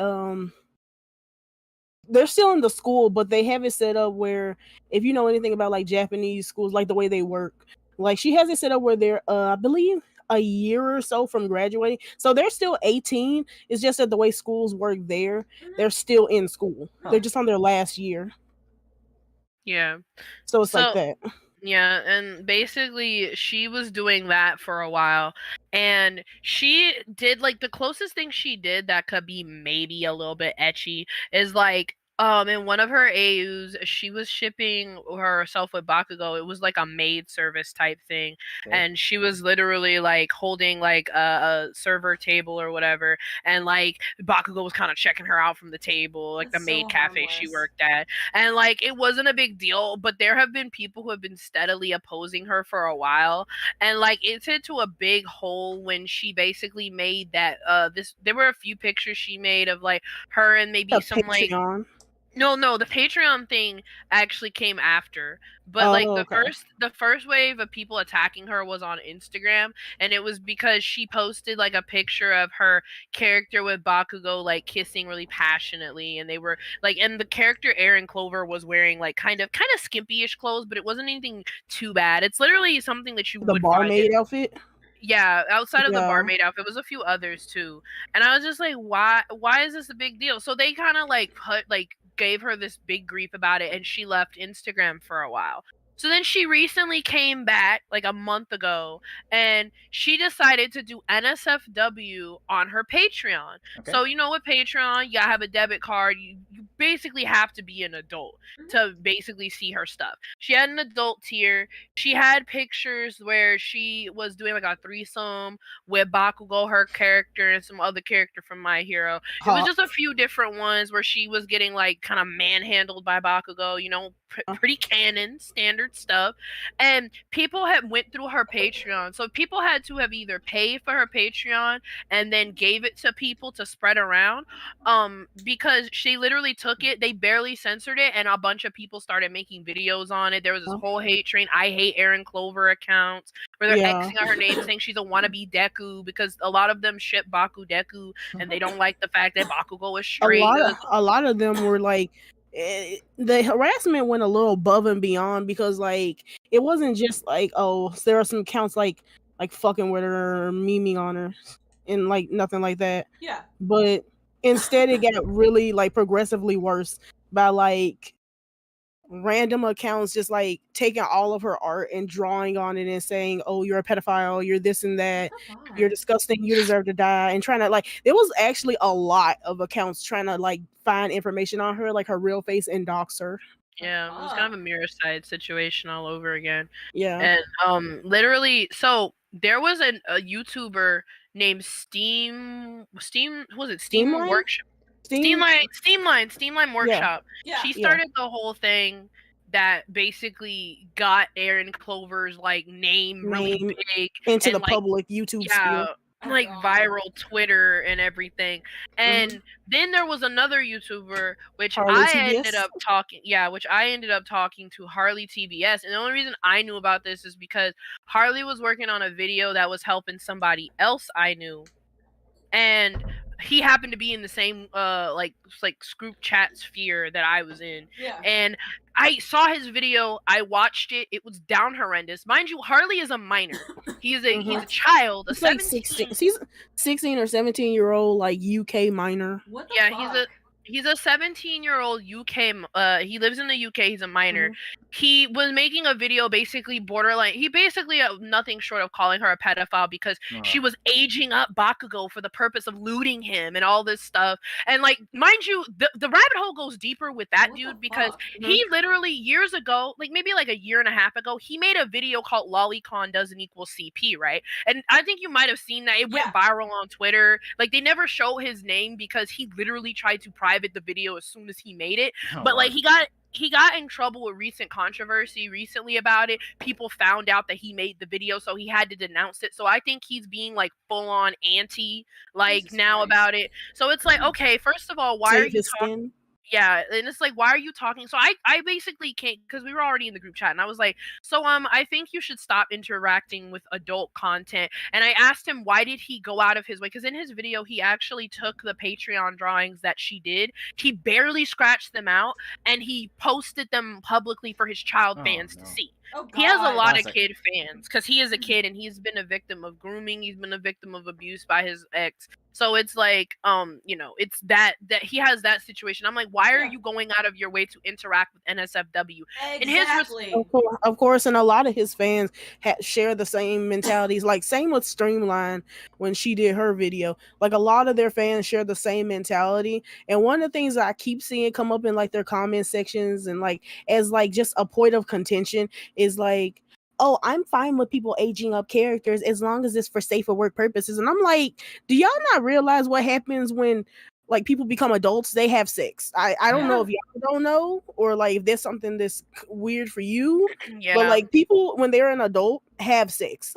school, but they have it set up where if you know anything about like Japanese schools, like the way they work, like she has it set up where they're I believe a year or so from graduating, so they're still 18. It's just that the way schools work there, they're still in school. They're just on their last year. Yeah, so it's like that. Yeah, and basically she was doing that for a while, and she did like the closest thing she did that could be maybe a little bit ecchi is like in one of her AUs she was shipping herself with Bakugo. It was like a maid service type thing, and she was literally like holding like a server table or whatever, and like Bakugo was kind of checking her out from the table, like the maid cafe she worked at, and like it wasn't a big deal, but there have been people who have been steadily opposing her for a while, and like it's into a big hole when she basically made that there were a few pictures she made of like her and maybe some Patreon. Like no, the Patreon thing actually came after, but the first wave of people attacking her was on Instagram, and it was because she posted like a picture of her character with Bakugo like kissing really passionately, and they were like, and the character Aaron Clover was wearing like kind of skimpy-ish clothes, but it wasn't anything too bad. It's literally something that you would barmaid outfit. Yeah, outside of the barmaid outfit, was a few others too, and I was just like, why is this a big deal? So they kind of like gave her this big grief about it, and she left Instagram for a while. So then she recently came back like a month ago, and she decided to do NSFW on her Patreon. Okay. So you know with Patreon, you gotta have a debit card. You basically have to be an adult to basically see her stuff. She had an adult tier. She had pictures where she was doing like a threesome with Bakugo, her character, and some other character from My Hero. It was just a few different ones where she was getting like kind of manhandled by Bakugo, you know, pretty canon, standard stuff. And people had went through her Patreon. So people had to have either paid for her Patreon and then gave it to people to spread around. Because she literally took it, they barely censored it, and a bunch of people started making videos on it. There was this whole hate train, I hate Aaron Clover accounts where they're Xing out her name saying she's a wannabe Deku because a lot of them ship Baku Deku and they don't like the fact that Bakugo is straight. A lot of them were like, the harassment went a little above and beyond because like it wasn't just like, oh, there are some accounts like fucking with her or memeing on her and like nothing like that. Yeah. But instead it got really like progressively worse by like random accounts just like taking all of her art and drawing on it and saying, oh, you're a pedophile, you're this and that, you're disgusting, you deserve to die, and trying to like, there was actually a lot of accounts trying to like find information on her, like her real face, and dox her. Yeah, it was kind of a mirror side situation all over again. Yeah. And literally, so there was a YouTuber named Steamline Workshop. Steamline Workshop. Yeah. She started the whole thing that basically got Aaron Clover's like name really big into and, the like, public YouTube sphere. like viral Twitter and everything. And then there was another YouTuber which I ended up talking to, Harley TBS. And the only reason I knew about this is because Harley was working on a video that was helping somebody else I knew. And he happened to be in the same like group chat sphere that I was in. Yeah. And I saw his video, I watched it, it was down horrendous. Mind you, Harley is a minor. He's a child, He's like 16. He's 16 or 17-year-old like UK minor. What the fuck? He's a 17-year-old UK. He lives in the UK. He's a minor. He was making a video, basically borderline. He basically nothing short of calling her a pedophile because she was aging up Bakugo for the purpose of looting him and all this stuff. And like, mind you, the rabbit hole goes deeper with that dude because he literally years ago, like maybe like a year and a half ago, he made a video called "Lolicon doesn't equal CP," right? And I think you might have seen that. It went viral on Twitter. Like they never show his name because he literally tried to private the video as soon as he made it. But like he got in trouble with recent controversy recently about it. People found out that he made the video, so he had to denounce it. So I think he's being like full on anti like now about it. So it's like, okay, first of all, why are you talking? Yeah, and it's like, why are you talking? So I basically can't, because we were already in the group chat, and I was like, so I think you should stop interacting with adult content. And I asked him why did he go out of his way, because in his video he actually took the Patreon drawings that she did, he barely scratched them out, and he posted them publicly for his child fans to see. He has a lot of kid fans because he is a kid and he's been a victim of grooming. He's been a victim of abuse by his ex. So it's like, you know, it's that he has that situation. I'm like, why are you going out of your way to interact with NSFW? Exactly. Of course, and a lot of his fans share the same mentalities. Like same with Streamline when she did her video. Like a lot of their fans share the same mentality. And one of the things that I keep seeing come up in like their comment sections and like as like just a point of contention is like, oh, I'm fine with people aging up characters as long as it's for safer work purposes. And I'm like, do y'all not realize what happens when like people become adults? They have sex. I don't know if y'all don't know or like if there's something that's weird for you. But like people when they're an adult have sex.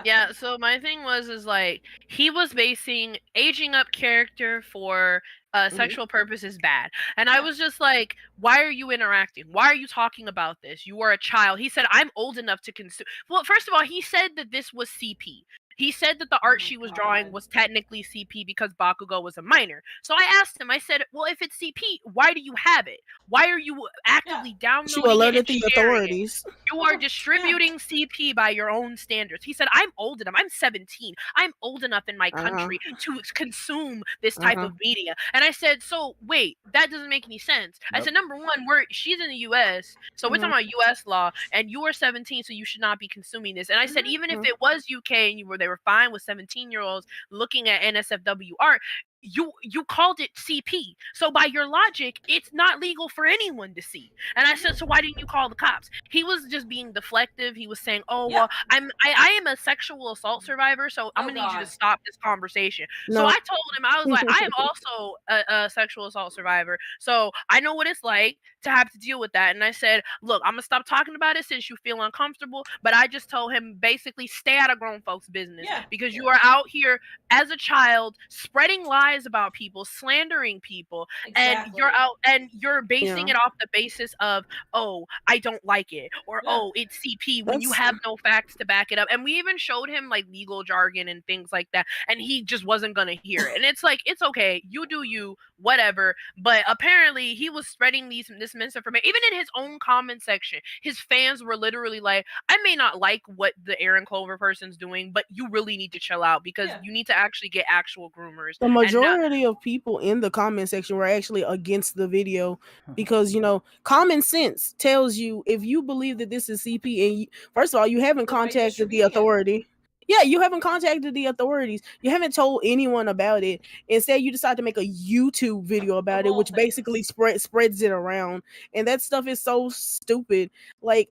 Yeah, so my thing is like he was basing aging up character for sexual purpose is bad. And I was just like, why are you interacting? Why are you talking about this? You are a child. He said, I'm old enough to consume. Well, first of all, he said that this was CP. He said that the art she was drawing was technically CP because Bakugo was a minor. So I asked him, I said, well, if it's CP, why do you have it? Why are you actively downloading You alerted it and the sharing authorities. it? You are distributing CP by your own standards. He said, I'm old enough. I'm 17. I'm old enough in my country to consume this type of media. And I said, so wait, that doesn't make any sense. I said, number one, she's in the US, so we're talking about US law, and you are 17, so you should not be consuming this. And I said, even if it was UK and they were fine with 17-year-olds looking at NSFW art, you called it CP. So by your logic, it's not legal for anyone to see. And I said, so why didn't you call the cops? He was just being deflective. He was saying, oh, well, I am a sexual assault survivor, so I'm going to need you to stop this conversation. So No. I told him, I was like, I am also a sexual assault survivor. So I know what it's like to have to deal with that. And I said, look, I'm going to stop talking about it since you feel uncomfortable. But I just told him, basically, stay out of grown folks' business. Because you are out here as a child spreading lies about people, slandering people, and you're out and you're basing it off the basis of, oh, I don't like it, or oh, it's CP, when you have no facts to back it up. And we even showed him like legal jargon and things like that, and he just wasn't gonna hear it. And it's like, it's okay, you do you, whatever. But apparently he was spreading this misinformation. Even in his own comment section, his fans were literally like, I may not like what the Aaron Clover person's doing, but you really need to chill out, because you need to actually get actual groomers. The majority of people in the comment section were actually against the video, because, you know, common sense tells you, if you believe that this is CP, and first of all, you haven't contacted the authority. Yeah, you haven't contacted the authorities. You haven't told anyone about it. Instead, you decide to make a YouTube video about it, which basically spreads it around. And that stuff is so stupid. Like,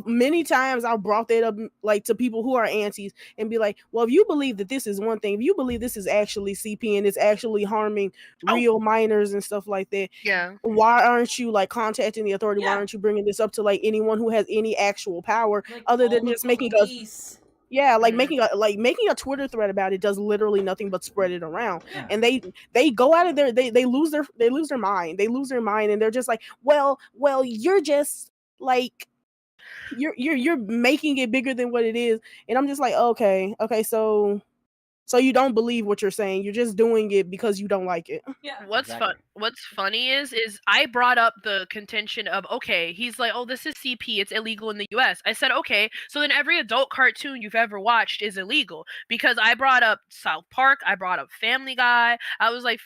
many times I've brought that up, like, to people who are antis, and be like, well, if you believe that this is one thing, if you believe this is actually CP and it's actually harming real minors and stuff like that, why aren't you like contacting the authority? Why aren't you bringing this up to like anyone who has any actual power, like, other than just making us making a Twitter thread about it does literally nothing but spread it around. And they go out of there, they lose their mind, and they're just like, well, you're just like, you're making it bigger than what it is. And I'm just like, okay, so you don't believe what you're saying, you're just doing it because you don't like it. What's funny is I brought up the contention of, okay, he's like, oh, this is CP, it's illegal in the US. I said, okay, so then every adult cartoon you've ever watched is illegal, because I brought up South Park, I brought up Family Guy. I was like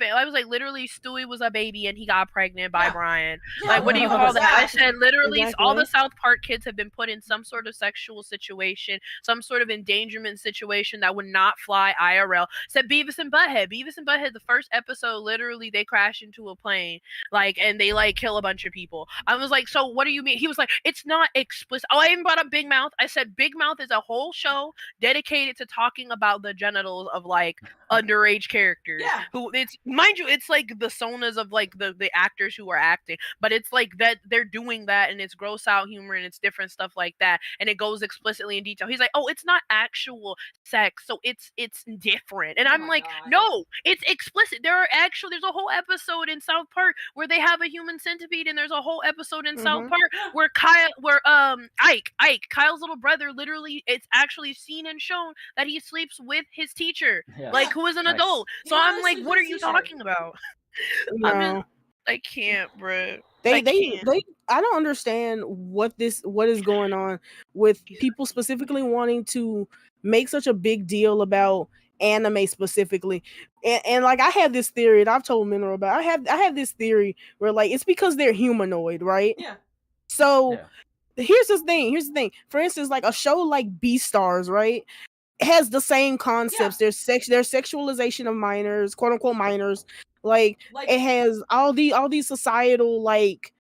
literally Stewie was a baby and he got pregnant by Brian. Like, what do you call that? I said literally all the South Park kids have been put in some sort of sexual situation, some sort of endangerment situation that would not fly IRL. Said Beavis and Butthead, the first episode, literally they crash into a plane, like, and they like kill a bunch of people. I was like, so what do you mean? He was like, it's not explicit. Oh, I even brought up Big Mouth. I said Big Mouth is a whole show dedicated to talking about the genitals of like underage characters. Who, it's, mind you, it's like the sonas of like the actors who are acting, but it's like that they're doing that, and it's gross out humor and it's different stuff like that, and it goes explicitly in detail. He's like, oh, it's not actual sex, so it's different. And I'm like, no, it's explicit. There's a whole episode in South Park where they have a human centipede, and there's a whole episode in South Park where Ike, Kyle's little brother, literally, it's actually seen and shown that he sleeps with his teacher, like, who is an adult. So I'm like, what are you talking about? I can't, bro. I don't understand what is going on with people specifically wanting to make such a big deal about anime specifically. And like, I have this theory, and I've told Mineral about, I have this theory where, like, it's because they're humanoid, right? So here's the thing. For instance, like a show like Beastars, right, has the same concepts. There's sexualization of minors, quote unquote minors. Like, it has all these societal like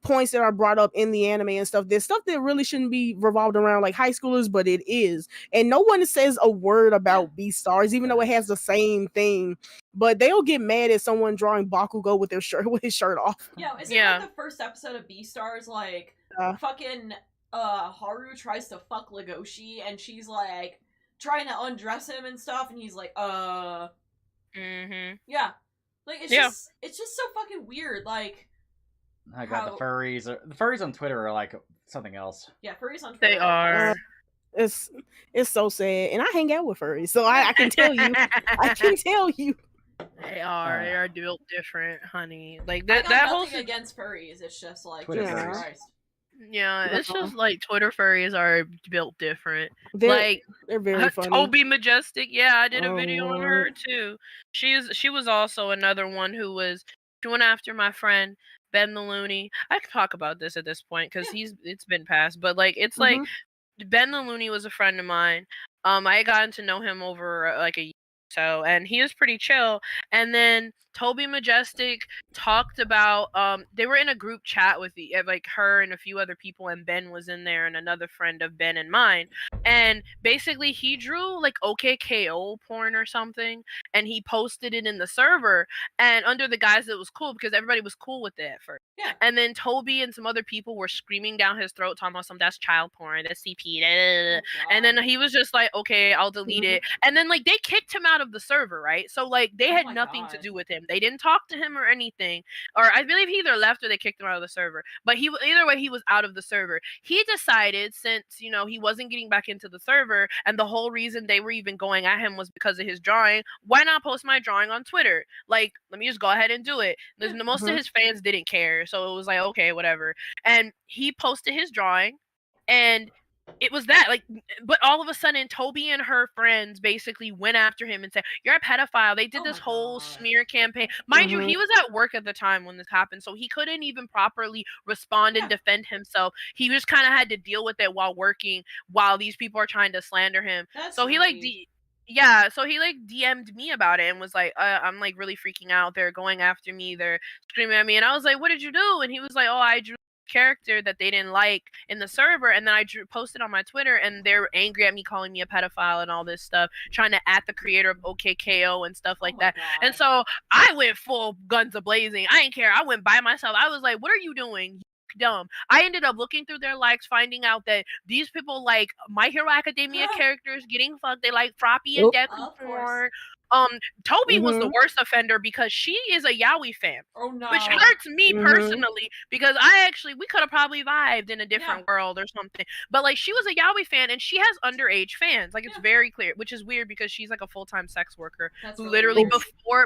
points that are brought up in the anime and stuff. There's stuff that really shouldn't be revolved around like high schoolers, but it is. And no one says a word about Beastars, even though it has the same thing. But they'll get mad at someone drawing Bakugo with his shirt off. Isn't like the first episode of Beastars, like fucking Haru tries to fuck Legoshi, and she's like trying to undress him and stuff, and he's like, like, it's just so fucking weird. Like, I got the furries. The furries on Twitter are like something else. Yeah, furries on Twitter. They are. It's so sad, and I hang out with furries, so I can tell you. I can tell you. They are built different, honey. Like that whole thing against furries. It's just like, Twitter Jesus furries. Christ. Yeah, it's just like Twitter furries are built different. They're very funny. Toby Majestic, I did a video on her too. She was also another one who was going after my friend Ben the Looney. I can talk about this at this point because it's been past, but like it's like Ben the Looney was a friend of mine. I had gotten to know him over like a year or so, and he was pretty chill. And then Toby Majestic talked about they were in a group chat with like her and a few other people, and Ben was in there and another friend of Ben and mine. And basically he drew like OKKO porn or something, and he posted it in the server, and under the guise that it was cool because everybody was cool with it at first. Yeah. And then Toby and some other people were screaming down his throat, talking about that's child porn, that's CP. And then he was just like, okay, I'll delete it. And then like they kicked him out of the server, right? So like they had nothing to do with him. They didn't talk to him or anything. Or I believe he either left or they kicked him out of the server. But either way, he was out of the server. He decided, since he wasn't getting back into the server, and the whole reason they were even going at him was because of his drawing, why not post my drawing on Twitter? Like, let me just go ahead and do it. Most of his fans didn't care, so it was like, okay, whatever. And he posted his drawing, and it was that, like, but all of a sudden Toby and her friends basically went after him and said, you're a pedophile. They did this whole smear campaign. Mind you, he was at work at the time when this happened, so he couldn't even properly respond and defend himself. He just kind of had to deal with it while working, while these people are trying to slander him. So he like so he like DM'd me about it and was like, I'm like really freaking out. They're going after me. They're screaming at me. And I was like, what did you do? And he was like, oh, I drew character that they didn't like in the server, and then I posted on my Twitter, and they're angry at me, calling me a pedophile and all this stuff, trying to at the creator of OKKO and stuff like that. And so I went full guns a-blazing. I didn't care. I went by myself. I was like, what are you doing? Dumb. I ended up looking through their likes, finding out that these people like My Hero Academia characters getting fucked. They like Froppy and Deku porn. Toby was the worst offender because she is a yaoi fan, which hurts me personally because we could have probably vibed in a different world or something. But like, she was a yaoi fan and she has underage fans. Like, it's very clear, which is weird because she's like a full-time sex worker who literally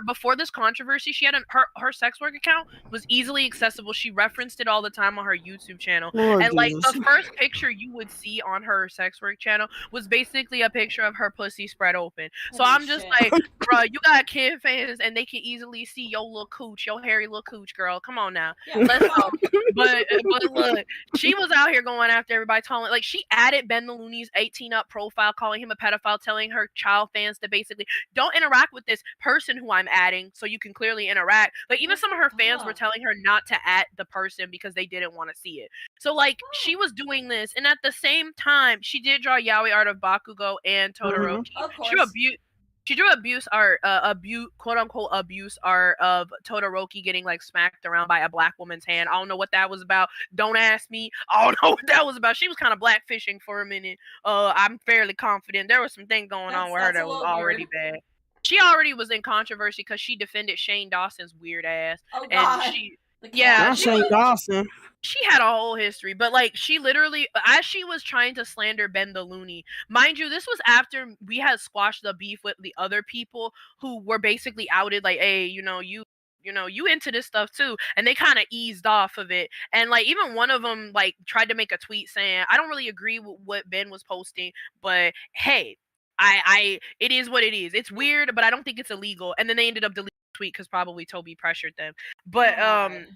before this controversy, she had her sex work account was easily accessible. She referenced it all the time on her YouTube channel. And like, the first picture you would see on her sex work channel was basically a picture of her pussy spread open. So I'm just like, bro, you got kid fans and they can easily see your little cooch, your hairy little cooch, girl. Come on now. Let's go. But look, she was out here going after everybody, telling, like, she added Ben the Looney's 18 up profile, calling him a pedophile, telling her child fans to basically don't interact with this person who I'm adding so you can clearly interact. Like, even some of her fans were telling her not to add the person because they didn't want to see it. So like, she was doing this, and at the same time she did draw yaoi art of Bakugo and Todoroki. She drew abuse art, quote unquote abuse art of Todoroki getting like smacked around by a black woman's hand. I don't know what that was about. Don't ask me. I don't know what that was about. She was kind of blackfishing for a minute. I'm fairly confident there was some things going on with her that was already bad. She already was in controversy because she defended Shane Dawson's weird ass. Oh God. And Shane Dawson. She had a whole history, but like, she literally, as she was trying to slander Ben the Looney, mind you, this was after we had squashed the beef with the other people who were basically outed, like, hey, you into this stuff too, and they kind of eased off of it. And like, even one of them like tried to make a tweet saying, I don't really agree with what Ben was posting, but hey, it is what it is. It's weird, but I don't think it's illegal. And then they ended up deleting the tweet because probably Toby pressured them. But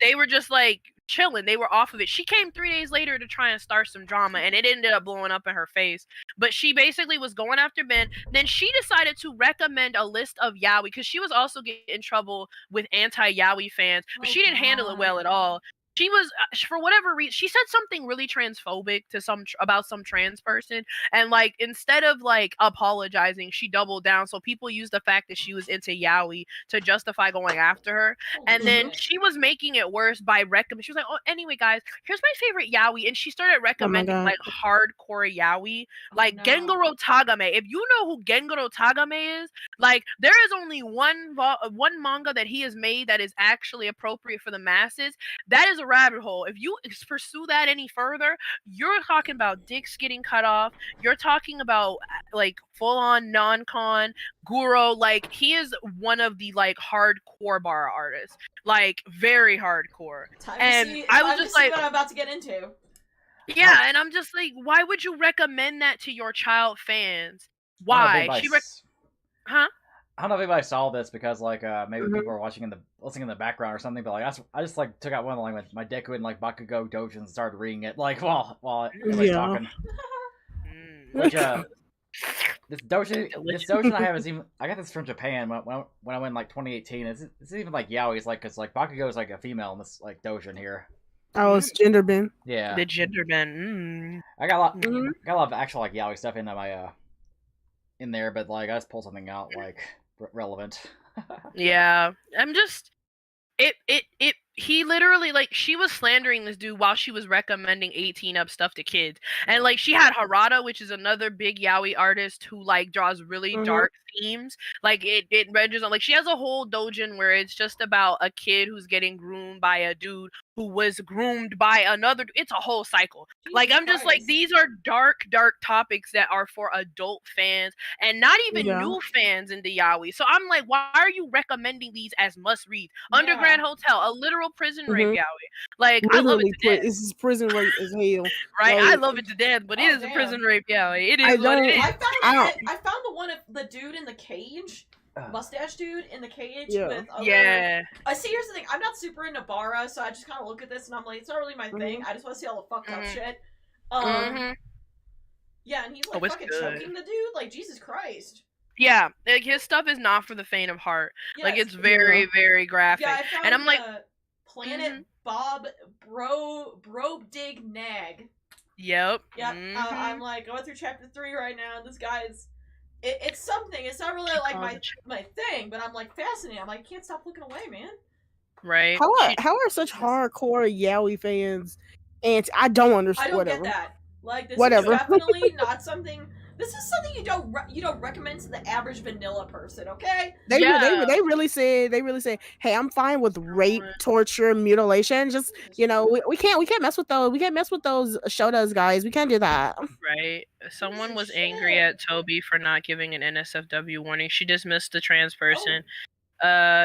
they were just like chilling. They were off of it. She came 3 days later to try and start some drama, and it ended up blowing up in her face. But she basically was going after Ben. Then she decided to recommend a list of yaoi because she was also getting in trouble with anti-yaoi fans, but she didn't handle it well at all. She was, for whatever reason, she said something really transphobic to about some trans person, and like, instead of like apologizing, she doubled down. So people used the fact that she was into yaoi to justify going after her. And then she was making it worse by recommending. She was like, oh, anyway, guys, here's my favorite yaoi, and she started recommending like hardcore yaoi, like Gengoro Tagame. If you know who Gengoro Tagame is, like, there is only one manga that he has made that is actually appropriate for the masses. That is a rabbit hole. If you pursue that any further, you're talking about dicks getting cut off. You're talking about like full-on non-con Guro. Like, he is one of the like hardcore bar artists, like very hardcore. I was just like, what I'm about to get into. Yeah, and I'm just like, why would you recommend that to your child fans? Why? I don't know if anybody saw this because like maybe people were listening in the background or something, but like I just like took out one of the, like, my Deku and like Bakugo dojins and started reading it like while everybody's talking. Which this doujin Delicious. I have is even. I got this from Japan when I went like 2018. It's even like yaoi's like because like Bakugo is like a female in this like doujin here. Oh, it's gender bend. Yeah, The gender bend. I got a lot. Mhm. Got a lot of actual like yaoi stuff in my in there, but like I just pulled something out like relevant. Yeah, I'm just he literally, like, she was slandering this dude while she was recommending 18 up stuff to kids. And like she had Harada, which is another big yaoi artist who like draws really Mhm. dark themes. Like it ranges on, like, she has a whole doujin where it's just about a kid who's getting groomed by a dude who was groomed by another. It's a whole cycle. Like I'm just like, these are dark topics that are for adult fans and not even Yeah. new fans into yaoi. So I'm like, why are you recommending these as must read? Underground Hotel, a literal prison rape Mhm. yaoi. Like I love it Literally, to death. this is prison rape as hell. Right? I Like, love it to death, but it is a prison rape yaoi. It I is what it don't- is. I found the one of the dude in the cage, mustache dude in the cage Yeah. with other. Yeah. I see. Here's the thing. I'm not super into Bara, so I just kind of look at this and I'm like, it's not really my thing. I just want to see all the fucked up shit. Yeah, and he's like it's fucking good. choking the dude. Like Jesus Christ. Yeah, like his stuff is not for the faint of heart. Like Yes. it's very, very graphic. Yeah, I found and I'm like, Planet Bob Bro Dig Nag. yep. Yep. I'm like going through chapter 3 right now, and this guy's. It's something. It's not really like my thing, but I'm like fascinated. I'm like, I can't stop looking away, man. Right. How are such hardcore yaoi fans? And I don't understand. I don't Whatever. get that. Like this Whatever. is definitely not something. This is something you don't recommend to the average vanilla person, okay? They really said, hey, I'm fine with rape, torture, mutilation. Just we can't mess with those. We can't mess with those shotas, guys. We can't do that. Right. Someone was angry at Toby for not giving an NSFW warning. She dismissed the trans person.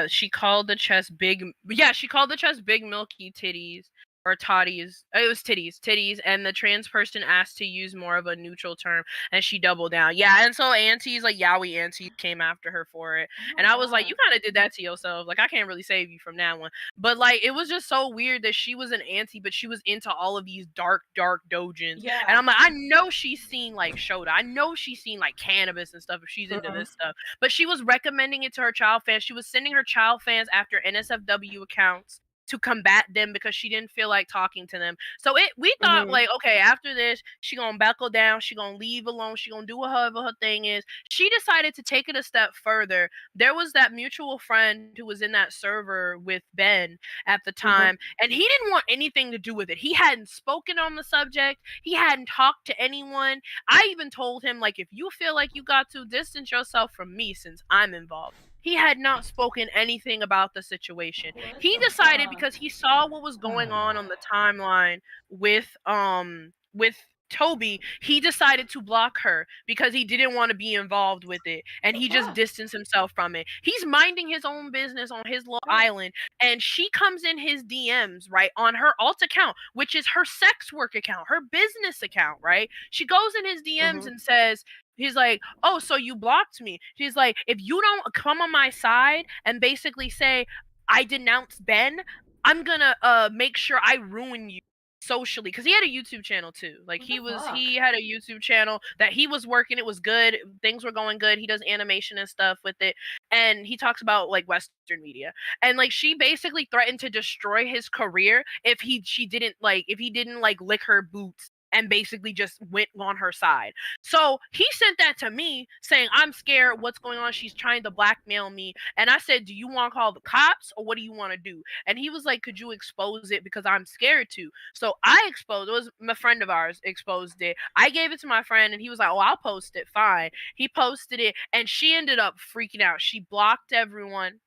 She called the chest big. Yeah, she called the chest big milky titties. Or toddies. It was titties, and the trans person asked to use more of a neutral term, and she doubled down. Yeah, and so aunties, like yaoi aunties, came after her for it, and I was like, you kind of did that to yourself. Like, I can't really save you from that one. But like, it was just so weird that she was an auntie, but she was into all of these dark doujins. Yeah. And I'm like, I know she's seen like Shota, I know she's seen like cannabis and stuff if she's into this stuff, but she was recommending it to her child fans. She was sending her child fans after NSFW accounts to combat them because she didn't feel like talking to them. So we thought like, okay, after this, she gonna buckle down, she gonna leave alone, she gonna do however her thing is. She decided to take it a step further. There was that mutual friend who was in that server with Ben at the time, and he didn't want anything to do with it. He hadn't spoken on the subject. He hadn't talked to anyone. I even told him, like, if you feel like you got to distance yourself from me since I'm involved. He had not spoken anything about the situation. He decided because he saw what was going on the timeline with Toby, he decided to block her because he didn't want to be involved with it, and he just distanced himself from it. He's minding his own business on his little island, and she comes in his DMs, right, on her alt account, which is her sex work account, her business account, right? She goes in his DMs and says, he's like, oh, so you blocked me. She's like, if you don't come on my side and basically say, I denounce Ben, I'm gonna make sure I ruin you socially. Because he had a YouTube channel too. Like he had a YouTube channel that he was working. It was good. Things were going good. He does animation and stuff with it. And he talks about like Western media. And like she basically threatened to destroy his career if he didn't lick her boots and basically just went on her side. So he sent that to me saying, I'm scared. What's going on? She's trying to blackmail me. And I said, do you want to call the cops or what do you want to do? And he was like, could you expose it? Because I'm scared to. So I exposed, it was a friend of ours exposed it. I gave it to my friend and he was like, oh, I'll post it. Fine. He posted it and she ended up freaking out. She blocked everyone.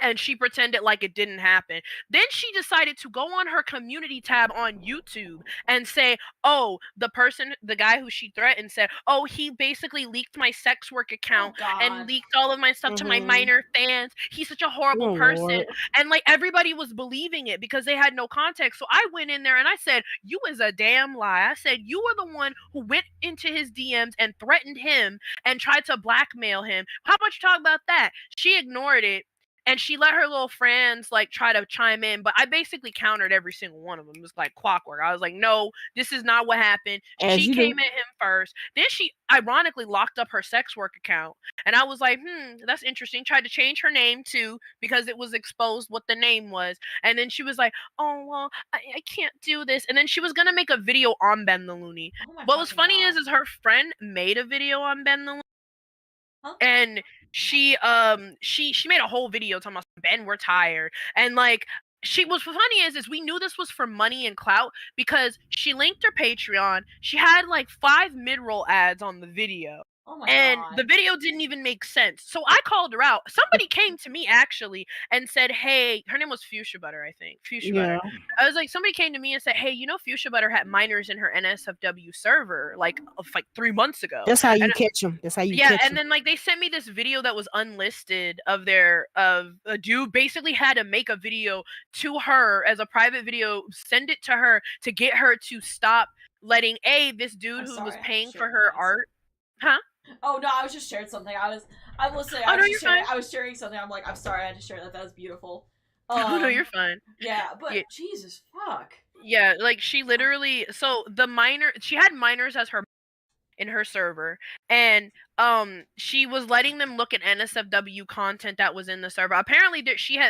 And she pretended like it didn't happen. Then she decided to go on her community tab on YouTube and say, oh, the guy who she threatened said, oh, he basically leaked my sex work account and leaked all of my stuff to my minor fans. He's such a horrible person. Lord. And like everybody was believing it because they had no context. So I went in there and I said, you is a damn lie. I said, you were the one who went into his DMs and threatened him and tried to blackmail him. How about you talk about that? She ignored it. and she let her little friends like try to chime in, but I basically countered every single one of them. It was like clockwork. I was like, no, this is not what happened. As She you came do. at him first. Then she ironically locked up her sex work account. And I was like, that's interesting. Tried to change her name too because it was exposed what the name was. And then she was like, oh, well, I can't do this. And then she was going to make a video on Ben the Looney. What was funny is her friend made a video on Ben the Looney. And she made a whole video talking about Ben, we're tired. And like what's funny is we knew this was for money and clout because she linked her Patreon. She had like 5 mid-roll ads on the video. Oh my And God. the video didn't even make sense. So I called her out. Somebody came to me actually and said, hey, her name was Fuchsia Butter, I think. Fuchsia Butter. I was like, somebody came to me and said, hey, you know, Fuchsia Butter had minors in her NSFW server like 3 months ago. That's how you catch them. That's how you catch them. And then like they sent me this video that was unlisted of a dude basically had to make a video to her as a private video, send it to her to get her to stop letting this dude who was paying for her art. Huh? Oh no, I was just sharing something. I'm listening. I was sharing something. I'm like, I'm sorry, I had to share that. That was beautiful. No, you're fine. Yeah, but Jesus fuck. Yeah, like she literally she had minors as her in her server, and she was letting them look at NSFW content that was in the server. Apparently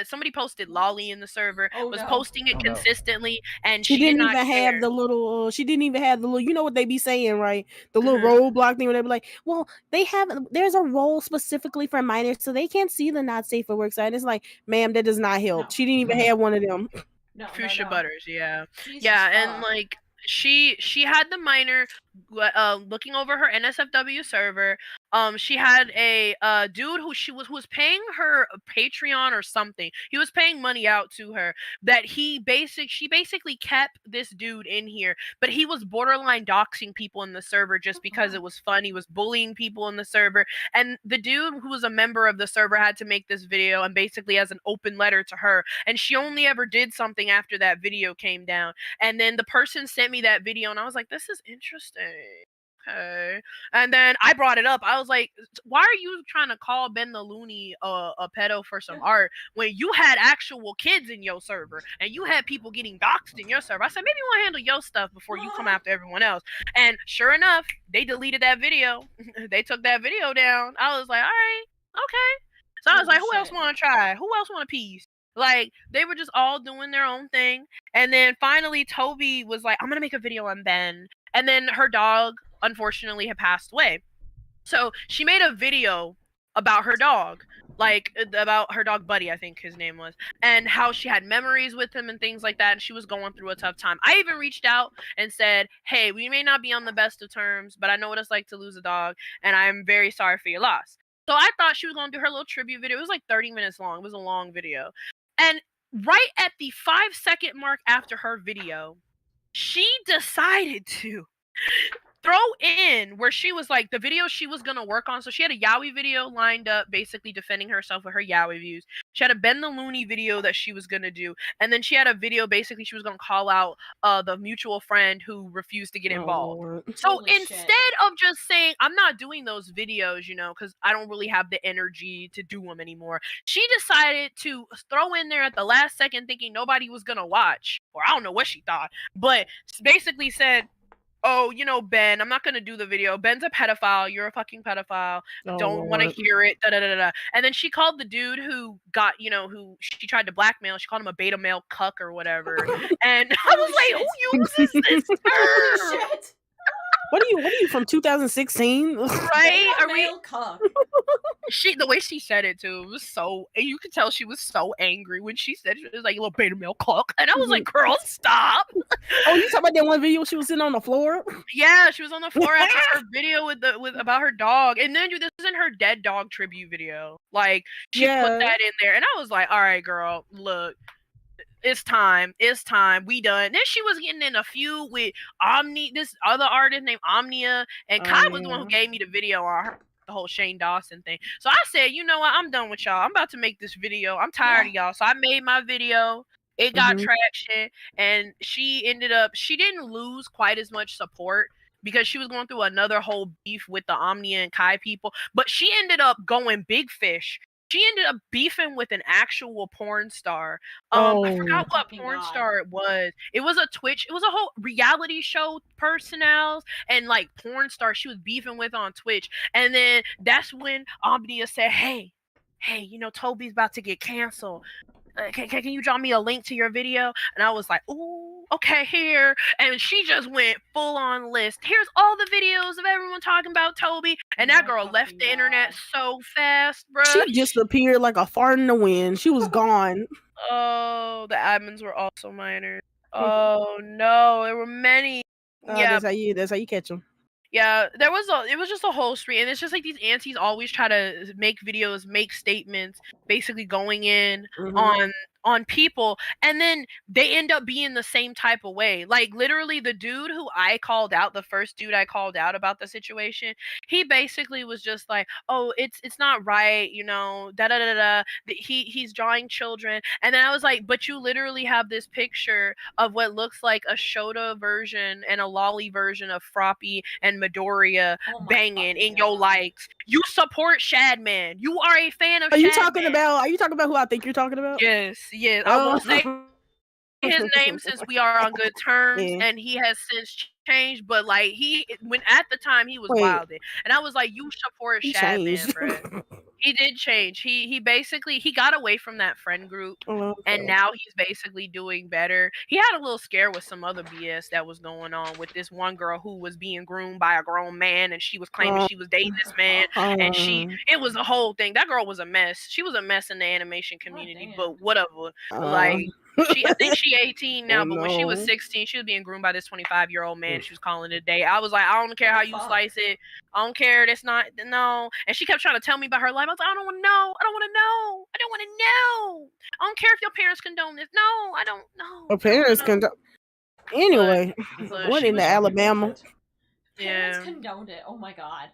somebody posted lolly in the server, posting it consistently, and she didn't did even not have the little you know what they be saying, right? The little roadblock thing where they be like, well, there's a role specifically for minors so they can't see the not safe for work side. It's like, ma'am, that does not help. She didn't even have one of them. Fuchsia Butters, yeah. Jesus and like she had the minor looking over her NSFW server. She had a dude who was paying her Patreon or something. He was paying money out to her that she basically kept this dude in here, but he was borderline doxing people in the server just because it was fun. He was bullying people in the server, and the dude who was a member of the server had to make this video and basically as an open letter to her, and she only ever did something after that video came down. And then the person sent me that video and I was like, this is interesting. Okay. And then I brought it up. I was like, why are you trying to call Ben the Looney a pedo for some art when you had actual kids in your server and you had people getting doxxed in your server? I said, maybe you want to handle your stuff before you come after everyone else. And sure enough, they deleted that video. They took that video down. I was like, all right, okay. So I was like, who else want to try? Who else want a piece? Like, they were just all doing their own thing. And then finally, Toby was like, I'm going to make a video on Ben. And then her dog, unfortunately, had passed away. So she made a video about her dog. Like, about her dog Buddy, I think his name was. And how she had memories with him and things like that. And she was going through a tough time. I even reached out and said, hey, we may not be on the best of terms, but I know what it's like to lose a dog. And I'm very sorry for your loss. So I thought she was going to do her little tribute video. It was like 30 minutes long. It was a long video. And right at the 5-second mark after her video, she decided to throw in where she was like the video she was going to work on. So she had a Yowie video lined up, basically defending herself with her Yowie views. She had a Ben the Looney video that she was going to do. And then she had a video, basically, she was going to call out the mutual friend who refused to get involved. So instead of just saying, I'm not doing those videos, you know, because I don't really have the energy to do them anymore, she decided to throw in there at the last second thinking nobody was going to watch. Or I don't know what she thought. But basically said, oh, you know, Ben, I'm not going to do the video. Ben's a pedophile. You're a fucking pedophile. Don't want to hear it. Da, da, da, da. And then she called the dude who got, you know, who she tried to blackmail. She called him a beta male cuck or whatever. And I was like, who uses this term? Shit. What are you from 2016? Right? Beta male cuck. The way she said it too, it was so, you could tell she was so angry when she said it. It was like, you little beta male cuck. And I was like, girl, stop. Oh, you talking about that one video she was sitting on the floor? Yeah, she was on the floor after her video with about her dog. And then this isn't her dead dog tribute video. Like, she put that in there. And I was like, all right, girl, look. It's time. We done. Then she was getting in a feud with this other artist named Omnia. And Kai was the one who gave me the video on her. The whole Shane Dawson thing. So I said, you know what? I'm done with y'all. I'm about to make this video. I'm tired of y'all. So I made my video. It got traction. And she didn't lose quite as much support because she was going through another whole beef with the Omnia and Kai people. But she ended up going big fish. she ended up beefing with an actual porn star. Oh. I forgot what Fucking porn God. star it was. It was a Twitch. It was a whole reality show personnel and like porn star she was beefing with on Twitch. And then that's when Omnia said, hey, you know, Toby's about to get canceled. Can you draw me a link to your video? And I was like, ooh, okay, here. And she just went full on list. Here's all the videos of everyone talking about Toby. And that girl left the internet so fast, bro. She disappeared like a fart in the wind. She was gone. Oh, the admins were also minors. Oh no, there were many. Yeah, That's how you catch them. yeah, it was just a whole street, and it's just like these aunties always try to make videos, make statements, basically going in on people, and then they end up being the same type of way. Like literally the dude who I called out, the first dude I called out about the situation, he basically was just like, oh, it's not right, you know, da da da da. He's drawing children, and then I was like, but you literally have this picture of what looks like a Shota version and a lolly version of Froppy and Midoriya banging in your likes. You support Shadman. You are a fan of Are you Shadman. talking about who I think you're talking about? Yes. I won't say his name since we are on good terms, Yeah. and he has since changed. But like when at the time he was wilding, and I was like, you support Shadman, bro. He did change. He basically got away from that friend group, and now he's basically doing better. He had a little scare with some other BS that was going on with this one girl who was being groomed by a grown man, and she was claiming she was dating this man, and it was a whole thing. That girl was a mess. She was a mess in the animation community, but whatever. Like I think she 18 now, but when she was 16, she was being groomed by this 25-year-old man. She was calling it a day. I was like, I don't care how you slice it. I don't care. That's not no. And she kept trying to tell me about her life. I was like, I don't want to know. I don't want to know. I don't want to know. I don't care if your parents condone this. No, I don't know. Her parents condone. Anyway, what in the Alabama? Parents condoned it. Oh my God.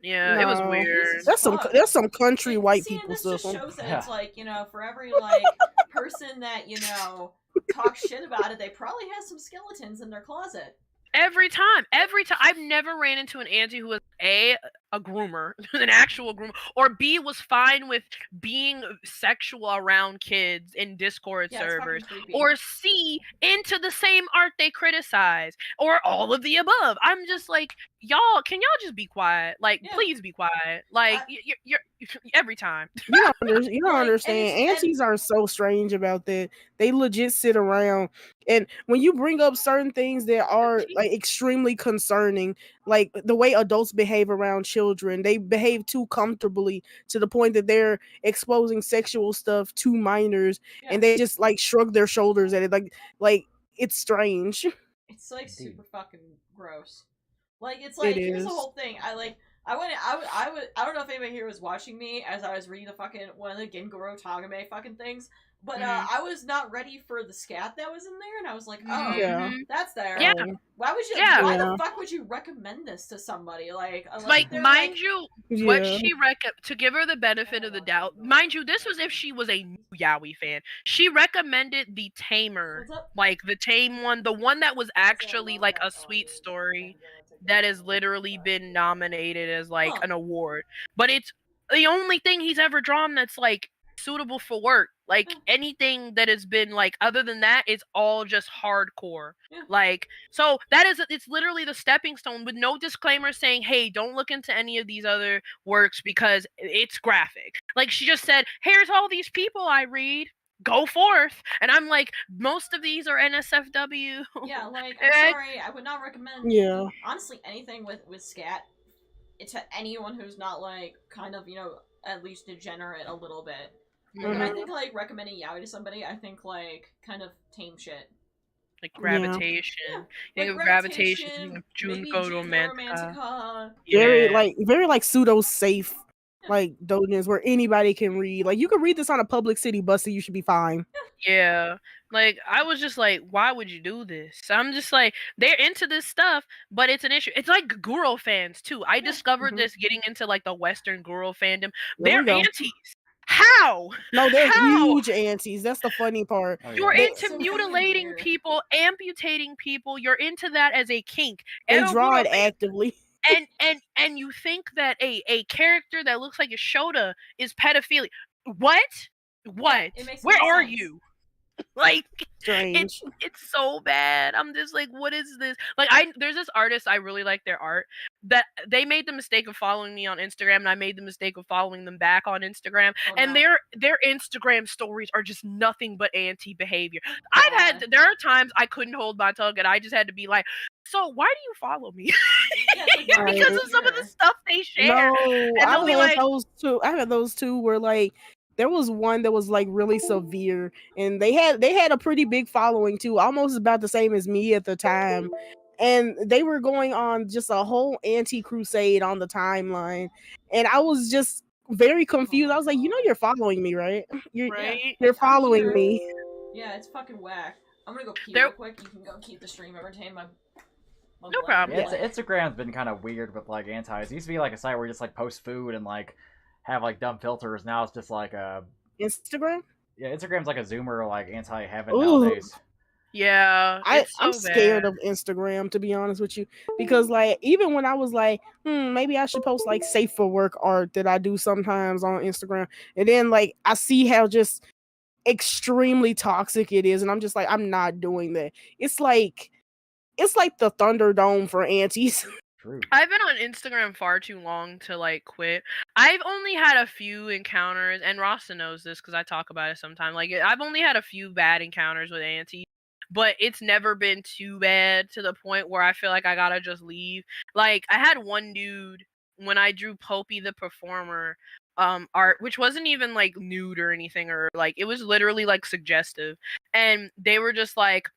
Yeah, it was weird. That's some country white people this stuff. just shows that it's like, you know, for every like person that, you know, talks shit about it, they probably have some skeletons in their closet. Every time. I've never ran into an auntie who was a groomer, an actual groomer, or B was fine with being sexual around kids in Discord servers, or C into the same art they criticize, or all of the above. I'm just like, y'all, can y'all just be quiet? Like, please be quiet. Like, you're every time. You don't understand. Aunties are so strange about that. They legit sit around, and when you bring up certain things that are like extremely concerning, like the way adults behave around children, they behave too comfortably to the point that they're exposing sexual stuff to minors, and they just like shrug their shoulders at it. Like it's strange. It's like super fucking gross. Like it's like here's the whole thing. I don't know if anybody here was watching me as I was reading the fucking one of the Gengoro Tagame fucking things, but I was not ready for the scat that was in there, and I was like, oh, that's there. Yeah. Why would you? Yeah. Why the fuck would you recommend this to somebody? Like mind you, what she to give her the benefit of the doubt. Mind you, this was if she was a new Yaoi fan. She recommended the Tamer, like the tame one, the one that was actually like a sweet story that has literally been nominated as like an award. But it's the only thing he's ever drawn that's like suitable for work. Like anything that has been like other than that, it's all just hardcore. Like so that is it's literally the stepping stone with no disclaimer saying, hey, don't look into any of these other works because it's graphic. Like she just said, here's all these people I read. Go forth. And I'm like, most of these are NSFW. Yeah, like I'm sorry, I would not recommend honestly anything with scat to anyone who's not like kind of, you know, at least degenerate a little bit. Like, I think like recommending yaoi to somebody, I think like kind of tame shit. Like gravitation. Yeah. Like gravitation, Junko Romantica. Very like pseudo safe like dojins where anybody can read. Like you can read this on a public city bus and you should be fine. Yeah. Like I was just like, why would you do this? I'm just like, they're into this stuff, but it's an issue. It's like Guro fans too. I discovered this getting into like the Western Guro fandom. They're aunties. How? No, they're huge aunties. That's the funny part. You're into mutilating people, amputating people. You're into that as a kink. They draw it actively. And you think that a character that looks like a Shota is pedophilia. What? it makes Where no are sense. you? Like, Strange. it's so bad. I'm just like, what is this? Like, there's this artist, I really like their art, that they made the mistake of following me on Instagram, and I made the mistake of following them back on Instagram, and their Instagram stories are just nothing but anti-behavior. There are times I couldn't hold my tongue, and I just had to be like, so why do you follow me? Because of some of the stuff they share. No, And they'll I've be had like, those two. I had those two where like there was one that was like really severe, and they had a pretty big following too, almost about the same as me at the time. And they were going on just a whole anti-crusade on the timeline, and I was just very confused. I was like, you're following me, right? You're following me. Yeah, it's fucking whack. I'm gonna go pee real quick. You can go keep the stream entertained. No problem. Yeah, Instagram's been kind of weird with like antis. It used to be like a site where you just like post food and like have like dumb filters. Now it's just like a Instagram. Yeah, Instagram's like a Zoomer like anti-heaven Ooh. nowadays. Yeah, I'm scared of Instagram, to be honest with you, because like even when I was like, maybe I should post like safe for work art that I do sometimes on Instagram, and then like I see how just extremely toxic it is, and I'm just like, I'm not doing that. It's like the Thunderdome for antis. True. I've been on Instagram far too long to like quit. I've only had a few encounters, and Rasta knows this because I talk about it sometimes. Like, I've only had a few bad encounters with antis, but it's never been too bad to the point where I feel like I gotta just leave. Like, I had one dude when I drew Popey the Performer art, which wasn't even like nude or anything, or like it was literally like suggestive, and they were just like,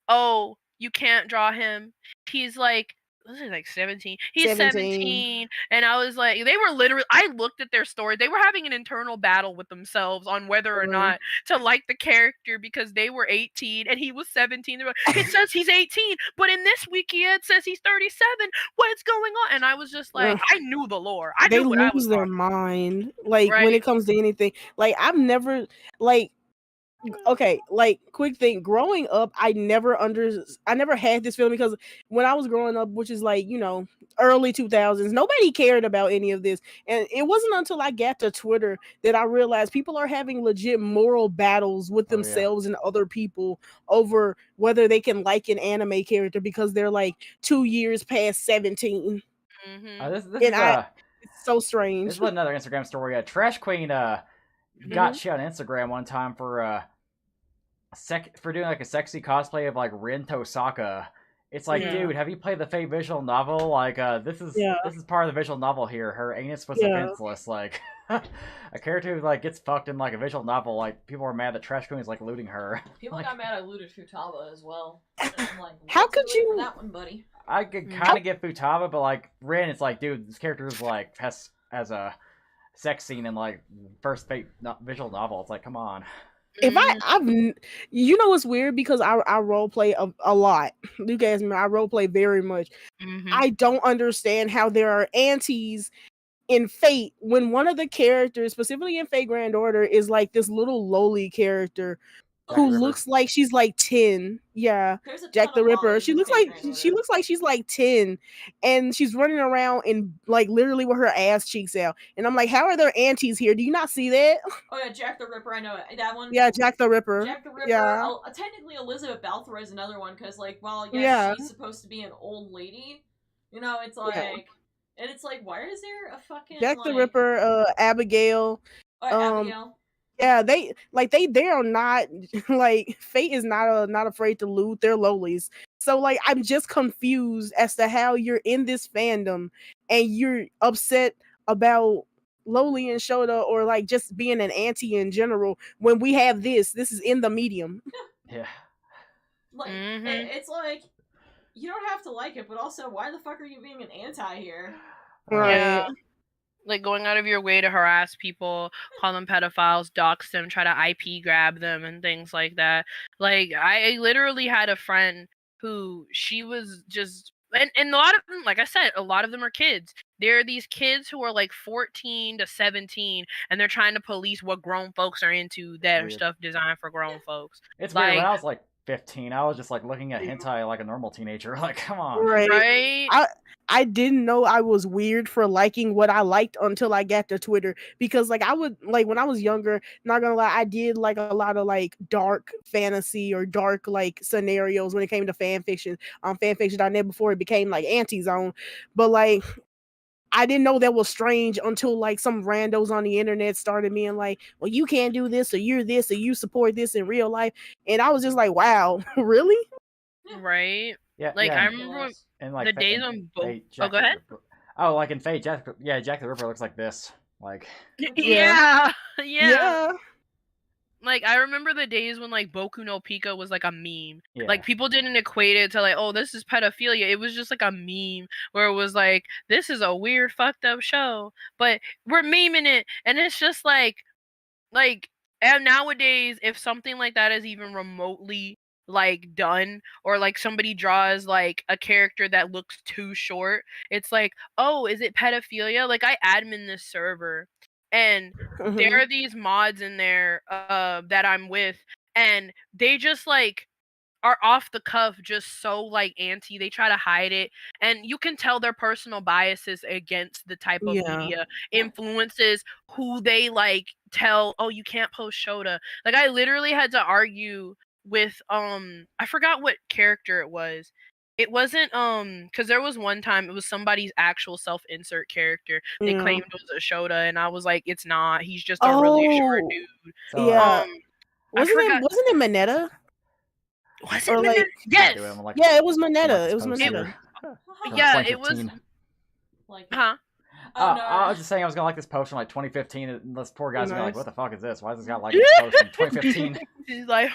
oh, you can't draw him, he's like, was he like 17? He's 17. And I was like, they were literally, I looked at their story. They were having an internal battle with themselves on whether or not to like the character because they were 18 and he was 17. They were like, it says he's 18, but in this wiki it says he's 37. What's going on? And I was just like, I knew the lore. I They knew what I was lose their mind, like when it comes to anything. Like I've never like. Okay, like quick thing. Growing up, I never had this feeling because when I was growing up, which is like, early 2000s, nobody cared about any of this. And it wasn't until I got to Twitter that I realized people are having legit moral battles with themselves and other people over whether they can like an anime character because they're like 2 years past 17. It's so strange. This is another Instagram story. Trash Queen got shit on Instagram one time for doing like a sexy cosplay of like Rin Tosaka. It's like, dude, have you played the Fate visual novel? Like, this is part of the visual novel here. Her anus was defenseless. Like, a character who like gets fucked in like a visual novel. Like, people are mad that Trash Queen is like looting her. People got mad I looted Futaba as well. I'm like, how could you for that one, buddy? I could kind of get Futaba, but like Rin, it's like, dude, this character is like has a sex scene in like first Fate visual novel. It's like, come on. If I've it's weird because I role play a lot. Luke asked me, I role play very much. I don't understand how there are antis in Fate when one of the characters, specifically in Fate Grand Order, is like this little lowly character who looks like she's like 10. Yeah, Jack the Ripper. She looks like she's like 10, and she's running around in like literally with her ass cheeks out. And I'm like, how are there antis here? Do you not see that? Oh yeah, Jack the Ripper. I know it. That one. Yeah, Jack the Ripper. Jack the Ripper. Yeah. Technically, Elizabeth Balfour is another one because like, she's supposed to be an old lady. It's like, and it's like, why is there a fucking Jack the Ripper, Abigail. Abigail. Yeah, they are not like Fate is not afraid to loot. They're lowlies. So like I'm just confused as to how you're in this fandom and you're upset about lowly and Shota or like just being an anti in general when we have this is in the medium. Yeah. Like it's like you don't have to like it, but also why the fuck are you being an anti here? Right. Yeah. Like going out of your way to harass people, call them pedophiles, dox them, try to IP grab them and things like that. Like I literally had a friend who she was just and a lot of them, like I said, a lot of them are kids. There are these kids who are like 14 to 17 and they're trying to police what grown folks are into that are stuff designed for grown folks. It's like, weird. When I was like 15. I was just like looking at hentai like a normal teenager. Like, come on. Right? I didn't know I was weird for liking what I liked until I got to Twitter, because like I would like when I was younger, not gonna lie, I did like a lot of like dark fantasy or dark like scenarios when it came to fan fiction on fanfiction.net before it became like anti-zone. But like I didn't know that was strange until like some randos on the internet started being like, well, you can't do this, or you're this, or you support this in real life. And I was just like, wow, really? Right? Yeah, Like, yeah, I and- remember when And like the Fa- days and on both. Fate, Oh, Jack go the ahead. Ripper. Oh, like in Fate, Jack the Ripper looks like this. Like, Yeah. Yeah. Yeah. Like, I remember the days when like Boku no Pico was like a meme. yeah. Like, people didn't equate it to like, oh, this is pedophilia. It was just like a meme where it was like, this is a weird fucked up show, but we're memeing it, and it's just like and nowadays, if something like that is even remotely like done, or like somebody draws like a character that looks too short, it's like, oh, is it pedophilia? Like, I admin this server, and there are these mods in there that I'm with, and they just like are off the cuff, just so like anti. They try to hide it, and you can tell their personal biases against the type of Yeah. media influences who they like tell, oh, you can't post Shota. Like, I literally had to argue with I forgot what character it was. It wasn't because there was one time it was somebody's actual self-insert character they Yeah. claimed was a Shota, and I was like, it's not. He's just a really short Oh, dude. yeah. I forgot. Wasn't it Mineta? Was it Or like, Mineta? Yes. yeah, it was Mineta. this It was post Mineta. here. Yeah, it was. 2015. Like, Huh? oh, no. I was just saying I was gonna like this post from like 2015, and this poor guy's gonna be like, Nice. what the fuck is this? Why is this guy like this post from 2015? He's like,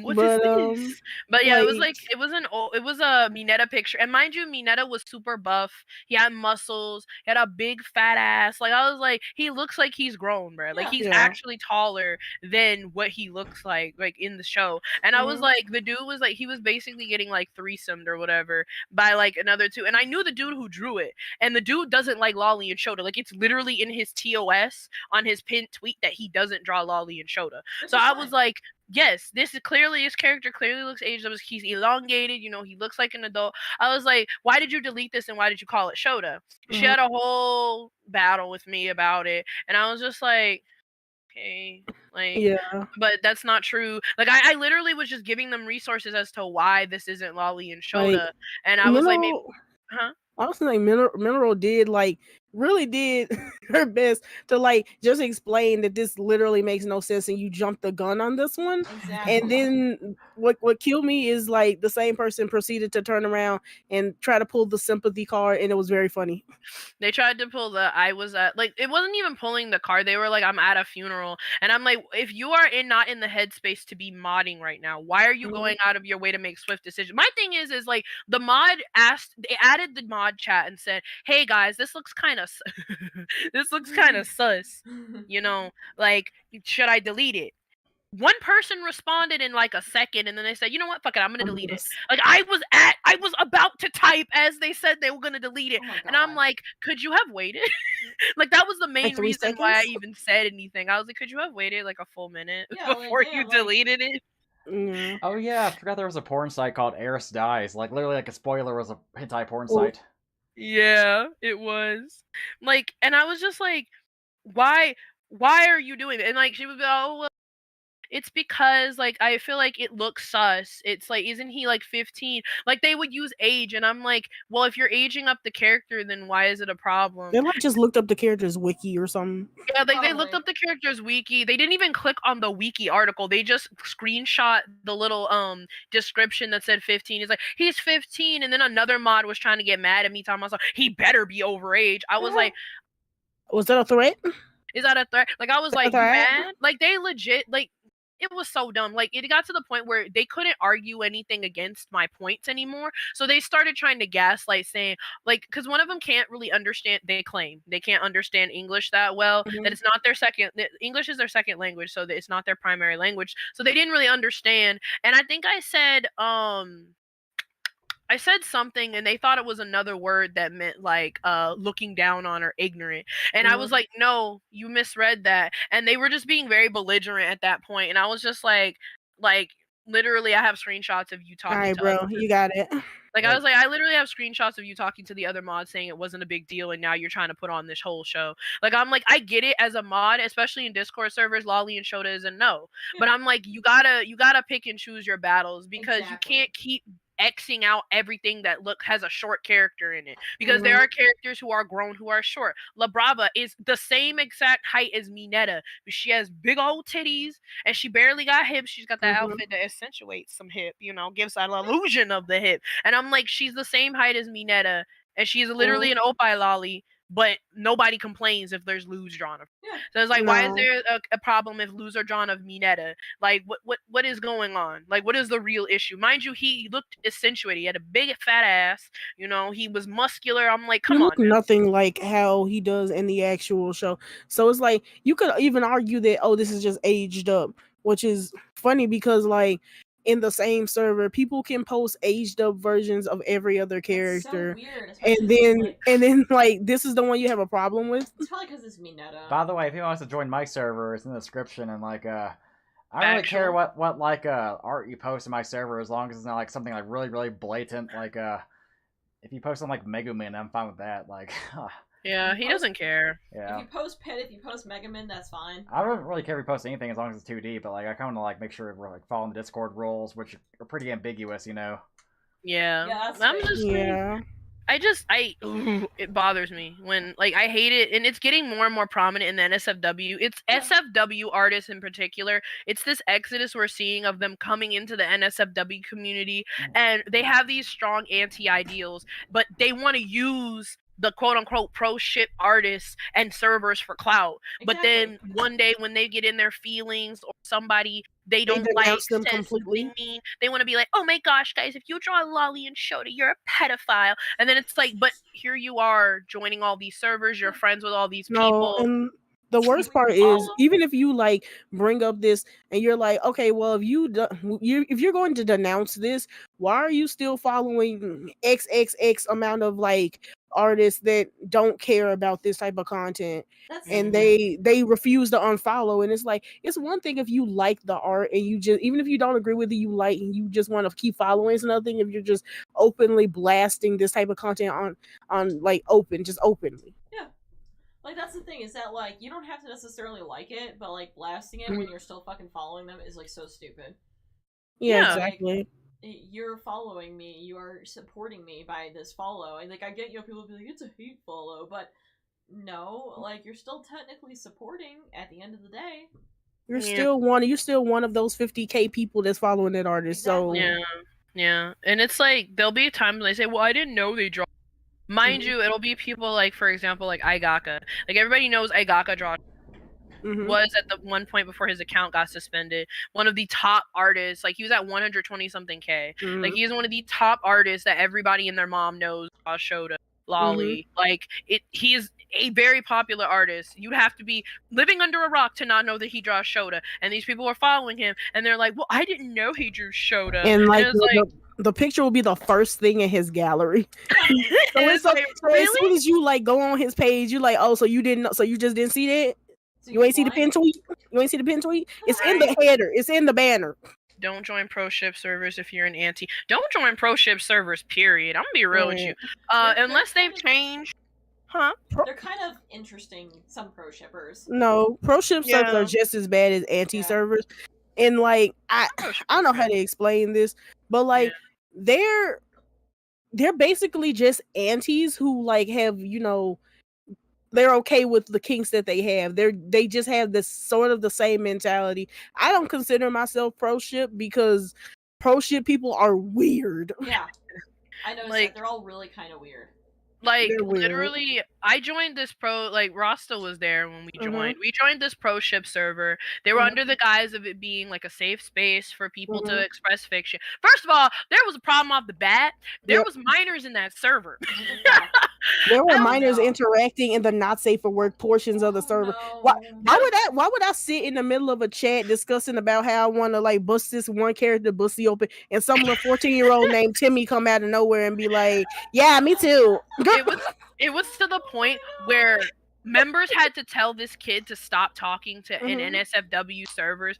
what But, is this? But yeah, it was like- like it was a Mineta picture, and mind you, Mineta was super buff. He had muscles. He had a big fat ass. Like, I was like, he looks like he's grown, bro. Like, he's Yeah. actually taller than what he looks like in the show. And I was Mhm. like, the dude was like, he was basically getting like threesomed or whatever by like another two. And I knew the dude who drew it, and the dude doesn't like Lolly and Shota. Like, it's literally in his TOS on his pinned tweet that he doesn't draw Lolly and Shota. So I was like, yes, this character clearly looks aged up. He's elongated, he looks like an adult. I was like, why did you delete this, and why did you call it Shota? She had a whole battle with me about it, and I was just like, okay, like, Yeah. but that's not true. Like, I literally was just giving them resources as to why this isn't Lolly and Shota, Like, and I was like, maybe, Mineral, huh? honestly, like Mineral did really did her best to like just explain that this literally makes no sense and you jumped the gun on this one. Exactly. And then what killed me is like the same person proceeded to turn around and try to pull the sympathy card, and it was very funny. They tried to pull the I was at, like, it wasn't even pulling the card. They were like, I'm at a funeral. And I'm like, if you are not in the headspace to be modding right now, why are you going out of your way to make swift decisions? My thing is like, the mod they added the mod chat and said, hey guys, this looks kind of this looks kind of sus, like, should I delete it? One person responded in like a second, and then they said, you know what, fuck it, I'm gonna delete it. Like, I was about to type as they said they were gonna delete it, and I'm like, could you have waited? Like, that was the main 3 reason why I seconds? even said anything. I was like, could you have waited like a full minute Yeah, like, before damn, you like- deleted it? Yeah. Oh yeah, I forgot there was a porn site called Eris Dies. Like, literally, like a spoiler was a hentai porn Oh. site. Yeah, it was. Like, and I was just like, why are you doing it? And like, she would be, oh, well, it's because like I feel like it looks sus. It's like, isn't he like 15? Like, they would use age, and I'm like, well, if you're aging up the character, then why is it a problem? They like just looked up the character's wiki or something. Yeah, like, they looked up the character's wiki. They didn't even click on the wiki article. They just screenshot the little description that said 15. It's like, he's 15, and then another mod was trying to get mad at me, talking about, he better be overage. I was like, Was that a threat? is that a threat? Like, I was like, you threat? mad? Like, they legit, like, it was so dumb. Like, it got to the point where they couldn't argue anything against my points anymore. So they started trying to gaslight, saying, like, because one of them can't really understand, they claim they can't understand English that well, that it's not their English is their second language, so that it's not their primary language. So they didn't really understand. And I think I said something, and they thought it was another word that meant like looking down on or ignorant. And I was like, no, you misread that. And they were just being very belligerent at that point. And I was just like, literally, I have screenshots of you All talking right, to bro, other you got it. Like, I was like, I literally have screenshots of you talking to the other mod saying it wasn't a big deal, and now you're trying to put on this whole show. Like, I'm like, I get it as a mod, especially in Discord servers, Lolly and Shota is a no. But I'm like, you gotta pick and choose your battles because you can't keep Xing out everything that has a short character in it. Because there are characters who are grown who are short. La Brava is the same exact height as Minetta, but she has big old titties and she barely got hips. She's got that outfit that accentuates some hip, gives that illusion of the hip. And I'm like, she's the same height as Minetta, and she's literally an Opie Lolly, but nobody complains if there's lewds drawn of her. Yeah. So it's like, why is No. there a problem if lewds are drawn of Minetta? Like, what is going on? Like, what is the real issue? Mind you, he looked accentuated. He had a big fat ass. He was muscular. I'm like, He come on. looked nothing like how he does in the actual show. So it's like you could even argue that this is just aged up, which is funny because like in the same server, people can post aged up versions of every other character. So weird, and then like this is the one you have a problem with. It's probably because it's Minetta. By the way, if he wants to join my server, it's in the description. And like, I don't really care what like art you post in my server as long as it's not like something like really really blatant. Like if you post on like Megumin, I'm fine with that. Like, yeah, he doesn't care. Yeah. If you post Pit, if you post Megaman, that's fine. I don't really care if you post anything as long as it's 2D, but like I kind of like make sure we're like following the Discord rules, which are pretty ambiguous, Yeah. Yeah, I'm just it bothers me when like I hate it, and it's getting more and more prominent in the NSFW. It's SFW artists in particular. It's this exodus we're seeing of them coming into the NSFW community, and they have these strong anti-ideals, but they want to use the quote-unquote pro ship artists and servers for clout. But then one day when they get in their feelings or somebody they don't like them says completely. something mean, they want to be like, oh my gosh, guys, if you draw Lolly and Shota, you're a pedophile. And then it's like, but here you are joining all these servers, you're friends with all these people. And the worst part is, even if you like bring up this and you're like, okay, well, if you're going to denounce this, why are you still following XXX amount of like artists that don't care about this type of content? And they refuse to unfollow. And it's like, it's one thing if you like the art and you just, even if you don't agree with it, you like and you just want to keep following. It's another thing if you're just openly blasting this type of content on like openly. Yeah. Like, that's the thing, is that, like, you don't have to necessarily like it, but, like, blasting it when you're still fucking following them is, like, so stupid. Yeah, exactly. Like, you're following me, you are supporting me by this follow. And, like, I get, people be like, it's a hate follow, but no, like, you're still technically supporting at the end of the day. You're still one of those 50K people that's following that artist. So yeah. And it's like, there'll be times when they say, well, I didn't know they draw. Mind you, it'll be people like, for example, like Igaka. Like, everybody knows Igaka draw was at the one point before his account got suspended one of the top artists. Like, he was at 120 something K. Like, he's one of the top artists that everybody and their mom knows draws Shota, Lolly. Like, he is a very popular artist. You'd have to be living under a rock to not know that he draws Shota. And these people are following him, and they're like, well, I didn't know he drew Shota. And like, the picture will be the first thing in his gallery. So as soon as you like go on his page, you're like, oh, so you just didn't see that? You ain't see the pin tweet? You ain't see the pin tweet? It's in the header. It's in the banner. Don't join pro ship servers if you're an anti. Don't join pro ship servers, period. I'm gonna be real with you. Unless they've changed. Huh? They're kind of interesting, some pro shippers. No, pro ship servers are just as bad as anti servers. And like, I don't know how to explain this, but like they're basically just antis who like have, they're okay with the kinks that they have. They just have this sort of the same mentality. I don't consider myself pro ship because pro ship people are weird. Yeah. I noticed that they're all really kind of weird. Like, literally, I joined this Rasta was there when we joined. We joined this pro ship server. They were under the guise of it being, like, a safe space for people to express fiction. First of all, there was a problem off the bat. There was minors in that server. There were minors interacting in the not safe for work portions of the server. Why would I sit in the middle of a chat discussing about how I want to, like, bust this one character bussy open, and some little 14-year-old named Timmy come out of nowhere and be like, yeah, me too. It was to the point where members had to tell this kid to stop talking to in Mhm. NSFW servers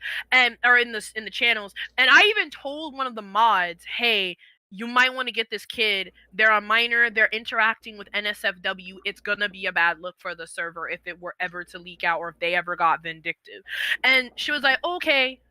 or in the channels. And I even told one of the mods, "Hey, you might want to get this kid. They're a minor. They're interacting with NSFW. It's gonna be a bad look for the server if it were ever to leak out or if they ever got vindictive." And she was like, "Okay,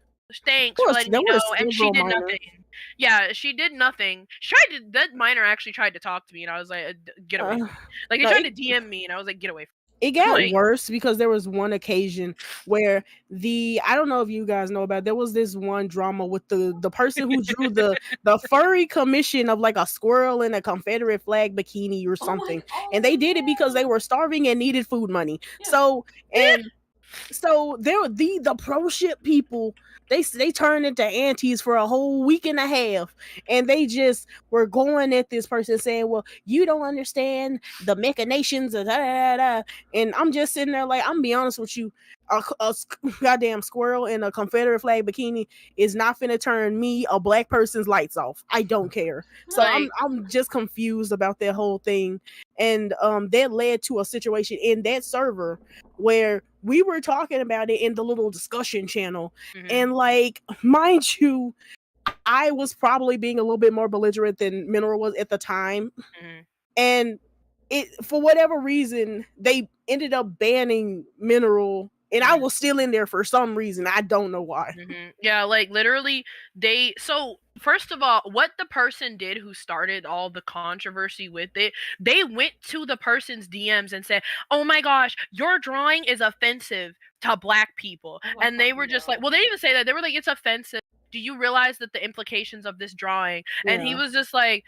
thanks for letting There me know." was And she several did minors. nothing. Yeah, she did nothing. She tried to. That minor actually tried to talk to me, and I was like, "Get away from me!" Like they No, tried to DM me, and I was like, "Get away from me." it got Like, worse because there was one occasion where I don't know if you guys know about, there was this one drama with the person who drew the furry commission of like a squirrel in a Confederate flag bikini or something. And they did it because they were starving and needed food money. So there were the pro ship people, they turned into aunties for a whole week and a half, and they just were going at this person saying, well, you don't understand the machinations of da, da, da, da. And I'm just sitting there like, I'm gonna be honest with you, a goddamn squirrel in a Confederate flag bikini is not finna turn me, a black person's, lights off. I don't care. So I'm just confused about that whole thing. And that led to a situation in that server where we were talking about it in the little discussion channel. And like, mind you, I was probably being a little bit more belligerent than Mineral was at the time. And it, for whatever reason, they ended up banning Mineral, and I was still in there for some reason. I don't know why. Yeah, like literally so first of all, what the person did who started all the controversy with it, they went to the person's DMs and said, "Oh my gosh, your drawing is offensive to black people." And they were just like, well, they didn't even say that. They were like, "It's offensive. Do you realize that the implications of this drawing?" And he Yeah. was just like,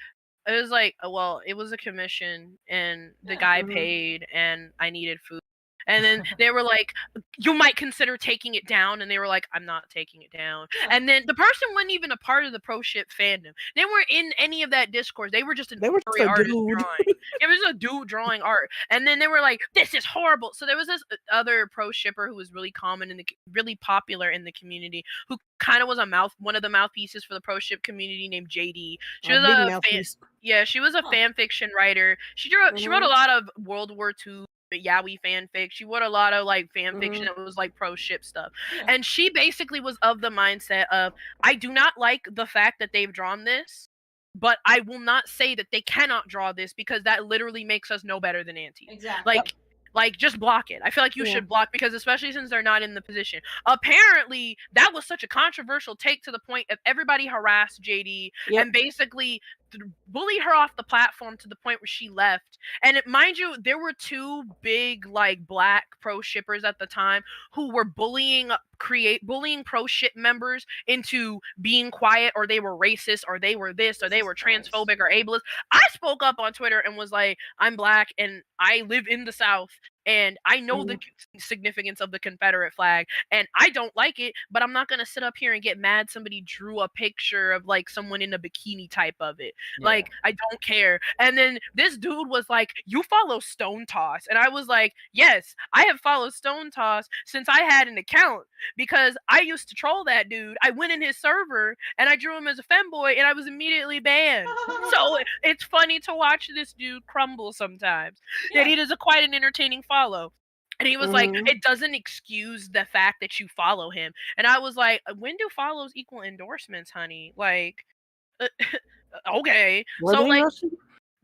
it was like, well, it was a commission and the guy paid and I needed food. And then they were like, "You might consider taking it down." And they were like, "I'm not taking it down." And then the person wasn't even a part of the pro ship fandom. They weren't in any of that discourse. They were just They were just furry a artist dude. drawing. It was a dude drawing art. And then they were like, "This is horrible." So there was this other pro shipper who was really common really popular in the community, who kind of was one of the mouthpieces for the pro ship community, named JD. She was big a mouthpiece. yeah, she was a fan fiction writer. She wrote a lot of World War II yaoi fanfic. She wrote a lot of like fan fiction that was like pro ship stuff. And she basically was of the mindset of, I do not like the fact that they've drawn this, but I will not say that they cannot draw this because that literally makes us no better than aunties. Exactly. Like just block it. I feel like you should block, because especially since they're not in the position. Apparently, that was such a controversial take to the point of everybody harassed JD and basically bully her off the platform to the point where she left. And mind you, there were two big like black pro shippers at the time who were bullying pro ship members into being quiet, or they were racist, or they were this, or they were transphobic or ableist. I spoke up on Twitter and was like, I'm black and I live in the South and I know the significance of the Confederate flag and I don't like it, but I'm not gonna sit up here and get mad somebody drew a picture of like someone in a bikini type of it. Like, I don't care. And then this dude was like, "You follow Stone Toss?" And I was like, "Yes, I have followed Stone Toss since I had an account, because I used to troll that dude. I went in his server and I drew him as a femboy and I was immediately banned." So it's funny to watch this dude crumble sometimes. And it is quite an entertaining follow. And he was like, "It doesn't excuse the fact that you follow him." And I was like, "When do follows equal endorsements, honey?" Like, okay. Were So they like, Russian?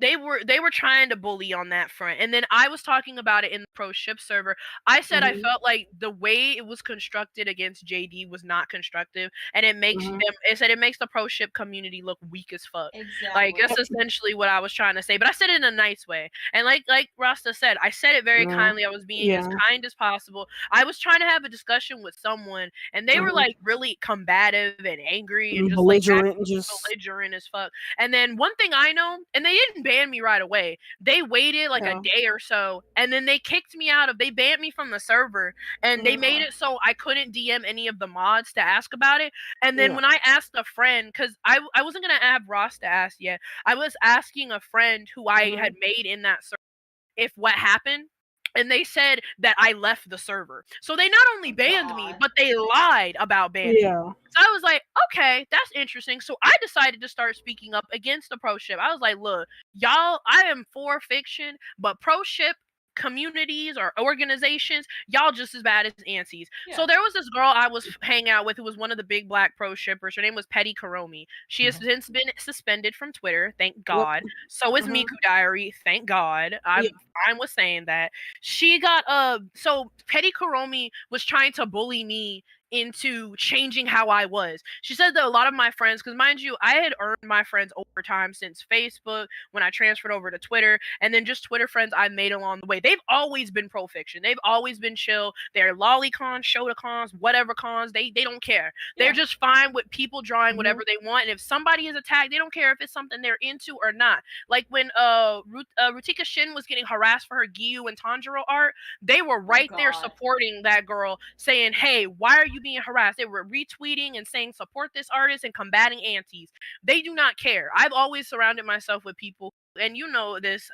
they were trying to bully on that front. And then I was talking about it in the pro ship server. I said I felt like the way it was constructed against JD was not constructive, and it makes it makes the pro ship community look weak as fuck. Exactly. Like, that's essentially what I was trying to say, but I said it in a nice way. And like Rasta said, I said it very kindly. I was being as kind as possible. I was trying to have a discussion with someone, and they were like really combative and angry and just belligerent, like belligerent as fuck. And then one thing I know, and they didn't ban me right away. They waited like a day or so, and then they kicked me they banned me from the server, and they made it so I couldn't DM any of the mods to ask about it. And then when I asked a friend, because I wasn't gonna have Ross to ask yet, I was asking a friend who I had made in that server if what happened. And they said that I left the server. So they not only banned me, but they lied about banning me. So I was like, okay, that's interesting. So I decided to start speaking up against the pro ship. I was like, look, y'all, I am for fiction, but pro ship communities or organizations, y'all just as bad as aunties. Yeah. So there was this girl I was hanging out with who was one of the big black pro shippers. Her name was Petty Karomi. She has since been suspended from Twitter, thank God. So is Miku Diary, thank God. I'm fine with saying that. She got so Petty Karomi was trying to bully me into changing how I was. She said that a lot of my friends, because mind you, I had earned my friends over time since Facebook, when I transferred over to Twitter, and then just Twitter friends I made along the way. They've always been pro fiction. They've always been chill. They're lolicons, shotacons, whatever cons. They don't care. They're just fine with people drawing whatever they want. And if somebody is attacked, they don't care if it's something they're into or not. Like when Rutika Shin was getting harassed for her Gyu and Tanjiro art, they were right there supporting that girl, saying, hey, why are you being harassed? They were retweeting and saying support this artist and combating aunties. They do not care. I've always surrounded myself with people, and you know this,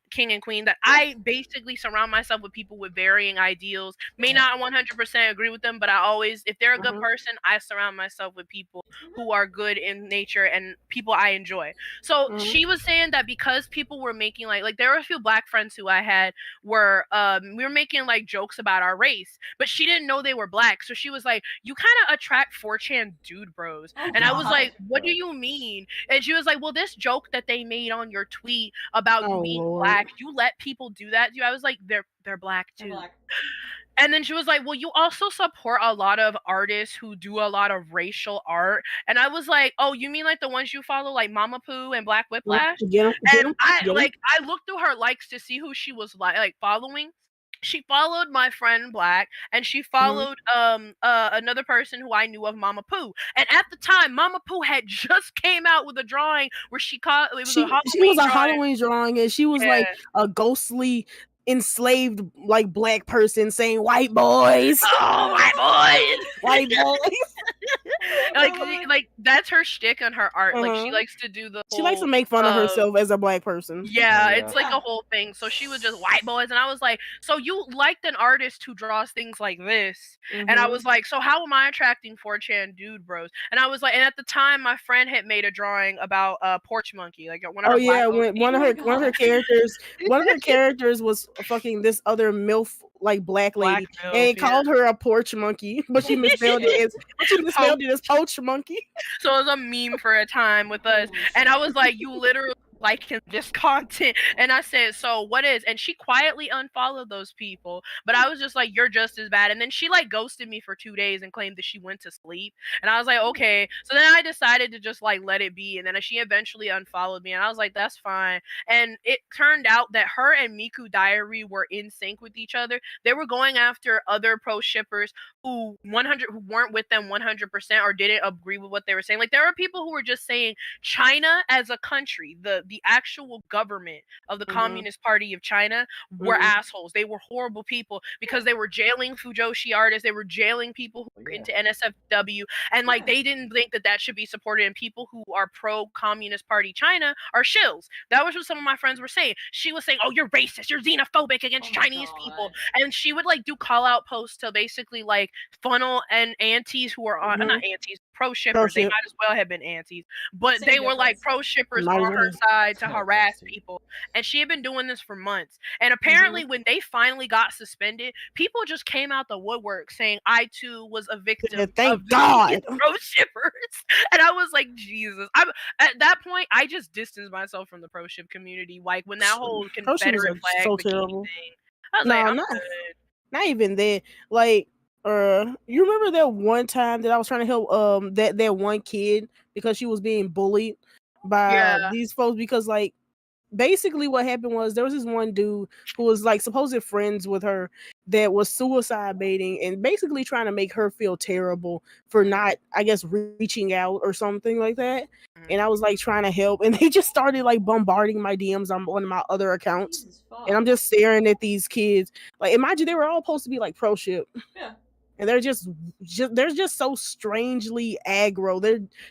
king and queen, that I basically surround myself with people with varying ideals. May not 100% agree with them, but I always, if they're a good person, I surround myself with people who are good in nature and people I enjoy. So she was saying that because people were making like there were a few black friends who I had were we were making like jokes about our race, but she didn't know they were black. So she was like, you kind of attract 4chan dude bros. And I was like, what do you mean? And she was like, well, this joke that they made on your tweet about you being black, you let people do that to you. I was like, they're black too. And then she was like, well, you also support a lot of artists who do a lot of racial art. And I was like, oh, you mean like the ones you follow, like Mama Pooh and Black Whiplash? I looked through her likes to see who she was like following. She followed my friend Black, and she followed another person who I knew of, Mama Pooh. And at the time, Mama Pooh had just came out with a drawing where she caught it was a Halloween she was a drawing. Halloween drawing, and she was like a ghostly enslaved like black person saying white boys. Oh, white boys. White boys. like that's her shtick on her art. Like she likes to do she likes to make fun of herself as a black person. Yeah, it's like a whole thing. So she was just white boys, and I was like, so you liked an artist who draws things like this? And I was like, so how am I attracting 4chan dude bros? And I was like, and at the time my friend had made a drawing about Porch Monkey, like one of her one of her characters was fucking this other MILF like black lady, and it called her a porch monkey, but she misspelled it as poach monkey. So it was a meme for a time with us, and I was like, you literally liking this content? And I said, so what is? And she quietly unfollowed those people, but I was just like, you're just as bad. And then she like ghosted me for 2 days and claimed that she went to sleep, and I was like, okay. So then I decided to just like let it be, and then she eventually unfollowed me, and I was like, that's fine. And it turned out that her and Miku Diary were in sync with each other. They were going after other pro shippers who weren't with them 100% or didn't agree with what they were saying. Like there were people who were just saying China as a country, the actual government of the Communist Party of China were assholes. They were horrible people because they were jailing Fujoshi artists. They were jailing people who were into NSFW, and like they didn't think that should be supported. And people who are pro-Communist Party China are shills. That was what some of my friends were saying. She was saying, oh, you're racist, you're xenophobic against Chinese people. And she would like do call-out posts to basically like funnel and aunties who are on, not aunties, pro shippers. They might as well have been aunties, but they were like pro shippers on her side to harass people. And she had been doing this for months. And apparently when they finally got suspended, people just came out the woodwork saying I too was a victim of God pro shippers. And I was like, Jesus. At that point I just distanced myself from the pro ship community. Like when that whole Confederate flag so became terrible. thing, I was like, I'm good. Not even that. Like you remember that one time that I was trying to help that one kid because she was being bullied by these folks, because like basically what happened was there was this one dude who was like supposed friends with her that was suicide baiting and basically trying to make her feel terrible for not, I guess, reaching out or something like that. And I was like trying to help, and they just started like bombarding my DMs on one of my other accounts. And I'm just staring at these kids. Like imagine they were all supposed to be like pro ship. Yeah. And they're just so strangely aggro.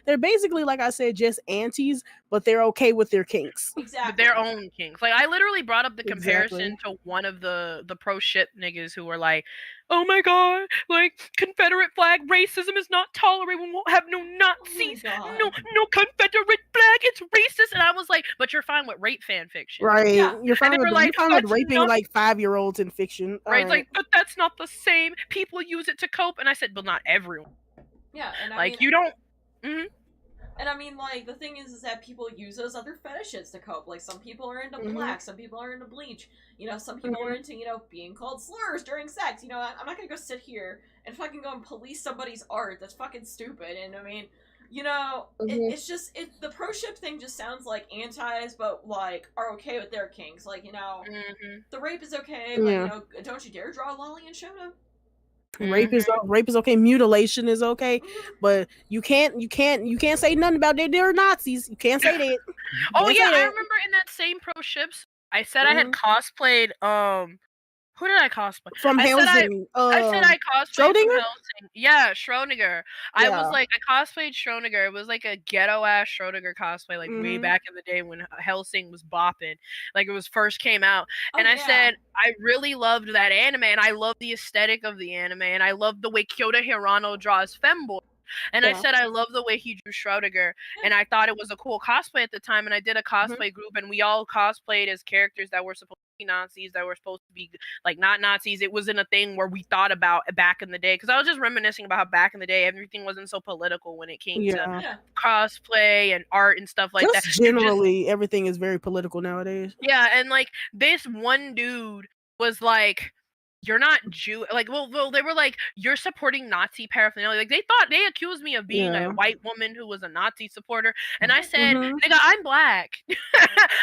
They're basically, like I said, just aunties, but they're okay with their kinks. Exactly. With their own kinks. Like I literally brought up the comparison to one of the pro ship niggas who were like, oh my god, like Confederate flag racism is not tolerated. We won't have no Nazis. No Confederate flag. It's racist. and I was like, but you're fine with rape fan fiction. Right. Yeah. You're fine And they with were like, "That's raping not-" like 5-year-olds in fiction. Right? All Like, but that's not the same. People use it to cope, and I said, but not everyone. Yeah, and I Like, mean, you don't. Mhm. And I mean, like, the thing is that people use those other fetishes to cope. Like, some people are into Mhm. black, some people are into bleach. You know, some people are into, you know, being called slurs during sex. You know, I'm not gonna go sit here and fucking go and police somebody's art. That's fucking stupid. And I mean, you know, Mhm. it's just, the pro ship thing just sounds like antis, but, like, are okay with their kinks. Like, you know, the rape is okay, but, Yeah. you know, don't you dare draw a lolly and Shoto. Rape is okay. Mutilation is okay, but you can't say nothing about they're Nazis. You can't say that. Oh Can't yeah, say I that. remember in that same pro ships, I said I had cosplayed. Who did I cosplay? From I said Helsing. I cosplayed from Schrodinger? Helsing. Yeah, Schrodinger. I was Yeah. like, I cosplayed Schrodinger. It was like a ghetto ass Schrodinger cosplay, like way Mhm. back in the day when Helsing was bopping, like it was first came out. And Oh, I yeah. said I really loved that anime, and I love the aesthetic of the anime, and I love the way Kyoto Hirano draws femboy. And I Yeah. said I love the way he drew Schrodinger, and I thought it was a cool cosplay at the time. And I did a cosplay group, and we all cosplayed as characters that were supposed to be Nazis, that were supposed to be like not Nazis. It wasn't a thing where we thought about back in the day, because I was just reminiscing about how back in the day everything wasn't so political when it came to cosplay and art and stuff like that. Just generally, everything is very political nowadays. Yeah, and like this one dude was like, "You're not Jew." Like, well, they were like, "You're supporting Nazi paraphernalia." Like, they accused me of being Yeah. a white woman who was a Nazi supporter, and I said, Mhm. "Nigga, I'm black."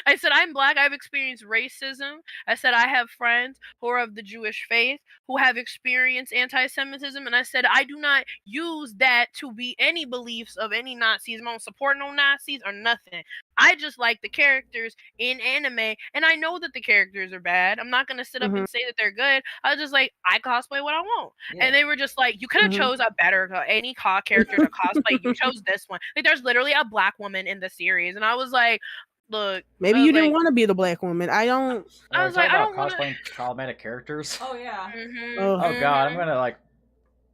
I said, "I'm black. I've experienced racism." I said, "I have friends who are of the Jewish faith who have experienced anti-Semitism," and I said, "I do not use that to be any beliefs of any Nazis. I don't support no Nazis or nothing. I just like the characters in anime, and I know that the characters are bad. I'm not gonna sit up and say that they're good. I was just like, I cosplay what I want." Yeah. And they were just like, "You could have chose a better any character to cosplay. You chose this one." Like, there's literally a black woman in the series, and I was like, "Look, Maybe I was you didn't like, want to be the black woman. I don't. I was like, I don't about want to." cosplaying problematic characters. Oh, yeah. Oh god, I'm gonna like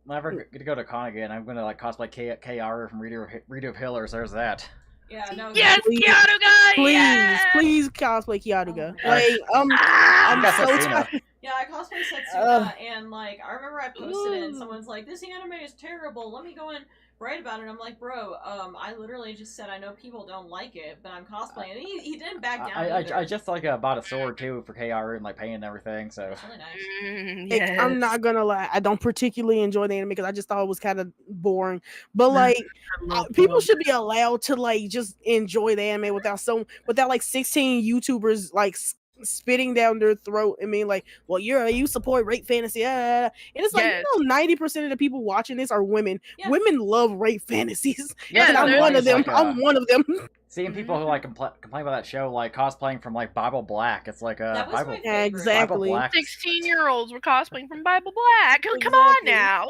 whenever I get to go to con again, I'm gonna like cosplay K.R. from Reader of Hillers. There's that. Yeah, no. Yes, Please, Kyaruga! please, Yes! please cosplay Kyaruga. Oh, Like, I'm got so Setsuna. tired. Yeah, I cosplay Setsuna, and, like, I remember I posted it, and someone's like, "This anime is terrible, let me go and write about it." And I'm like, "Bro, I literally just said I know people don't like it, but I'm cosplaying." And he didn't back down either. I just like bought a sword too for KR and like paint and everything. So That's really nice. Like, I'm not gonna lie, I don't particularly enjoy the anime because I just thought it was kind of boring. But like, people should be allowed to like just enjoy the anime without like 16 YouTubers like spitting down their throat and being like, "Well, you support rape fantasy," and it's like, Yes. 90% of the people watching this are women. Women love rape fantasies. Yeah, and I'm there's- one of them. Like, I'm one of them. seeing people who like complain about that show, like cosplaying from like Bible Black, it's like That was Bible. my favorite. Exactly. Bible Black. 16-year-olds were cosplaying from Bible Black. Come on Exactly. now.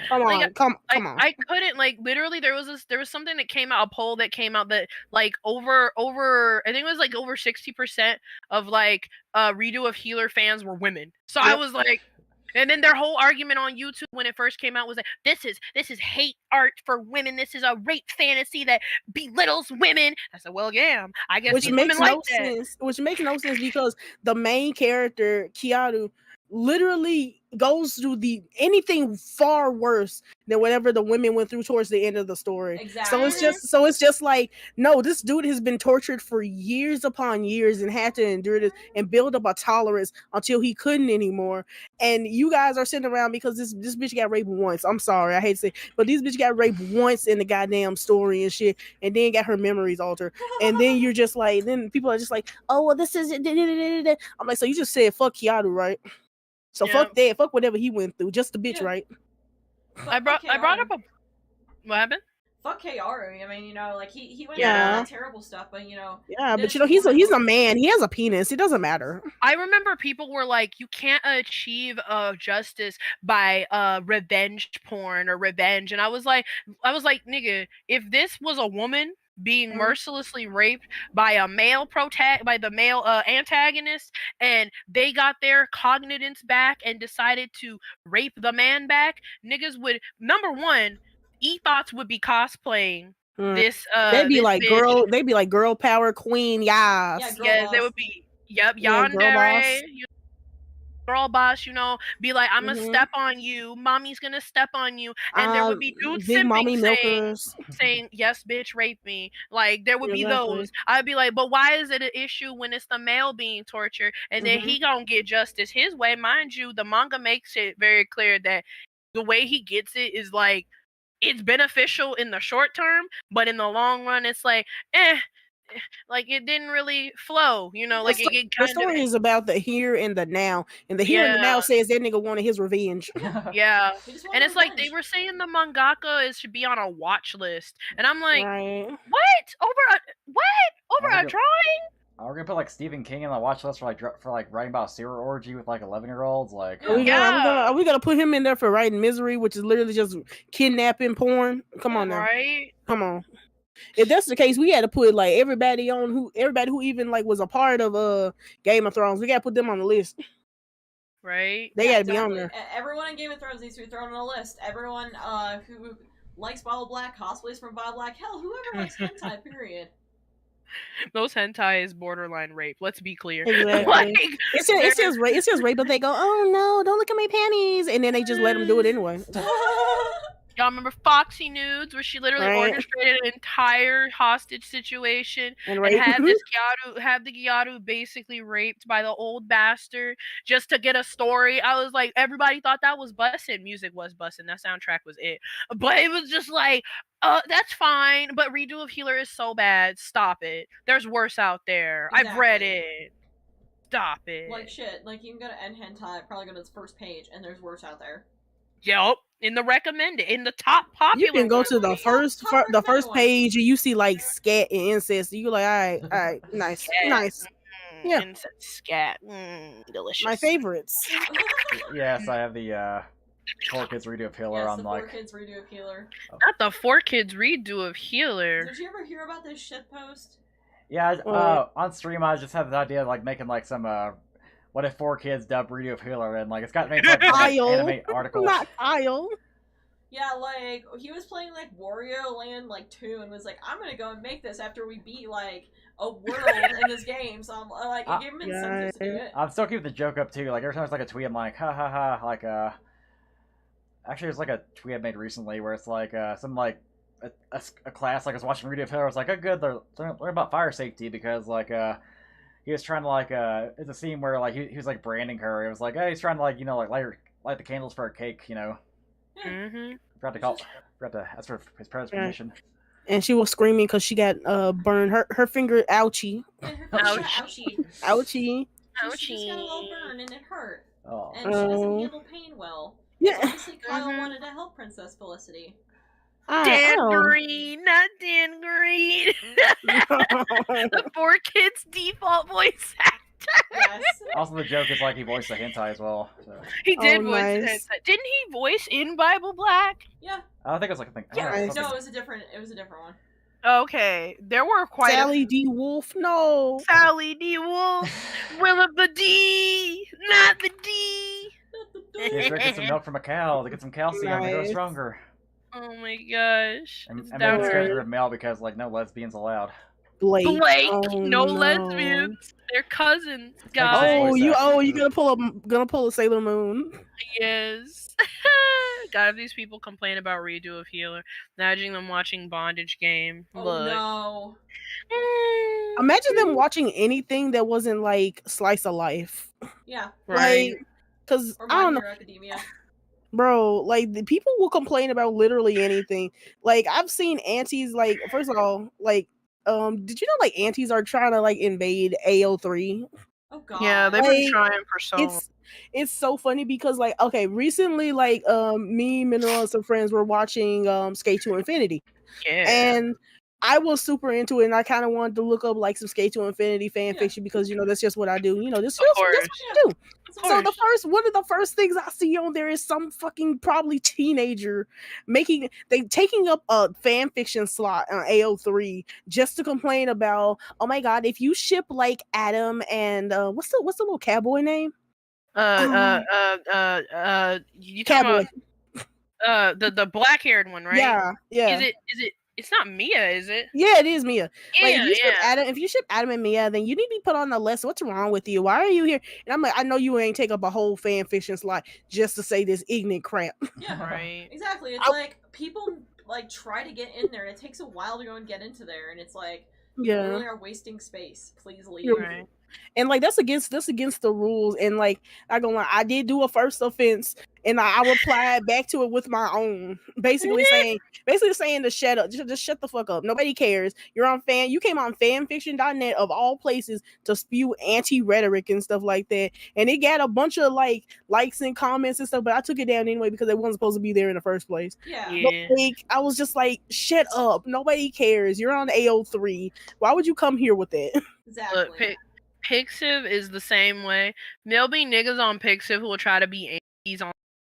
Come on, Like, come on. I couldn't, like, literally there was something that came out, a poll that came out that like over I think it was like over 60% of like redo of Healer fans were women. So I Yep. was like, and then their whole argument on YouTube when it first came out was like, this is hate art for women. This is a rape fantasy that belittles women. I said, well, yeah, I guess Which these makes women no like that. sense. Which makes no sense because the main character, Kiaru, literally goes through anything far worse than whatever the women went through towards the end of the story. Exactly. So it's just like, no, this dude has been tortured for years upon years and had to endure this and build up a tolerance until he couldn't anymore. And you guys are sitting around because this bitch got raped once. I'm sorry, I hate to say, but this bitch got raped once in the goddamn story and shit, and then got her memories altered. And then you're just like, then people are just like, oh well, this is. I'm like, so you just said fuck Kiaru, right? So Yeah. fuck that, fuck whatever he went through, just the bitch, right? I brought up a what happened? Fuck Kaoru. I mean, you know, like he went through Yeah. all that terrible stuff, but you know. Yeah, but this you know, he's woman- a man. He has a penis. It doesn't matter. I remember people were like, you can't achieve justice by revenge porn or revenge, and I was like, nigga, if this was a woman being mercilessly raped by a male antagonist, and they got their cognizance back and decided to rape the man back, niggas would, number one, Ethos would be cosplaying This they'd be this like bitch, girl power queen, Yeah, yes. girl yeah, boss. they would be yep, Yeah, girl boss. yandere, girl boss, be like, I'm gonna Mhm. step on you, mommy's gonna step on you, and there would be dudes Big simping mommy saying, milkers. yes, bitch, rape me. Like, there would be Exactly. those. I'd be like, but why is it an issue when it's the male being tortured and then he gonna get justice his way? Mind you, the manga makes it very clear that the way he gets it is like, it's beneficial in the short term, but in the long run, it's like, like it didn't really flow, like it The kind story of, is about the here and the now, and the here and the yeah. now says that nigga wanted his revenge. Yeah, He just and wanted it's like they revenge. were saying the mangaka should be on a watch list, and I'm like, Right. what over a drawing? We're gonna put like Stephen King in the watch list for like writing about a serial orgy with like 11-year-olds. Like, Are we gonna put him in there for writing Misery, which is literally just kidnapping porn? Come on now. Right? Come on. If that's the case, we had to put like everybody who even like was a part of Game of Thrones. We gotta put them on the list. Right? They gotta be on there. Everyone in Game of Thrones needs to be thrown on a list. Everyone who likes Bible Black, cosplays from Bible Black, hell, whoever likes hentai, period. Those hentai is borderline rape. Let's be clear. Exactly. Like, it says rape, but they go, oh no, don't look at my panties, and then they just let them do it anyway. Y'all remember Foxy Nudes, where she literally Right. orchestrated an entire hostage situation And had the Gyaru basically raped by the old bastard just to get a story. I was like, everybody thought that was bussin'. Music was bussin'. That soundtrack was it. But it was just like, that's fine. But Redo of Healer is so bad. Stop it. There's worse out there. Exactly. I've read it. Stop it. Like shit. Like you can go to N Hentai, probably go to its first page, and there's worse out there. Yup. In the recommended, in the top popular. You can go to the first one. page and you see like scat and incest. You like, all right, nice, nice. Yeah, incest, scat, delicious. My favorites. Yes, I have the 4Kids redo of Healer on like. 4Kids redo of Healer. Not the 4Kids redo of Healer. Did you ever hear about this shit post? Yeah, on stream I just have the idea of like making like some what if 4Kids dub redo of Healer, and like it's got made like anime articles. Not Kyle. Yeah, like he was playing like Wario Land like 2 and was like, I'm gonna go and make this after we beat like a world in this game. So I'm like, it gave him incentive to do it. I'm still keeping the joke up too. Like every time there's like a tweet, I'm like, ha ha ha. Like actually there's like a tweet I made recently where it's like some like a class like I was watching redo of Healer. I was like, oh good, they're learning about fire safety because like he was trying to like it's a scene where like he was like branding her. It was like, oh, he's trying to like light the candles for a cake, Mm-hmm. Forgot to ask for his parents' permission. And she was screaming because she got burned. Her finger, ouchie. Ouchie. Ouchie. She just got a little burn and it hurt. Oh. And she doesn't handle pain well. Yeah. Obviously, Kyle wanted to help Princess Felicity. Dan Green, not Dan Green. The 4Kids default voice actor. Yes. Also, the joke is like he voiced the hentai as well. So. He did voice the hentai. Didn't he voice in Bible Black? Yeah. I don't think it was like a thing. Yeah. No, it was a different one. Okay, there were quite Sally D. Wolf, no. Sally D. Wolf, Willa the D, not the D. He's drinking some milk from a cow to get some calcium to grow stronger. Oh my gosh. And maybe it's gender of male because like no lesbians allowed. Blake, no lesbians. They're cousins, guys. You gonna pull a Sailor Moon. Yes. God, if these people complain about redo of Healer, imagine them watching Bondage Game. Oh Look. no. Imagine them watching anything that wasn't like Slice of Life. Yeah. Right. Like, cause or I don't know. Academia. Bro, like the people will complain about literally anything. Like I've seen aunties like first of all, like did you know like aunties are trying to like invade AO3? Oh god. Yeah, they've been trying for so long. It's so funny because like okay, recently like me, Mineral, and some friends were watching Skate to Infinity. Yeah. And I was super into it and I kind of wanted to look up like some Skate to Infinity fan fiction because that's just what I do. That's what I do. So one of the first things I see on there is some fucking probably teenager taking up a fan fiction slot on AO3 just to complain about, oh my god, if you ship like Adam and what's the little cowboy name? You Cowboy. the black haired one, right? Yeah. Is it It's not Mia, is it? Yeah, it is Mia. Like Yeah, if you ship Adam and Mia, then you need to be put on the list. What's wrong with you? Why are you here? And I'm like, I know you ain't take up a whole fan fiction slot just to say this ignorant crap. Yeah, right. Exactly. It's like people like try to get in there, and it takes a while to go and get into there, and it's like, you really are wasting space. Please leave. Right. And like that's against the rules. And like I gonna lie, I did do a first offense, and I replied back to it with my own, basically saying to shut up, just shut the fuck up. Nobody cares. You came on fanfiction.net of all places to spew anti-rhetoric and stuff like that, and it got a bunch of like likes and comments and stuff. But I took it down anyway because it wasn't supposed to be there in the first place. Yeah. But, like, I was just like, shut up. Nobody cares. You're on AO3. Why would you come here with that? Exactly. Look, Pixiv is the same way. There'll be niggas on Pixiv who will try to be antis on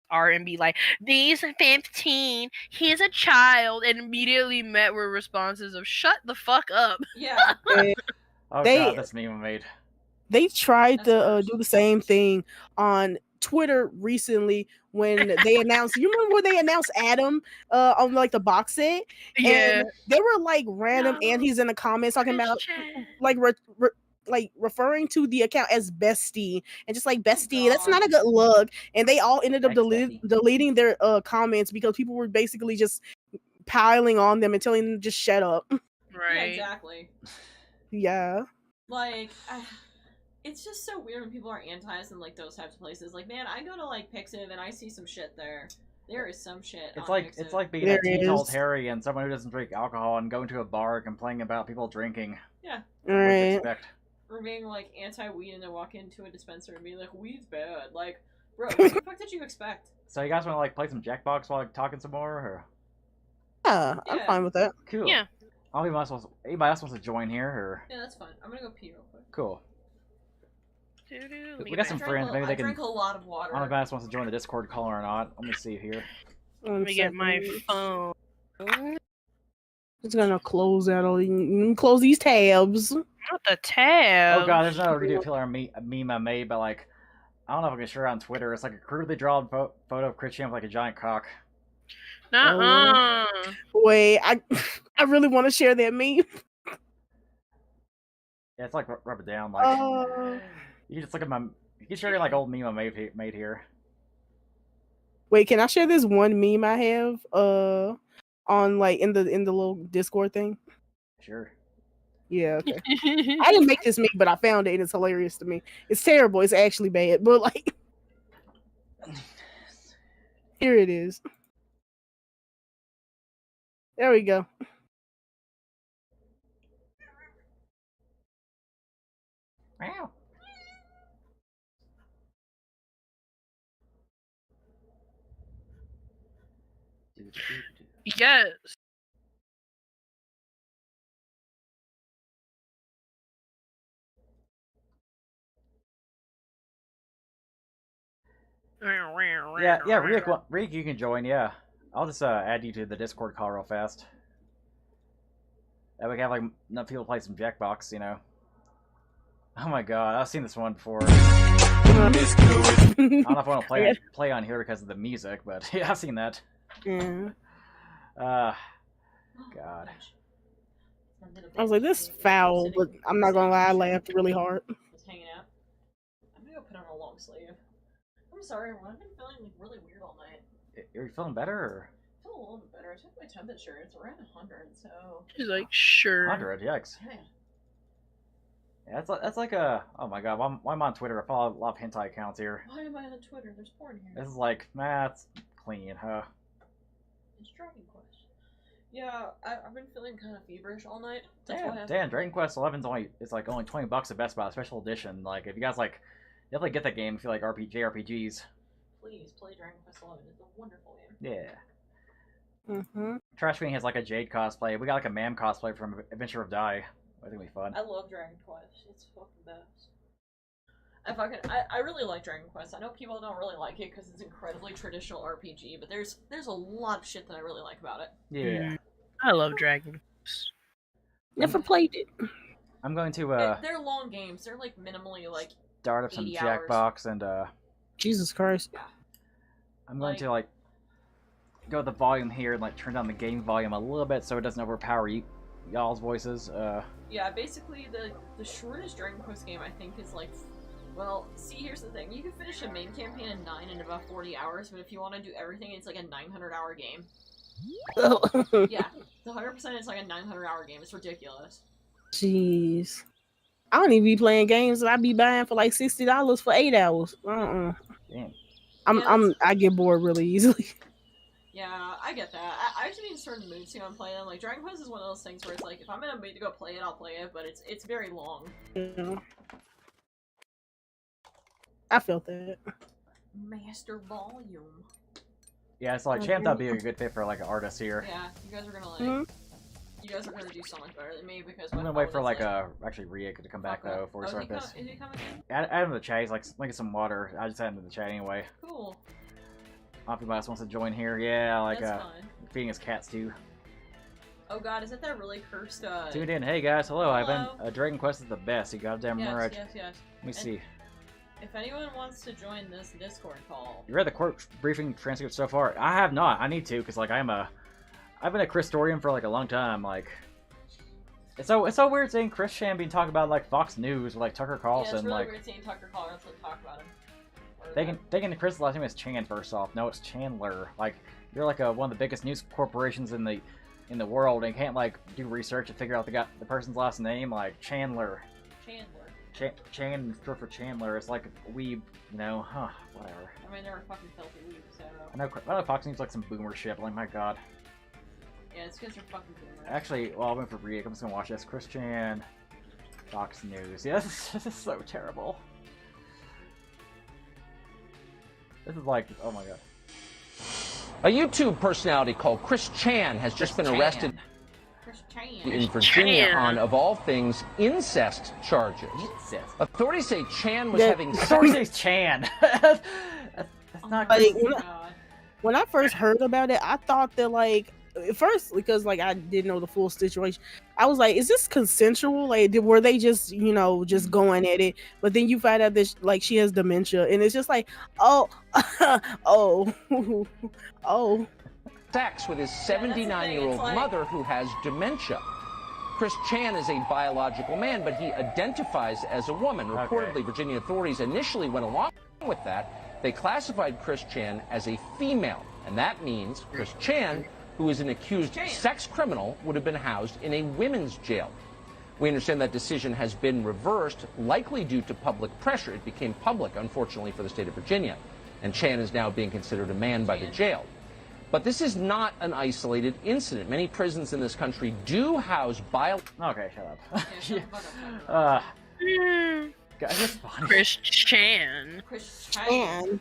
art and be like, "He's 15, he's a child," and immediately met with responses of "Shut the fuck up." Yeah. Oh god, that's meme I made. They tried to do the same thing on Twitter recently when they announced. You remember when they announced Adam on like the box set? Yeah. And there were like random antis in the comments talking about like like referring to the account as bestie and just like bestie, that's not a good look. And they all ended up deleting their comments because people were basically just piling on them and telling them to just shut up. Right. Yeah, exactly. Yeah. Like, it's just so weird when people are antis in like those types of places. Like, man, I go to like Pixiv and I see some shit there. There is some shit. It's like being a teetotal and someone who doesn't drink alcohol and going to a bar complaining about people drinking. Yeah. What would you expect? Or being like anti-weed and then walk into a dispenser and be like, weed's bad. Like, bro, what the fuck did you expect? So you guys want to like play some Jackbox while like, talking some more? Or? Yeah, I'm fine with that. Cool. Yeah. Anybody else wants to join here? Or? Yeah, that's fine. I'm gonna go pee real quick. Cool. We got some friends. Maybe they can. I drink a lot of water. Anybody else wants to join the Discord call or not? Let me see here. Let me get my phone. Just gonna close out all close these tabs. Not the tab. Oh god, there's another ridiculous meme I made, but like, I don't know if I can share it on Twitter. It's like a crudely drawn photo of Christian with like a giant cock. Nuh-uh. Wait, I really want to share that meme. Yeah, it's like rub it down. Like, you can just look at my. You can share like old meme I made here. Wait, can I share this one meme I have? On like in the little Discord thing. Sure. Yeah, okay. I didn't make this meme, but I found it and it's hilarious to me. It's terrible. It's actually bad, but like, here it is. There we go. Wow. Yes. Yeah, Rick, you can join. Yeah, I'll just add you to the Discord call real fast. That we can have like enough people to play some Jackbox, you know. Oh my god, I've seen this one before. I don't know if I want to play on here because of the music, but yeah, I've seen that. Yeah. God. I was like, this is foul, but I'm not gonna lie, I laughed really hard. Just hanging out. I'm gonna go put on a long sleeve. I'm sorry, everyone. I've been feeling like really weird all night. Are you feeling better? Or? I feel a little bit better. I took my temperature. It's around 100, so. She's like, sure. 100, yikes. Yeah, that's like a. Oh my god, why am I on Twitter? I follow a lot of hentai accounts here. Why am I on Twitter? There's porn here. This is like, it's clean, huh? It's Dragon Quest. Yeah, I've been feeling kind of feverish all night. Damn, Dragon Quest 11's only only $20 at Best Buy, special edition. Like, if you guys like, definitely get that game if you like JRPGs. Please play Dragon Quest 11. It's a wonderful game. Yeah. Trash Queen has like a Jade cosplay. We got like a Mam cosplay from Adventure of Dai. I think it'll be fun. I love Dragon Quest. It's fucking best. I really like Dragon Quest. I know people don't really like it because it's incredibly traditional RPG, but there's a lot of shit that I really like about it. Yeah. I love Dragon Quest. Never played it. I'm going to they're long games. They're like minimally like start up some 80 hours. Jackbox and Jesus Christ. I'm going to like go to the volume here and like turn down the game volume a little bit so it doesn't overpower y'all's voices. Yeah, basically the shortest Dragon Quest game I think is like, well, see, here's the thing: you can finish a main campaign in 9 in about 40 hours, but if you want to do everything, it's like a 900-hour game. Yeah, 100% it's like a 900-hour game. It's ridiculous. Jeez. I don't even be playing games that I be buying for like $60 for 8 hours. Damn. I get bored really easily. Yeah, I get that. I have to be in certain moods to go and play them. Like, Dragon Quest is one of those things where it's like, if I'm in a mood to go play it, I'll play it, but it's very long. Yeah. I felt that. Master volume. Yeah, it's like Champ, that'd be a good fit for like an artist here. Yeah, you guys are gonna like... You guys are gonna do so much better than me because... I'm gonna wait for like actually Riek to come back though before we start this. Is he coming in? Add him to the chat, he's like get some water. I just add him to the chat anyway. Cool. Optimus wants to join here, yeah, like That's fine. feeding his cats too. Oh god, is that really cursed Tuned in, hey guys, hello. I've been Dragon Quest is the best, you goddamn right. Yes. Let me see. If anyone wants to join this Discord call... You read the court briefing transcript so far? I have not. I need to, because like I've been a Christorian for like a long time. Like, it's so weird seeing Chris Chan being talked about like Fox News with like Tucker Carlson. Yeah, it's really like, weird seeing Tucker Carlson talk about him. Thinking Chris' last name is Chan first off. No, it's Chandler. Like, you're like one of the biggest news corporations in the world, and you can't like do research and figure out the person's last name. Like Chandler. Chan short for Chandler. It's like a weeb, you know? Huh? Whatever. I mean, they're a fucking filthy weeb, so... I know Fox News like some boomer shit. But like, my god. Yeah, it's because they're fucking boomers. Actually, well, I went for Riek. I'm just gonna watch this. Chris Chan, Fox News. Yeah, this is so terrible. This is like, oh my god. A YouTube personality called Chris Chan has just been arrested in Virginia on, of all things, incest charges. Incest. Authorities say Chan was having sex. Authorities say Chan. That's not Like, good. when I first heard about it, I thought that like at first, because like I didn't know the full situation, I was like, is this consensual? Like, were they just just going at it? But then you find out that like she has dementia, and it's just like, oh, oh. Sex with his 79-year-old mother who has dementia. Chris Chan is a biological man, but he identifies as a woman. Reportedly, Virginia authorities initially went along with that. They classified Chris Chan as a female, and that means Chris Chan, who is an accused sex criminal, would have been housed in a women's jail. We understand that decision has been reversed, likely due to public pressure. It became public, unfortunately, for the state of Virginia, and Chan is now being considered a man by the jail. But this is not an isolated incident. Many prisons in this country do house Okay, shut up. Chris Chan. Chris Chan.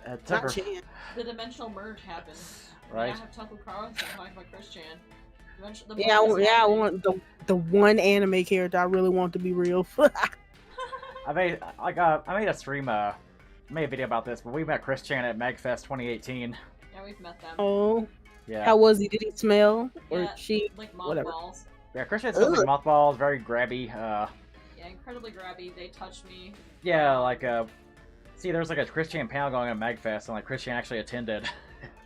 Not Chan. The dimensional merge happened. Right. I have Tucker Carlson talking about Chris Chan. Yeah, I want the one anime character I really want to be real. I made a stream. Made a video about this, but we met Chris Chan at MagFest 2018. Yeah, we've met them. Oh. Yeah. How was he? Did he smell? Or Yeah, she? like Whatever. mothballs. Yeah, Chris Chan smelled like mothballs, very grabby. Yeah, incredibly grabby. They touched me. Yeah, like see, there was like a Chris Chan panel going on MagFest, and like Chris Chan actually attended.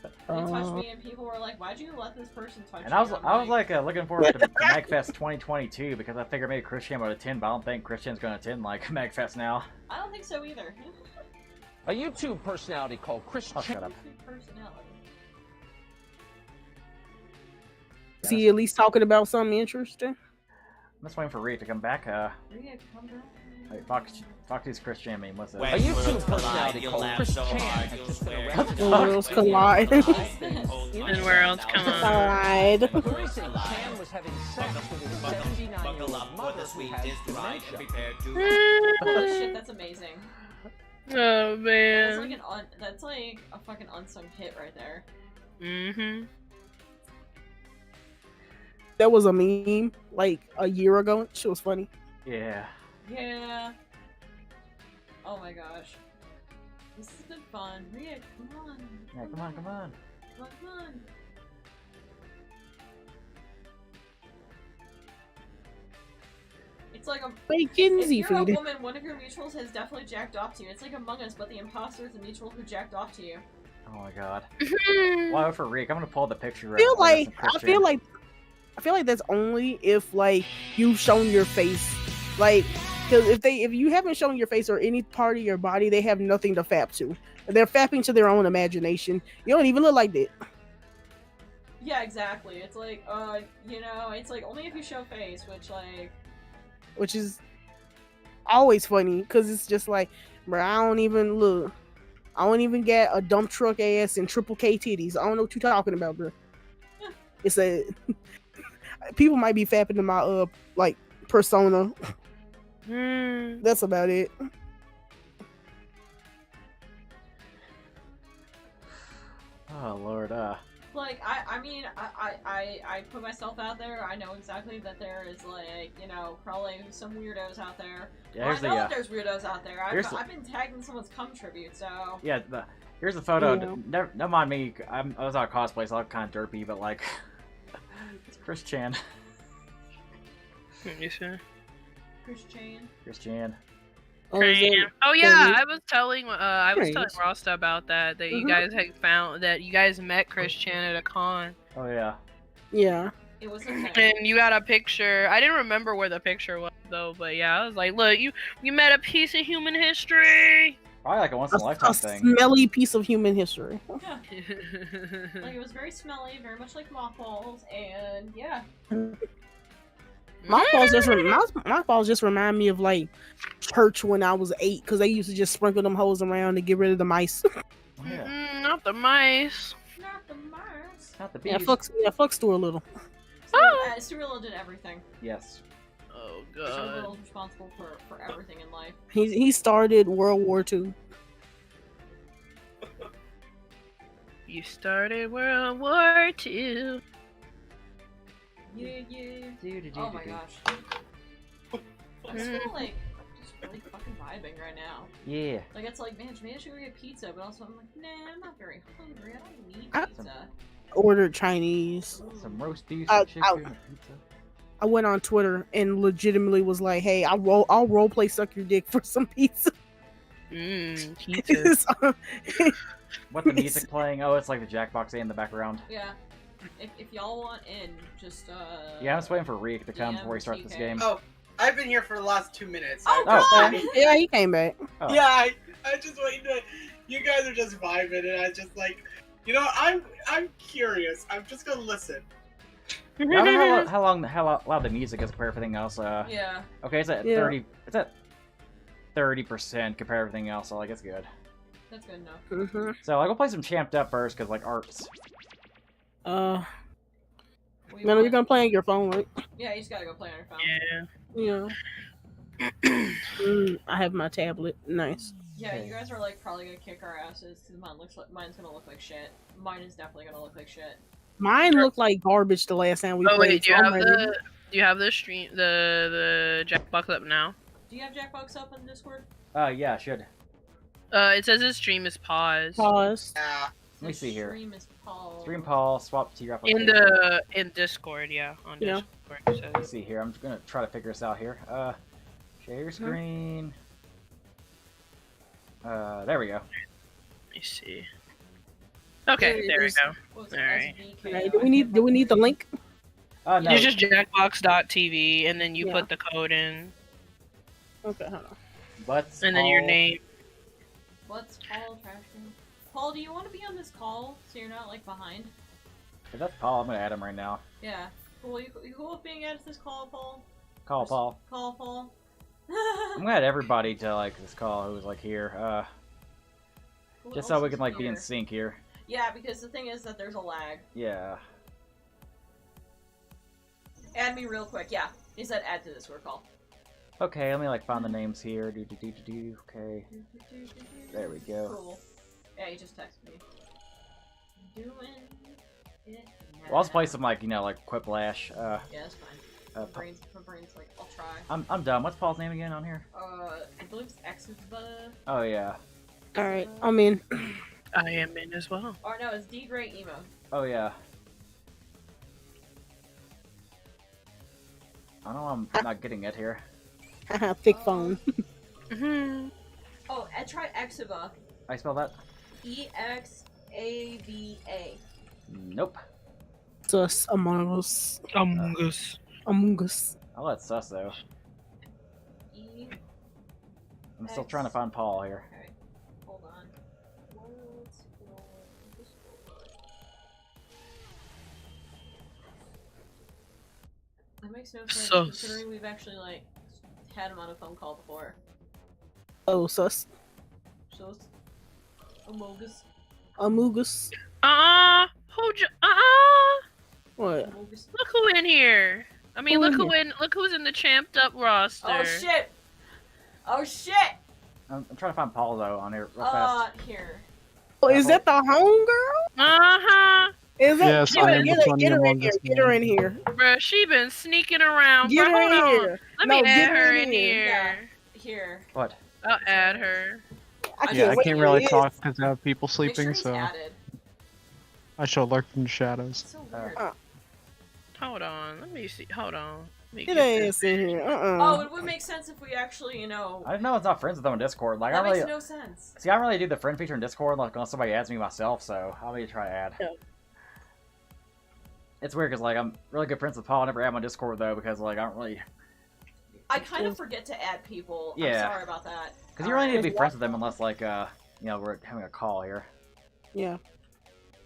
They touched me, and people were like, "Why'd you let this person touch And you?" I was like looking forward to MagFest 2022 because I figured maybe Chris Chan would attend, but I don't think Chris Chan's going to attend like MagFest now. I don't think so either. A YouTube personality called Chris Chan. Shut up. Personality. Is he at least talking about something interesting? I'm just waiting for Reed to come back. Rhea, come back. Wait, Foxy's Chris Chan meme. What's that? A YouTube personality called Chris Chan has just been arrested. Worlds collide. And worlds collide. Authorities say Chan was having sex with his 79-year-old mother who has dementia. Holy shit, that's amazing. Oh man. That's like a fucking unsung hit right there. Mm-hmm. That was a meme like a year ago. She was funny. Yeah. Yeah. Oh my gosh. This has been fun. Rhea, come on. Yeah, come on. Come on. It's like Wait, Kinsey if you're a feed. woman, one of your mutuals has definitely jacked off to you. It's like Among Us, but the imposter is the mutual who jacked off to you. Oh my god. Well, for Rick, I'm gonna pull the picture. I feel like that's only if like you've shown your face, like, because if you haven't shown your face or any part of your body, they have nothing to fap to. They're fapping to their own imagination. You don't even look like that. Yeah, exactly. It's like, it's like only if you show face, which is always funny because it's just like, bro, I don't even get a dump truck ass and triple K titties. I don't know what you're talking about, bro. It's a people might be fapping to my like persona. That's about it. Oh Lord, like I put myself out there. I know exactly that there is like, probably some weirdos out there. Yeah, I know that there's weirdos out there. I've been tagged in someone's cum tribute, so yeah. Here's the photo. Yeah. Never mind me. I was on cosplay, so I look kind of derpy, but like, it's Chris Chan. You see? Chris Chan. Oh yeah, I was telling Rasta about that you guys had found that you guys met Chris Chan at a con. Oh yeah. Yeah. It was okay. And you got a picture. I didn't remember where the picture was though, but yeah, I was like, look, you met a piece of human history. Probably like a once in a lifetime thing. Smelly piece of human history. Yeah. Like it was very smelly, very much like mothballs, and yeah. Mothballs just remind me of like church when I was 8, because they used to just sprinkle them hoes around to get rid of the mice. Not the mice. Not the mice. Not the bees. Yeah, fuck Stuart Little. Stuart Little did everything. Yes. Oh Stuart god. Little's responsible for everything in life. He started World War II. You started World War II. Yeah. Oh my gosh. I'm still like just really fucking vibing right now. Yeah. Like it's like, man, maybe I should go get pizza, but also I'm like, nah, I'm not very hungry. I don't need pizza. Ordered Chinese. Some roast beef, some chicken, pizza. I went on Twitter and legitimately was like, "Hey, I'll role play suck your dick for some pizza." Pizza. What the music playing? Oh, it's like the Jackbox in the background. Yeah. If y'all want in, just Yeah, I'm just waiting for Reek to come before he starts this game. Oh, I've been here for the last 2 minutes. Yeah, he came back. Oh. Yeah, I just waiting to. You guys are just vibing, and I just like, I'm curious. I'm just gonna listen. I don't know how loud the music is compared to everything else. Yeah. Okay, it's at 30. It's at 30% compared to everything else. So like it's good. That's good enough. So like we'll play some Champed Up first, cause like arts. Man, you're gonna play on your phone, right? Yeah, you just gotta go play on your phone. Yeah. I have my tablet. Nice. Yeah, you guys are like probably gonna kick our asses because mine's gonna look like shit. Mine is definitely gonna look like shit. Mine looked like garbage the last time we played. Wait, do you have the stream the Jackbox up now? Do you have Jackbox up on Discord? Yeah, I should. It says his stream is paused. Paused. Let me see here. Stream is paused. Stream Paul, swap to your application. In Discord, yeah. On Yeah. Discord. Let's see here. I'm just gonna try to figure this out here. Share your screen. There we go. Let me see. Okay, there we go. Alright. Okay, do we need the link? No. It's just jackbox.tv and then you Yeah. put the code in. Okay, hold on. What's and then your name. What's Paul Trashman? Paul, do you want to be on this call so you're not like behind? If that's Paul, I'm gonna add him right now. Yeah. Cool. You cool with being added to this call, Paul? Call Paul. Call Paul. I'm gonna add everybody to like this call who's like here. Who Just so else we is can like be in here? sync here. Yeah, because the thing is that there's a lag. Yeah. Add me real quick. Yeah, he said add to Discord call. Okay, let me like find the names here. Okay. There we go. Cool. Yeah, he just texted me. Doing it now. We'll also play some like like Quiplash. Yeah, that's fine. My brain's like, I'll try. I'm done. What's Paul's name again on here? I believe it's Exva. Oh yeah. All right, I'm in. I am in as well. Or no, it's D Great Emo. Oh yeah. I know I'm not getting it here. Thick phone. Oh, I tried Exiva. I spell that? EXAVA. AVA. Nope. Sus Among Us. Among Us. Among Us. I'll let sus though. E. I'm still trying to find Paul here. Okay, hold on. Let's go Discord. That makes no sense Sus. considering we've actually like had him on a phone call before. Oh, sus. So Amogus. Amogus. What? Look who in here. I mean, Who in look who's in the champed up roster. Oh shit! Oh shit! I'm trying to find Paul though on here real fast. Here. Oh, is that the homegirl? Uh-huh. Is that? Yes, I am the funny Get her in Among here. Us Get her man. in here. Bruh, she been sneaking around. Get Bruh, her hold in on. here. Let No, me get add her in here. Yeah. Here. What? I'll add her. Yeah, I wait can't till really it talk because I have people Make sure sleeping, he's so added. I shall lurk in the shadows. So weird. Hold on. Let me see. Hold on. Let me Get get her this. ass in here. Oh, it would make sense if we actually, you know. I didn't know it's not friends with them on Discord. Like That I don't makes really no sense. see. I don't really do the friend feature in Discord like unless somebody adds me myself. So I'll need to try to add. Yeah. It's weird because like I'm really good friends with Paul. I never add my Discord though because like I don't really. I kind of forget to add people. Yeah. I'm sorry about that. Because you really need to be friends with them unless like you know we're having a call here. Yeah.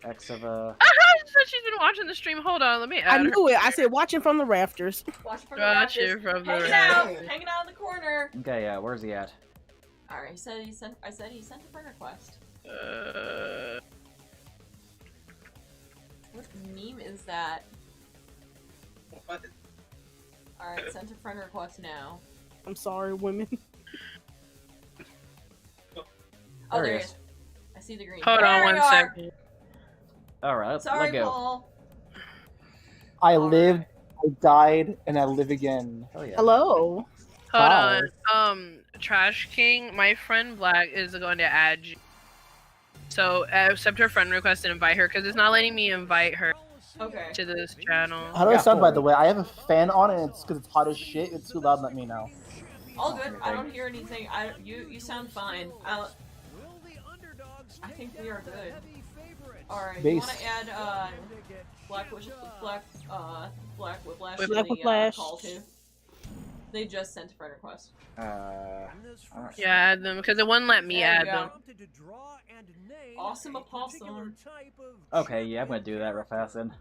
X of She said she's been watching the stream. Hold on. Let me I add her. knew it. I said watching from the rafters. Watch from Watch the it from the hanging out, hanging out in the corner. Okay, yeah. Where's he at? All right, he said he sent. I said he sent a friend request. What meme is that? All right, sent a friend request now. I'm sorry, women. Oh, There there he he is. is. I see the green. Hold There on you one are. second. All right, Sorry, let go. Paul. I lived, I died, and I live again. Oh yeah. Hello. Hold Hi. on. Trash King, my friend Black is going to add you. So accept her friend request and invite her because it's not letting me invite her Okay. to this channel. How do I sound, by the way? I have a fan on, and it's because it's hot as shit. It's too loud. Let me know. All good. I don't hear anything. You sound fine. I think we are good. All right. You Base. want to add Black Whiplash to Black the Whiplash. call too? They just sent a friend request. Alright. Yeah, add them because it wouldn't let me There add we them. Awesome Apostle. Okay, yeah, I'm gonna do that real fast then.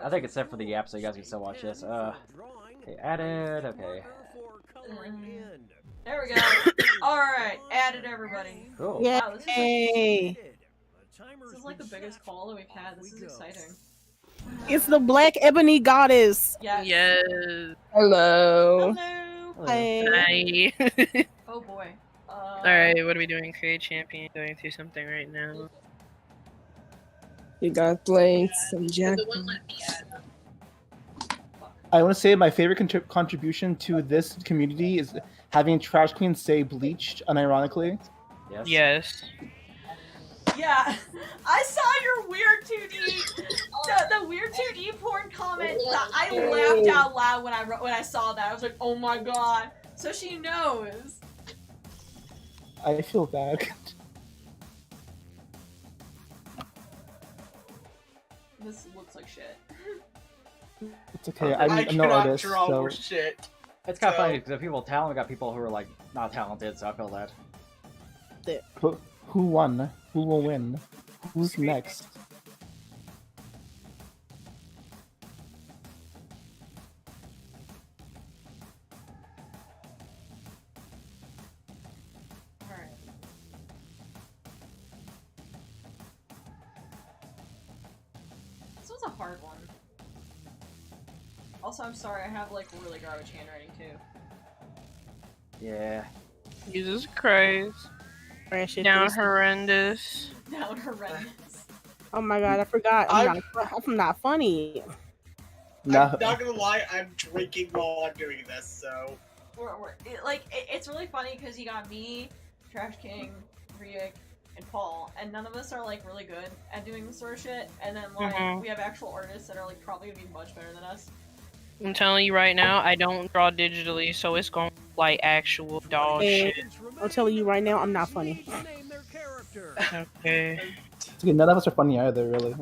I think it's set for the app, so you guys can still watch this. Okay, added. Okay. There we go. All right, added everybody. Cool. Wow, this is Yay. like the biggest call that we've had. This is exciting. It's the Black Ebony Goddess. Yes. Yes. Hello. Hello. Hi. Hi. Oh boy. Alright, what are we doing? Create champion. Going through something right now. You got blanks and jack. I want to say my favorite contribution to this community is having Trash Queen say bleached unironically. Yes. Yes. Yeah, I saw your weird 2D, the weird 2D porn comment. I laughed out loud when I saw that. I was like, oh my god. So she knows. I feel bad. This looks like shit. It's okay. I'm no artist, so shit. It's kind of funny because if people with talent, we got people who are like not talented, so I feel that. who won? Who will win? Who's next? Alright. This was a hard one. Also, I'm sorry, I have like really garbage handwriting too. Yeah. Jesus Christ. Down horrendous. Down horrendous. Oh my god, I forgot. I'm not funny. I'm not gonna lie, I'm drinking while I'm doing this, so. It's really funny because you got me, Trash King, Riek, and Paul, and none of us are like really good at doing this sort of shit. And then like Mhm. we have actual artists that are like probably gonna be much better than us. I'm telling you right now, I don't draw digitally, so it's going to be like actual dog And shit. I'm telling you right now, I'm not funny. Okay. It's okay, none of us are funny either, really.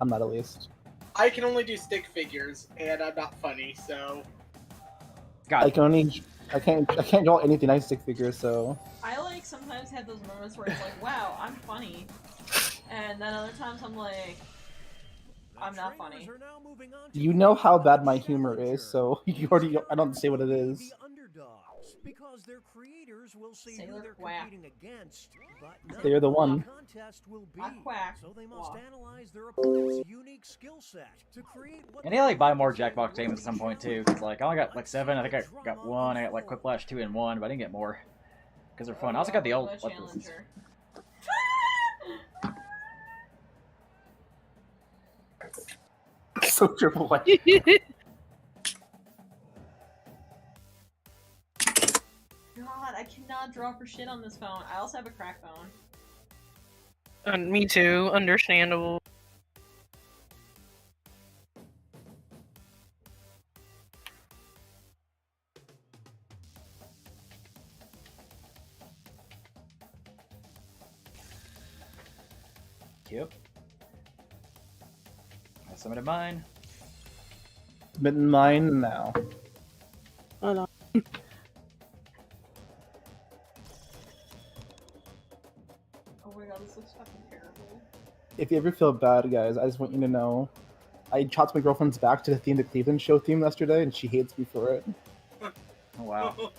I'm not, at least. I can only do stick figures, and I'm not funny, so. I can't draw anything nice stick figures, so. I like sometimes have those moments where it's like, wow, I'm funny, and then other times I'm like, I'm not funny. You know how bad my humor is, so you already. I don't say what it is. Because their creators will say Sailor who they're Quack. competing against, but none They're the of one. contest will be. Quack. So they must analyze their opponent's unique skill set to create what I need to like buy more Jackbox games at some point too, because like I only got like 7. I think I got 1. I got like Quick Flash 2 and 1, but I didn't get more because they're fun. I also got the old. Challenger. So triple A. God, I cannot draw for shit on this phone. I also have a crack phone. Me too. Understandable. Yep. I submitted mine. Submitting mine now. Hold on. Oh my god, this looks fucking terrible. If you ever feel bad, guys, I just want you to know, I chopped my girlfriend's back to the Cleveland show theme yesterday, and she hates me for it. Oh, wow.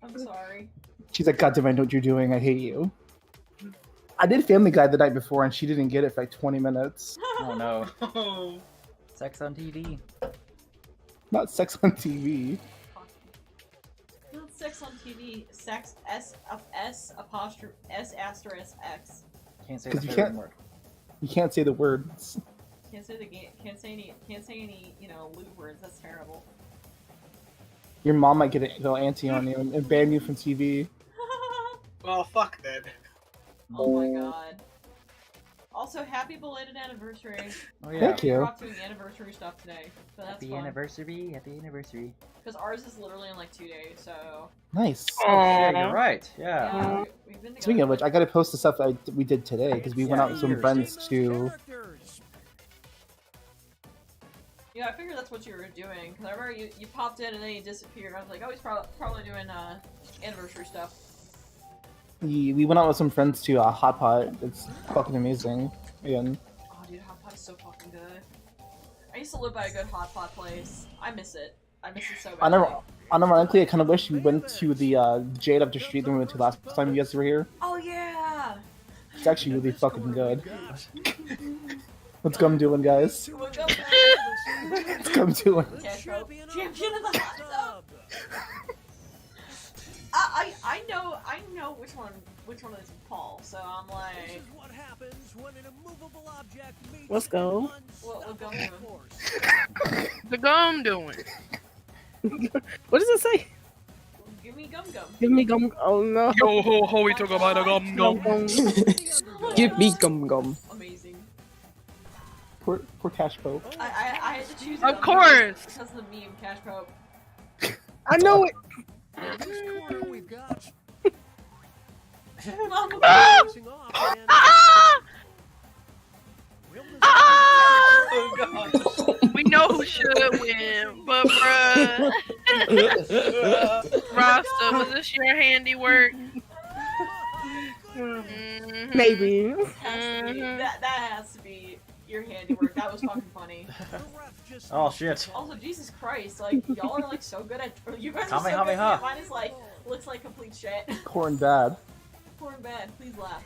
I'm sorry. She's like, God damn, I know what you're doing. I hate you. I did Family Guy the night before, and she didn't get it for like 20 minutes. Oh no. Sex on TV. Not Sex on TV. Not sex on TV. Sex S apostrophe S asterisk X. Can't say Because the you third can't. word. You can't say the words. Can't say the game. Can't say any. You know, lewd words. That's terrible. Your mom might get an antsy on you and ban you from TV. Well, fuck then. Oh my god. Also, happy belated anniversary. Oh yeah. Thank you. We're off doing anniversary stuff today, so that's Happy fun. anniversary. Happy anniversary. Because ours is literally in like 2 days, so. Nice. Oh shit, you're right. Yeah. We've been Speaking of which, I gotta post the stuff we did today because we went out with some friends to. Yeah, I figured that's what you were doing. Because I remember you popped in and then you disappeared. I was like, oh, he's probably doing anniversary stuff. We went out with some friends to Hot Pot. It's fucking amazing. Again. Oh, dude, Hot Pot is so fucking good. I used to live by a good Hot Pot place. I miss it. I miss it so badly. Unironically, I kind of wish we went to the Jade up the street that we went to last time you guys were here. Oh yeah. It's actually really fucking good. What's Gum doing, guys? What's up, What's Gum doing? Champion of the hot tub. I know which one is Paul, so I'm like. Let's go. What Gum doing? The Gum doing. What does it say? Give me Gum Gum. Give me gum. Oh no. Yo ho ho, we talk about the Gum Gum. Give me gum gum. Amazing. Poor Cash Pope. I had to choose. Of Gum Gum course. Because of the meme, Cash Pope. I know it. Oh god. We know who should win, but bruh. Rasta, was this your handiwork? Maybe. That has to be your handiwork. That was fucking funny. Oh shit. Also, Jesus Christ, like y'all are like so good at you guys are so Kamehameha. good at mine is like looks like complete shit. Corn bad. Poor and bad. Please laugh.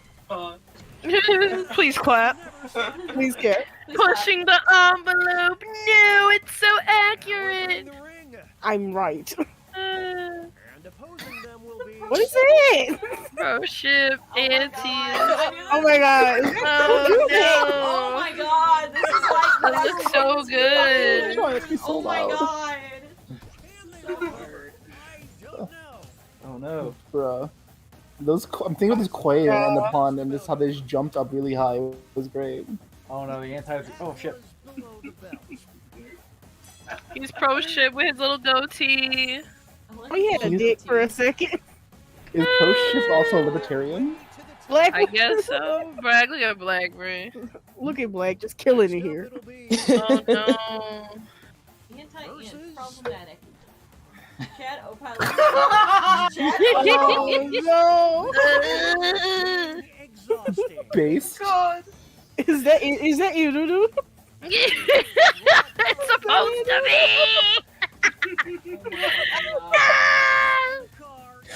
Please clap. Please care. Pushing the envelope. No, it's so accurate. I'm right. What is it? Oh shit, aunties. Oh my god. Oh Oh my god, this is like This is so good. Oh my god. Oh no. Bruh. I'm thinking of this quay in the pond and just how they just jumped up really high. It was great. Oh no, the anti. Oh shit. He's pro shit with his little goatee. Oh, he had a dick for a second. Is Pro Shift also a libertarian? Black. I guess so. Black, look at Black, bro. Look at Black, just killing it here. Oh no. Anti-ant, problematic. Chad, Opal. Oh no! Base. God. Is that you, Dudu? It's supposed to be.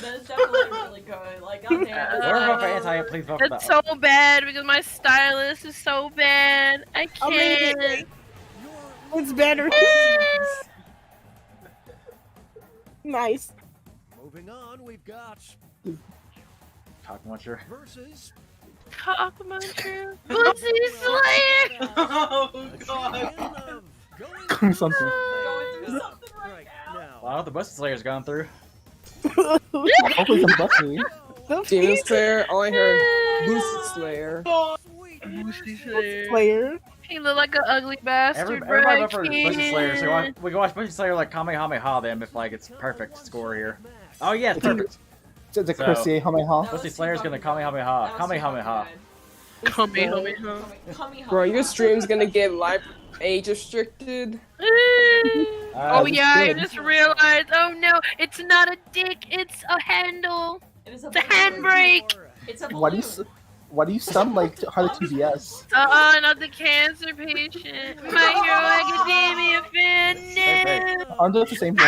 That is definitely really good. Like, goddamn. Whoever vote for anti-ant, please vote for that It's so bad because my stylist is so bad. I can't. It's better. Nice. Moving on, we've got Cockmuncher. versus Cockmuncher. Pussy Slayer. Oh god. Something. Wow, the Bussy Slayer's gone through. Hopefully some Bussy. Demon Slayer, all I heard, Boost Slayer. Pussy Slayer. Slayer. He look like an ugly bastard, bro. Everybody I vote for Bussy Slayer. So can't. we can watch Bussy Slayer like Kamehameha them if like it's perfect score here. Oh yeah, it's perfect. It's a Chrissy, Kamehameha. Bussy Slayer's gonna Kamehameha. Kamehameha. Bro, your stream's gonna get live age restricted. Oh yeah, I just realized. Oh no, it's not a dick, it's a handle. It's a handbrake. It's a Why do you sound like Harley TBS? Not the cancer patient. My Hero Academia fan. No. Aren't those the same thing?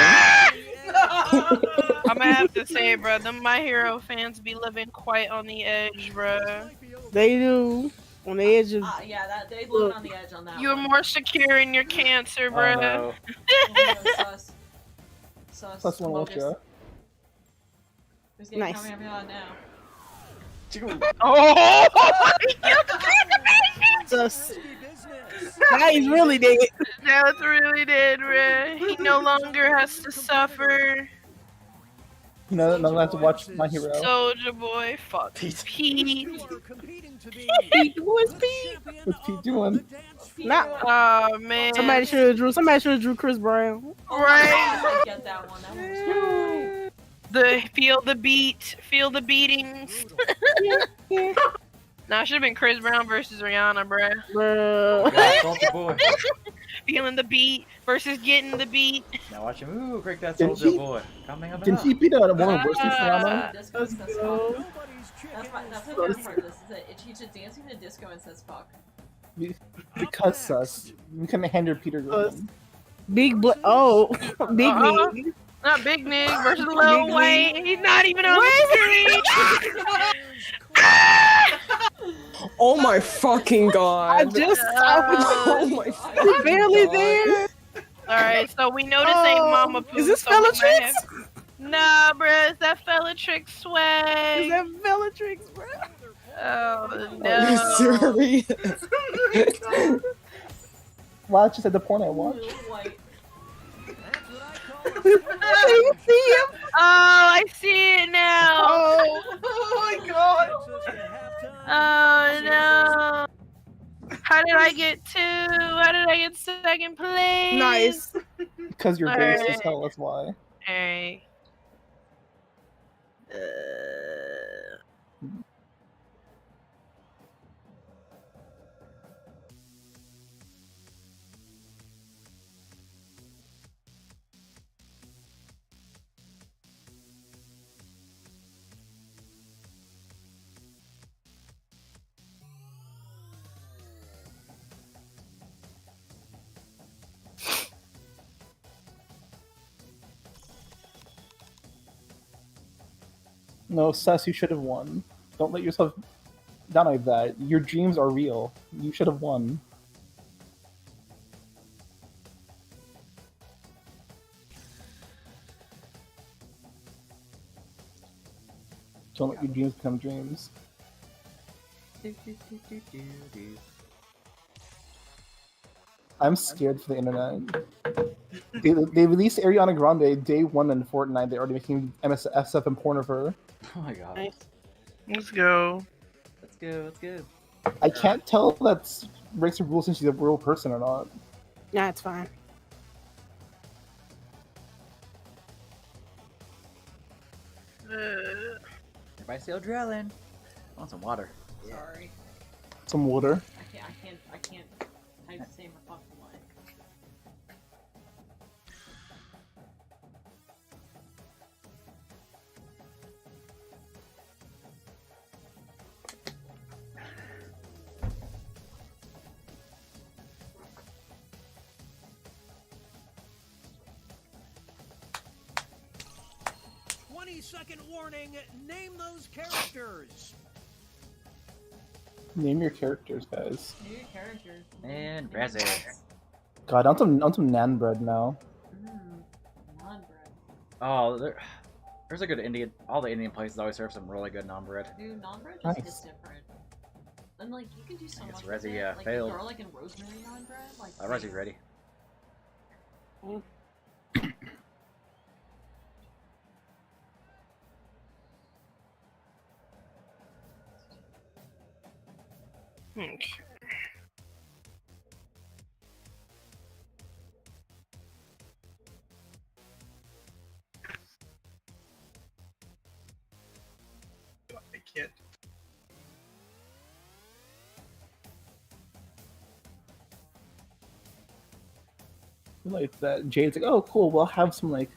I'm gonna have to say, bro, the My Hero fans be living quite on the edge, bro. They do. On the edge of. Yeah, that they live on the edge on that. You're more secure in your cancer, bro. no. Sus. Plus one ultra. Who's getting Nice. Kamehameha now? Oh! Sus. Now he's really dead. Now it's really dead, bro. He no longer has to suffer. You know, not allowed to watch My Hero. Soldier Boy, fuck Pete. Pete, what's Pete? What's Pete doing? Not. Oh man. Somebody should have drew Chris Brown. Right. I get that one. That one's Feel the beat, feel the beatings. Nah, it should have been Chris Brown versus Rihanna, bruh. Soldier Boy. Feeling the beat versus getting the beat. Now watch him. Ooh, break that Didn't Soldier he- Boy. Kamehameha. Didn't he beat a woman worse than Rihanna? That's the favorite part of this. Is that it teaches dancing to disco and says fuck. Because sus. We couldn't handle Peter Griffin. Big Big Nick. Not Big Nick versus Lil Wayne. He's not even on the Oh my fucking god. I just Oh my fucking barely god. there. Alright, so we know this ain't Mama Poo. Is this so we might Bellatrix? have- Nah, bruh, it's that Bellatrix swag. Is that Bellatrix, bro? Oh Are you no. serious? Wow, just said the porn I watched. You see him? Oh, I see it now. Oh my god. Oh no. How did I get two? How did I get second place? Nice. Because you're based as Alright. hell, that's why. Alright. No, sus, you should have won. Don't let yourself down like that. Your dreams are real. You should have won. Don't let your dreams become dreams. I'm scared for the internet. They released Ariana Grande day one in Fortnite. They're already making MSF and porn of her. Oh my god. Nice. Let's go. Let's go. Let's go. I can't tell if that's breaks the rules since she's a real person or not. Nah, it's fine. Everybody still drilling. I want some water. Sorry. Some water. I can't type the same for fucking life. Second warning, name those characters. Name your characters, guys. Name your characters. And Razzie. God, on some nan bread now. Non bread. Oh, there's a good Indian. All the Indian places always serve some really good naan bread. Dude, non bread Nice. just hits different. And like you can do so much with Razzie, it. Like failed. garlic and rosemary non bread. Like Razzie's ready. Okay. I can't. Like that. Jade's like, oh, cool. We'll have some like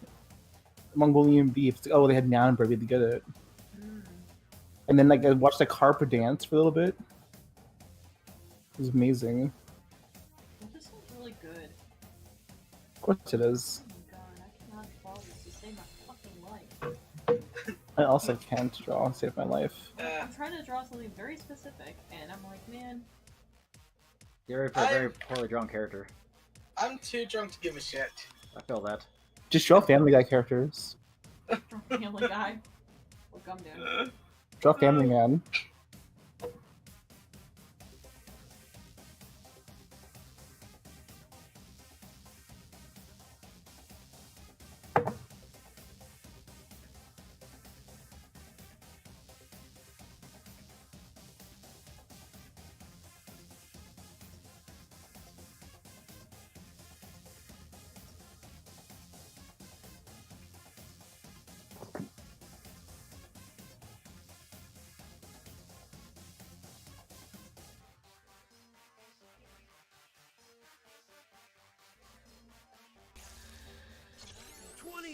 Mongolian beef. It's like, oh, they had nan bread. We had to get it. And then like I watched the carpa dance for a little bit. It was amazing. Well, this one's really good. Of course it is. Oh my god, I cannot draw this to save my fucking life. I also can't draw and save my life. I'm trying to draw something very specific, and I'm like, man. You're a very poorly drawn character. I'm too drunk to give a shit. I feel that. Just draw Family Guy characters. Family Guy. What gum doing? Draw Family Man.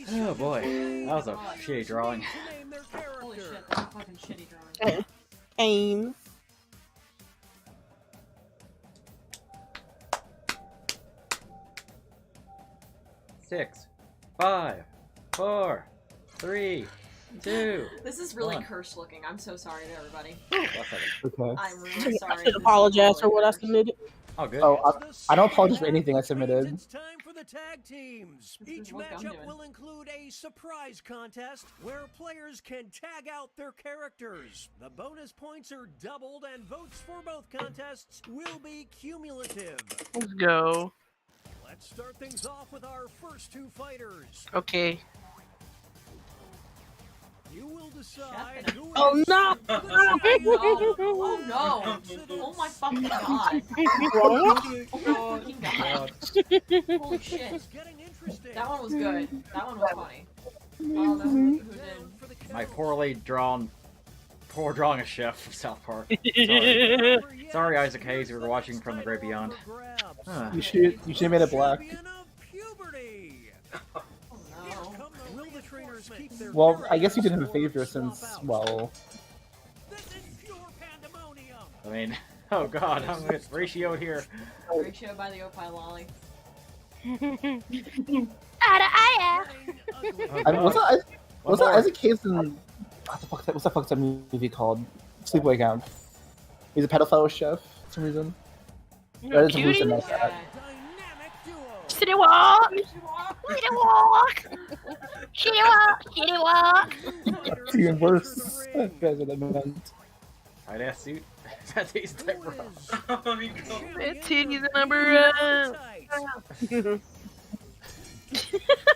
Oh boy, that was a shitty drawing. Holy shit, that's a fucking shitty drawing. Aim. Six, 5, 4, 3, 2. This is really one. cursed looking. I'm so sorry to everybody. Okay. I'm really sorry. I should apologize for what I submitted. Oh, good. Oh, I don't apologize for anything I submitted. It's time for the tag teams. Each what I'm matchup doing. will include a surprise contest where players can tag out their characters. The bonus points are doubled and votes for both contests will be cumulative. Let's go. Let's start things off with our first two fighters. Okay. You will decide who Oh no! Oh no! Oh my fucking god! Oh my fucking god! Holy shit! That one was good. That one was funny. Oh, that's who did. My poor drawing a chef from South Park. Sorry, Sorry Isaac Hayes, we were watching from the Great Beyond. Huh. You should have made it black. Well, I guess you did him a favor since, well... I mean, oh god, I'm with ratio here. Ratio by the Opie Lolly. Was that Isaac Hayes in... What's the fuck's that movie called? Sleepaway Camp. He's a pedophile chef for some reason. That is a Cutie? hallucination. City walk! City walk! City walk! City walk! It's even worse. Guys, what I meant. Tight ass suit. That's his type of That titty's a number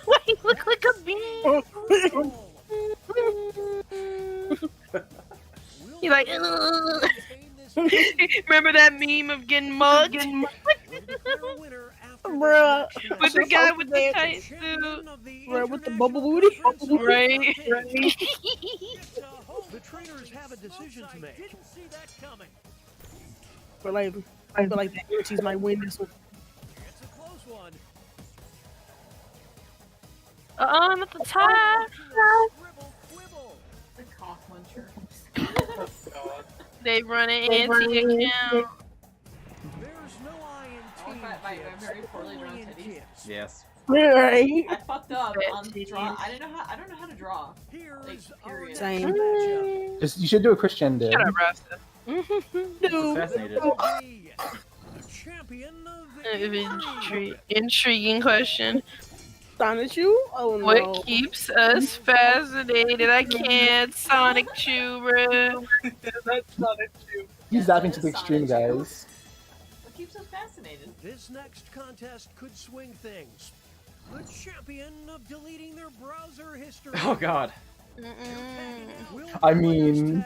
Why you look like a bee? You're like, ugh. Remember that meme of getting mugged? Bruh. With the guy with the tight suit. Bruh, with the bubble booty. Right. trainers have a decision to make. Didn't see that coming. But like, I feel like the Aunties might win this one. It's a close one. I'm at the top. The cock muncher. They run an anti account. There's no I in team My very poorly drawn titties. Yes. Right. I fucked up on draw. I don't know how to draw. Like, period. Same. Just you should do what Christian did. Shut up, Rasta. Fascinated. Intriguing question. Sonic Chew? Oh no. What keeps us fascinated? I can't. Sonic Chew, bro. He's zapping to the extreme, guys. What keeps us fascinated? This next contest could swing things. The champion of deleting their browser history. Oh God. I mean,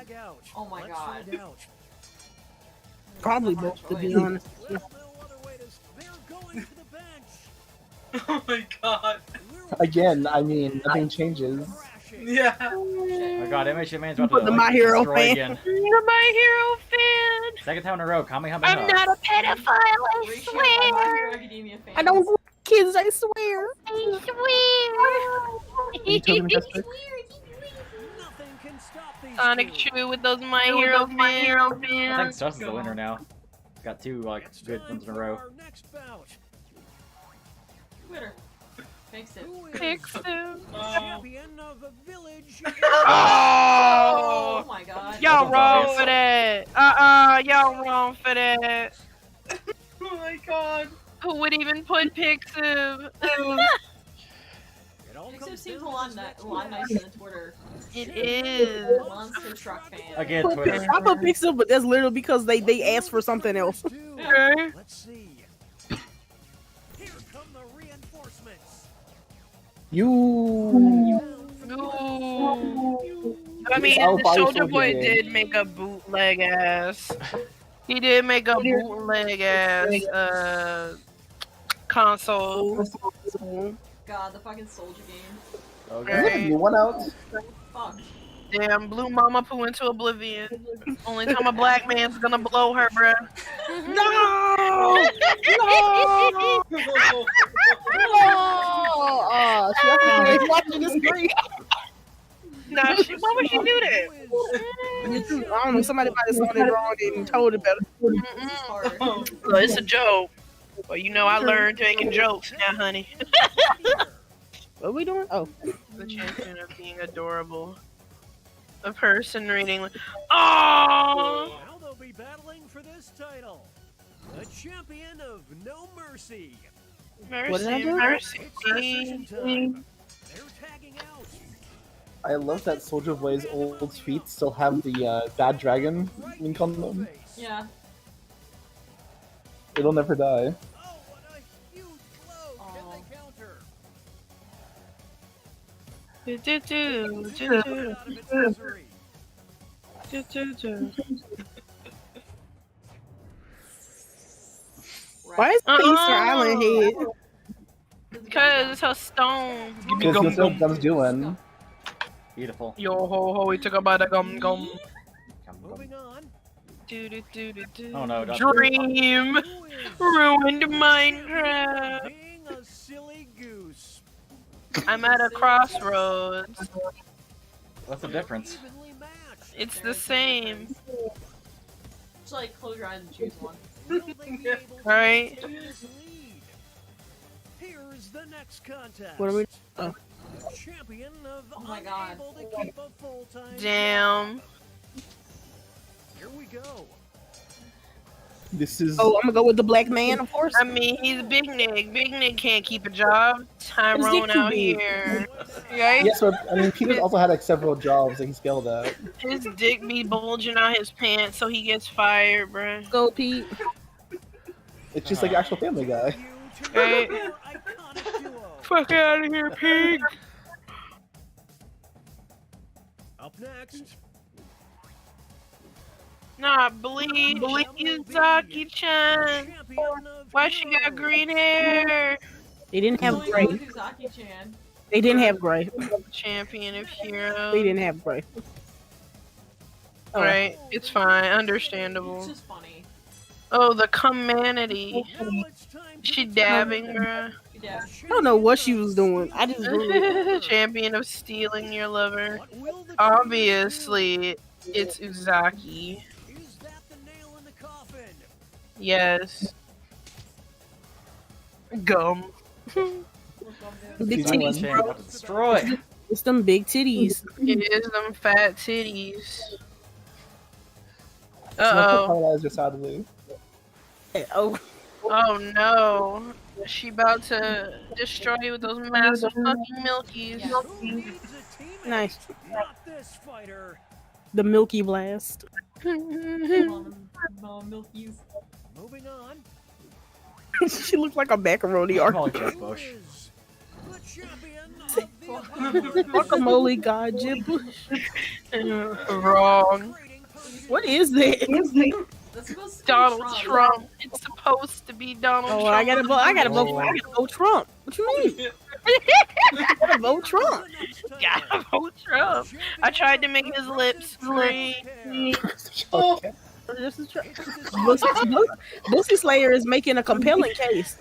Oh my God. Probably both, to be honest. Oh my God. again, I mean, nothing changes. Yeah. Oh my God, MHMan's about to The My Hero destroy fan. again. The My Hero fan. Second time in a row, Kamehameha. I'm not a pedophile, I swear. I don't want kids, I swear. I swear. Sonic Chew with those My Hero fans. I think Sus is the winner now. Got two like good ones in a row. Twitter. Fix it. Fix him. Champion of the village. Oh my God. Y'all wrong for that. Y'all wrong for that. Oh my God. Who would even put Pixum? Pixel seems a lot nicer than Twitter. It is. Monster truck fan. Again, Twitter. I put Pixel, but that's literally because they asked for something else. Okay. Let's see. Here come the reinforcements. You. I mean, I'll the buy Soldier Soldier Boy Boy. did make a bootleg ass. He did make a bootleg ass console. God, the fucking soldier game. Okay. You went out. Fuck. Damn, Blue Mama poo into oblivion. Only time a black man's gonna blow her, bruh. No! Oh, she was watching the screen. Nah, why would she do that? I don't know, somebody might have saw it wrong and told it better. So it's a joke. Well, you know I learned making jokes now, honey. What are we doing? Oh. The champion of being adorable. A person reading. Oh! Now they'll be battling for this title. The champion of No Mercy. What did I do? Mercy. They're tagging out. I love that Soldier Boy's old feet still have the bad dragon link on them. Yeah. It'll never die. Why is Easter Island head? Because it's her stone. Give me Because gum that's what gum. Gum's doing. Beautiful. Yo ho ho, he took a bite of gum gum. Moving on. Oh no, don't- Dream ruined Minecraft. Being a silly goose. I'm at a crossroads. What's the difference? It's the same. Just like close your eyes and choose one. Right? Here's the next contest. What are we? Oh. Champion of Oh my God. unable to keep a full-time Damn. Here we go. This is. Oh, I'm gonna go with the black man, of course. I mean, he's a big Nick. Big Nick can't keep a job. Tyrone too out big. here. Right? Yes, but I mean, Peter's also had like several jobs that he's failed at. His dick be bulging out his pants, so he gets fired, bruh. Go, Pete. It's just like actual Family Guy. Right? Fuck out of here, pig. Up next. Nah, bleed Zaki-chan. Why she got green hair? They didn't have gray. Kuzaki-chan. They didn't have gray. Champion of heroes. They didn't have gray. Right, it's fine, It's understandable. just funny. Oh, the commanity. She dabbing, bruh. Yeah. I don't know what she was doing. I just grew. Champion of stealing your lover. Obviously, it's Uzaki. Yes. Gum. Big She's the one titties, Shane bro. about to destroy. It's them big titties. It is them fat titties. Not Uh-oh. paralyzed or sadly. Oh. Oh no. She about to destroy you with those massive fucking milkies. Nice. The Milky Blast. Milkies. Moving on. She looks like a macaroni artist. Bush. Guacamole God, Jib Bush. Wrong. What is that? That's supposed to be Donald Trump. It's supposed to be Donald Oh, Trump. I gotta vote Trump. What you mean? I gotta vote Trump. Gotta vote Trump. I tried to make his lips green. This is Bussy Slayer is making a compelling case.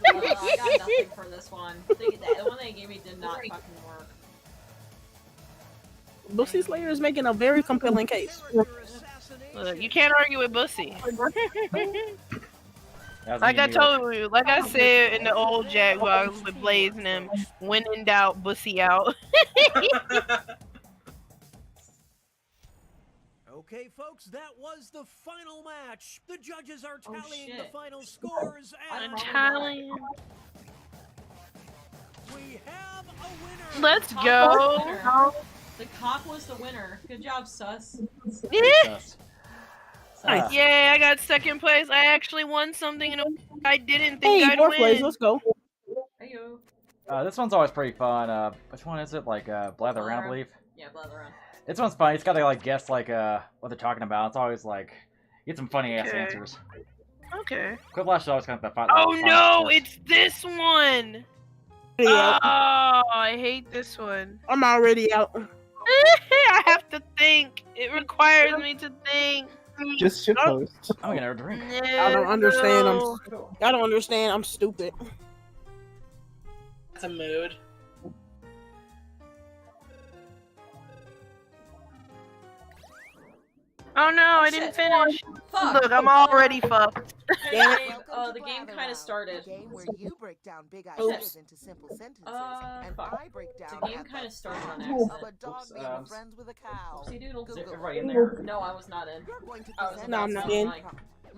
I got nothing for this one. The one they gave me did not fucking work. Bussy Slayer is making a very compelling case. Look, you can't argue with Bussy. Like I told you, like I said in the old Jackbox with Blaze and them, when in doubt, Bussy out. Okay, folks, that was the final match. The judges are tallying the final scores and Italian. we have a winner. Let's Cock go. was the winner. The cock was the winner. Good job, Sus. Yeah. Nice. Yeah, I got second place. I actually won something and I didn't think Hey, I'd fourth win. place. Let's go. Heyo. This one's always pretty fun. Which one is it? Like Blather Around, I believe. Yeah, blather around. This one's fun. It's got to like guess like what they're talking about. It's always like you get some funny ass Okay. answers. Okay. Quiplash is always kind of the fun. Oh fun no, first. it's this one. Yeah. Oh, I hate this one. I'm already out. I have to think. It requires me to think. Just shit post. I'm gonna drink. I don't understand. No. I don't understand. I'm stupid. That's a mood. Oh no, I didn't finish. Fuck. Look, I'm already fucked. Damn it. The game kind of started. Where you break down big Oops. ideas into simple sentences, and fuck. I break down The game kind of started on of a accident. dog being friends with a cow. Oopsie doodles. Google. Everybody in there? No, I was not in. I was No, I'm not in.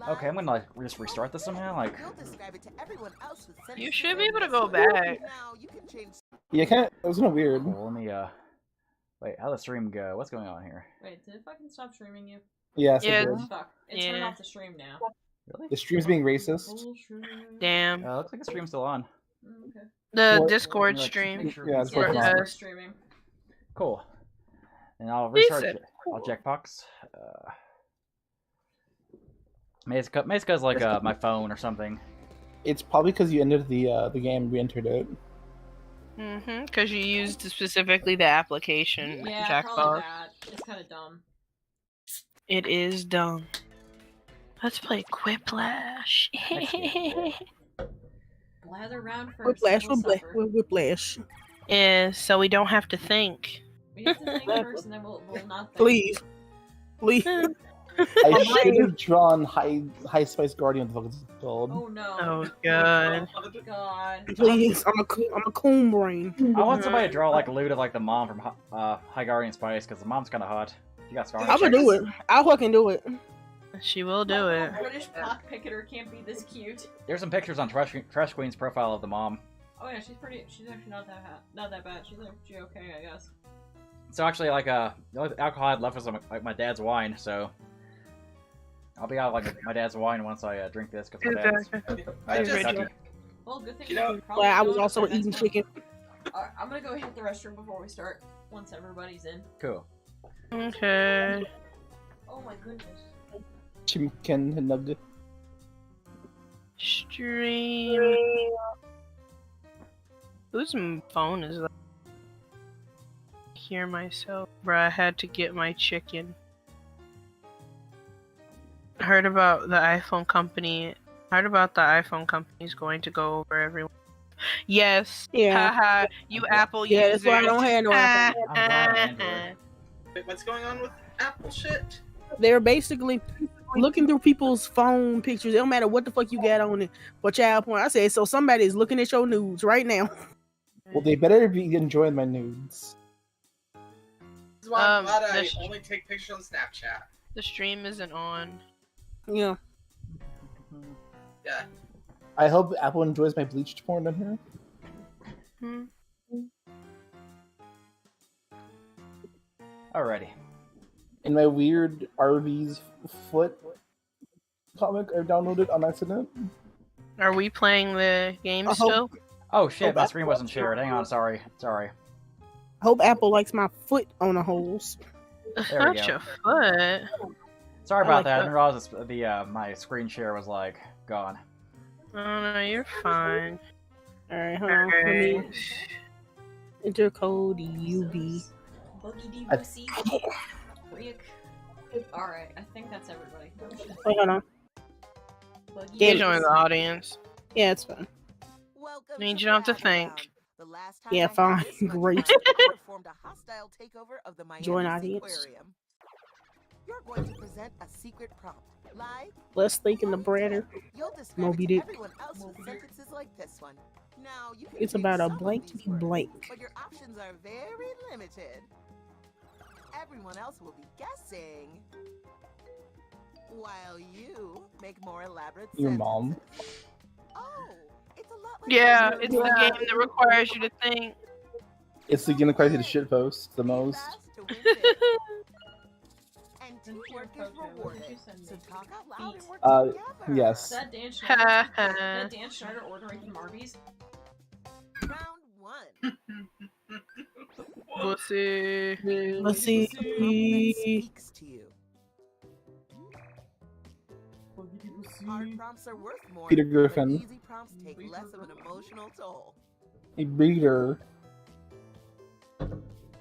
Okay, I'm gonna like just restart this somehow. Like You'll describe it to everyone else with You sentences should be able to and go this way, back. Now you can change. Yeah, kind of. It was kind of weird. cool, let me wait. How'd the stream go? What's going on here? Wait, did it fucking stop streaming you? Yes, Yeah. it did. Fuck. It turned Yeah. off the stream now. Really? The stream's being racist. Damn. Looks like the stream's still on. Okay. The Well, Discord like, stream. make sure Yeah, it's people- working Yeah, on we're it. streaming. Cool. And I'll Decent. restart it. I'll Jackbox. Mazeca's like my phone or something. It's probably because you ended the game, re-entered it. Mm-hmm. Because you used specifically the application Yeah, probably Jackbox. that. It's kind of dumb. It is dumb. Let's play Quiplash. Blather around first. Whiplash, we'll whiplash, suffer. whiplash. Yeah, so we don't have to think. We have to think first, and then we'll not think. Please. Please. I should have drawn high spice guardian. What the fuck it's called? Oh no. Oh god. Oh god. Please. I'm a coon brain. I want somebody to draw like Lou to like the mom from High Guardian Spice because the mom's kind of hot. You got scars. I'm gonna do it. I'll fucking do it. She will do it. British pock picketer can't be this cute. There's some pictures on Trash Queen's profile of the mom. Oh yeah, she's pretty. She's actually not that bad. She's actually okay, I guess. So actually, like the only alcohol I had left was like my dad's wine. So I'll be out like my dad's wine once I drink this because my dad's Kentucky. Well, good thing. You know, probably I was go also to the eating next one. chicken. I'm gonna go hit the restroom before we start. Once everybody's in. Cool. Okay. Oh my goodness. Chimken nugget. Stream. Whose phone is that? Hear myself. Bruh, I had to get my chicken. Heard about the iPhone company. Heard about the iPhone company's going to go over everyone. Yes. Yeah. Haha. You Apple Yeah, users. that's why I don't have no Apple. I'm glad I'm Android. Wait, what's going on with Apple shit? They're basically looking through people's phone pictures. It don't matter what the fuck you got on it for child porn. I said, so somebody is looking at your nudes right now. Well, they better be enjoying my nudes. This is why I'm glad I the- only take pictures on Snapchat. The stream isn't on. Yeah. Yeah. I hope Apple enjoys my bleached porn on here. Alrighty. In my weird Arby's foot comic I downloaded on accident. Are we playing the game still? Oh shit, my Apple screen wasn't shared. Hang on, sorry. Sorry. I hope Apple likes my foot on the holes. There we Not go. your foot. Sorry I about like that. I that. didn't realize my screen share was like gone. Oh no, you're fine. Alright, hold on. Let me enter code UB. Boogie I- Lucy. Rick. Alright, I think that's everybody. Wait, hold on. Boogie You join the audience. Yeah, it's fine. I mean, you don't have to think. Yeah, fine. Great. Performed a hostile takeover of the Miami Join audience. Aquarium. You're going to present a secret prompt. Live, Let's think in the Bradder. you'll describe Moby it to Dick. everyone else with sentences like this one. Now, you can It's change about a some of blank these words, blank. but your options are very limited. Everyone else will be guessing, while you make more elaborate Your sentences. mom. Oh, it's a lot like Yeah, the it's the game that requires you to think. It's the game that causes you to shitpost the most. And teamwork is rewarded. So talk out loud and work together. Yes. Is that Dan Schneider? That Dan Schneider ordering from Arby's? Round one. Pussy. Let's see. Speaks to you. Hard prompts are worth more. Peter but Griffin. Easy prompts take less of an emotional toll. A breeder.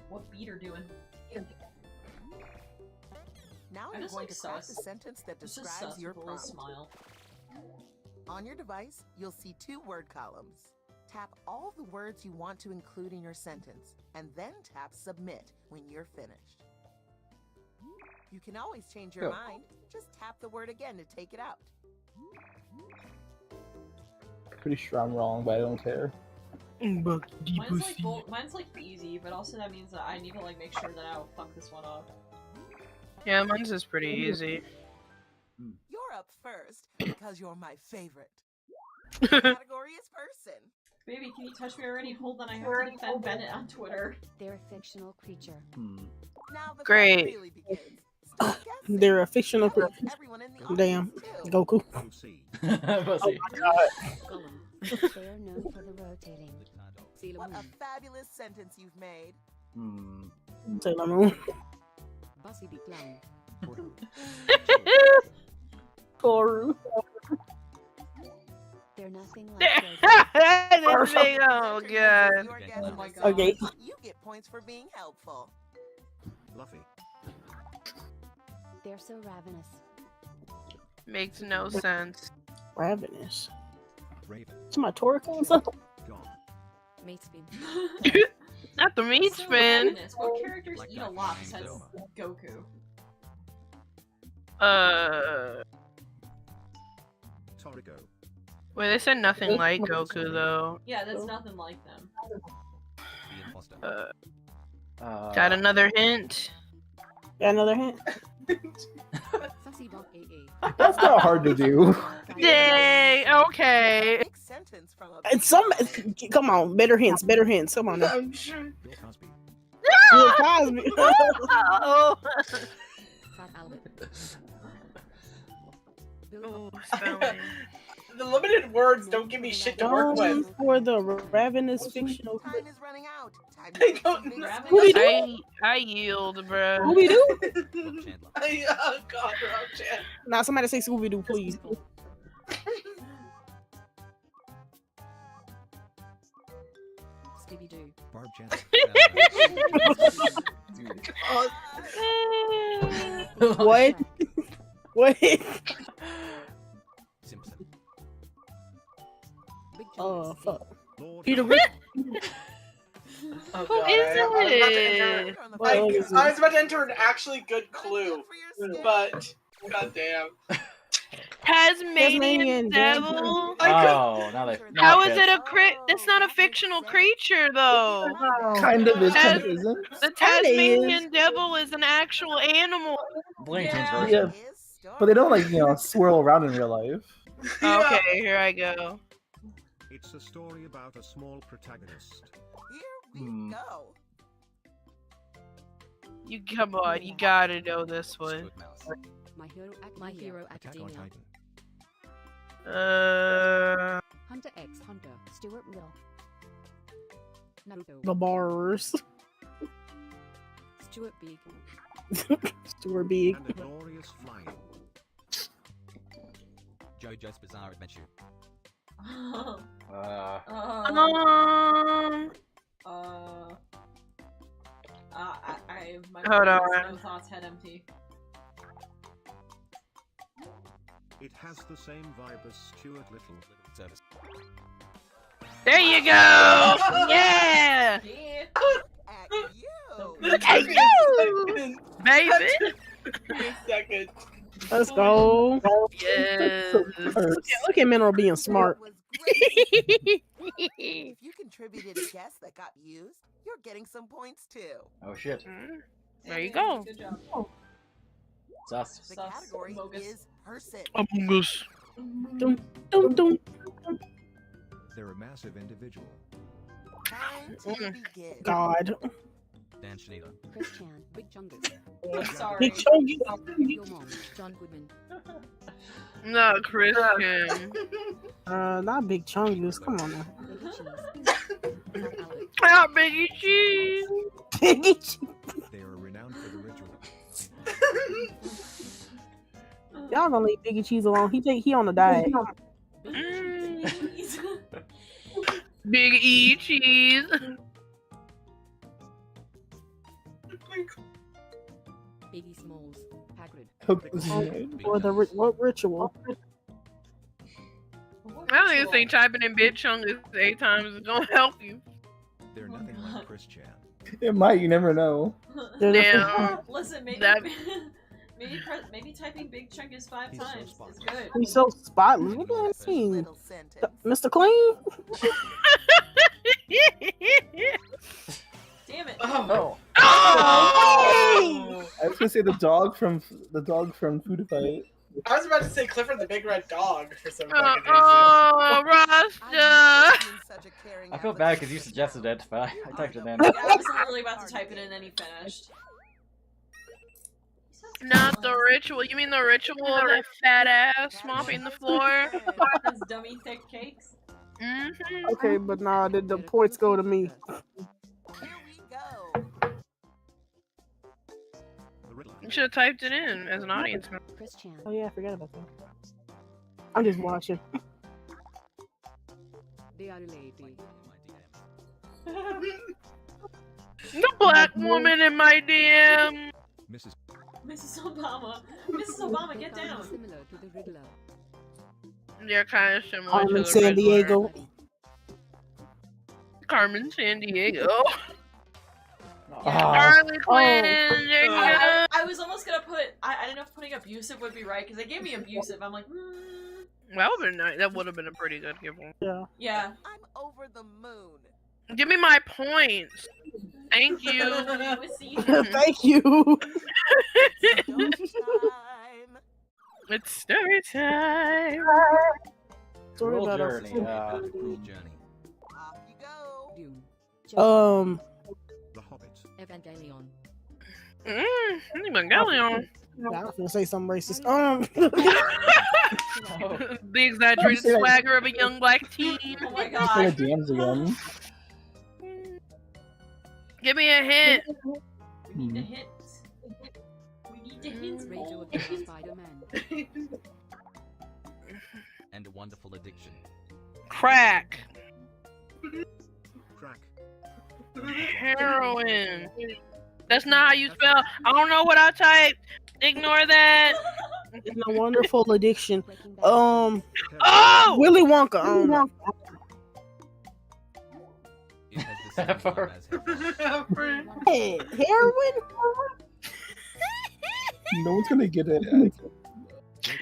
What beater doing? Now I you're just going like to craft a sus. sentence that It's just describes sus your with a little prompt. smile. On your device, you'll see 2 word columns. Tap all the words you want to include in your sentence, and then tap Submit when you're finished. You can always change your Cool. mind. Just tap the word again to take it out. Pretty sure I'm wrong, but I don't care. Mine's like easy, but also that means that I need to like make sure that I don't fuck this one up. Yeah, mine's is pretty easy. You're up first because you're my favorite. The category is person. Baby, can you touch me already? Hold on, I have to defend Bennett on Twitter. They're a fictional creature. Now the Great. fun really begins. Start guessing. They're a fictional That creature. means everyone in the Damn. audience, too. Goku. Pussy. They are known for the rotating. What a fabulous sentence you've made. Sailor Moon. Bossy be clown. Toru. They're nothing like This thing, oh god. Your guess Oh is my a God. Okay. song. You get points for being helpful. Luffy. They're so ravenous. Makes no sense. Ravenous. Raven. It's my Toriko and stuff. Gone. Mate spin. Not the meat So spin. ravenous. What characters eat a lot besides Goku? Toriko. Wait, they said nothing like Goku though. Yeah, that's nothing like them. The imposter. Got another hint? Got another hint? Sassy dog AA. That's not hard to do. Dang, okay. Big sentence from a And some, come on, better hints, better hints. Come on now. Bill Cosby. Bill Cosby. Oh. Fat Albert. Oh, spelling. The limited words don't give me shit to work Known with. for the ravenous fictional. Time is running out. Time I to don't make know. some Scooby big Doo. I yield, bruh. Scooby Doo? Chandler. Oh god, Rob Chan. Nah, somebody say Scooby Doo, please. Scooby Doo. Barb Chandler. What? What? Simpson. Oh fuck. Peter Rip. Oh, Who God, is I was about to enter an actually good clue, but goddamn. Tasmanian devil. Oh, now they. How is it a crit? It's not a fictional creature, though. Kind of is, kind of isn't. The Tasmanian devil is an actual animal. Blinken's version. Yeah, but they don't like swirl around in real life. Okay, here I go. It's a story about a small protagonist. Go. You come on, you gotta know this one. My Hero Academia. Hunter X Hunter. Stuart Little. Naruto. The bars. Stuart Big. Stuart Big. And a glorious flying. Jojo's Bizarre Adventure. Hold on. No thoughts, head empty. It has the same vibe as Stuart Little. Service. There you go! Yeah! Look at you! Baby! Second. Let's go. Yes. Look at Mineral being smart. If you contributed a guess that got used, you're getting some points too. Oh shit. There you go. Good job. Sus. The category is person. Among Us. Dum, dum, dum. They're a massive individual. Time to begin. God. Dan Schneider. Chris Chan. Big Chungus. Sorry. Big Chungus. Your mom. John Goodman. No, Christian. Not Big Chungus. Come on now. Ah, Biggie Cheese. Biggie Cheese. They are renowned for the ritual. Y'all gonna leave Biggie Cheese alone. He on the diet. Big E Cheese. Biggie Smalls. Hagrid. Or what ritual? I don't even think typing in Big Chungus 8 times is gonna help you. They're nothing like Chris Chan. It might. You never know. Damn. Listen, maybe That- maybe typing Big Chungus 5 times is good. He's so spotless. What do I mean? Mr. Clean? Damn it. Oh. I was gonna say the dog from Food Fight. I was about to say Clifford the Big Red Dog for some fucking reason. Oh, Rasta. I feel bad because you suggested it, but I typed it in. Yeah, I was literally about to type it in and he finished. Not the ritual. You mean the ritual of that fat ass mopping the floor? Those dummy thick cakes. Mm-hmm. Okay, but nah, the points go to me. You should have typed it in as an audience member. Chris Chan. Oh yeah, I forgot about that. I'm just watching. They are lady. The black woman in my DM. Mrs. Obama. Mrs. Obama, get down. Similar to the Riddler. They're kind of similar to I'm in the San Riddler. Diego. Carmen San Diego. Oh. Harley Quinn. There you go. I was almost gonna put. I didn't know if putting abusive would be right because they gave me abusive. I'm like, That would have been nice. That would have been a pretty good gift. Yeah. yeah. I'm over the moon. Give me my points. Thank you. Thank you. It's story time. Story Real about journey. Um. The Hobbit. Evangelion. Evangelion. I was gonna say something racist. The exaggerated swagger of a young black teen. Oh my Say god. the dams again. Give me a hint. We need the hints. We need the hints. Radio of the Spider-Man. And a Wonderful Addiction. Crack. Crack. Heroin. That's not how you spell. I don't know what I typed. Ignore that. It's a wonderful addiction. Oh! Willy Wonka. It has the same name as Hey, heroin? No one's gonna get it.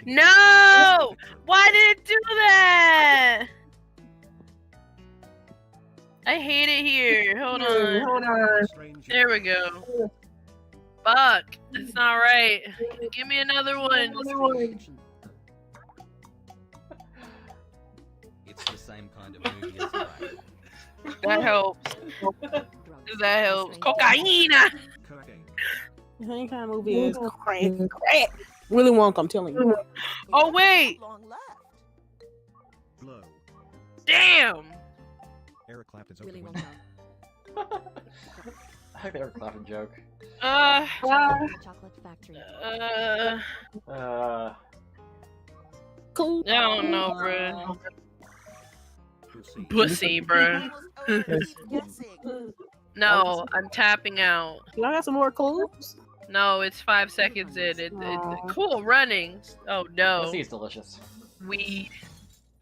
No! Why did it do that? I hate it here. Hold on. There we go. Fuck. It's not right. Give me another one. It's the same kind of movie as Crack. That helps. That helps. Cocaina! Any kind of movie is crack. Willy Wonka, I'm telling you. Oh, wait! Damn! Eric Clapton's Willy open. Wonka. I think they were clapping joke. Chocolate Factory. Cool. I don't know, bro. Pussy, bro. No, I'm tapping out. Can I have some more clues? No, it's 5 seconds in. Cool running. Oh no. Pussy is delicious. Weed.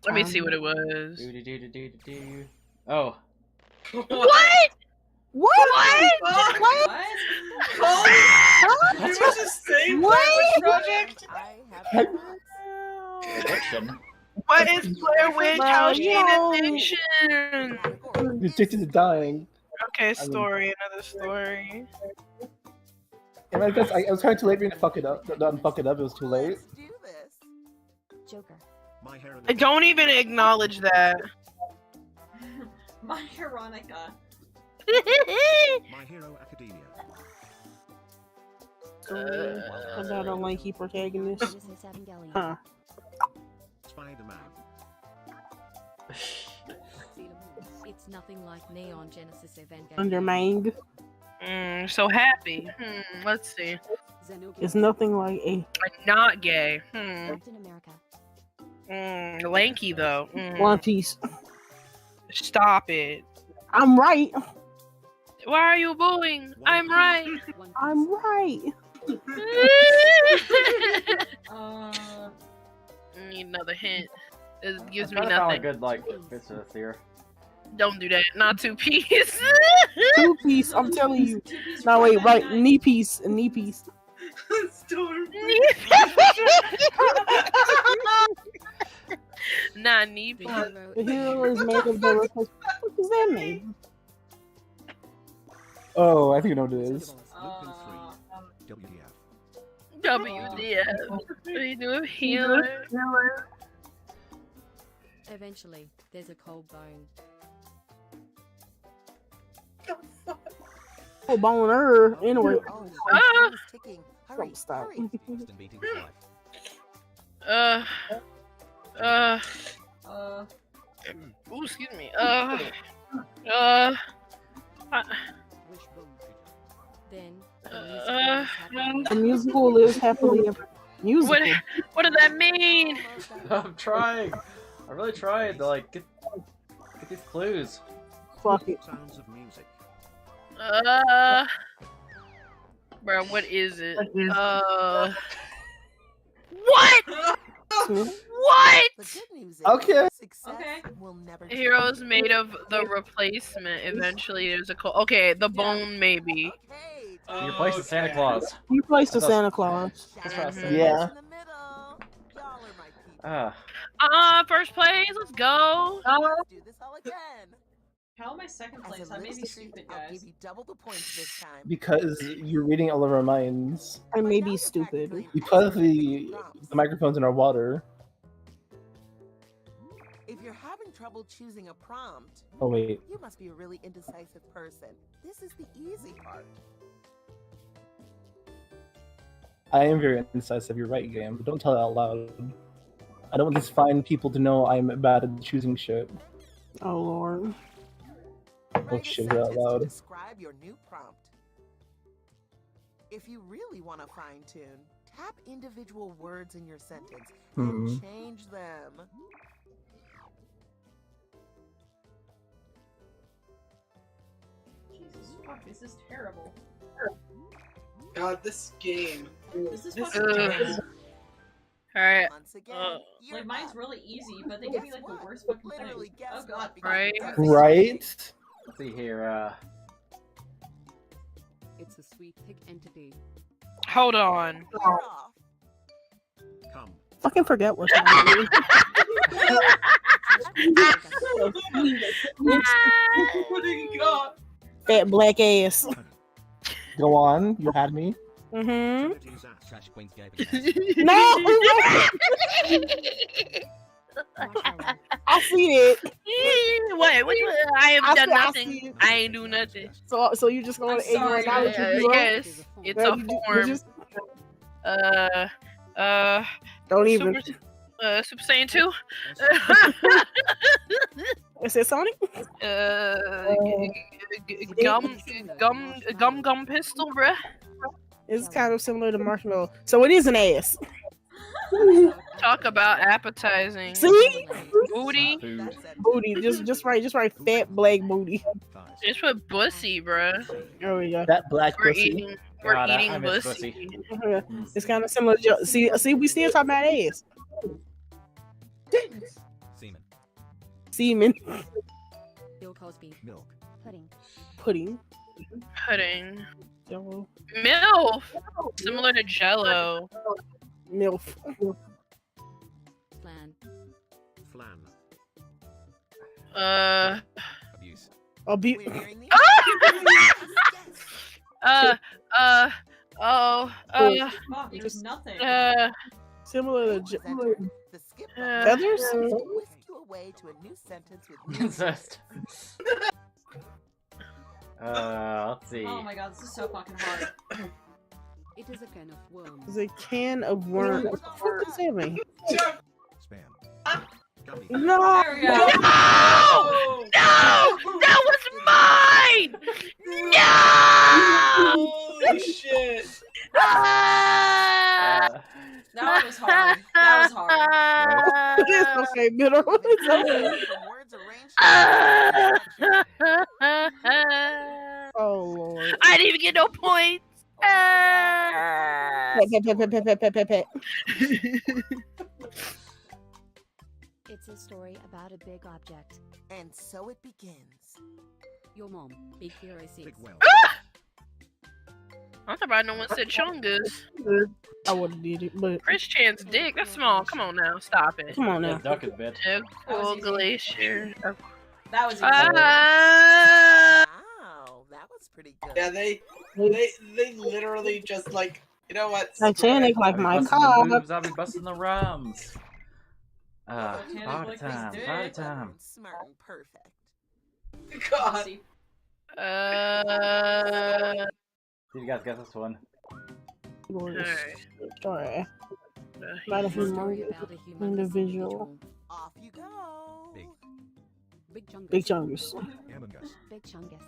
Let me see what it was. Oh. What? What? This was the same project? What is Blair Witch? How's she an addiction? Addicted to dying. Okay, story, another story. And I guess I was trying too late for me to fuck it up. Not fuck it up. It was too late. Joker. Don't even acknowledge that. My Veronica. My Hero Academia. About a lanky protagonist. Huh. Spider-Man. It's nothing like Neon Genesis Evangelion. Undermined. So happy. Let's see. It's nothing like a. Not gay. Captain America. Lanky though. One Piece. Stop it. I'm right. Why are you booing? I'm right. I'm right. Need another hint. It gives me Found a nothing. good like bits of this here. Don't do that. Not 2 piece. 2 piece. I'm telling you. No, wait. Right. Knee piece. A knee piece. Not knee piece. The hero is made of the. What does that mean? Oh, I think I know what it is. WDF. We do a healer. Eventually, there's a cold bone. Oh, boner. Anyway. Hurry, Stop. Ooh, excuse me. Then The musical lives happily ever. Musical. What does that mean? I'm trying. I really tried to like get these clues. Fuck it. Sounds of music. Bro, what is it? What? What? Okay. Heroes made of the replacement. Eventually, there's a okay. The bone, maybe. You placed the Santa Claus. You placed the Santa Claus. That's what I said. Yeah. First place. Let's go. How am I second place? I may be stupid, guys. Double the points this time. Because you're reading all of our minds. I may be stupid. We put the microphones in our water. If you're having trouble choosing a prompt, Oh wait. you must be a really indecisive person. This is the easy part. I am very indecisive. You're right, game. But don't tell it out loud. I don't want these fine people to know I'm bad at choosing shit. Oh lord. Oh shit out loud. Describe your new prompt. If you really want to fine tune, tap individual words in your sentence and change them. Jesus fuck, this is terrible. God, this game. This is fucking terrible. Alright. Once again, Like mine's really easy, but they give me like the worst fucking thing. Oh god. Right. Right? Let's see here. It's a sweet pig entity. Hold on. Come. Fucking forget what's happening. Fat black ass. Go on. You had me. Mm-hmm. Trash Queen's gay. No! I see it. Wait, which one? I have done I nothing. see it. I ain't do nothing. So you just gonna ignore knowledge you do? Yes, it's a form. Don't even. Super Saiyan 2. Is it Sonic? Gum pistol, bruh. It's kind of similar to Marshmallow. So it is an ass. Talk about appetizing. See? Booty. Booty. Just right. Fat black booty. Just put bussy, bruh. There we go. That black We're pussy. eating. We're God, I eating miss bussy. It's kind of similar. See, we still talking about ass. Semen. Semen. Bill Cosby. Milk. Pudding. Pudding. Jello. MILF. Similar to Jello. MILF. Flan. Flan. Abuse. Abuse. Fuck, there's nothing. Similar to The skip feathers. whisk you away to a new sentence with new Incest. Let's see. Oh my god, this is so fucking hard. It is a can of worms. It's a can of worms. What the fuck does that mean? Spam. No! There we go. No! That was mine! No! Holy shit! That was hard. That was hard. It's okay, middle. It's okay. Oh lord. I didn't even get no points. Pet. It's a story about a big object. And so it begins. Your mom, Big Hero 6. Big well. I'm surprised no one said Chungus. I would have did it, but Chris Chan's dick, that's small. Come on now, stop it. come on now. Duck is bitch. Cool glacier. That was easy. Wow, that was pretty good. Yeah, they literally just like, you know what? Titanic like my Busting the car. boobs, I'll be busting the rums. Titanic Party like time, this party dick. time. Smart and perfect. God. Did you guys get this one? Sorry. Not a It's a story humongous about a humongous individual. Off you go. Big Chungus. Big Chungus. Among Us. Big Chungus.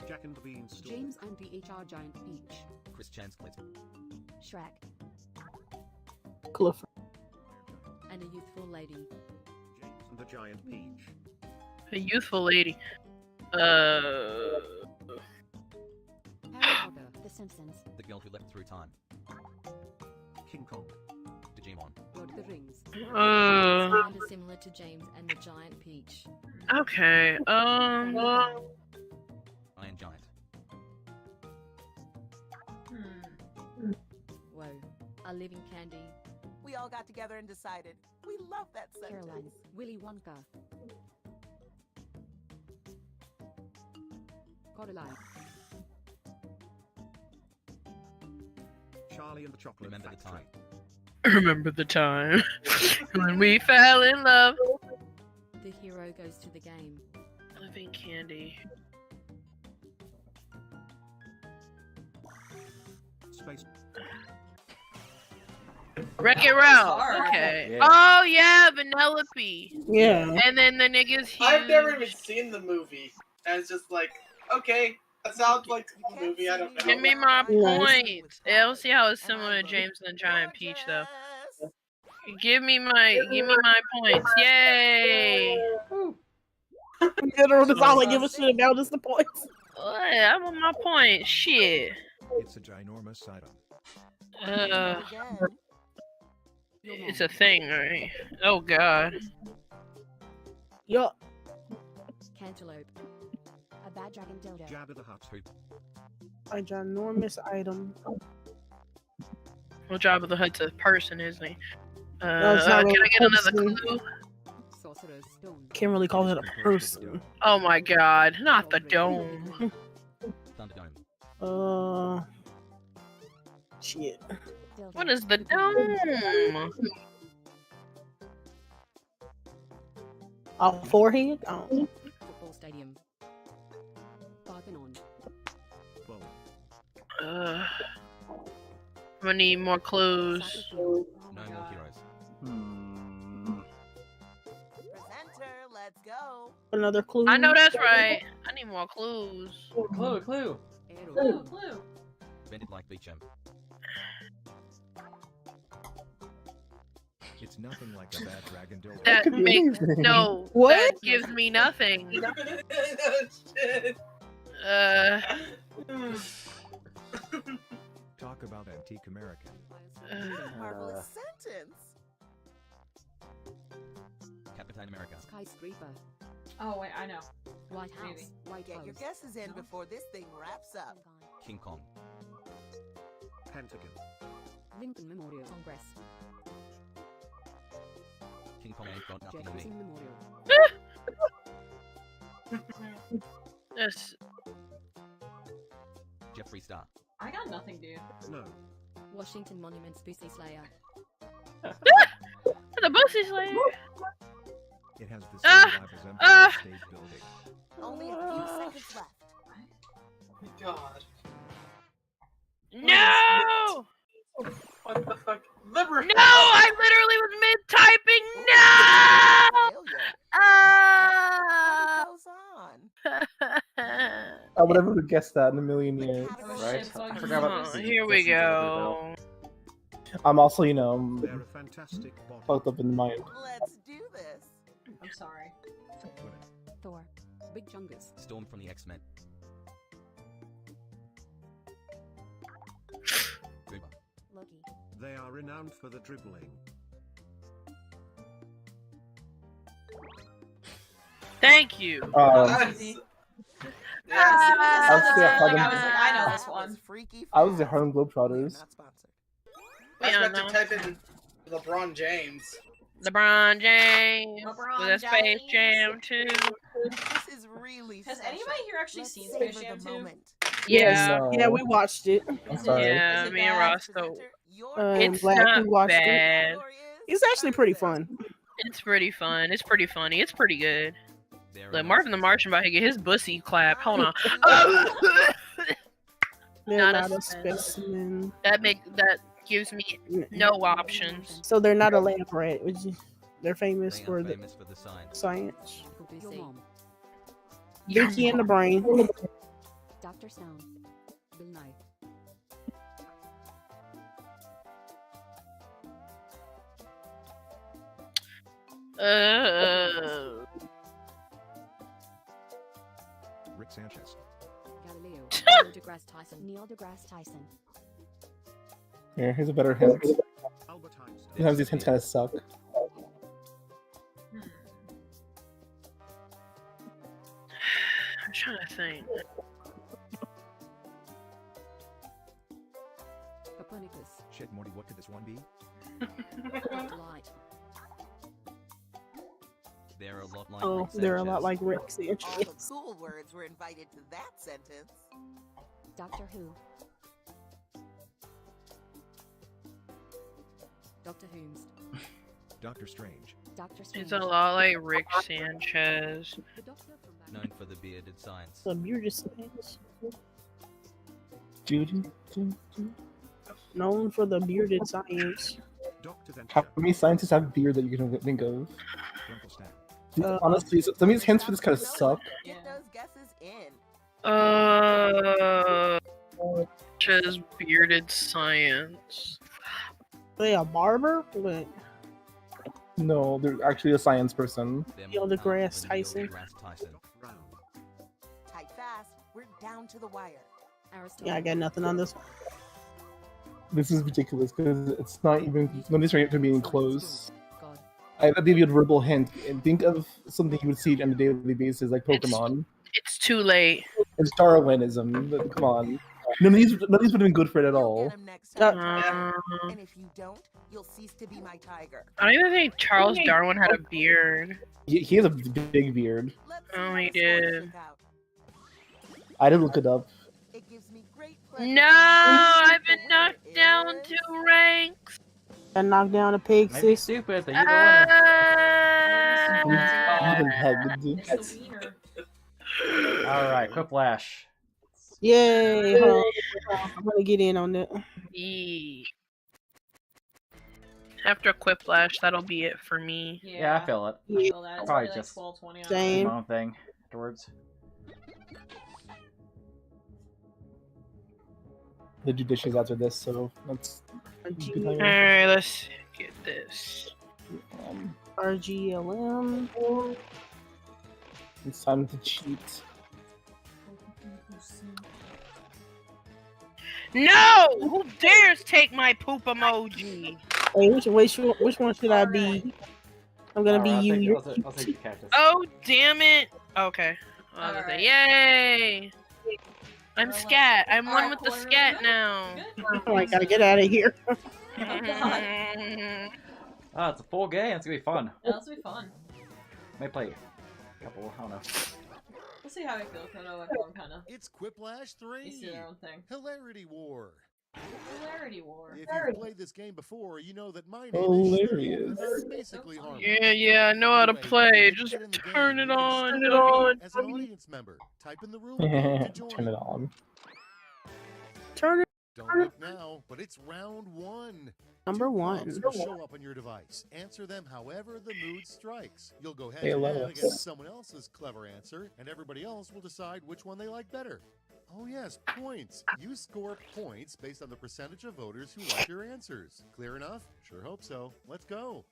Jack and the Beanstalk. James and the HR Giant Peach. Chris Chan's Clit. Shrek. Clifford. And a youthful lady. James and the Giant Peach. A youthful lady. Harry Potter. The Simpsons. The girl who leapt through time. King Kong. Digimon. Lord of the Rings. Uh. Kind of similar to James and the Giant Peach. Okay. Iron Giant. Whoa. A living candy. We all got together and decided we love that sentence. Caroline. Willy Wonka. Coraline. Charlie and the Chocolate Remember the Factory. time. Remember the time when we fell in love. The hero goes to the game. Living candy. Space. Wreck-It Ralph. hard. Okay. Yeah. Oh yeah, Vanellope. Yeah. And then the nigga's huge. I've never even seen the movie. And it's just like, okay, that sounds like a movie, I don't know. Give me my Nice. points. Yeah, we'll see how it's similar to James and the Giant Peach though. Give me my points. Yay! Middle. That's all I give a shit about is the points. What? I want my points. Shit. It's a ginormous item. Again. It's a thing, right? Oh god. Yup. Cantaloupe. A bad dragon dildo. Jabba the Hutt. A ginormous item. Well, Jabba the Hutt's a person, isn't he? No, it's not can really I get a another person. clue? Sorcerer's stone. Can't really call it a person. Oh my god, not the dome. Shit. What is the dome? A forehead? Oh. Football stadium. Parthenon. I'm gonna need more clues. No more heroes. Presenter, let's go. Another clue. I know that's right. I need more clues. Clue. Clue. Bend it like Beecham. It's nothing like a bad dragon dildo. That makes no. What? That gives me nothing. Talk about antique American. Marvelous sentence. Captain America. Skyscraper. Oh wait, I know. White House. Maybe. White Get House. your guesses in before this thing wraps up. King Kong. Pentagon. Lincoln Memorial. Congress. King Kong ain't got nothing on me. Jefferson Memorial. Yes. Jeffree Star. I got nothing, dude. No. Washington Monuments. Bussy Slayer. The Bussy Slayer. It has the same vibe as Empire State Building. Only a few seconds left. God. No! What the fuck? Liber- No! I literally was mid-typing. No! I would never have guessed that in a million years. Right? I forgot about this. Here we go. I'm also, They're a fantastic bottle. fucked up in the mind. Let's do this. I'm sorry. Thor. Big Chungus. Storm from the X-Men. Goober. Loki. They are renowned for the dribbling. Thank you. Yeah, as soon as I saw the I feeling, I was like, I know this one. I was the Harlem Globetrotters. I was Yeah, about to type in LeBron James. LeBron James. LeBron With a Space James. Jam too. This is really Has special. anybody here actually Let's seen Space savor Jam the 2? moment. Yeah. No. Yeah, we watched it. I'm sorry. Yeah, Is it me and bad? Roscoe. It's It's not watched bad. it. It's actually pretty fun. It's pretty fun. It's pretty funny. It's pretty good. They're Look, Marvin the Martian about to get his bussy clap. Hold on. They're Not not a a specimen. That gives me no options. So they're not a lab rat, which is, they're famous They for are the famous for the science. science. Your mom. Vicky and the brain. Dr. Stone. Bill Nye. Rick Sanchez. Galileo. Neil deGrasse Tyson. Neil deGrasse Tyson. Here, here's a better hint. Albert Einstein. Sometimes these hints kind of suck. I'm trying to think. Copernicus. Shit, Morty, what could this one be? Light. They're a lot like Oh, Rick they're a Sanchez. lot like Rick All Sanchez. the cool words were invited to that sentence. Doctor Who. Dr. Whomst. Doctor Strange. Doctor Strange. It's a lot like Rick Sanchez. The doctor from back. Known for the bearded science. The bearded science. Judy. Known for the bearded science. Dr. Ventura. How many scientists have beard that you can think of? Grunkle Stan. Honestly, some of these hints for this kind of suck. Get those guesses in. Just bearded science. Are they a barber? But No, they're actually a science person. Neil deGrasse Tyson. Brown. Type fast. We're down to the wire. Aristotle. Yeah, I got nothing on this one. This is ridiculous because it's not even nobody's right to being close. I'll give you a verbal hint. And think of something you would see on a daily basis, like Pokemon. It's too late. It's Darwinism. Come on. None of these would have been good for it at all. And if you don't, you'll cease to be my tiger. I don't even think Charles Darwin had a beard. He has a big beard. Oh, he did. I didn't look it up. No, I've been knocked down 2 ranks. Got knocked down a pig, Maybe sis. stupid, but you're the You've been hugged. Alright, Quiplash. Yay! Hold on. I'm gonna get in on that. Yeah. After Quiplash, that'll be it for me. Yeah, I feel it. I feel that. It's Probably like just 12:20 Same. my own thing afterwards. The do dishes after this, so let's. Alright, let's get this. RGLM. It's time to cheat. No! Who dares take my poop emoji? Hey, which one should I be? I'm gonna be you. I'll take the cactus. Oh, damn it. Okay. I was gonna say, yay! I'm scat. I'm one with the scat now. Oh, I gotta get out of here. Oh, it's a full game. It's gonna be fun. Yeah, this will be fun. May play a couple. I don't know. We'll see how I feel. I know everyone kind of. It's Quiplash 3. They see their own thing. Hilarity War. Hilarity War. If you've played this game before, you know that my name Hilarious. is basically harmless. Yeah, I know how to play. Just turn it on. Turn it on. As an audience member, type in the room code to join. Turn it on. Turn it. Don't look now, but it's round 1. Number 2 1. prompts will show up on your device. Answer them however the mood strikes. You'll go head Hey, to love head us. against someone else's clever answer, and everybody else will decide which one they like better. Oh yes, points. You score points based on the percentage of voters who like your answers. Clear enough? Sure hope so. Let's go.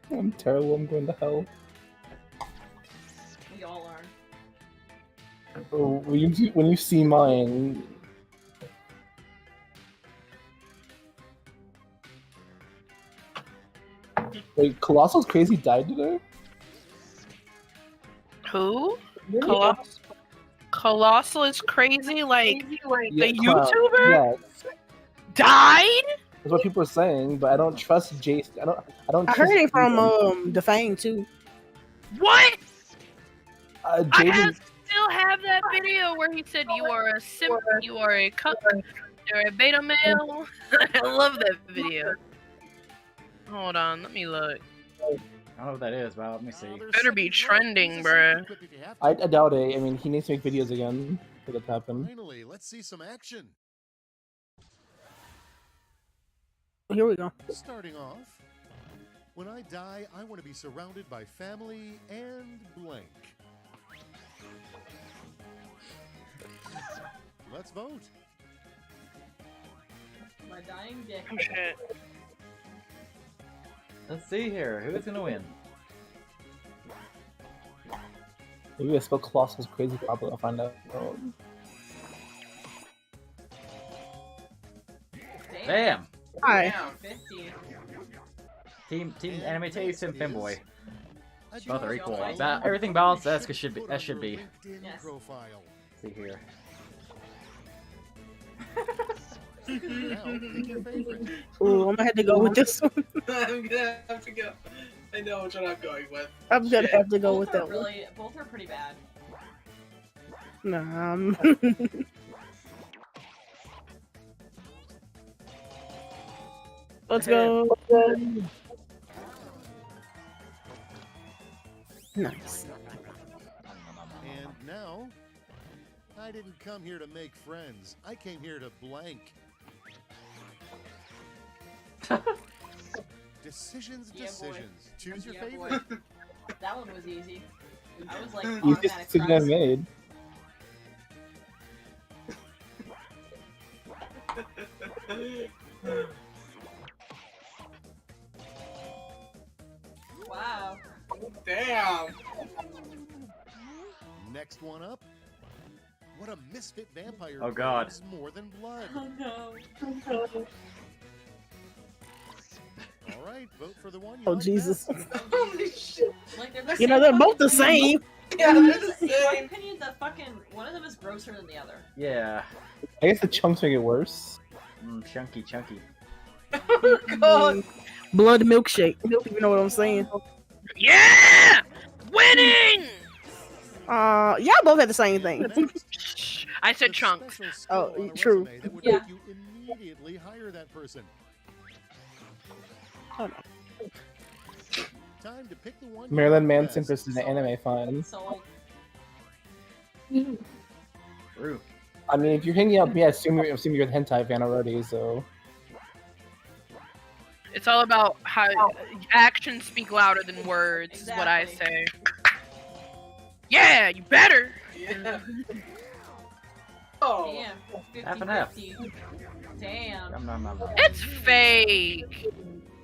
I'm terrible. I'm going to hell. We all are. Oh, when you see mine. Wait, Colossal's Crazy died today? Who? Yeah. Colossal is crazy, like the Yeah, YouTuber Yes. died. That's what people are saying, but I don't trust Jace. I don't. I Trust heard it from Jason. Defang too. What? Uh, I Jaden- still have that video where he said you are a simp, you are a cuck, you're a beta male. I love that video. Hold on, let me look. I don't know what that is, but let me see. Better be trending, bruh. I doubt it. I mean, he needs to make videos again for that to happen. Finally, let's see some action. Here we go. Starting off, when I die, I want to be surrounded by family and blank. Let's vote. My dying dick. Oh shit. Let's see here. Who's gonna win? Maybe I spell Colossal's Crazy properly. I'll find out. Bam! Hi. 50. Team Anime Taste and Femboy. Both are equal. Everything balanced. That should be. That should be. Yes. Profile. See here. Now, pick your favorite. Ooh, I'm gonna have to go with this one. I'm gonna have to go. I know which one I'm going with. I'm gonna have to go with Both are that one. really, both are pretty bad. Nah. Let's go. Nice. And now, I didn't come here to make friends. I came here to blank. Decisions. Yeah, boy. Choose your Yeah, boy. favorite. That one was easy. I was like, Easiest automatic decision I press. made. Wow. Damn. Next one up. What a misfit vampire Oh, God. craves more than blood. Oh no. All right, vote for the one you Oh like Jesus! best. Holy shit. Like they're the You know same they're both fucking the same. Yeah, they're the In my same. opinion, the fucking one of them is grosser than the other. Yeah. I guess the chunks make it worse. Chunky, chunky. Oh god. Blood milkshake. You know what I'm saying? Yeah! Winning! Y'all both had the same thing. I said chunks. Special skill Oh, on a true. resume that would Yeah. make you immediately hire that person. Hold Time to pick the one you Marilyn like Manson best. versus an anime fan. So True. I mean, if you're hanging out with me, I assume you're a hentai fan already, so. It's all about how actions speak louder than words, is what I say. Yeah, you better! Yeah. Oh. damn. Half and half. 50-50. Damn. Nom, nom, nom, nom. It's fake!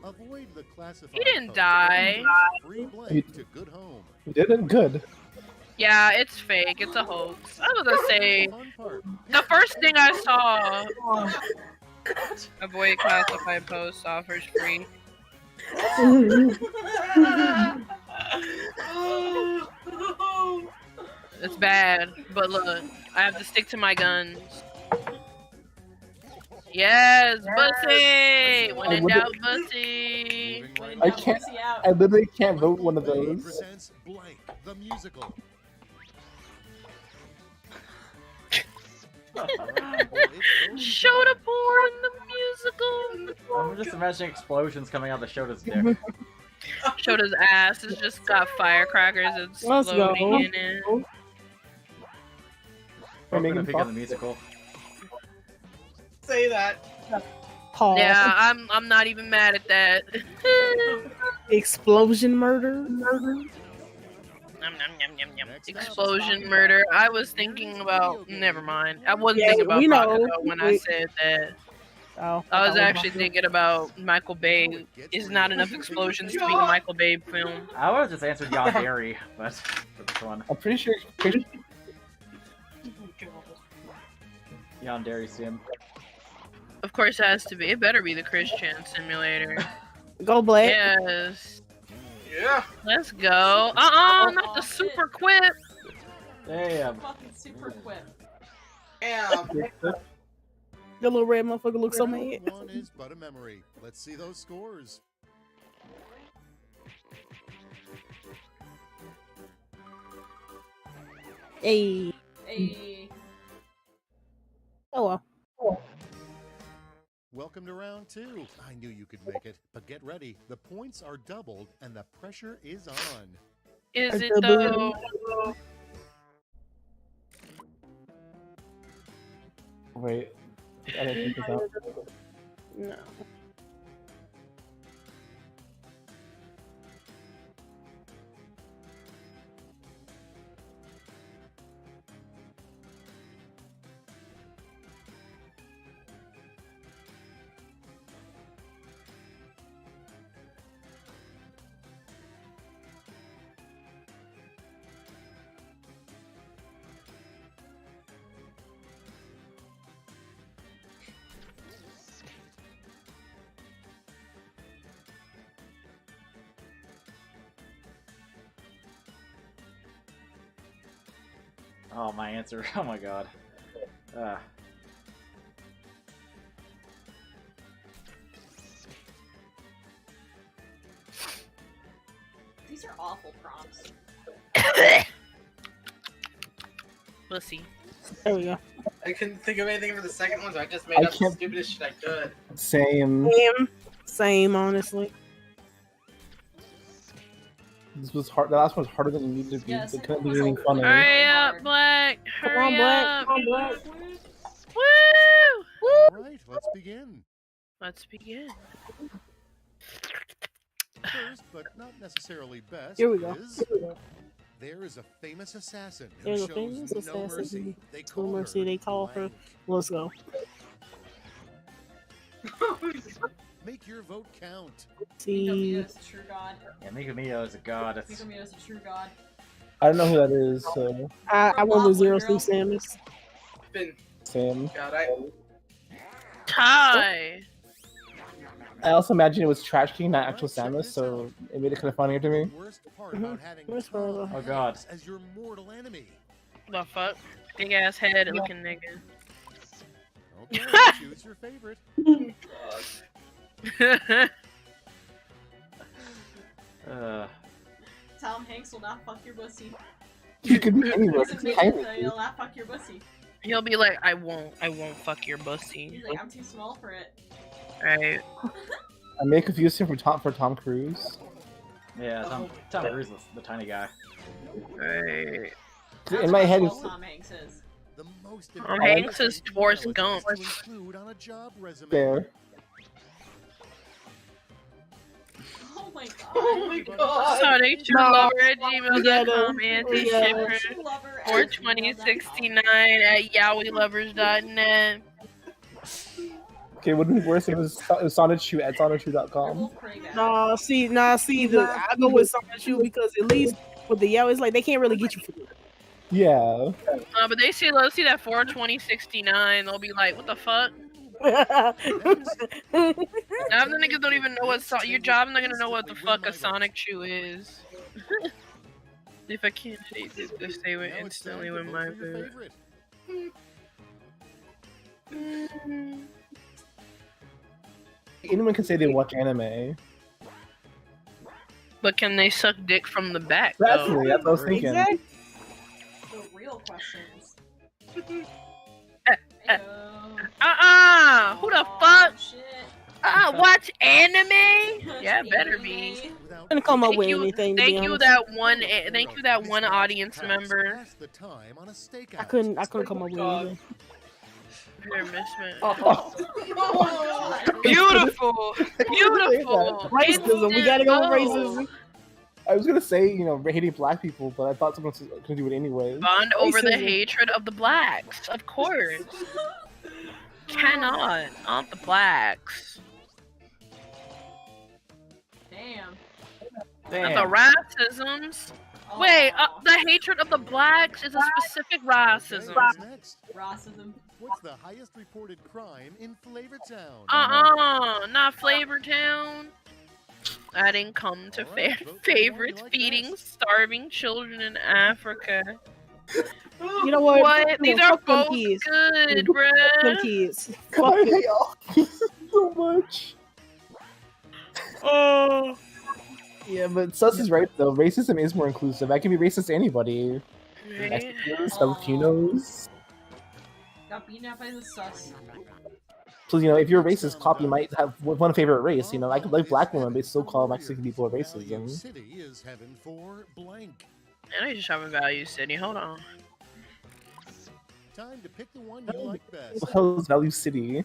Avoid the classified He didn't post. die. Free blank to good home. You did it good. Yeah, it's fake. It's a hoax. I was gonna say, Fun part. the first thing I saw, avoid classified posts, offers free. It's bad, but look, I have to stick to my guns. Yes, Bussy! When in doubt, Bussy! I can't. I literally can't vote one of those. Presents blank the musical. Shota porn, the musical! I'm just imagining explosions coming out of Shota's dick. Shota's ass has just got firecrackers Let's go. exploding in it. We're gonna Megan peek on the Fox. musical. Say that. Pause. Yeah, I'm not even mad at that. Explosion murder. Nom, nom, nom, nom, nom. Explosion murder. I was thinking about. Never mind. I wasn't Yeah, thinking about we know. Crocodile when I said that. Oh, I was actually thinking about Michael Bay. Is not enough explosions to be a Michael Bay film. I would have just answered Yandere, but for this one. I'm pretty sure. Yandere Sim. Of course, it has to be. It better be the Christian Simulator. Go Black. Yes. Yeah. Let's go. Not the super quip. Damn. Fucking super quip. Damn. The little red motherfucker looks so mad. One is but a memory. Let's see those scores. Hey. Hey. Oh well. Welcome to round two. I knew you could make it, but get ready. The points are doubled and the pressure is on. Is it though? Wait. I didn't think this out. No. Oh, my answer. Oh my god. These are awful prompts. Pussy. There we go. I couldn't think of anything for the second one, so I just made I up the can't- stupidest shit I could. Same. Same, honestly. was hard. The last one was harder than it needed to be. Yes, They it couldn't be was anything funny. Hurry up, Black. Come Hurry on, Black. up. Come on, Black. Woo! All right, let's begin. Let's begin. First, but not necessarily best, Here we go. is there is a famous assassin who There's a shows famous no assassin. mercy. They No call mercy. her They call her. Blank. Let's go. Make your vote count. See. Mikamito is a true god. Yeah, Mikamito is a god. It's... Mikamito is a true god. I don't know who that is, so I went with Zero Girl. Suit Samus. Sam. God, Tie. I also imagine it was Trash King, not actual Samus, so it made it kind of funnier to me. Worst part about having Worst Tom part. Oh god. Hanks as your mortal enemy. The fuck? Big ass head looking nigga. Okay, choose your favorite. Tom Hanks will not fuck your pussy. You could be anywhere. He's a It's midget, tiny. so he'll not fuck your pussy. He'll be like, I won't fuck your pussy. He's like, I'm too small for it. Right. I may confuse him for Tom Cruise. Yeah, Tom Cruise is the tiny guy. Right. In my head, That's it's, what Tom Hanks is. The most Tom Hanks is Forrest Gump. to include on a job resume. there. Oh my god. Oh my god. Sonic True No. Lover at gmail.com, Yeah. anti-shipper, True lover at 42069 at yowielovers.net. Okay, wouldn't it be worse if it was Sonic1t at Sonic1t.com? Nah, see, I go with Sonic Shoe because at least with the yellow, it's like they can't really get you for it. Yeah. But they see, let's see that 42069, they'll be like, what the fuck? Now the niggas don't even know what your job not gonna know what the fuck a Sonic Chew is. If a candidate did this, they would instantly win my vote. Anyone can say they watch anime. But can they suck dick from the back? Exactly, that's what I was thinking. Exactly. The real questions. Who the fuck? Watch anime? Yeah, it better be. I'm gonna come up with anything. Thank you that one audience member. I couldn't come up with anything. Here, Miss Oh Beautiful, beautiful. Racism. We gotta go with racism. I was gonna say, hating black people, but I thought someone was gonna do it anyways. Bond over the Racism. hatred of the blacks, of course. Cannot, not the blacks. Damn. The racisms. Oh. Wait, the hatred of the blacks is a specific racism. Next, Racism. what's the highest reported crime in Flavortown? Not Flavortown. I didn't come to favorites feeding starving children in Africa. You know what? What? These are Fuck them both kids. good, Fuck them bruh. kids. Why Fuck are them. they all so much? Oh. Yeah, but Sus is right though. Racism is more inclusive. I can be racist to anybody. Right? Mexicans, Filipinos. Got beaten out by the sus. So if you're a racist cop, you might have one favorite race. I could like black women, but still call Mexican people racism. City is heaven for blank. And I just have a Value City. Hold on. Time to pick the one you like best. What the hell is Value City?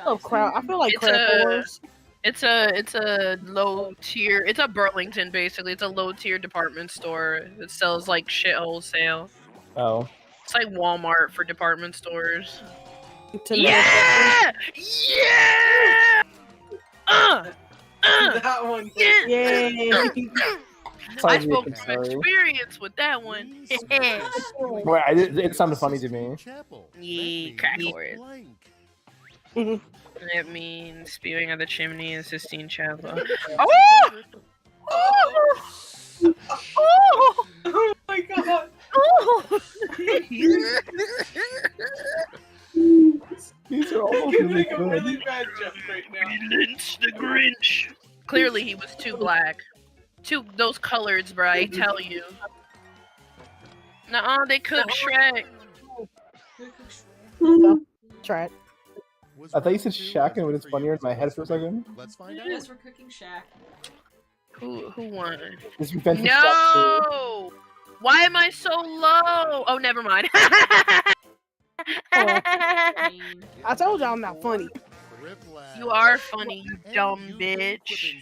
Oh crap! I feel like It's crap a- wars. It's a low tier. It's a Burlington basically. It's a low tier department store that sells like shit wholesale. Oh. It's like Walmart for department stores. Yeah! Yeah! That one. Yeah. I spoke from experience with that one. Well, it sounded funny to me. Yeah, crack horse. That means spewing out the chimney and Sistine Chapel. Oh! Oh! Oh my god. Oh! These are all You're really making a really good. bad joke right now. Lynch the Grinch. Clearly he was too black. Those coloreds, bro, I tell you. Nuh-uh, they cook Shrek. Try it. I thought you said Shaq, and it was funnier in my head for a second. Let's find Yes, we're cooking Shaq. Who won? This revenge No! Why am I so low? Oh, never mind. I told y'all I'm not funny. You are funny, you dumb bitch.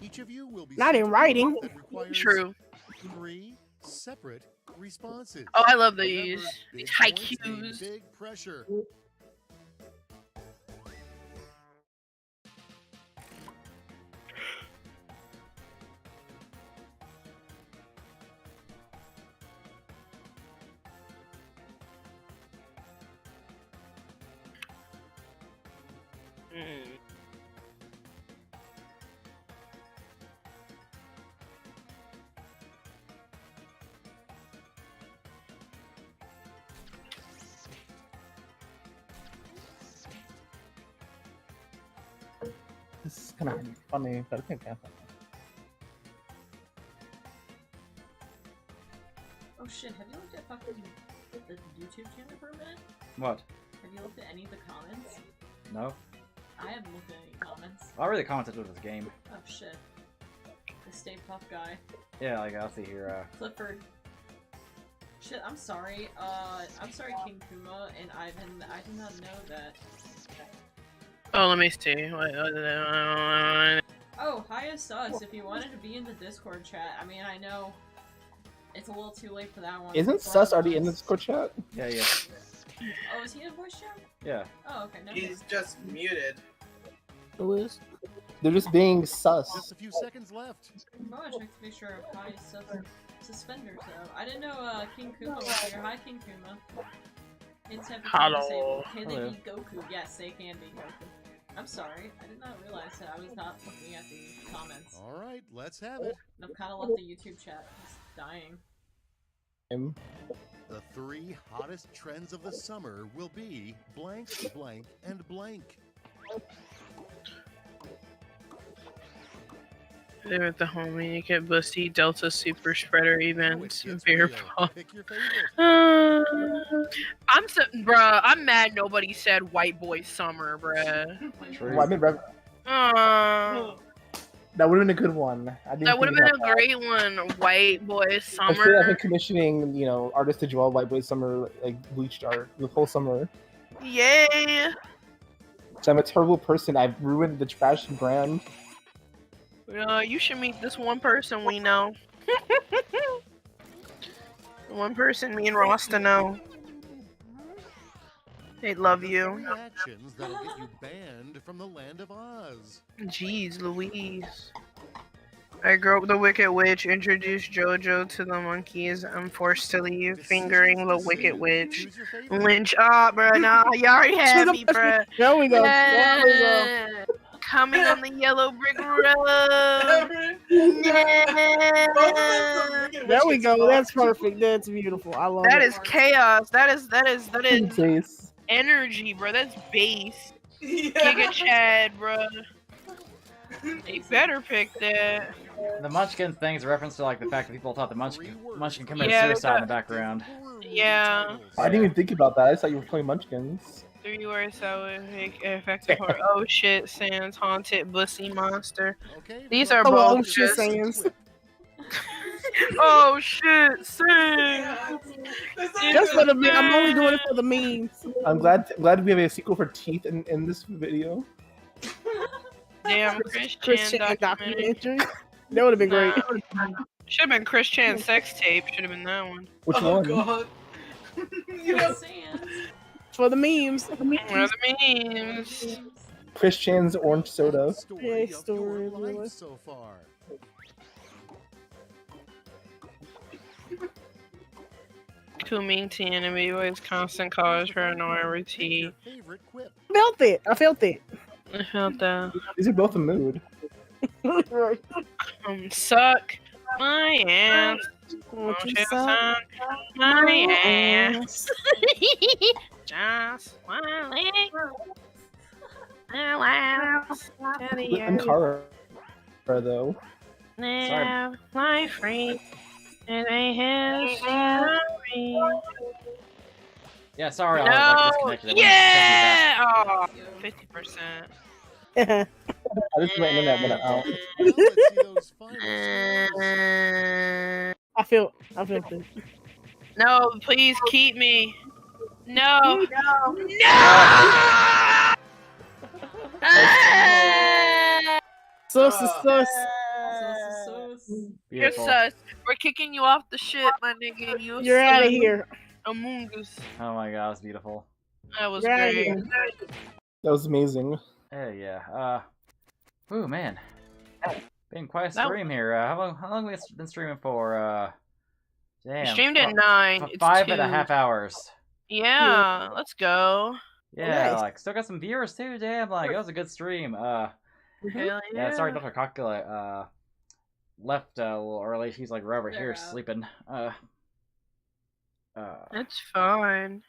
Each of you will be Not in writing. that requires True. 3 separate responses. Oh, I love these. Remember, These big points mean haikus. Big pressure. This is kind of funny, but I think I Oh shit, have you looked at fucking the YouTube channel for a minute? What? Have you looked at any of the comments? No. I haven't looked at any comments. I really commented with this game. Oh shit. The Stay Puft guy. Yeah, like I'll see here. Clifford. Shit, I'm sorry. I'm sorry, King Kuma and Ivan. I did not know that. Oh, let me see. Oh, hi, Sus. If you wanted to be in the Discord chat, I mean, I know it's a little too late for that one. Isn't Sus already in the Discord chat? Yeah, yeah. Oh, is he in voice chat? Yeah. Oh, okay. No. He's just muted. Who is? They're just being sus. Just a few seconds left. Oh, I checked to make sure of hi, Sus suspenders, though. I didn't know, King Kuma was here. Hi, King Kuma. It's Hello. Can they Hello. be Goku? Yes, they can be Goku. I'm sorry, I did not realize that I was not looking at the comments. All right, let's have it. I've kind of left the YouTube chat just dying. The 3 hottest trends of the summer will be blank, blank, and blank. There at the homie, you get Bussy, Delta Super Spreader events, beer pong. Pick your favorite. I'm mad nobody said White Boy Summer, bruh. Well, I mean, that would have been a good one. That would have been a great one, White Boy I've Summer. been commissioning, artists to draw White Boy Summer, like bleached art, the whole summer. Yay! So I'm a terrible person. I've ruined the trash brand. You should meet this one person we know. One person me and Rasta know. They love you. Actions that'll get you banned from the land of Oz. Jeez Louise. I grew up the Wicked Witch, introduced Jojo to the monkeys. I'm forced to leave, fingering the Wicked Witch. Lynch up, bruh. Nah, you already had me, bruh. There we go. There we go. Coming on the yellow brick road. There we go. That's perfect. That's beautiful. I love That it. is chaos. That is Bass. energy, bro. That's bass. Giga Chad, bro. They better pick that. The Munchkin thing's a reference to like the fact that people thought the Munchkin committed Yeah, suicide in the background. Yeah. I didn't even think about that. I thought you were playing Munchkins. 3 words that would make effective horror. Oh shit, Sans haunted bussy monster. These are Oh, both shit, just. Sans. Oh shit, Sans. Just for the meme. I'm only doing it for the memes. I'm glad we have a sequel for Teeth in this video. Damn, Chris Chan documentary. That would have been great. Should have been Chris Chan's sex tape. Should have been that one. Which one? God. For the memes. What are the memes? Chris Chan's orange soda. Yeah, story. So far. Kuming to enemy boys constant cause for annoying I felt it. I felt that. These are both a mood. Suck my ass. Won't you Suck suck my ass. Just one leg. I'm Kara, though. Live life free. And I have sorry. Yeah, sorry, I was like No! disconnected. Yeah! Oh, 50%. I just my internet went out. Now let's see those final scores. I feel this. No, please keep me. No. Sus is sus. You're Beautiful. sus. We're kicking you off the ship, my nigga. You're out of here. Among Us. Oh my god, that's beautiful. That was You're outta great. here. That was amazing. Yeah. Ooh man, been quite a That- stream here. How long have we been streaming for? Damn. We streamed at 9. It's 5.5 2. hours. Yeah, let's go. Yeah, Nice. like still got some viewers too. Damn, like it was a good stream. Hell Yeah, sorry, DrCockula left a little early. She's like right over here sleeping. It's fine.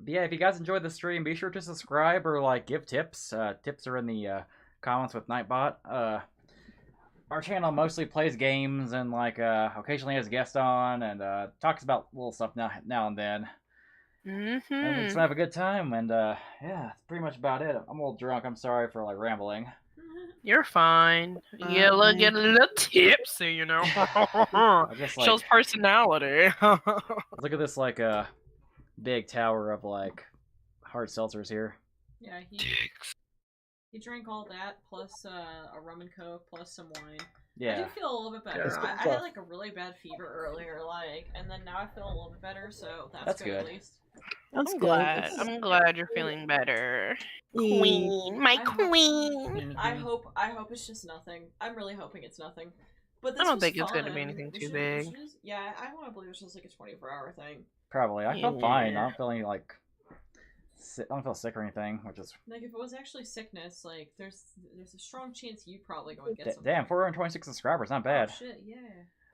But yeah, if you guys enjoyed the stream, be sure to subscribe or like give tips. Tips are in the comments with Nightbot. Our channel mostly plays games and like occasionally has a guest on and talks about little stuff now and then. And we just have a good time, and yeah, that's pretty much about it. I'm a little drunk. I'm sorry for like rambling. You're fine. Yeah, get a little tipsy, you know. guess, like- Shows personality. Look at this like big tower of like hard seltzers here. Yeah, he drank all that plus a rum and coke plus some wine. I Yeah. do feel a little bit better. Yeah. I had like a really bad fever earlier, like, and then now I feel a little bit better, so that's good, good. at least. That's I'm good. glad. I'm glad you're feeling better. Queen, my queen. I hope it's just nothing. I'm really hoping it's nothing. But I this don't was think it's gonna be fun. anything We too should- big. we should just- yeah, I want to believe it's just like a 24-hour thing. Probably. I felt fine. Yeah. I don't feel any like. I don't feel sick or anything, which is Like if it was actually sickness, like there's a strong chance you probably go and get something. damn. 426 subscribers, not bad. Oh shit, yeah.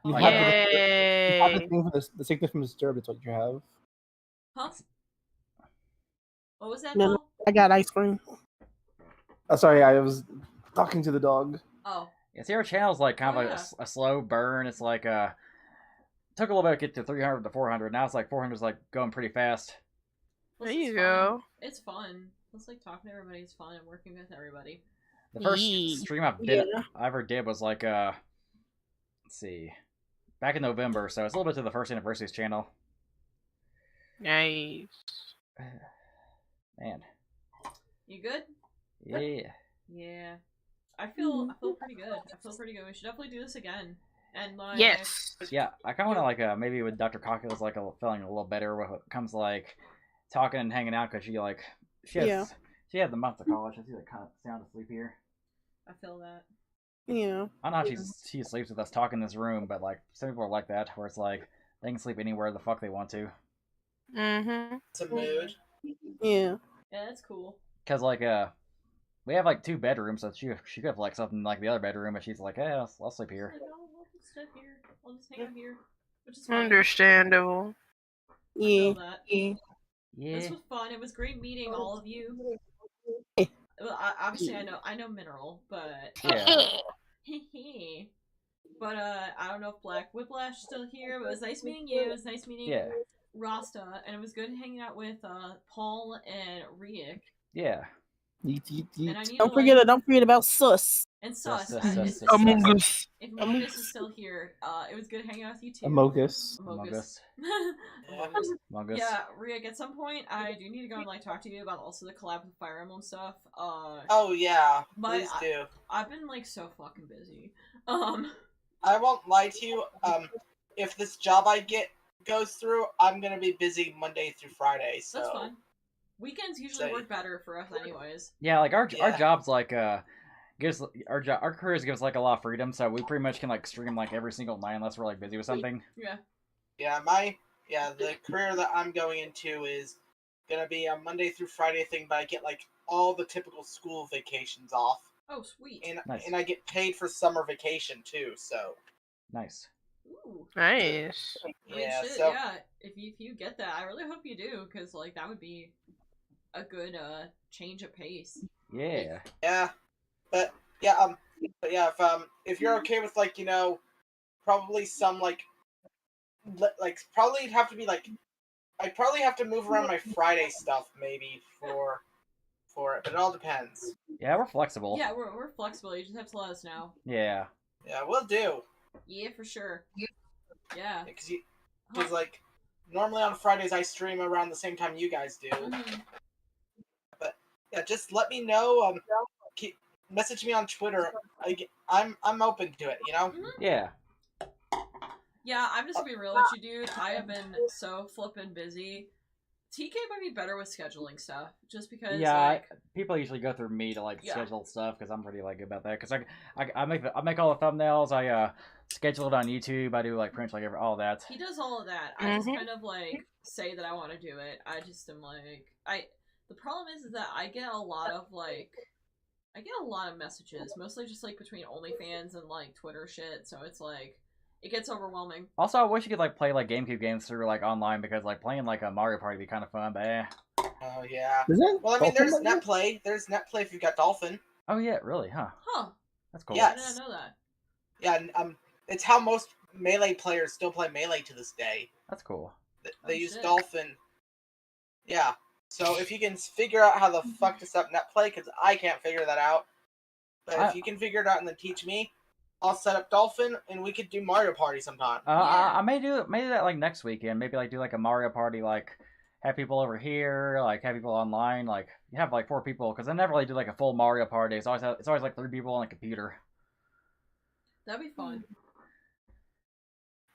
You Like, have the Yay. thing for the sickness from Disturbed. It's what you have. Huh? What was that? No, Paul? I got ice cream. Oh, sorry, I was talking to the dog. Oh. Yeah, see, our channel's like kind of Oh, like yeah. a slow burn. It's like took a little bit to get to 300 to 400. Now it's like 400 is like going pretty fast. Plus, There it's you fun. go. It's fun. Plus, like talking to everybody is fun and working with everybody. The first Yee. stream I ever did was like let's see, back in November. So it's a little bit to the first anniversary's channel. Nice. Man, You good? yeah. Yeah. I feel pretty good. I feel pretty good. We should definitely do this again. And like Yes. Yeah, I kind of want to like maybe with DrCockula like feeling a little better when it comes to like talking and hanging out because she had the month of college. I see like kind of sound asleep here. I feel that. Yeah. I don't know how she sleeps with us talking in this room, but like some people are like that where it's like they can sleep anywhere the fuck they want to. Mm-hmm. It's a mood. Yeah. Yeah, that's cool. Cause like we have like 2 bedrooms, so she could have like something like the other bedroom, but she's like, hey, I'll sleep here. Like, I'll just sit here. I'll just hang out here. Which is fine. Understandable. I Yeah. feel that. Yeah. This was fun. It was great meeting all of you. Well, obviously I know Mineral, but Yeah. but I don't know if Black Whiplash is still here. But it was nice meeting you. It was nice meeting Yeah. Rasta, and it was good hanging out with Paul and Riek. Yeah. Yeet, yeet, And I yeet. need Don't forget about Sus. and Sus. Sus. Among Us. If Amogus is still here, it was good hanging out with you too. Amogus. Amogus. Amogus. Yeah, Riek, at some point I do need to go and like talk to you about also the collab with Fire Emblem stuff. Oh yeah, please do. I've been like so fucking busy. I won't lie to you. If this job I get goes through, I'm gonna be busy Monday through Friday. So That's fine. Weekends usually So- work better for us, anyways. Yeah, like our Yeah. jobs like gives our careers give us like a lot of freedom, so we pretty much can like stream like every single night unless we're like busy with something. Yeah. Yeah, the career that I'm going into is gonna be a Monday through Friday thing, but I get like all the typical school vacations off. Oh, sweet. Nice. And I get paid for summer vacation too. So Nice. Ooh. Nice. I mean, yeah, shit, so yeah. If you get that, I really hope you do, because like that would be a good change of pace. Yeah. yeah, but yeah, if you're okay with like probably some like probably have to be like I probably have to move around my Friday stuff maybe for it, but it all depends. Yeah, we're flexible. Yeah, we're flexible. You just have to let us know. Yeah. Yeah, we'll do. Yeah, for sure. Yeah. Because like normally on Fridays I stream around the same time you guys do. But yeah, just let me know. Message me on Twitter. I'm open to it. You know. Yeah. Yeah, I'm just gonna be real with you, dude. I have been so flippin' busy. TK might be better with scheduling stuff, just because. Yeah, like, people usually go through me to like Yeah. schedule stuff because I'm pretty like good about that. Because I make all the thumbnails. I schedule it on YouTube. I do like pretty much like all that. he does all of that. I just kind of like say that I want to do it. I just am like The problem is that I get a lot of messages, mostly just like between OnlyFans and like Twitter shit. So it's like it gets overwhelming. Also, I wish you could like play like GameCube games through like online because like playing like a Mario Party would be kind of fun. But Oh yeah. Is it? Well, I mean, there's Dolphin like NetPlay. There's NetPlay if you've got Dolphin. Oh yeah, really? Huh? Huh. That's cool. Yes. I didn't know that. Yeah. It's how most Melee players still play Melee to this day. That's cool. They use Dolphin. Yeah. So if you can figure out how the fuck to set up NetPlay, because I can't figure that out. But if you can figure it out and then teach me, I'll set up Dolphin and we could do Mario Party sometime. I may do that like next weekend. Maybe like do like a Mario Party, like have people over here, like have people online, like you have like 4 people because I never really do like a full Mario Party. It's always like 3 people on a computer. That'd be fun.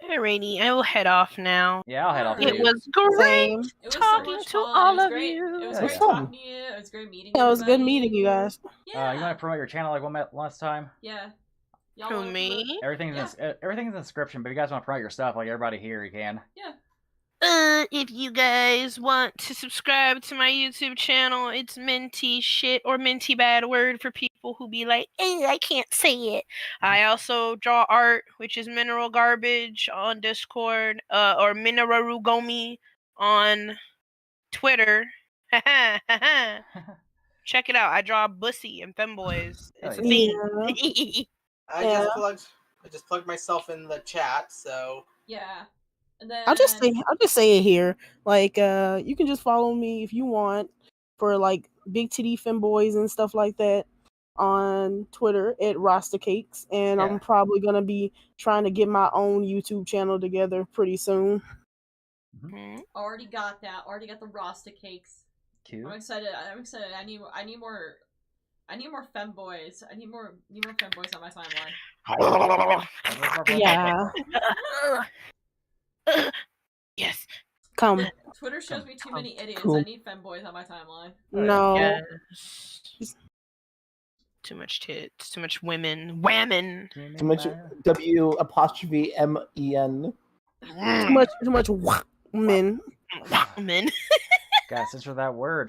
Alrighty, I will head off now. Yeah, I'll head off. It too. was great It was so talking much to fun. all It was of great. you. It was Yeah, great it's talking fun. to you. It was great meeting Yeah, it was good everybody. meeting you guys. You want to promote your channel like one last time? Yeah. Y'all Who, wanna me? Everything's everything's in the description, but if you guys want to promote your stuff like everybody here, you can. Yeah. If you guys want to subscribe to my YouTube channel, it's MintySh1t or Minty Bad Word for people who be like, hey, I can't say it. I also draw art, which is Mineral Garbage on Discord, or Minararugomi on Twitter. Check it out. I draw Bussy and femboys. It's a thing. I just plugged myself in the chat, so Yeah. And then I'll just say it here. Like, you can just follow me if you want for like big titty femboys and stuff like that on Twitter at Rasta Cakes, and I'm probably gonna be trying to get my own YouTube channel together pretty soon. Already got that. Already got the Rasta cakes. Cute. I'm excited. I need more femboys. I need more femboys on my timeline. Yeah. Yes. Come. Twitter shows me too many idiots. Cool. I need femboys on my timeline. No. Yes. Too much tits. Too much women. Whammon. Too much W''MEN. Too much men. Men. Gotta censor that word.